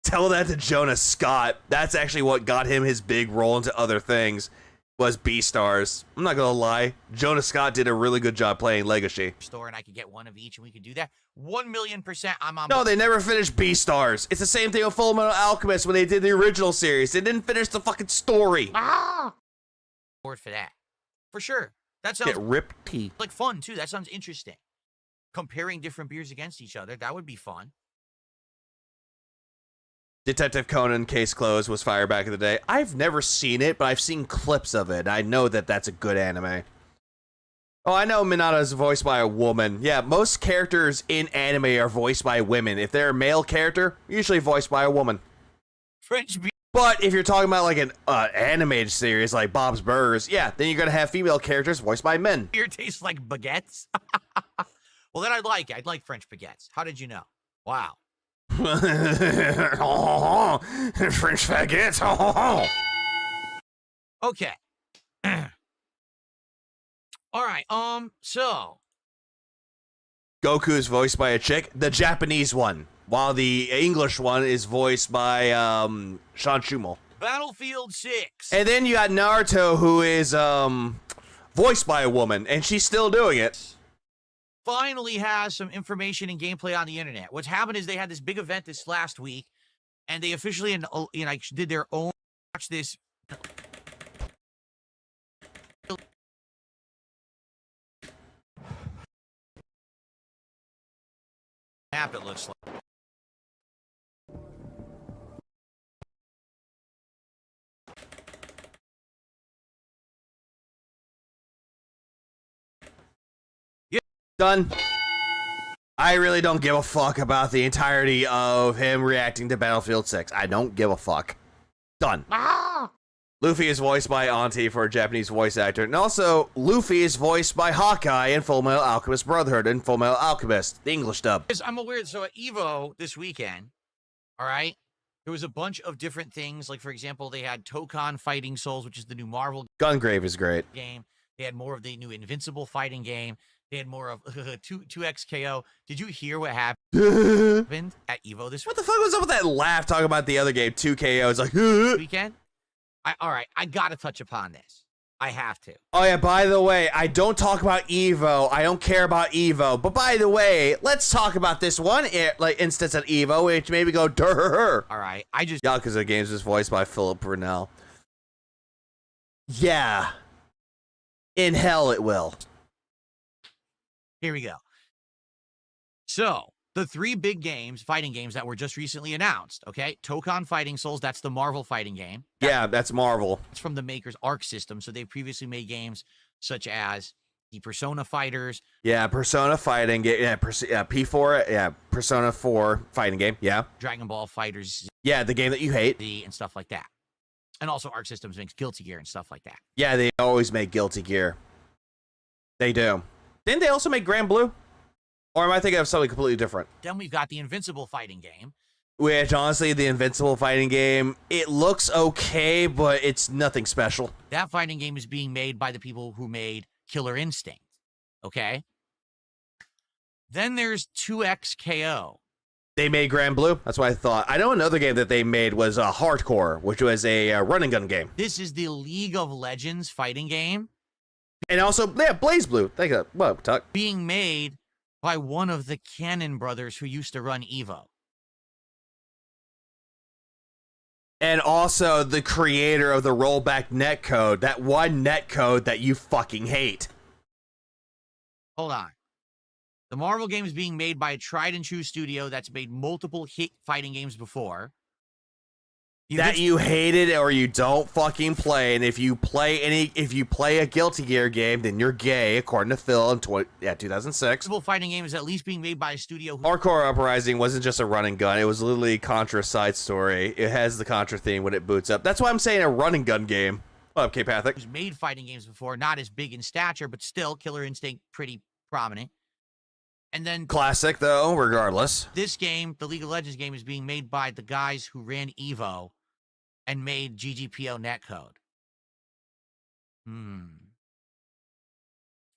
Tell that to Jonah Scott. That's actually what got him his big role into other things, was Beastars. I'm not gonna lie. Jonah Scott did a really good job playing Legacy. Store, and I could get one of each, and we could do that. 1,000,000% I'm on... No, they never finished Beastars. It's the same thing with Full Metal Alchemist when they did the original series. They didn't finish the fucking story. Board for that. For sure. That sounds... Get ripped teeth. Like fun, too. That sounds interesting. Comparing different beers against each other. That would be fun. Detective Conan Case Closed was fire back in the day. I've never seen it, but I've seen clips of it. I know that that's a good anime. Oh, I know Minata is voiced by a woman. Yeah, most characters in anime are voiced by women. If they're a male character, usually voiced by a woman. French beer. But if you're talking about like an animated series like Bob's Burgers, yeah, then you're going to have female characters voiced by men. Beer tastes like baguettes? Well, then I'd like it. I'd like French baguettes. How did you know? Wow. French baguettes. Okay. All right. So Goku's voiced by a chick, the Japanese one, while the English one is voiced by Sean Schumel. Battlefield 6. And then you got Naruto, who is voiced by a woman, and she's still doing it. Finally has some information and gameplay on the internet. What's happened is they had this big event this last week, and they officially did their own... Watch this. Map, it looks like. Done. I really don't give a fuck about the entirety of him reacting to Battlefield 6. I don't give a fuck. Done. Luffy is voiced by Auntie for a Japanese voice actor. And also, Luffy is voiced by Hawkeye in Full Metal Alchemist Brotherhood and Full Metal Alchemist, the English dub. I'm aware. So at EVO this weekend, all right, there was a bunch of different things. Like, for example, they had Tokon Fighting Souls, which is the new Marvel Gungrave is great. game. They had more of the new Invincible fighting game. They had more of 2XKO. Did you hear what happened at EVO this week? What the fuck was up with that laugh talking about the other game, 2KO? It's like, weekend? All right, I got to touch upon this. I have to. Oh, yeah, by the way, I don't talk about EVO. I don't care about EVO. But by the way, let's talk about this one instance at EVO, which made me go, durr. All right, Yakuza Games is voiced by Philip Brunel. Yeah. In hell it will. Here we go. So, the 3 big games, fighting games that were just recently announced, okay? Tokon Fighting Souls, that's the Marvel fighting game. That's Marvel. It's from the makers Arc System, so they've previously made games such as the Persona Fighters. Yeah, Persona fighting game. Yeah, P4. Yeah, Persona 4 fighting game. Yeah. Dragon Ball Fighters. Yeah, the game that you hate. And stuff like that. And also Arc Systems makes Guilty Gear and stuff like that. Yeah, they always make Guilty Gear. They do. Didn't they also make Grand Blue? Or am I thinking of something completely different? Then we've got the Invincible fighting game. Which, honestly, the Invincible fighting game, it looks okay, but it's nothing special. That fighting game is being made by the people who made Killer Instinct. Okay? Then there's 2XKO. They made Grand Blue. That's what I thought. I know another game that they made was Hardcore, which was a run and gun game. This is the League of Legends fighting game. And also, yeah, Blaze Blue. Thank you. Well, Tuck. Being made by one of the Cannon brothers who used to run Evo. And also the creator of the rollback netcode, that one netcode that you fucking hate. Hold on. The Marvel game is being made by a tried and true studio that's made multiple hit fighting games before. That you hated or you don't fucking play, and if you play a Guilty Gear game, then you're gay, according to Phil in 2006. Multiple fighting game is at least being made by a studio who Hardcore Uprising wasn't just a run and gun, it was literally a Contra side story. It has the Contra theme when it boots up. That's why I'm saying a run and gun game. What up, K-Pathic? who's made fighting games before, not as big in stature, but still Killer Instinct pretty prominent. And then Classic though, regardless. This game, the League of Legends game, is being made by the guys who ran Evo and made GGPO netcode.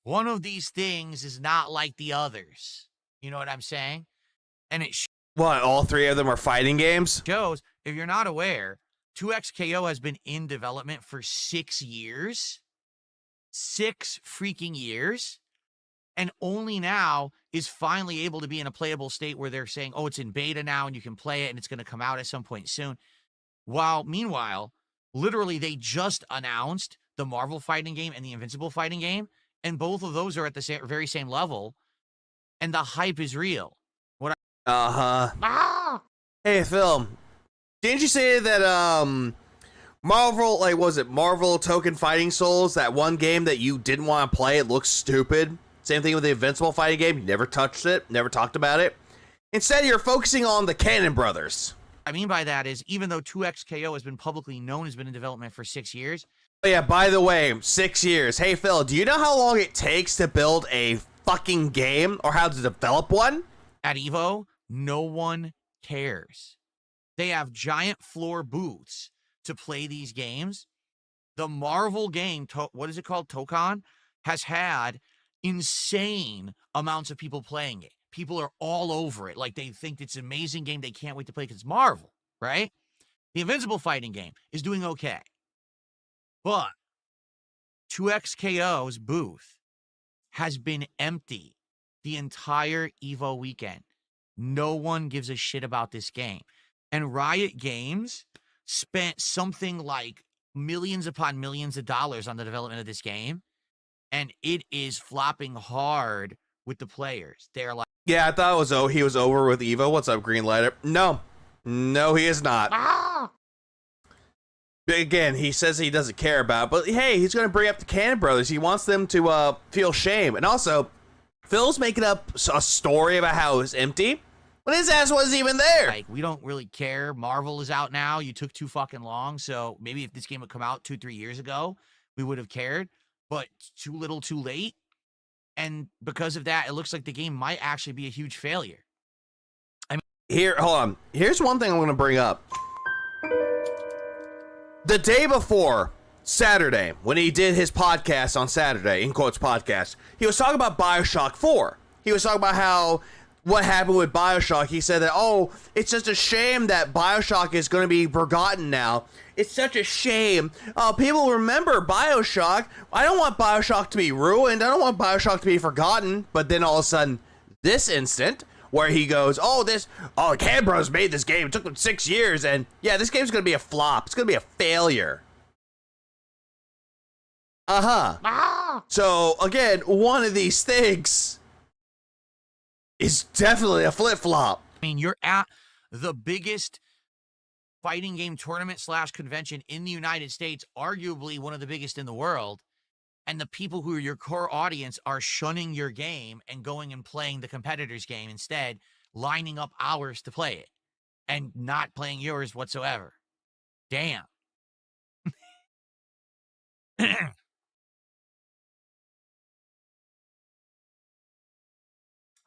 One of these things is not like the others. You know what I'm saying? And it What, all three of them are fighting games? shows, if you're not aware, 2XKO has been in development for 6 years. 6 freaking years. And only now is finally able to be in a playable state where they're saying, oh, it's in beta now and you can play it and it's going to come out at some point soon. Meanwhile, literally they just announced the Marvel fighting game and the Invincible fighting game, and both of those are at the very same level, and the hype is real. Hey, Phil, didn't you say that Marvel, like, was it Marvel Token Fighting Souls, that one game that you didn't want to play? It looks stupid. Same thing with the Invincible fighting game. You never touched it, never talked about it. Instead, you're focusing on the Cannon brothers. I mean by that is, even though 2XKO has been publicly known, has been in development for 6 years. Oh yeah, by the way, 6 years. Hey, Phil, do you know how long it takes to build a fucking game or how to develop one? At Evo, no one cares. They have giant floor booths to play these games. The Marvel game, what is it called? Tokon, has had insane amounts of people playing it. People are all over it. Like, they think it's an amazing game. They can't wait to play because it's Marvel, right? The Invincible fighting game is doing okay. But 2XKO's booth has been empty the entire Evo weekend. No one gives a shit about this game. And Riot Games spent something like millions upon millions of dollars on the development of this game. And it is flopping hard with the players. They're like, yeah, I thought it was he was over with Evo. What's up, Greenlighter? No, he is not. Again, he says he doesn't care about it, but hey, he's going to bring up the Cannon brothers. He wants them to feel shame. And also, Phil's making up a story about how it was empty when his ass wasn't even there. Like, we don't really care. Marvel is out now. You took too fucking long. So maybe if this game had come out 2-3 years ago, we would have cared. But too little, too late. And because of that, it looks like the game might actually be a huge failure. I mean, hold on. Here's one thing I'm going to bring up. The day before Saturday, when he did his podcast on Saturday, in quotes podcast, he was talking about BioShock 4. He was talking about what happened with BioShock. He said that, oh, it's just a shame that BioShock is going to be forgotten now. It's such a shame. People remember BioShock. I don't want BioShock to be ruined. I don't want BioShock to be forgotten. But then all of a sudden, this instant, where he goes, the Cannon Bros made this game. It took them 6 years. And yeah, this game's going to be a flop. It's going to be a failure. So, again, one of these things is definitely a flip-flop. I mean, you're at the biggest fighting game tournament / convention in the United States, arguably one of the biggest in the world, and the people who are your core audience are shunning your game and going and playing the competitor's game instead, lining up hours to play it and not playing yours whatsoever. Damn.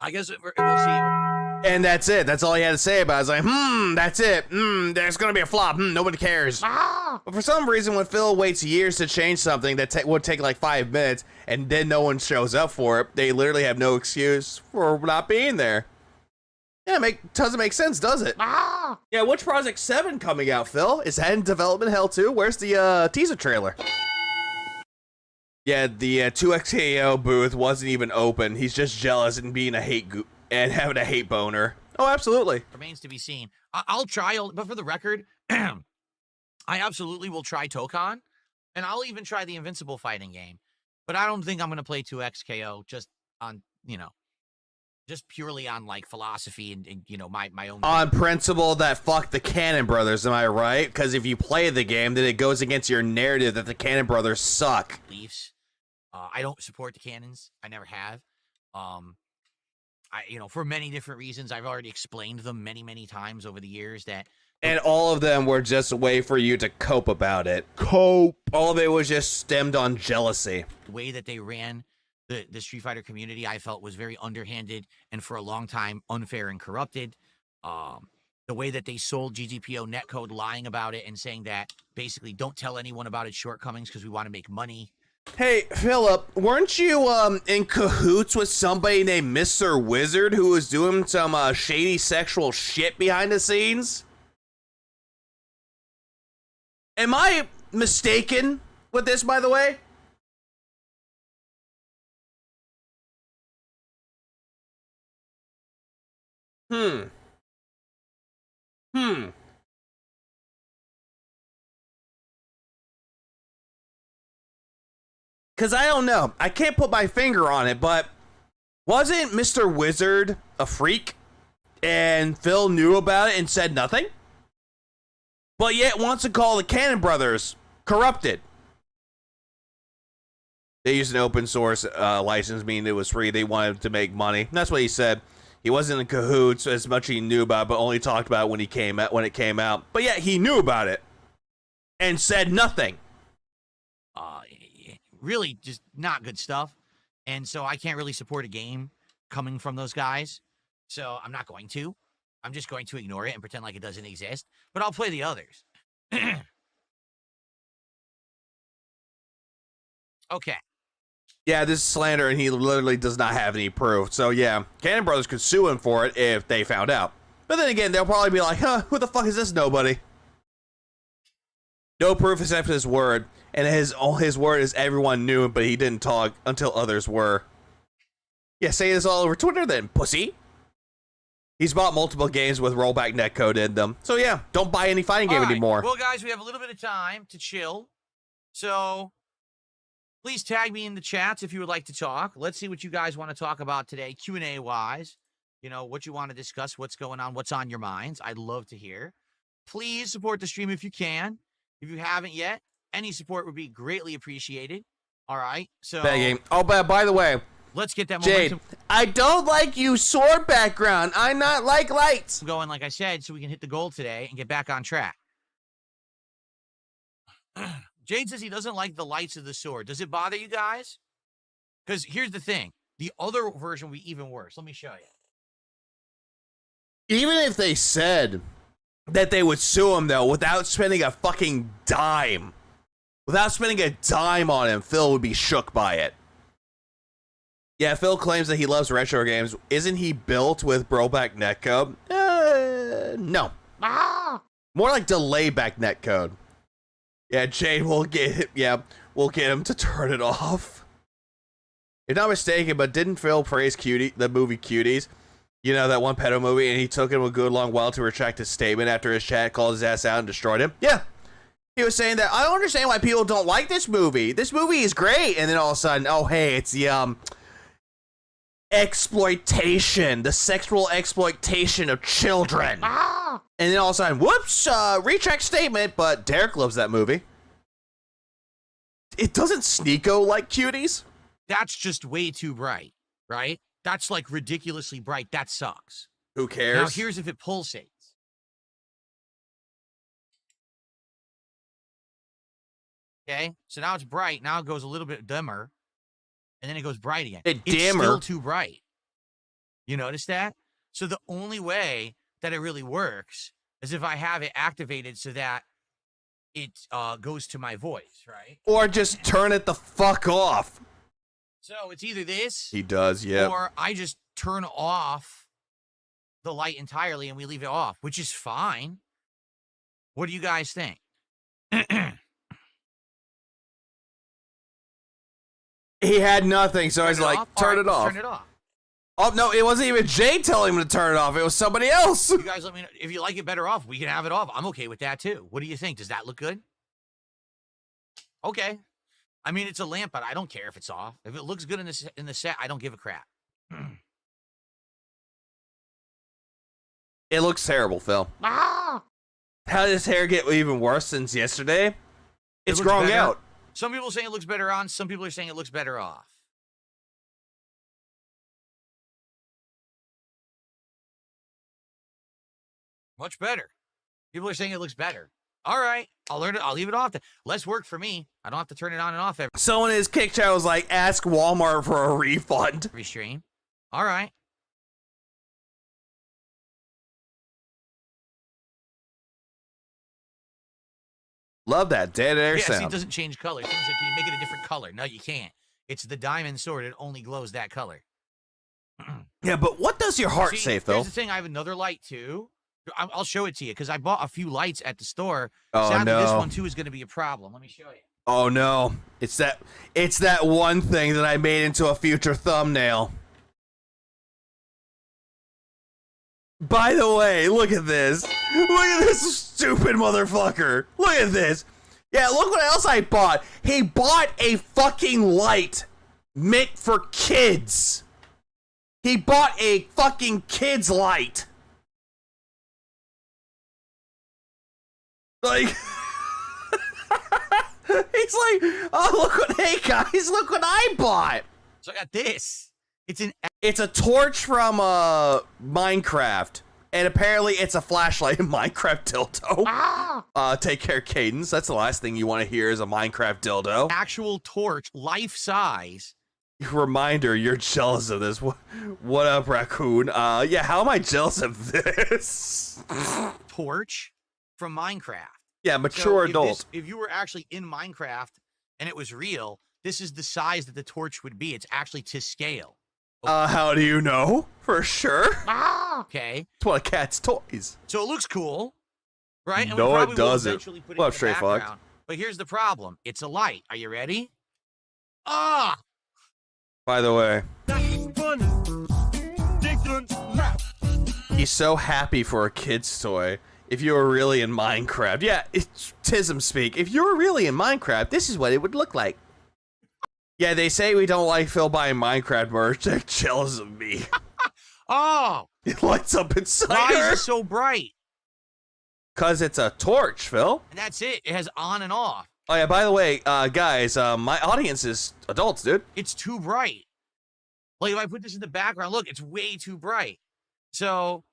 I guess we'll see. And that's it. That's all he had to say about it. I was like, that's it. There's going to be a flop. Nobody cares. But for some reason, when Phil waits years to change something that would take like 5 minutes, and then no one shows up for it, they literally have no excuse for not being there. Yeah, doesn't make sense, does it? Yeah, what's Project 7 coming out, Phil? Is that in development hell too? Where's the teaser trailer? Yeah, the 2XKO booth wasn't even open. He's just jealous and being a and having a hate boner. Oh, absolutely. Remains to be seen. I'll try, but for the record, I absolutely will try Tokon, and I'll even try the Invincible fighting game. But I don't think I'm going to play 2XKO just on, just purely on, like, philosophy and my own... On principle that fuck the Cannon Brothers, am I right? Because if you play the game, then it goes against your narrative that the Cannon Brothers suck. Beliefs. I don't support the Cannons. I never have. For many different reasons, I've already explained them many, many times over the years that... And all of them were just a way for you to cope about it. Cope. All of it was just stemmed on jealousy. The way that they ran the Street Fighter community, I felt was very underhanded and for a long time unfair and corrupted. The way that they sold GGPO netcode, lying about it and saying that basically don't tell anyone about its shortcomings because we want to make money. Hey, Philip, weren't you in cahoots with somebody named Mr. Wizard who was doing some shady sexual shit behind the scenes? Am I mistaken with this, by the way? Because I don't know. I can't put my finger on it, but wasn't Mr. Wizard a freak? And Phil knew about it and said nothing? But yet wants to call the Cannon Brothers corrupted. They used an open source license, meaning it was free. They wanted to make money. That's what he said. He wasn't in cahoots as much as he knew about it, but only talked about it when it came out. But yet he knew about it and said nothing. Really just not good stuff. And so I can't really support a game coming from those guys. So I'm not going to. I'm just going to ignore it and pretend like it doesn't exist. But I'll play the others. Okay. Yeah, this is slander, and he literally does not have any proof. So yeah, Cannon Brothers could sue him for it if they found out. But then again, they'll probably be like, who the fuck is this nobody? No proof except his word. And his word is everyone knew, but he didn't talk until others were. Yeah, say this all over Twitter then, pussy. He's bought multiple games with rollback netcode in them. So yeah, don't buy any fighting game anymore. Well, guys, we have a little bit of time to chill. So please tag me in the chats if you would like to talk. Let's see what you guys want to talk about today, Q&A wise. What you want to discuss, what's going on, what's on your minds. I'd love to hear. Please support the stream if you can. If you haven't yet, any support would be greatly appreciated. All right, so... Begging. Oh, but by the way... Let's get that Jade, momentum. I don't like you sword background. I not like lights. Going, like I said, so we can hit the goal today and get back on track. Jade says he doesn't like the lights of the sword. Does it bother you guys? Because here's the thing. The other version would be even worse. Let me show you. Even if they said that they would sue him, though, without spending a fucking dime. Without spending a dime on him, Phil would be shook by it. Yeah, Phil claims that he loves retro games. Isn't he built with rollback netcode? No. More like delay back netcode. Yeah, Jade, we'll get him to turn it off. If not mistaken, but didn't Phil praise the movie Cuties? You know, that one pedo movie, and he took him a good long while to retract his statement after his chat called his ass out and destroyed him? Yeah. He was saying that, I don't understand why people don't like this movie. This movie is great. And then all of a sudden, oh, hey, it's the, exploitation, the sexual exploitation of children. And then all of a sudden, whoops, retract statement, but Derek loves that movie. It doesn't Sneeko like Cuties? That's just way too bright, right? That's like ridiculously bright. That sucks. Who cares? Now here's if it pulsates. Okay, so now it's bright. Now it goes a little bit dimmer. And then it goes bright again. It's dimmer. dimmer. Still too bright. You notice that? So the only way that it really works is if I have it activated so that it goes to my voice, right? Or just turn it the fuck off. So it's either this. He does, yeah. Or I just turn off the light entirely and we leave it off, which is fine. What do you guys think? He had nothing, so I was like, turn it off. Turn it off. Oh, no, it wasn't even Jay telling him to turn it off. It was somebody else. You guys let me know. If you like it better off, we can have it off. I'm okay with that, too. What do you think? Does that look good? Okay. I mean, it's a lamp, but I don't care if it's off. If it looks good in the set, I don't give a crap. It looks terrible, Phil. Ah! How did his hair get even worse since yesterday? It's growing out. Some people are saying it looks better on. Some people are saying it looks better off. Much better. People are saying it looks better. All right, I'll learn it. I'll leave it off. Less work for me. I don't have to turn it on and off every. Someone in his kick chat was like, ask Walmart for a refund. Stream. All right. Love that dead air See, sound. it doesn't change color. Things like, can you make it a different color? No, you can't. It's the diamond sword. It only glows that color. Yeah, but what does your heart say, Phil? Here's the thing. I have another light, too. I'll show it to you, because I bought a few lights at the store. Oh, Sadly, no. this one, too, is going to be a problem. Let me show you. Oh, no. It's that one thing that I made into a future thumbnail. By the way, look at this. Look at this stupid motherfucker. Look at this. Yeah, look what else I bought. He bought a fucking light meant for kids. He bought a fucking kid's light. Like, he's like, oh, look what, hey guys, look what I bought. So I got this. It's a torch from Minecraft, and apparently it's a flashlight in Minecraft dildo. Take care, Cadence. That's the last thing you want to hear is a Minecraft dildo. Actual torch, life size. Reminder, you're jealous of this. What up, Raccoon? Yeah, how am I jealous of this? Torch from Minecraft. Yeah, mature adult. If you were actually in Minecraft and it was real, this is the size that the torch would be. It's actually to scale. How do you know? For sure. Okay. It's one of Cat's toys. So it looks cool, right? And No, we probably it doesn't. will eventually put it Well, in the straight fucked. background. But here's the problem. It's a light. Are you ready? By the way, he's so happy for a kid's toy. If you were really in Minecraft. Yeah, it's Tism speak. If you were really in Minecraft, this is what it would look like. Yeah, they say we don't like Phil buying Minecraft merch. They're jealous of me. Oh! It lights up inside Why her. is it so bright? Because it's a torch, Phil. And that's it. It has on and off. Oh, yeah, by the way, guys, my audience is adults, dude. It's too bright. Like, if I put this in the background, look, it's way too bright. So,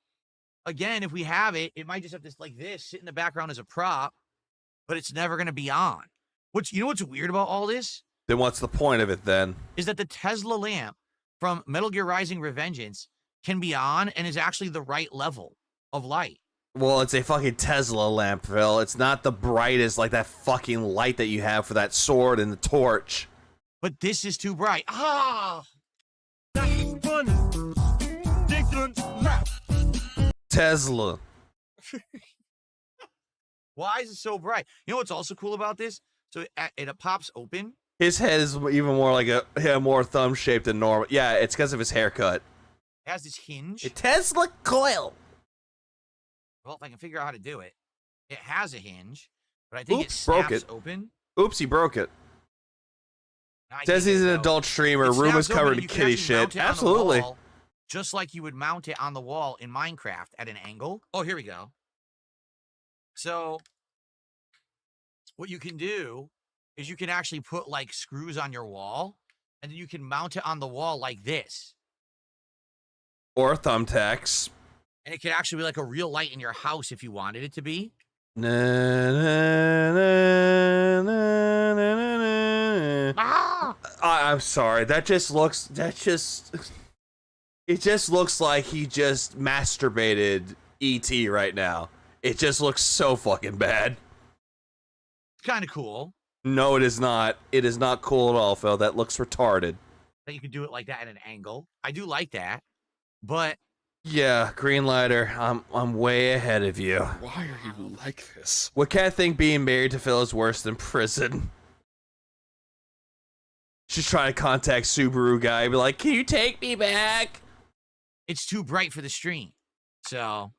again, if we have it, it might just have this, like this, sit in the background as a prop, but it's never going to be on. You know what's weird about all this? Then what's the point of it, then? Is that the Tesla lamp from Metal Gear Rising Revengeance can be on and is actually the right level of light. Well, it's a fucking Tesla lamp, Phil. It's not the brightest, like that fucking light that you have for that sword and the torch. But this is too bright. Ah! Tesla. Why is it so bright? You know what's also cool about this? So it pops open. His head is even more like more thumb shaped than normal. Yeah, it's because of his haircut. It has this hinge. A Tesla coil. Well, if I can figure out how to do it. It has a hinge, but I think it broke snaps it. open. Oops, he broke it. Says he's an adult streamer. Room is covered in kitty shit. Absolutely. Wall, just like you would mount it on the wall in Minecraft at an angle. Oh, here we go. So what you can do is you can actually put like screws on your wall, and then you can mount it on the wall like this. Or thumbtacks. And it could actually be like a real light in your house if you wanted it to be. Na, na, na, na, na, na. I'm sorry. That just It just looks like he just masturbated E.T. right now. It just looks so fucking bad. It's kind of cool. No, it is not. It is not cool at all, Phil. That looks retarded. That you can do it like that at an angle. I do like that, but yeah, Greenlighter, I'm way ahead of you. Why are you like this? What Cat think being married to Phil is worse than prison? She's trying to contact Subaru guy, be like, "Can you take me back?" it's too bright for the stream, so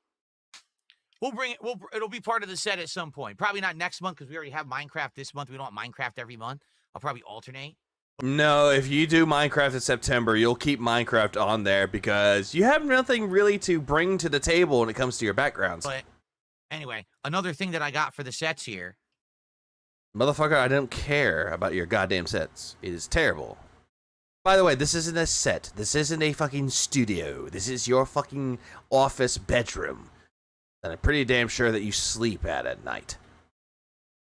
we'll bring it. It'll be part of the set at some point. Probably not next month because we already have Minecraft this month. We don't want Minecraft every month. I'll probably alternate. No, if you do Minecraft in September, you'll keep Minecraft on there because you have nothing really to bring to the table when it comes to your backgrounds. But anyway, another thing that I got for the sets here. Motherfucker, I don't care about your goddamn sets. It is terrible. By the way, this isn't a set. This isn't a fucking studio. This is your fucking office bedroom. And I'm pretty damn sure that you sleep at night.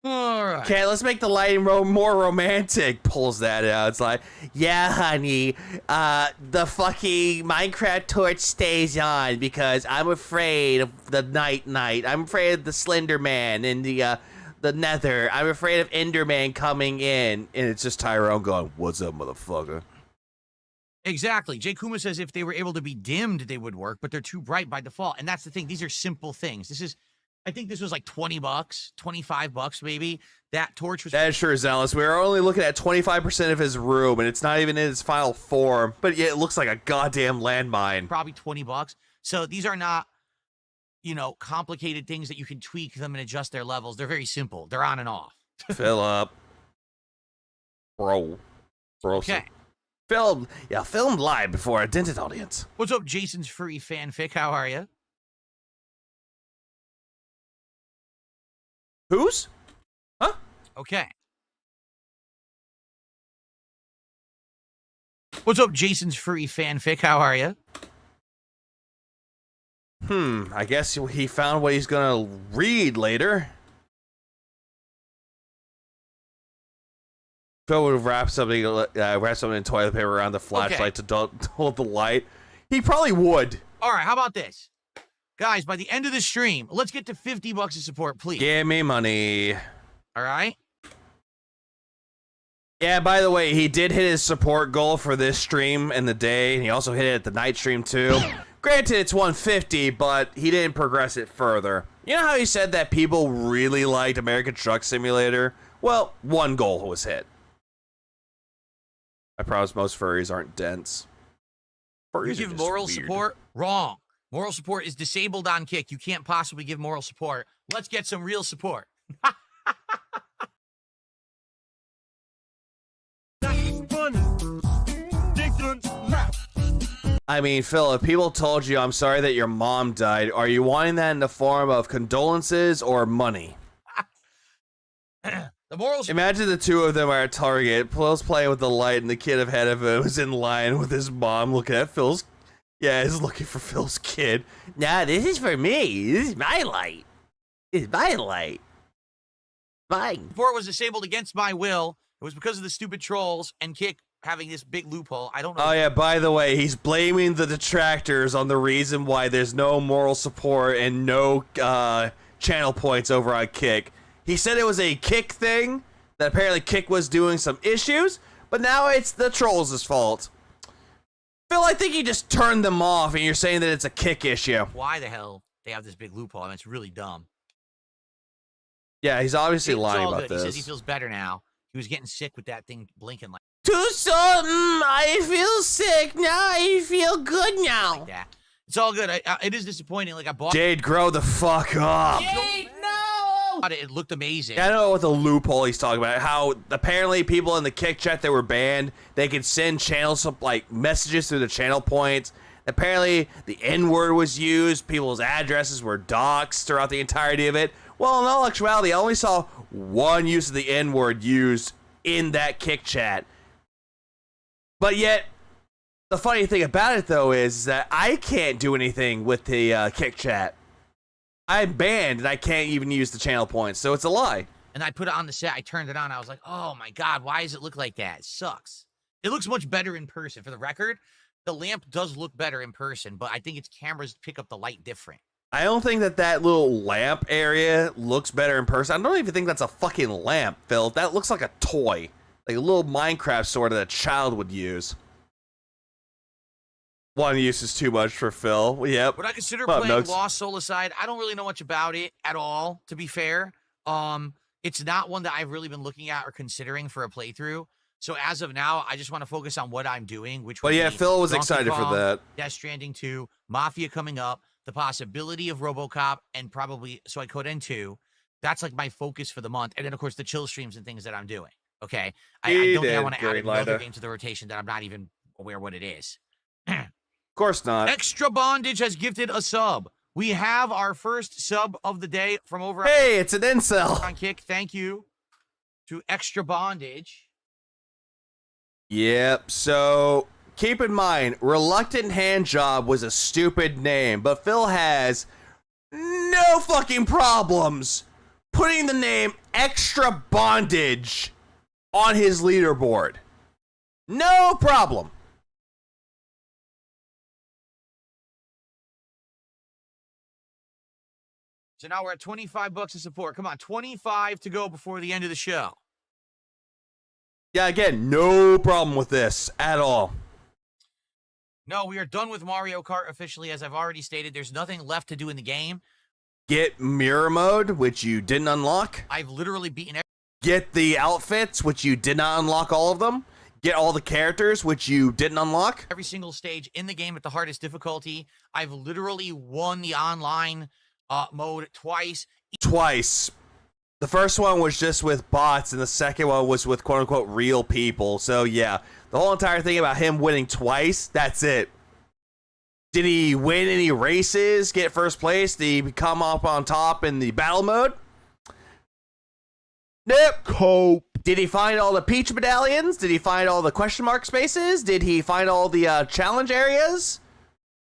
Alright. Okay, let's make the lighting more romantic. Pulls that out. It's like, yeah, honey, the fucking Minecraft torch stays on because I'm afraid of the night. I'm afraid of the Slender Man and the Nether. I'm afraid of Enderman coming in. And it's just Tyrone going, "What's up, motherfucker?" Exactly. Jay Kuma says if they were able to be dimmed, they would work, but they're too bright by default. And that's the thing. These are simple things. I think this was like $20, $25 maybe. That torch was... That is sure, Zealous. We are only looking at 25% of his room, and it's not even in its final form. But yeah, it looks like a goddamn landmine. Probably $20. So these are not, complicated things that you can tweak them and adjust their levels. They're very simple. They're on and off. Fill up. Bro. Okay. Filmed live before a dented audience. What's up, Jason's Furry Fanfic? How are you? Whose? Huh? Okay. What's up, Jason's Furry Fanfic? How are you? I guess he found what he's gonna read later. Phil would wrap something in toilet paper around the flashlight to hold the light. He probably would. All right, how about this? Guys, by the end of the stream, let's get to $50 of support, please. Give me money. All right? Yeah, by the way, he did hit his support goal for this stream in the day, and he also hit it at the night stream, too. Granted, it's 150, but he didn't progress it further. You know how he said that people really liked American Truck Simulator? Well, one goal was hit. I promise most furries aren't dense. You give moral support? Wrong. Moral support is disabled on Kick. You can't possibly give moral support. Let's get some real support. I mean, Phil, if people told you, "I'm sorry that your mom died," are you wanting that in the form of condolences or money? The morals. Imagine the two of them are at Target. Phil's playing with the light, and the kid ahead of him is in line with his mom looking at Phil's. Yeah, he's looking for Phil's kid. Nah, this is for me. This is my light. This is my light. Mine. Before it was disabled against my will. It was because of the stupid trolls and Kick having this big loophole. I don't know. Oh, yeah, by the way, he's blaming the detractors on the reason why there's no moral support and no channel points over on Kick. He said it was a Kick thing, that apparently Kick was doing some issues, but now it's the trolls' fault. Phil, I think you just turned them off and you're saying that it's a Kick issue. Why the hell they have this big loophole? I mean, it's really dumb. Yeah, he's obviously lying about good. this. He says he feels better now. He was getting sick with that thing blinking like. Too something. I feel sick now. I feel good now. Like that. It's all good. It is disappointing. Like I bought. Jade, grow the fuck up. Jade, no. It looked amazing. Yeah, I don't know what the loophole he's talking about. How apparently people in the Kick chat that were banned, they could send channels like messages through the channel points. Apparently the N-word was used. People's addresses were doxed throughout the entirety of it. Well, in all actuality, I only saw one use of the N-word used in that Kick chat. But yet, the funny thing about it, though, is that I can't do anything with the Kick chat. I'm banned, and I can't even use the channel points, so it's a lie. And I put it on the set. I turned it on. I was like, oh, my God, why does it look like that? It sucks. It looks much better in person. For the record, The lamp does look better in person, but I think its cameras pick up the light different. I don't think that little lamp area looks better in person. I don't even think that's a fucking lamp, Phil. That looks like a toy. Like a little Minecraft sword that a child would use. One use is too much for Phil. Yep. Would I consider What up, playing Nugs? Lost Solicide? I don't really know much about it at all, to be fair. It's not one that I've really been looking at or considering for a playthrough. So as of now, I just want to focus on what I'm doing, which But would yeah, be Phil was Donkey excited for Kong, that. Death Stranding 2, Mafia coming up, the possibility of RoboCop, and probably Suikoden 2. That's like my focus for the month. And then, of course, the chill streams and things that I'm doing. Okay? I don't think I want to add another game to the rotation that I'm not even aware what it is. Of course not. Extra Bondage has gifted a sub. We have our first sub of the day from over Hey, it's an incel. on Kick. Thank you to Extra Bondage. Yep, so keep in mind, Reluctant Handjob was a stupid name, but Phil has no fucking problems putting the name Extra Bondage on his leaderboard. No problem. So now we're at 25 bucks of support. Come on, 25 to go before the end of the show. Yeah, again, no problem with this at all. No, we are done with Mario Kart officially. As I've already stated, there's nothing left to do in the game. Get mirror mode, which you didn't unlock. I've literally beaten Get the outfits, which you did not unlock all of them. Get all the characters, which you didn't unlock. every single stage in the game at the hardest difficulty. I've literally won the online mode twice. Twice. The first one was just with bots, and the second one was with quote-unquote real people. So, yeah, the whole entire thing about him winning twice, that's it. Did he win any races, get first place? Did he come up on top in the battle mode? Nope. Cope. Did he find all the Peach medallions? Did he find all the question mark spaces? Did he find all the challenge areas?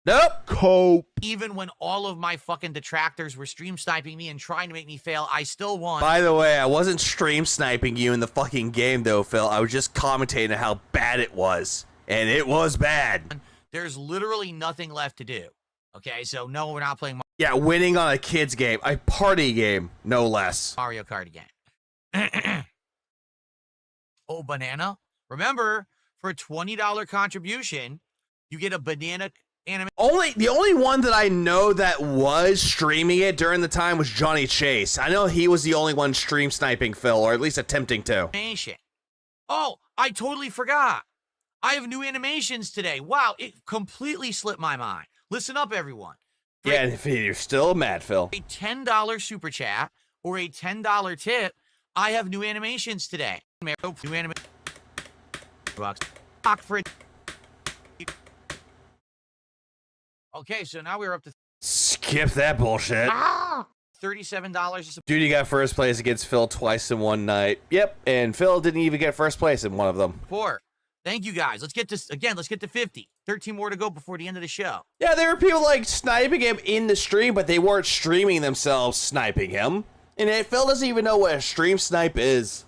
Nope. Cope. Even when all of my fucking detractors were stream sniping me and trying to make me fail, I still won. By the way, I wasn't stream sniping you in the fucking game, though, Phil. I was just commentating on how bad it was. And it was bad. There's literally nothing left to do. Okay, so no, we're not playing Yeah, winning on a kid's game. A party game, no less. Mario Kart again. Oh, banana. Remember, for a $20 contribution, you get a banana anime. The only one that I know that was streaming it during the time was Johnny Chase. I know he was the only one stream sniping Phil, or at least attempting to. Oh, I totally forgot. I have new animations today. Wow, it completely slipped my mind. Listen up, everyone. For Yeah, and if you're still mad, Phil. a $10 super chat or a $10 tip, I have new animations today. New animation. Okay, so now we're up to Skip that bullshit. $37. Dude, you got first place against Phil twice in one night. Yep, and Phil didn't even get first place in one of them. Support. Thank you, guys. Let's get this again. Let's get to 50. 13 more to go before the end of the show. Yeah, there were people like sniping him in the stream, but they weren't streaming themselves sniping him. And Phil doesn't even know what a stream snipe is.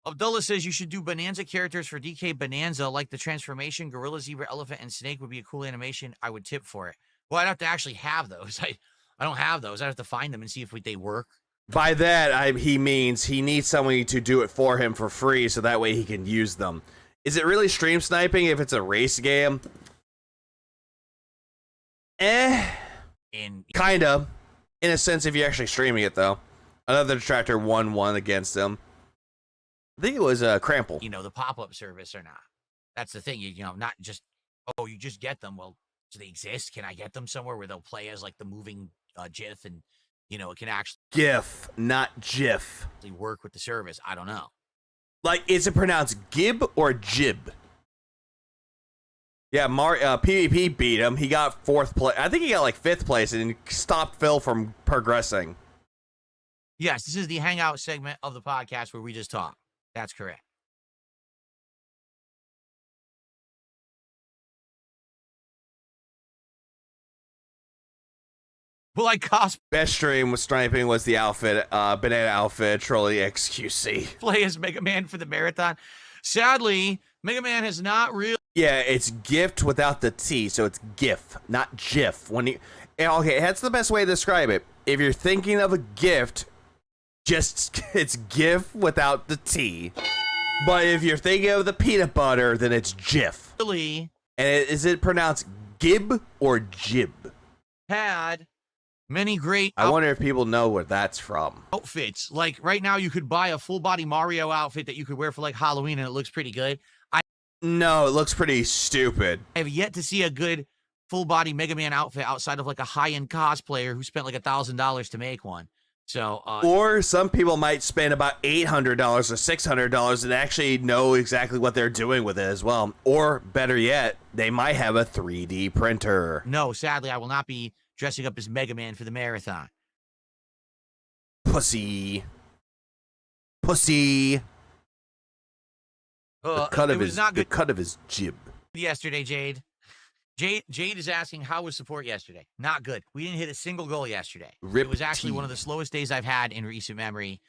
Abdullah says you should do Bonanza characters for DK Bonanza, like the transformation, gorilla, zebra, elephant, and snake would be a cool animation. I would tip for it. Well, I'd have to actually have those. I don't have those. I'd have to find them and see if they work. By that, he means he needs somebody to do it for him for free, so that way he can use them. Is it really stream sniping if it's a race game? Kinda. In a sense, if you're actually streaming it, though. Another detractor won one against him. I think it was Crample. You know, the pop-up service or not. That's the thing. You know, not just, oh, you just get them. Well, do they exist? Can I get them somewhere where they'll play as like the moving GIF and, you know, it can actually GIF, not GIF. work with the service? I don't know. Like, is it pronounced Gib or Jib? Yeah, PvP beat him. He got 4th place. I think he got like 5th place and stopped Phil from progressing. Yes, this is the hangout segment of the podcast where we just talk. That's correct. Well, I best stream was sniping was the outfit, banana outfit, trolley XQC. Play as Mega Man for the marathon. Sadly, Mega Man has not really. Yeah, it's gift without the T, so it's GIF, not GIF. When you okay, that's the best way to describe it. If you're thinking of a gift, just it's GIF without the T. But if you're thinking of the peanut butter, then it's GIF. Really? And is it pronounced Gib or Jib? Had many great. I wonder if people know where that's from. Outfits. Like right now, you could buy a full body Mario outfit that you could wear for like Halloween, and it looks pretty good. No, it looks pretty stupid. I have yet to see a good full body Mega Man outfit outside of like a high end cosplayer who spent like $1,000 to make one. So, or some people might spend about $800 or $600 and actually know exactly what they're doing with it as well. Or better yet, they might have a 3D printer. No, sadly, I will not be dressing up as Mega Man for the marathon. Pussy. Pussy. The cut of his jib. Yesterday, Jade. Jade is asking, how was support yesterday? Not good. We didn't hit a single goal yesterday. It was actually one of the slowest days I've had in recent memory.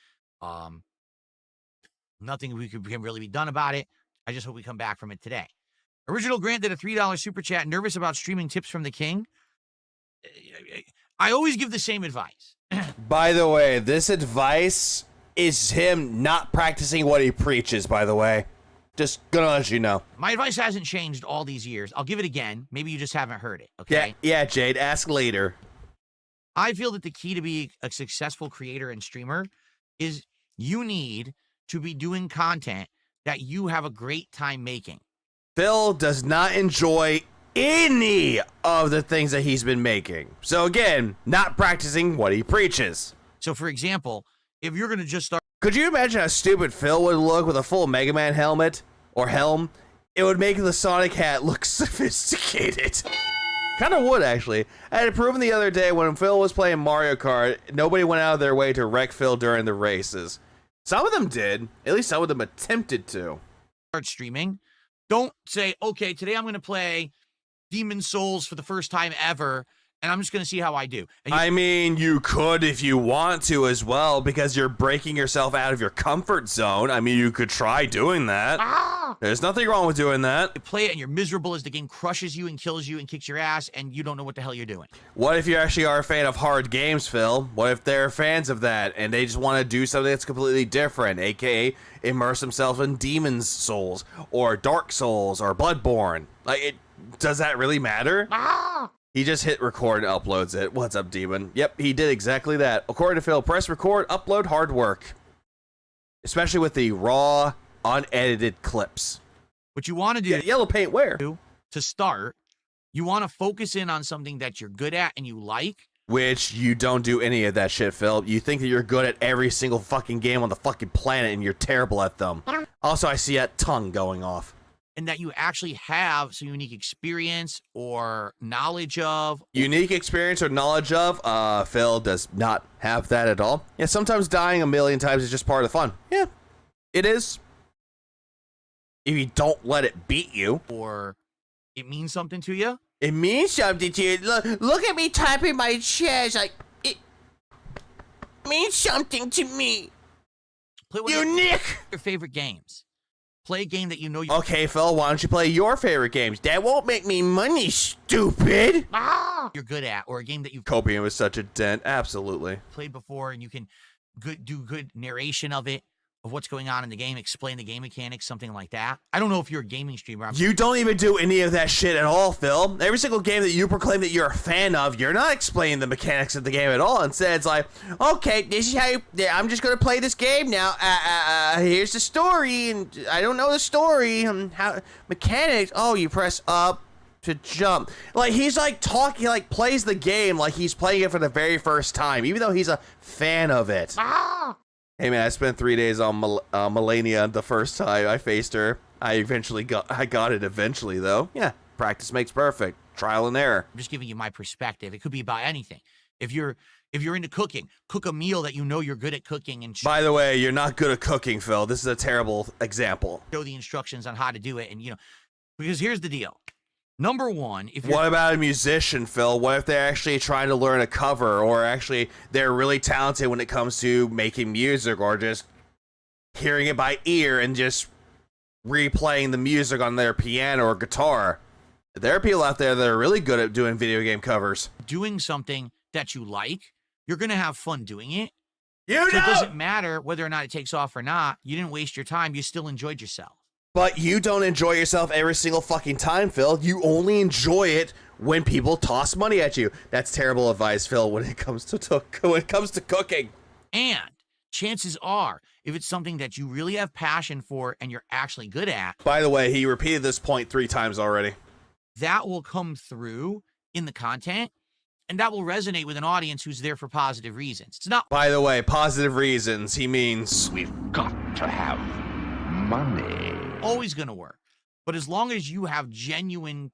Nothing can really be done about it. I just hope we come back from it today. Original Grant did a $3 super chat. Nervous about streaming tips from the king? I always give the same advice. By the way, this advice is him not practicing what he preaches, by the way. Just gonna let you know. My advice hasn't changed all these years. I'll give it again. Maybe you just haven't heard it, okay? Yeah, Jade, ask later. I feel that the key to be a successful creator and streamer is you need to be doing content that you have a great time making. Phil does not enjoy any of the things that he's been making. So again, not practicing what he preaches. So for example, if you're gonna just start... Could you imagine how stupid Phil would look with a full Mega Man helmet or helm? It would make the Sonic hat look sophisticated. Kind of would, actually. I had it proven the other day when Phil was playing Mario Kart, nobody went out of their way to wreck Phil during the races. Some of them did. At least some of them attempted to. Start streaming. Don't say, okay, today I'm going to play Demon Souls for the first time ever, and I'm just going to see how I do. I mean, you could if you want to as well, because you're breaking yourself out of your comfort zone. I mean, you could try doing that. There's nothing wrong with doing that. You play it and you're miserable as the game crushes you and kills you and kicks your ass, and you don't know what the hell you're doing. What if you actually are a fan of hard games, Phil? What if they're fans of that and they just want to do something that's completely different, aka immerse themselves in Demon's Souls or Dark Souls or Bloodborne? Like, does that really matter? He just hit record and uploads it. What's up, Demon? Yep, he did exactly that. According to Phil, press record, upload, hard work. Especially with the raw, unedited clips. What you want to do... Yeah, yellow paint where? To start, you want to focus in on something that you're good at and you like. Which you don't do any of that shit, Phil. You think that you're good at every single fucking game on the fucking planet and you're terrible at them. Also, I see that tongue going off. And that you actually have some unique experience or knowledge of. Unique experience or knowledge of? Phil does not have that at all. Yeah, sometimes dying a million times is just part of the fun. Yeah, it is. If you don't let it beat you. Or it means something to you. It means something to you. Look at me typing my chest. Like, it means something to me. Play Unique! Your favorite games. Play a game that you know you... Okay, Phil, why don't you play your favorite games? That won't make me money, stupid! You're good at, or a game that you've... Copium is such a dent, absolutely. ...played before, and you can do good narration of it, of what's going on in the game, explain the game mechanics, something like that. I don't know if you're a gaming streamer. You don't even do any of that shit at all, Phil. Every single game that you proclaim that you're a fan of, you're not explaining the mechanics of the game at all. Instead, it's like, okay, this is how I'm just going to play this game now. Here's the story, and I don't know the story. How mechanics, oh, you press up to jump. Like, he's like talking, like plays the game like he's playing it for the very first time, even though he's a fan of it. Hey man, I spent 3 days on Melania the first time I faced her. I got it eventually though. Yeah, practice makes perfect. Trial and error. I'm just giving you my perspective. It could be about anything. If you're into cooking, cook a meal that you know you're good at cooking and by the way, you're not good at cooking, Phil. This is a terrible example. Show the instructions on how to do it, and because here's the deal. Number one, if what about a musician, Phil? What if they're actually trying to learn a cover, or actually they're really talented when it comes to making music, or just hearing it by ear and just replaying the music on their piano or guitar. There are people out there that are really good at doing video game covers. Doing something that you like, you're going to have fun doing it. You so know! It doesn't matter whether or not it takes off or not. You didn't waste your time. You still enjoyed yourself. But you don't enjoy yourself every single fucking time, Phil. You only enjoy it when people toss money at you. That's terrible advice, Phil, when it comes to cooking. And chances are, if it's something that you really have passion for and you're actually good at. By the way, he repeated this point 3 times already. That will come through in the content, and that will resonate with an audience who's there for positive reasons. It's not. By the way, positive reasons, he means we've got to have money. Always going to work. But as long as you have genuine,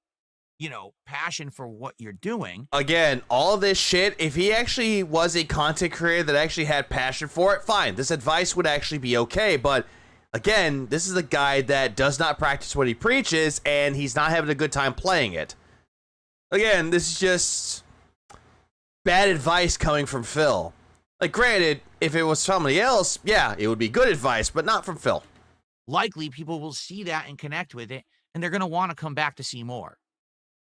passion for what you're doing. Again, all of this shit, if he actually was a content creator that actually had passion for it, fine. This advice would actually be okay, but again, this is a guy that does not practice what he preaches, and he's not having a good time playing it. Again, this is just bad advice coming from Phil. Like, granted, if it was somebody else, yeah, it would be good advice, but not from Phil. Likely, people will see that and connect with it, and they're going to want to come back to see more.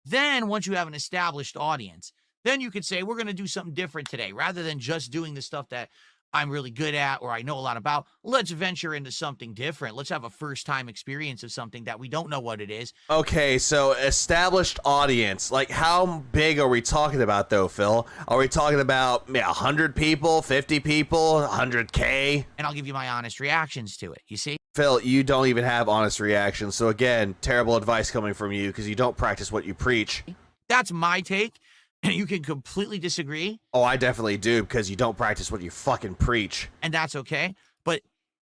Then, once you have an established audience, then you could say, we're going to do something different today. Rather than just doing the stuff that I'm really good at or I know a lot about, let's venture into something different. Let's have a first-time experience of something that we don't know what it is. Okay, so established audience. Like, how big are we talking about, though, Phil? Are we talking about 100 people, 50 people, 100K? And I'll give you my honest reactions to it, you see? Phil, you don't even have honest reactions. So, again, terrible advice coming from you because you don't practice what you preach. That's my take. You can completely disagree. Oh, I definitely do, because you don't practice what you fucking preach. And that's okay, but...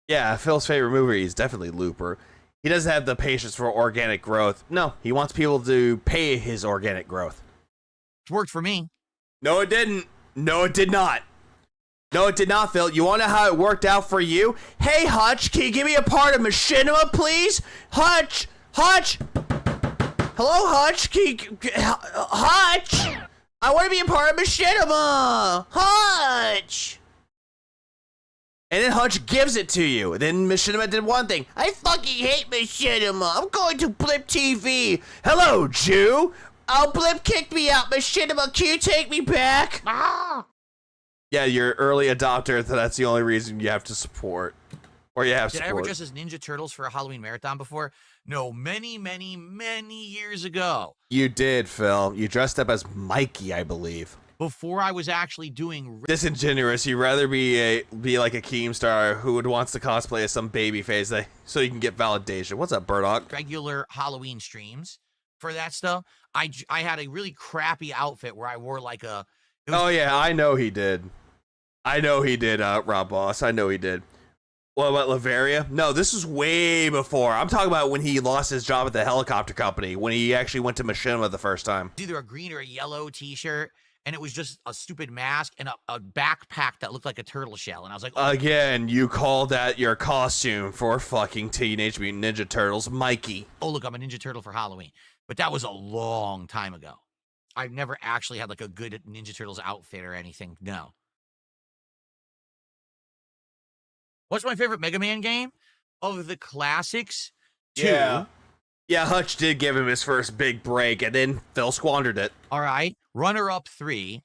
Yeah, Phil's favorite movie is definitely Looper. He doesn't have the patience for organic growth. No, he wants people to pay his organic growth. It's worked for me. No, it didn't. No, it did not. No, it did not, Phil. You want to know how it worked out for you? Hey, Hutch, can you give me a part of Machinima, please? Hutch! Hutch! Hello, Hutch? Hutch! I want to be a part of Machinima! Hutch! And then Hutch gives it to you. Then Machinima did one thing. I fucking hate Machinima. I'm going to Blip TV. Hello, Jew. Oh, Blip kicked me out. Machinima, can you take me back? Ah! Yeah, you're early adopter. That's the only reason you have to support. Or you have support. Did I ever dress as Ninja Turtles for a Halloween marathon before? No, many, many, many years ago. You did, Phil. You dressed up as Mikey, I believe. Before I was actually doing... Disingenuous. You'd rather be like a Keemstar who wants to cosplay as some baby face so you can get validation. What's up, Burdock? Regular Halloween streams for that stuff. I had a really crappy outfit where I wore like a... Oh, yeah, I know he did. I know he did, Rob Boss. I know he did. What about Lavaria? No, this is way before. I'm talking about when he lost his job at the helicopter company, when he actually went to Machinima the first time. It's either a green or a yellow t-shirt, and it was just a stupid mask and a backpack that looked like a turtle shell. And I was like... Oh. Again, you called that your costume for fucking Teenage Mutant Ninja Turtles, Mikey. Oh, look, I'm a Ninja Turtle for Halloween. But that was a long time ago. I've never actually had like a good Ninja Turtles outfit or anything. No. What's my favorite Mega Man game? Of the classics, 2. Yeah. Yeah, Hutch did give him his first big break, and then Phil squandered it. All right. Runner-up 3.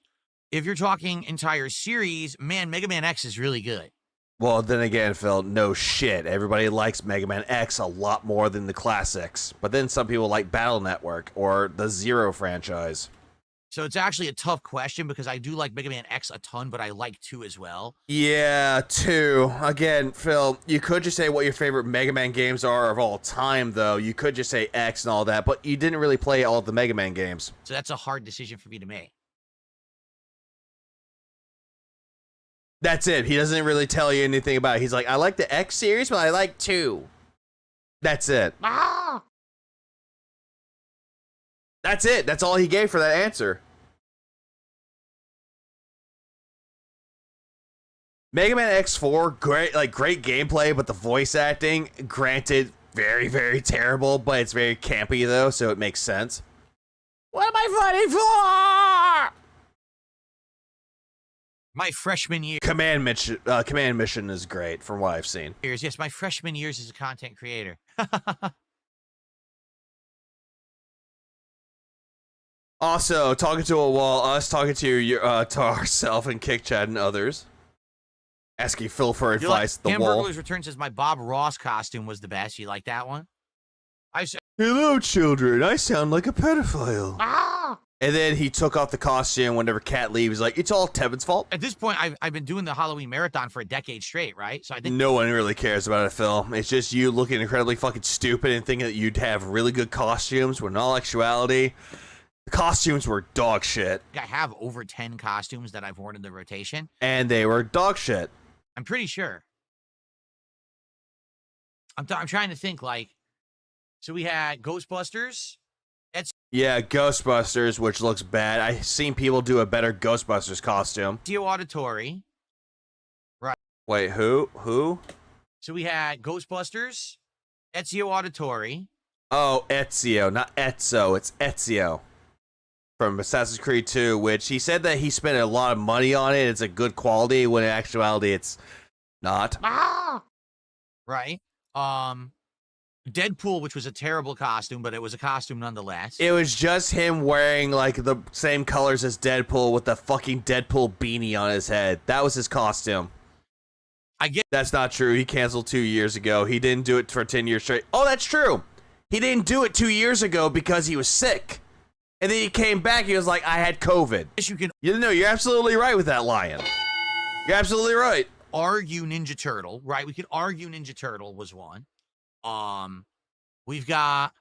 If you're talking entire series, man, Mega Man X is really good. Well, then again, Phil, no shit. Everybody likes Mega Man X a lot more than the classics. But then some people like Battle Network or the Zero franchise. So it's actually a tough question because I do like Mega Man X a ton, but I like 2 as well. Yeah, 2. Again, Phil, you could just say what your favorite Mega Man games are of all time, though. You could just say X and all that, but you didn't really play all of the Mega Man games. So that's a hard decision for me to make. That's it. He doesn't really tell you anything about it. He's like, I like the X series, but I like 2. That's it. Ah! That's it. That's all he gave for that answer. Mega Man X4, great gameplay, but the voice acting, granted, very, very terrible, but it's very campy though, so it makes sense. What am I fighting for? My freshman year. Command mission is great from what I've seen. Yes, my freshman years as a content creator. Also, talking to a wall, us talking to ourselves and Kick Chat and others. Asking Phil for advice. The wall. Hamburger's Return says my Bob Ross costume was the best. You like that one? Hello, children. I sound like a pedophile. Ah! And then he took off the costume whenever Cat leaves. He's like, it's all Tevin's fault. At this point, I've been doing the Halloween marathon for a decade straight, right? So I think no one really cares about it, Phil. It's just you looking incredibly fucking stupid and thinking that you'd have really good costumes when in all actuality, the costumes were dog shit. I have over 10 costumes that I've worn in the rotation. And they were dog shit. I'm pretty sure. I'm trying to think, like, so we had Ghostbusters. Yeah, Ghostbusters, which looks bad. I've seen people do a better Ghostbusters costume. Ezio Auditore. Right. Wait, who? So we had Ghostbusters, Ezio Auditore. Oh, Ezio, not Ezio. It's Ezio from Assassin's Creed 2, which he said that he spent a lot of money on it. It's a good quality, when in actuality it's not. Ah! Right. Deadpool, which was a terrible costume, but it was a costume nonetheless. It was just him wearing, like, the same colors as Deadpool with the fucking Deadpool beanie on his head. That was his costume. I get. That's not true. He canceled 2 years ago. He didn't do it for 10 years straight. Oh, that's true. He didn't do it 2 years ago because he was sick. And then he came back. He was like, I had COVID. Yes, you can. You know, you're absolutely right with that, Lion. You're absolutely right. Argue Ninja Turtle, right? We could argue Ninja Turtle was one. We've got.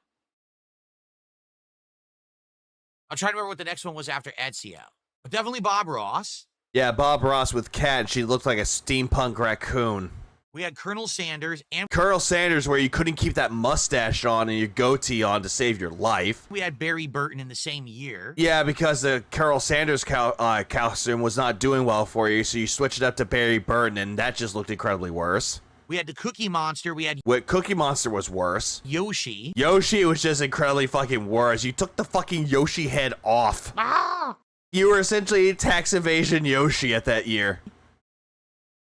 I'm trying to remember what the next one was after Ezio. But definitely Bob Ross. Yeah, Bob Ross with Cat, and she looked like a steampunk raccoon. We had Colonel Sanders and Colonel Sanders, where you couldn't keep that mustache on and your goatee on to save your life. We had Barry Burton in the same year. Yeah, because the Colonel Sanders costume was not doing well for you, so you switched it up to Barry Burton, and that just looked incredibly worse. We had the Cookie Monster. We had Cookie Monster was worse. Yoshi. Yoshi was just incredibly fucking worse. You took the fucking Yoshi head off. Ah! You were essentially tax evasion Yoshi at that year.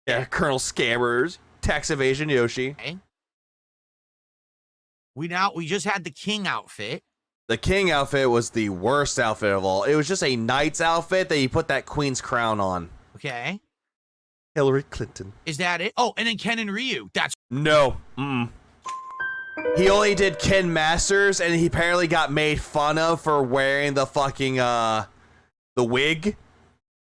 Yeah, Colonel Scammers, tax evasion Yoshi. Okay. We just had the King outfit. The King outfit was the worst outfit of all. It was just a knight's outfit that you put that Queen's crown on. Okay. Hillary Clinton. Is that it? Oh, and then Ken and Ryu. That's no. He only did Ken Masters, and he apparently got made fun of for wearing the fucking the wig.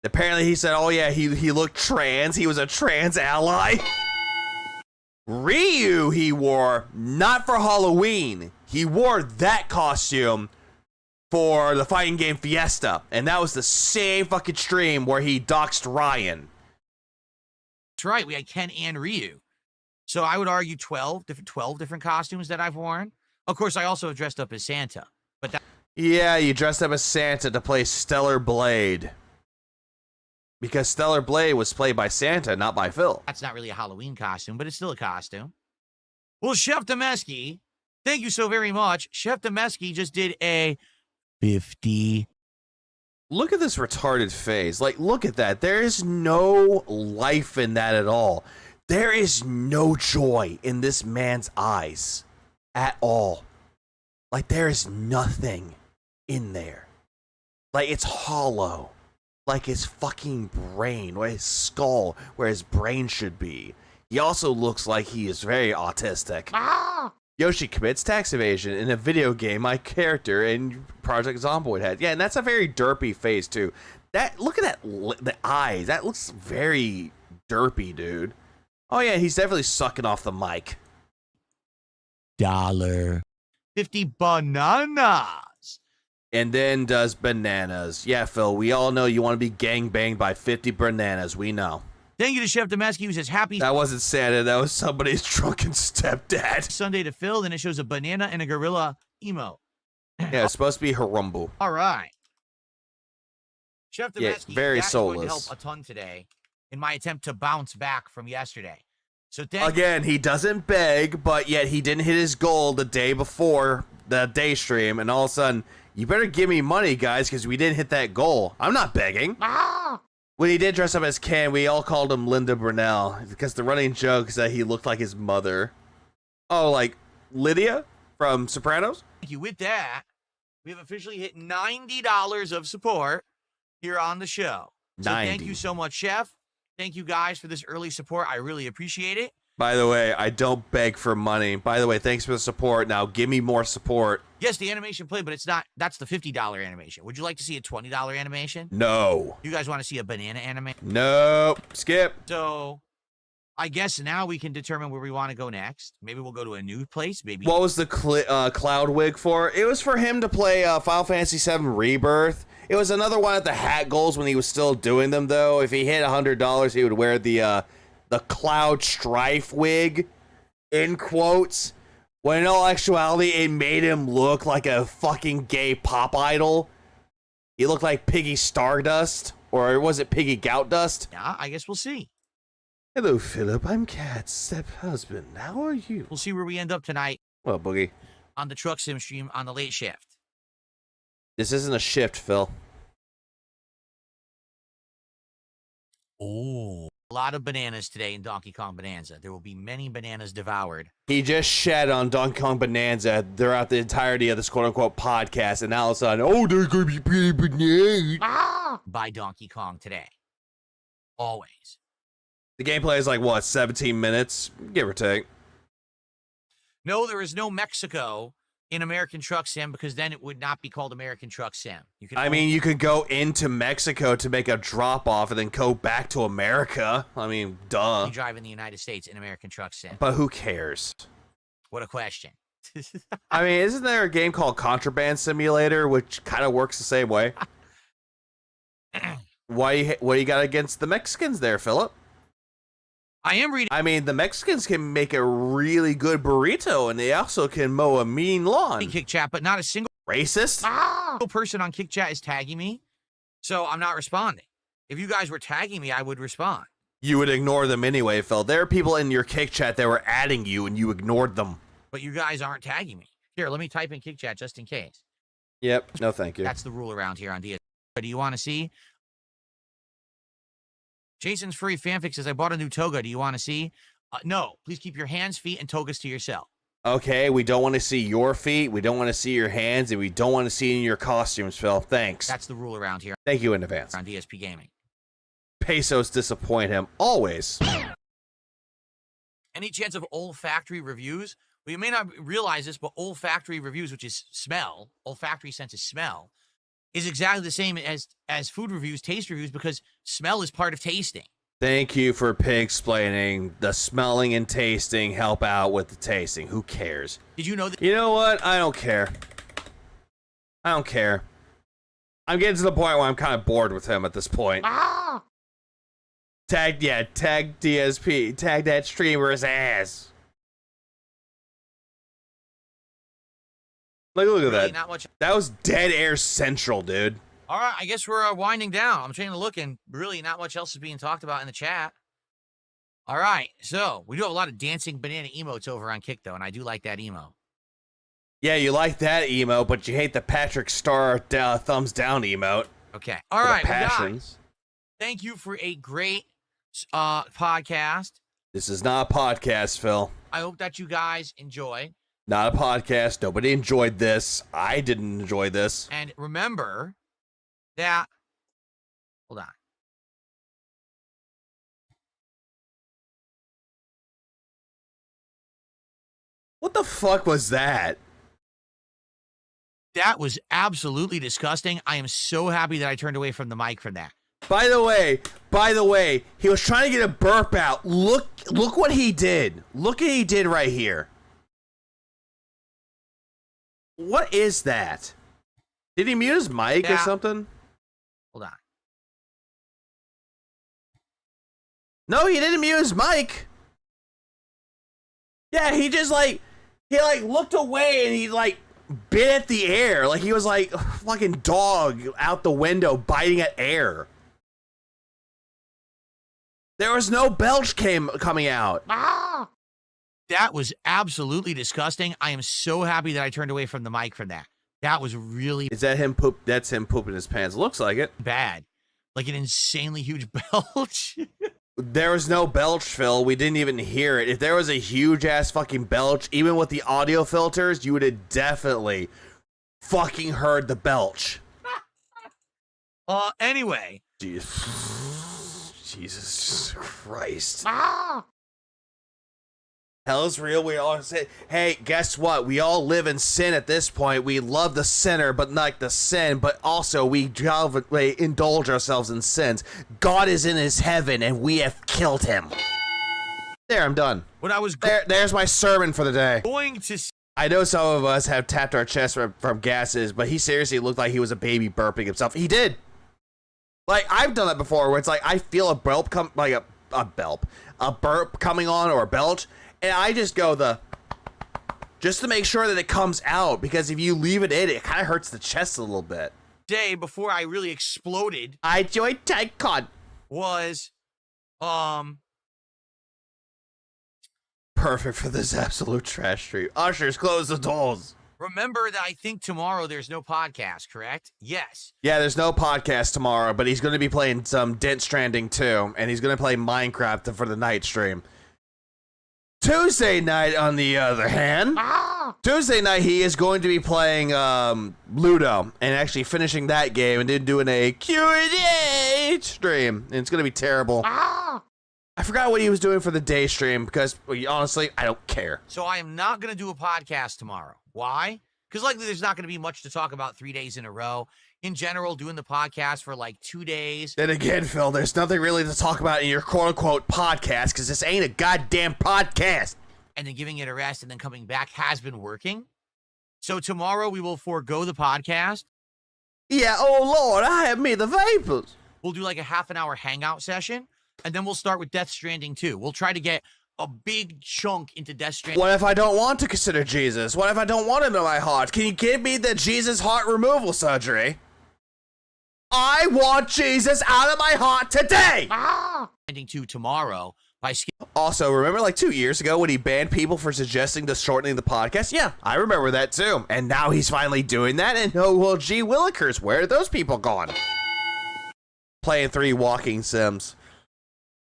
Apparently, he said, "Oh yeah, he looked trans. He was a trans ally." Ryu, he wore not for Halloween. He wore that costume for the fighting game Fiesta, and that was the same fucking stream where he doxed Ryan. That's right. We had Ken and Ryu. So I would argue 12 different costumes that I've worn. Of course, I also dressed up as Santa. But yeah, you dressed up as Santa to play Stellar Blade. Because Stellar Blade was played by Santa, not by Phil. That's not really a Halloween costume, but it's still a costume. Well, Chef Demeski, thank you so very much. Chef Demeski just did a 50. Look at this retarded face. Like, look at that. There is no life in that at all. There is no joy in this man's eyes at all. Like, there is nothing in there. Like, it's hollow. Like his fucking brain, or his skull, where his brain should be. He also looks like he is very autistic. Ah! Yoshi commits tax evasion in a video game my character in Project Zomboid had. Yeah, and that's a very derpy face, too. Look at that, the eyes. That looks very derpy, dude. Oh, yeah, he's definitely sucking off the mic. $50 bananas. And then does bananas. Yeah, Phil, we all know you want to be gangbanged by 50 bananas. We know. Thank you to Chef Demeski, who says happy... That wasn't Santa. That was somebody's drunken stepdad. Sunday to Phil, then it shows a banana and a gorilla emo. Yeah, it's supposed to be Harumbu. All right. Chef Demeski, very that soulless. Is going to help a ton today in my attempt to bounce back from yesterday. So again, he doesn't beg, but yet he didn't hit his goal the day before the day stream, and all of a sudden, you better give me money, guys, because we didn't hit that goal. I'm not begging. Ah! When he did dress up as Ken, we all called him Linda Brunel because the running joke is that he looked like his mother. Oh, like Lydia from Sopranos? Thank you. With that, we have officially hit $90 of support here on the show. So thank you so much, Chef. Thank you guys for this early support. I really appreciate it. By the way, I don't beg for money. By the way, thanks for the support. Now give me more support. Yes, the animation played, but it's not. That's the $50 animation. Would you like to see a $20 animation? No. You guys want to see a banana animation? Nope. Skip. So, I guess now we can determine where we want to go next. Maybe we'll go to a new place. Maybe. What was the cloud wig for? It was for him to play Final Fantasy VII Rebirth. It was another one at the hat goals when he was still doing them, though. If he hit $100, he would wear the Cloud Strife wig, in quotes, when in all actuality, it made him look like a fucking gay pop idol. He looked like Piggy Stardust, or was it Piggy Gout Dust? Yeah, I guess we'll see. Hello, Philip. I'm Kat's step-husband. How are you? We'll see where we end up tonight. Well, Boogie. On the Truck Sim stream on the late shift. This isn't a shift, Phil. Oh. A lot of bananas today in Donkey Kong Bonanza. There will be many bananas devoured. He just shed on Donkey Kong Bonanza throughout the entirety of this quote-unquote podcast, and now all of a sudden, oh, there's going to be pretty bananas. By Donkey Kong today. Always. The gameplay is like, what, 17 minutes? Give or take. No, there is no Mexico in American Truck Sim because then it would not be called American Truck Sim. You can you could go into Mexico to make a drop-off and then go back to America. I mean, duh. You drive in the United States in American Truck Sim. But who cares? What a question. I mean, isn't there a game called Contraband Simulator, which kind of works the same way? What do you got against the Mexicans there, Philip? I am reading. I mean, the Mexicans can make a really good burrito, and they also can mow a mean lawn. Kick chat, but not a single racist person on Kick Chat is tagging me, so I'm not responding. If you guys were tagging me, I would respond. You would ignore them anyway, Phil. There are people in your Kick Chat that were adding you, and you ignored them. But you guys aren't tagging me. Here, let me type in Kick Chat just in case. Yep. No, thank you. That's the rule around here on DSP. Do you want to see? Jason's Furry Fanfic says, I bought a new toga. Do you want to see? No. Please keep your hands, feet, and togas to yourself. Okay, we don't want to see your feet, we don't want to see your hands, and we don't want to see your costumes, Phil. Thanks. That's the rule around here. Thank you in advance. On DSP Gaming. Pesos disappoint him. Always. Any chance of olfactory reviews? Well, you may not realize this, but olfactory reviews, which is smell, olfactory sense is smell, is exactly the same as food reviews, taste reviews, because smell is part of tasting. Thank you for explaining. The smelling and tasting help out with the tasting. Who cares? Did you know that? You know what? I don't care. I don't care. I'm getting to the point where I'm kind of bored with him at this point. Tag DSP. Tag that streamer's ass. Look at that. Not much. That was Dead Air Central, dude. All right, I guess we're winding down. I'm trying to look, and really not much else is being talked about in the chat. All right, so we do have a lot of dancing banana emotes over on Kick, though, and I do like that emo. Yeah, you like that emo, but you hate the Patrick Star thumbs down emote. Okay. All right, passions. Thank you for a great podcast. This is not a podcast, Phil. I hope that you guys enjoy. Not a podcast. Nobody enjoyed this. I didn't enjoy this. And remember that, hold on. What the fuck was that? That was absolutely disgusting. I am so happy that I turned away from the mic from that. By the way, he was trying to get a burp out. Look what he did. Look what he did right here. What is that? Did he mute his mic or something? Hold on. No, he didn't mute his mic. Yeah, he just he looked away and he bit at the air. Like he was like a fucking dog out the window biting at air. There was no belch coming out. Ah! That was absolutely disgusting. I am so happy that I turned away from the mic from that. That was really... Is that him poop? That's him pooping his pants. Looks like it. Bad. Like an insanely huge belch. There was no belch, Phil. We didn't even hear it. If there was a huge ass fucking belch, even with the audio filters, you would have definitely fucking heard the belch. Anyway. Jesus Christ. Hell's real. We all say, hey, guess what? We all live in sin at this point. We love the sinner, but not like the sin, but also we indulge ourselves in sins. God is in his heaven, and we have killed him. There, I'm done. What I was there's my sermon for the day. Going to. I know some of us have tapped our chest from gases, but he seriously looked like he was a baby burping himself. He did. Like, I've done that before, where it's like I feel a burp a burp coming on, or a belch. And I just go just to make sure that it comes out, because if you leave it in, it kind of hurts the chest a little bit. Day before I really exploded, I joined TyCon. Was, perfect for this absolute trash stream. Ushers, close the doors. Remember that I think tomorrow there's no podcast, correct? Yes. Yeah, there's no podcast tomorrow, but he's going to be playing some Death Stranding 2, and he's going to play Minecraft for the night stream. Tuesday night, on the other hand, Tuesday night he is going to be playing Ludo and actually finishing that game and then doing a Q&A stream. And it's going to be terrible. I forgot what he was doing for the day stream because, well, honestly, I don't care. So I am not going to do a podcast tomorrow. Why? Because likely there's not going to be much to talk about 3 days in a row. In general, doing the podcast for like 2 days. Then again, Phil, there's nothing really to talk about in your quote-unquote podcast because this ain't a goddamn podcast. And then giving it a rest and then coming back has been working. So tomorrow we will forego the podcast. Yeah, oh Lord, I have me the vapors. We'll do like a half an hour hangout session, and then we'll start with Death Stranding 2. We'll try to get a big chunk into Death Stranding. What if I don't want to consider Jesus? What if I don't want him in my heart? Can you give me the Jesus heart removal surgery? I want Jesus out of my heart today! Ending 2 tomorrow by Also, remember like 2 years ago when he banned people for suggesting the shortening the podcast? Yeah, I remember that too. And now he's finally doing that, and oh, well, gee willikers, where are those people gone? Playing 3 walking sims.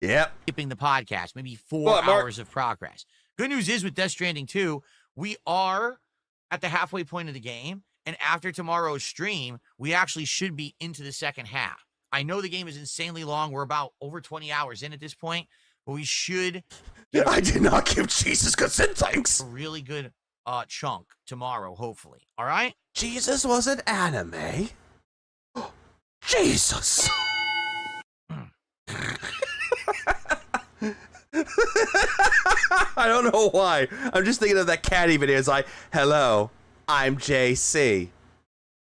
Yep. Skipping the podcast, maybe 4 hours of progress. Good news is with Death Stranding 2, we are at the halfway point of the game. And after tomorrow's stream, we actually should be into the second half. I know the game is insanely long. We're about over 20 hours in at this point, but we should. I did not give Jesus consent, thanks. A really good chunk tomorrow, hopefully. All right? Jesus was an anime. Jesus. I don't know why. I'm just thinking of that catty video. It's like, hello. I'm JC.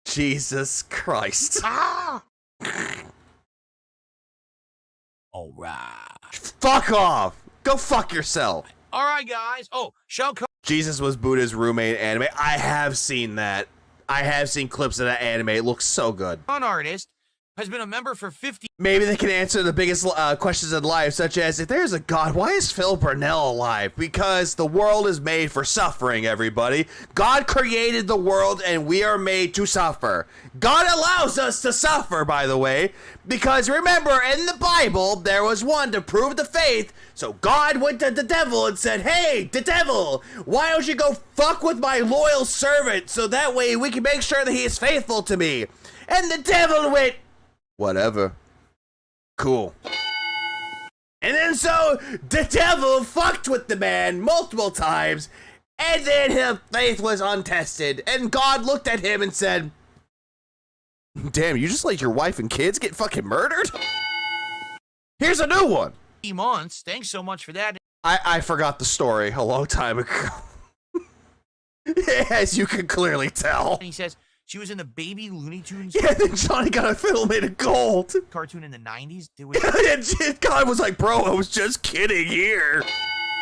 Jesus Christ. All right. Fuck off. Go fuck yourself. All right, guys. Oh, show. Jesus was Buddha's roommate anime. I have seen that. I have seen clips of that anime. It looks so good. An artist has been a member for 50. Maybe they can answer the biggest questions in life, such as, if there's a God, why is Phil Burnell alive? Because the world is made for suffering, everybody. God created the world, and we are made to suffer. God allows us to suffer, by the way, because remember, in the Bible, there was one to prove the faith, so God went to the devil and said, hey, the devil, why don't you go fuck with my loyal servant, so that way we can make sure that he is faithful to me. And the devil went, whatever. Cool. And then so the devil fucked with the man multiple times, and then his faith was untested, and God looked at him and said, damn, you just let your wife and kids get fucking murdered? Here's a new one. Months. Thanks so much for that. I forgot the story a long time ago. As you can clearly tell. And he says, she was in the Baby Looney Tunes. Yeah, then Johnny got a fiddle made of gold. Cartoon in the 90s. And God was like, bro, I was just kidding here.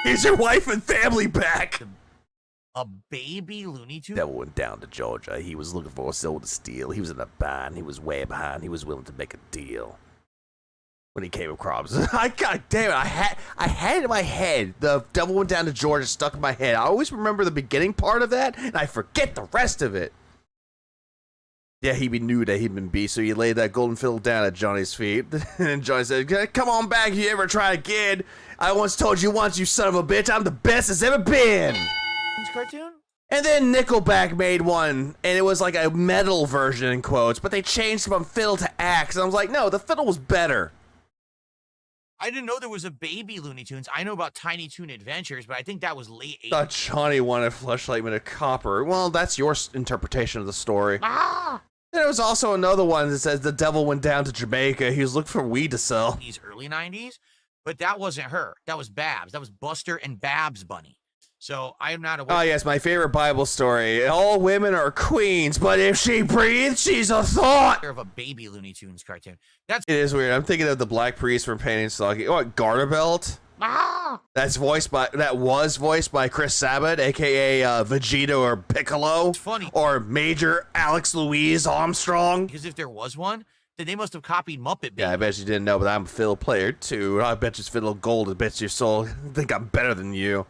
Here's your wife and family back. A Baby Looney Tunes? Devil went down to Georgia. He was looking for a silver to steal. He was in a bind. He was way behind. He was willing to make a deal. When he came across, God damn it, I had it in my head. The devil went down to Georgia, stuck in my head. I always remember the beginning part of that, and I forget the rest of it. Yeah, he knew that he'd been beat, so he laid that golden fiddle down at Johnny's feet. And Johnny said, come on back if you ever try again. I once told you once, you son of a bitch, I'm the best that's ever been. Cartoon? And then Nickelback made one, and it was like a metal version in quotes, but they changed from fiddle to axe. And I was like, no, the fiddle was better. I didn't know there was a baby Looney Tunes. I know about Tiny Toon Adventures, but I think that was late 80s. Thought Johnny wanted a fleshlight made of copper. Well, that's your interpretation of the story. Ah! There was also another one that says the devil went down to Jamaica. He was looking for weed to sell. These early 90s, but that wasn't her. That was Babs. That was Buster and Babs Bunny. So I am not aware. Oh, yes, my favorite Bible story. All women are queens, but if she breathes, she's a thought. Of a baby Looney Tunes cartoon. It is weird. I'm thinking of the Black Priest from Pain and Stocking. What, Garter Belt? Ah! That was voiced by Chris Sabat, aka Vegeta or Piccolo. It's funny. Or Major Alex Louise Armstrong. Because if there was one, then they must have copied Muppet Baby. Yeah, I bet you didn't know, but I'm a fiddle player too. I bet you fiddle gold. I bet your soul. I think I'm better than you.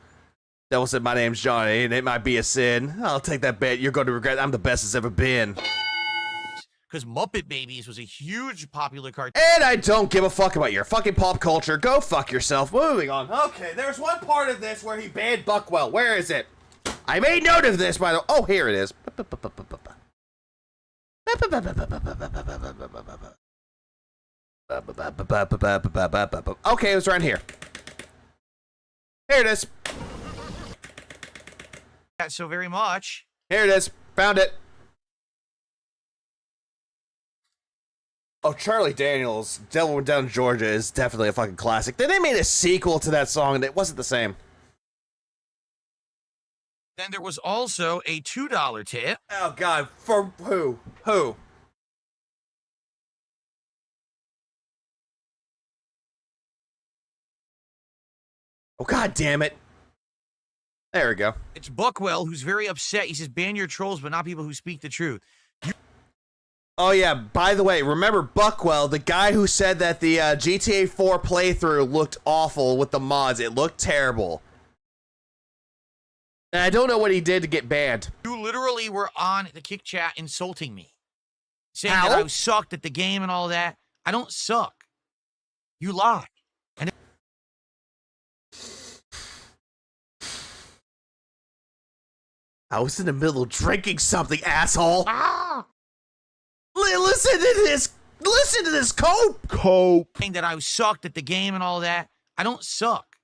Devil said, my name's Johnny, and it might be a sin. I'll take that bet. You're going to regret it. I'm the best it's ever been. Because Muppet Babies was a huge popular cartoon. And I don't give a fuck about your fucking pop culture. Go fuck yourself. Moving on. Okay, there's one part of this where he banned Buckwell. Where is it? I made note of this, by the way. Oh, here it is. Okay, it was right here. Here it is. That so very much. Here it is. Found it. Oh, Charlie Daniels, Devil Went Down to Georgia is definitely a fucking classic. Then they made a sequel to that song and it wasn't the same. Then there was also a $2 tip. Oh, God. For who? Who? Oh, God damn it. There we go. It's Buckwell, who's very upset. He says, ban your trolls, but not people who speak the truth. Oh, yeah, by the way, remember Buckwell, the guy who said that the GTA 4 playthrough looked awful with the mods. It looked terrible. And I don't know what he did to get banned. You literally were on the Kick Chat insulting me. Saying How? that I sucked at the game and all that. I don't suck. You lie. And I was in the middle of drinking something, asshole. Ah! Listen to this. Listen to this, Cope. Saying that I sucked at the game and all that. I don't suck.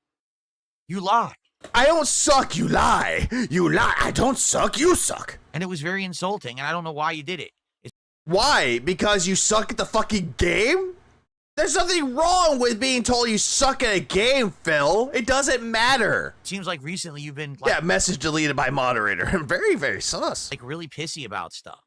You lie. I don't suck, you lie. You lie. I don't suck, you suck. And it was very insulting, and I don't know why you did it. Why? Because you suck at the fucking game? There's nothing wrong with being told you suck at a game, Phil. It doesn't matter. Seems like recently you've been like, yeah, message deleted by moderator. I'm very, very sus. Like really pissy about stuff.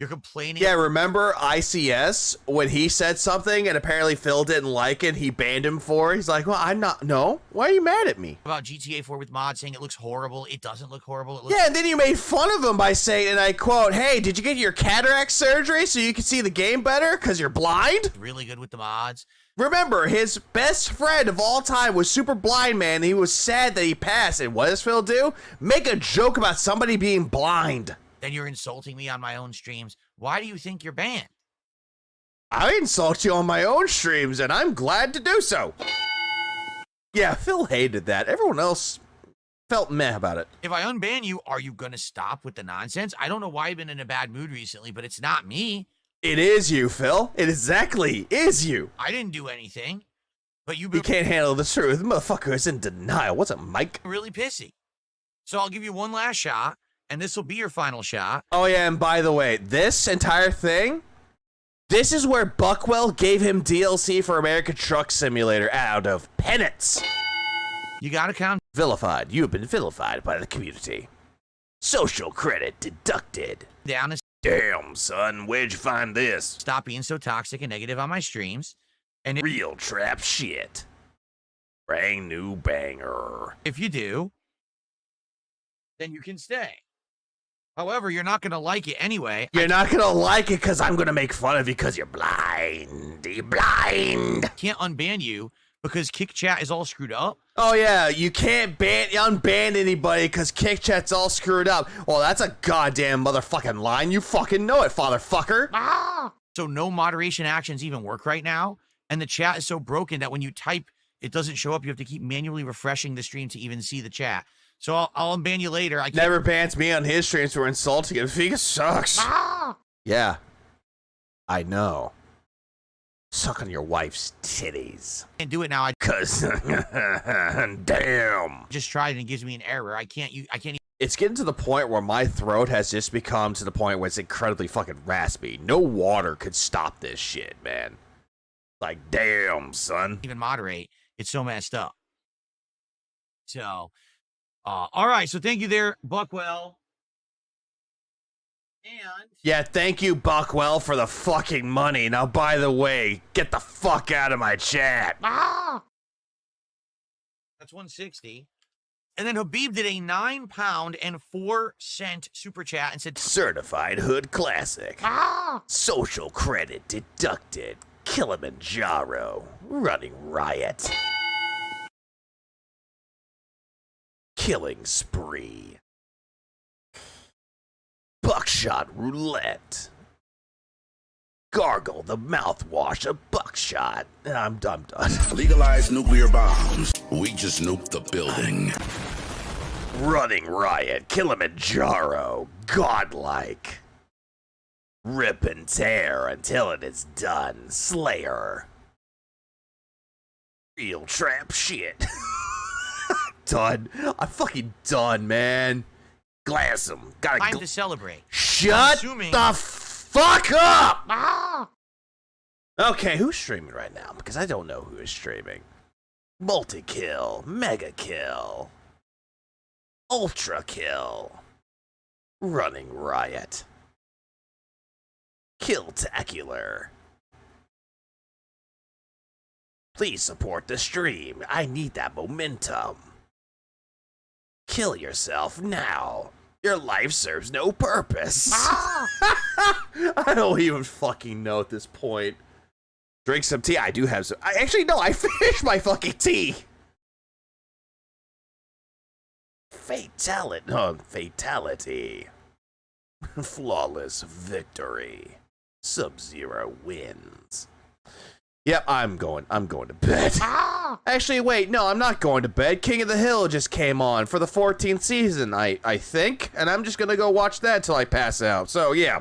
You're complaining. Yeah, remember ICS when he said something and apparently Phil didn't like it, he banned him for it? He's like, well, I'm not, no? Why are you mad at me? About GTA 4 with mods saying it looks horrible. It doesn't look horrible. It looks yeah, and then you made fun of him by saying, and I quote, hey, did you get your cataract surgery so you can see the game better because you're blind? Really good with the mods. Remember, his best friend of all time was Super Blind Man, and he was sad that he passed. And what does Phil do? Make a joke about somebody being blind. Then you're insulting me on my own streams. Why do you think you're banned? I insult you on my own streams, and I'm glad to do so. Yeah, Phil hated that. Everyone else felt meh about it. If I unban you, are you going to stop with the nonsense? I don't know why you've been in a bad mood recently, but it's not me. It is you, Phil. It exactly is you. I didn't do anything. But you can't handle the truth. The motherfucker is in denial. What's it, Mike? Really pissy. So I'll give you one last shot. And this will be your final shot. Oh, yeah, and by the way, this entire thing, this is where Buckwell gave him DLC for American Truck Simulator out of penance. You gotta count. Vilified. You have been vilified by the community. Social credit deducted. Down. Damn, son, where'd you find this? Stop being so toxic and negative on my streams. And real trap shit. Brand new banger. If you do, then you can stay. However, you're not going to like it anyway. You're not going to like it because I'm going to make fun of you because you're blind. You're blind. Can't unban you, because Kick Chat is all screwed up. Oh yeah, you can't unban anybody because Kick Chat's all screwed up. Well, that's a goddamn motherfucking line. You fucking know it, fatherfucker. So no moderation actions even work right now, and the chat is so broken that when you type, it doesn't show up. You have to keep manually refreshing the stream to even see the chat. So I'll unban you later. I can't... Never bans me on his streams for insulting him. Figa sucks. Yeah, I know. Suck on your wife's titties. Can't do it now. Cause damn. Just tried and it gives me an error. I can't. It's getting to the point where my throat has just become to the point where it's incredibly fucking raspy. No water could stop this shit, man. Like, damn, son. Even moderate. It's so messed up. So, all right. So thank you there, Buckwell. And yeah, thank you, Buckwell, for the fucking money. Now, by the way, get the fuck out of my chat. That's 160. And then Habib did a £9 and 4 cent super chat and said, Certified Hood Classic. Social credit deducted. Kilimanjaro. Running riot. Killing spree. Buckshot roulette. Gargle the mouthwash of buckshot. I'm done. Legalize nuclear bombs. We just nuked the building. Running riot. Kilimanjaro. Godlike. Rip and tear until it is done. Slayer. Real trap shit. Done. I'm fucking done, man. Glass him. Time to celebrate. Shut the fuck up! Okay, who's streaming right now? Because I don't know who is streaming. Multi-kill. Mega kill. Ultra kill. Running riot. Kill-tacular. Please support the stream. I need that momentum. Kill yourself now. Your life serves no purpose. I don't even fucking know at this point. Drink some tea. I do have some. I finished my fucking tea. Fatality. Oh, fatality. Flawless victory. Sub-Zero wins. Yep, I'm going to bed. Actually, wait, no, I'm not going to bed. King of the Hill just came on for the 14th season, I think, and I'm just gonna go watch that till I pass out. So, yeah.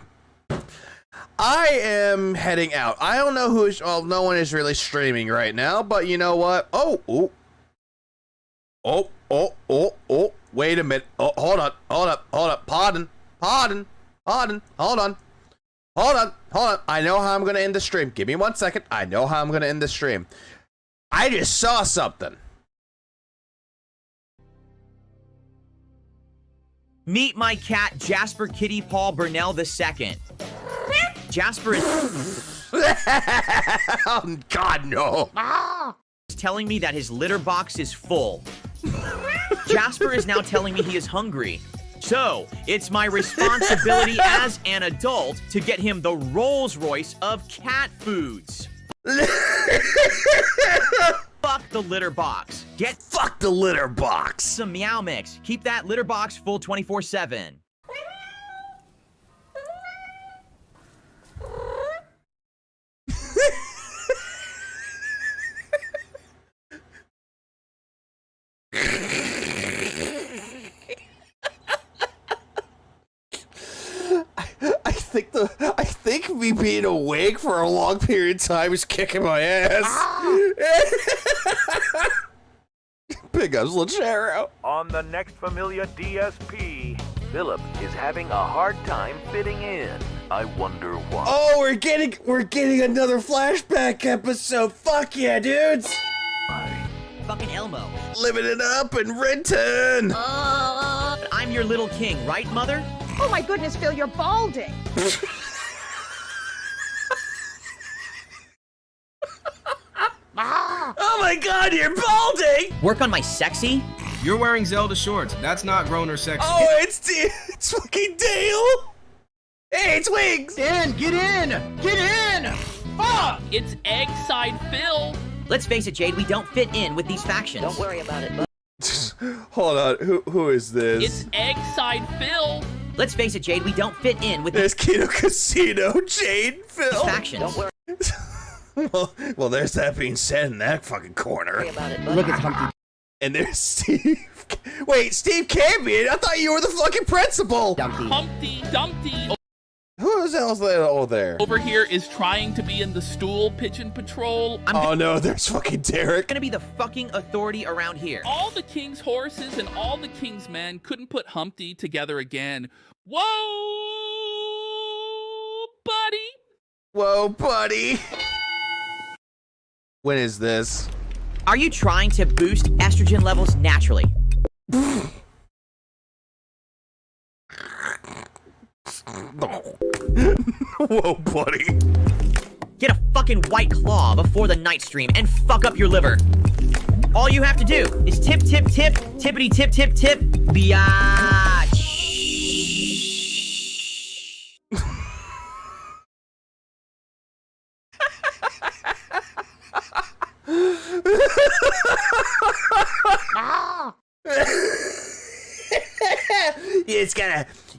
I am heading out. I don't know who is, well, no one is really streaming right now, but you know what? Oh, wait a minute. Oh, hold up. Pardon. Hold on. I know how I'm going to end the stream. Give me 1 second. I know how I'm going to end the stream. I just saw something. Meet my cat, Jasper Kitty Paul Burnell II. Jasper is... Oh, God, no. ...is telling me that his litter box is full. Jasper is now telling me he is hungry. So, it's my responsibility as an adult to get him the Rolls Royce of cat foods. Fuck the litter box. Fuck the litter box. Some Meow Mix. Keep that litter box full 24/7. I think me being awake for a long period of time is kicking my ass. Big ups, Lachero. On the next Familia DSP, Philip is having a hard time fitting in. I wonder why. Oh, we're getting another flashback episode. Fuck yeah, dudes. Fucking Elmo. Living it up in Renton. I'm your little king, right, mother? Oh my goodness, Phil, you're balding. Oh my God, you're balding! Work on my sexy? You're wearing Zelda shorts. That's not grown or sexy. Oh, it's fucking Dale! Hey, it's Wings! Get in! Get in! Fuck! It's Egg Side Phil. Let's face it, Jade, we don't fit in with these factions. Don't worry about it, bud. Hold on, who is this? It's Eggside Phil. Let's face it, Jade, we don't fit in with There's Kino Casino, Jade, Phil. these factions. Don't worry well, there's that being said in that fucking corner. about it, bud. Look at Humpty. And there's Steve. Wait, Steve Campion? I thought you were the fucking principal. Humpty Dumpty Who the hell's that over there? over here is trying to be in the stool pigeon patrol. Oh no, there's fucking Derek. Gonna be the fucking authority around here. All the king's horses and all the king's men couldn't put Humpty together again. Whoa, buddy. Whoa, buddy. When is this? Are you trying to boost estrogen levels naturally? Whoa, buddy. Get a fucking white claw before the night stream and fuck up your liver. All you have to do is tip, tip, tip, tippity, tip, tip, tip, biatch.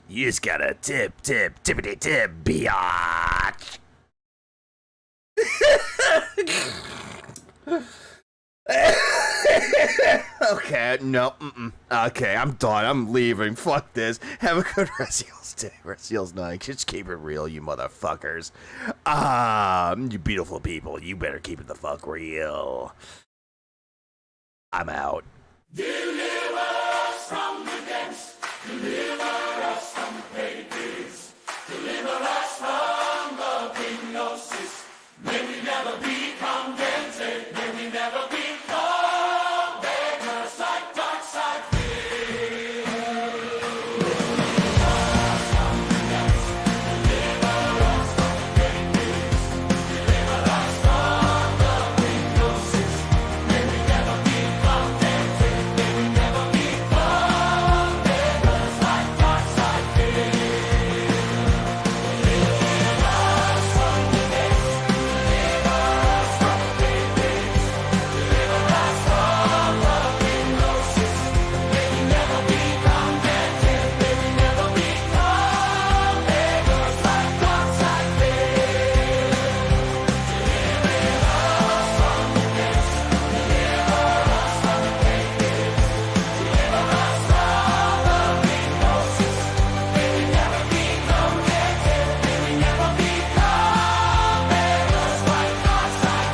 You just gotta tip, tip, tippity, tip, biatch. Okay, no, okay, I'm done. I'm leaving. Fuck this. Have a good Resials day, Resials night. Just keep it real, you motherfuckers. You beautiful people. You better keep it the fuck real. I'm out. Deliver us from the depths. Deliver us from the pages. Deliver us from the hypnosis. May we never be contented. May we never become beggars like dark side fear. Deliver us from the depths. Deliver us from the pages. Deliver us from the hypnosis. May we never be contented. May we never become beggars like dark side fear. Deliver us from the depths. Deliver us from the pages. Deliver us from the hypnosis. May we never be contented. May we never become beggars like dark side fear. Deliver us from the depths. Deliver us from the pages. Deliver us from the hypnosis. May we never be contented. May we never become beggars like dark side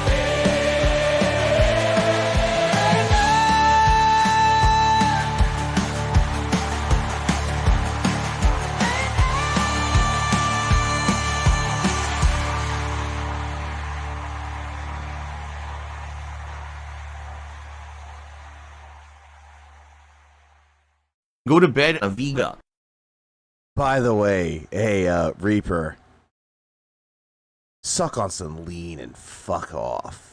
Go to bed, Aviga. By the way, hey, Reaper. Suck on some lean and fuck off.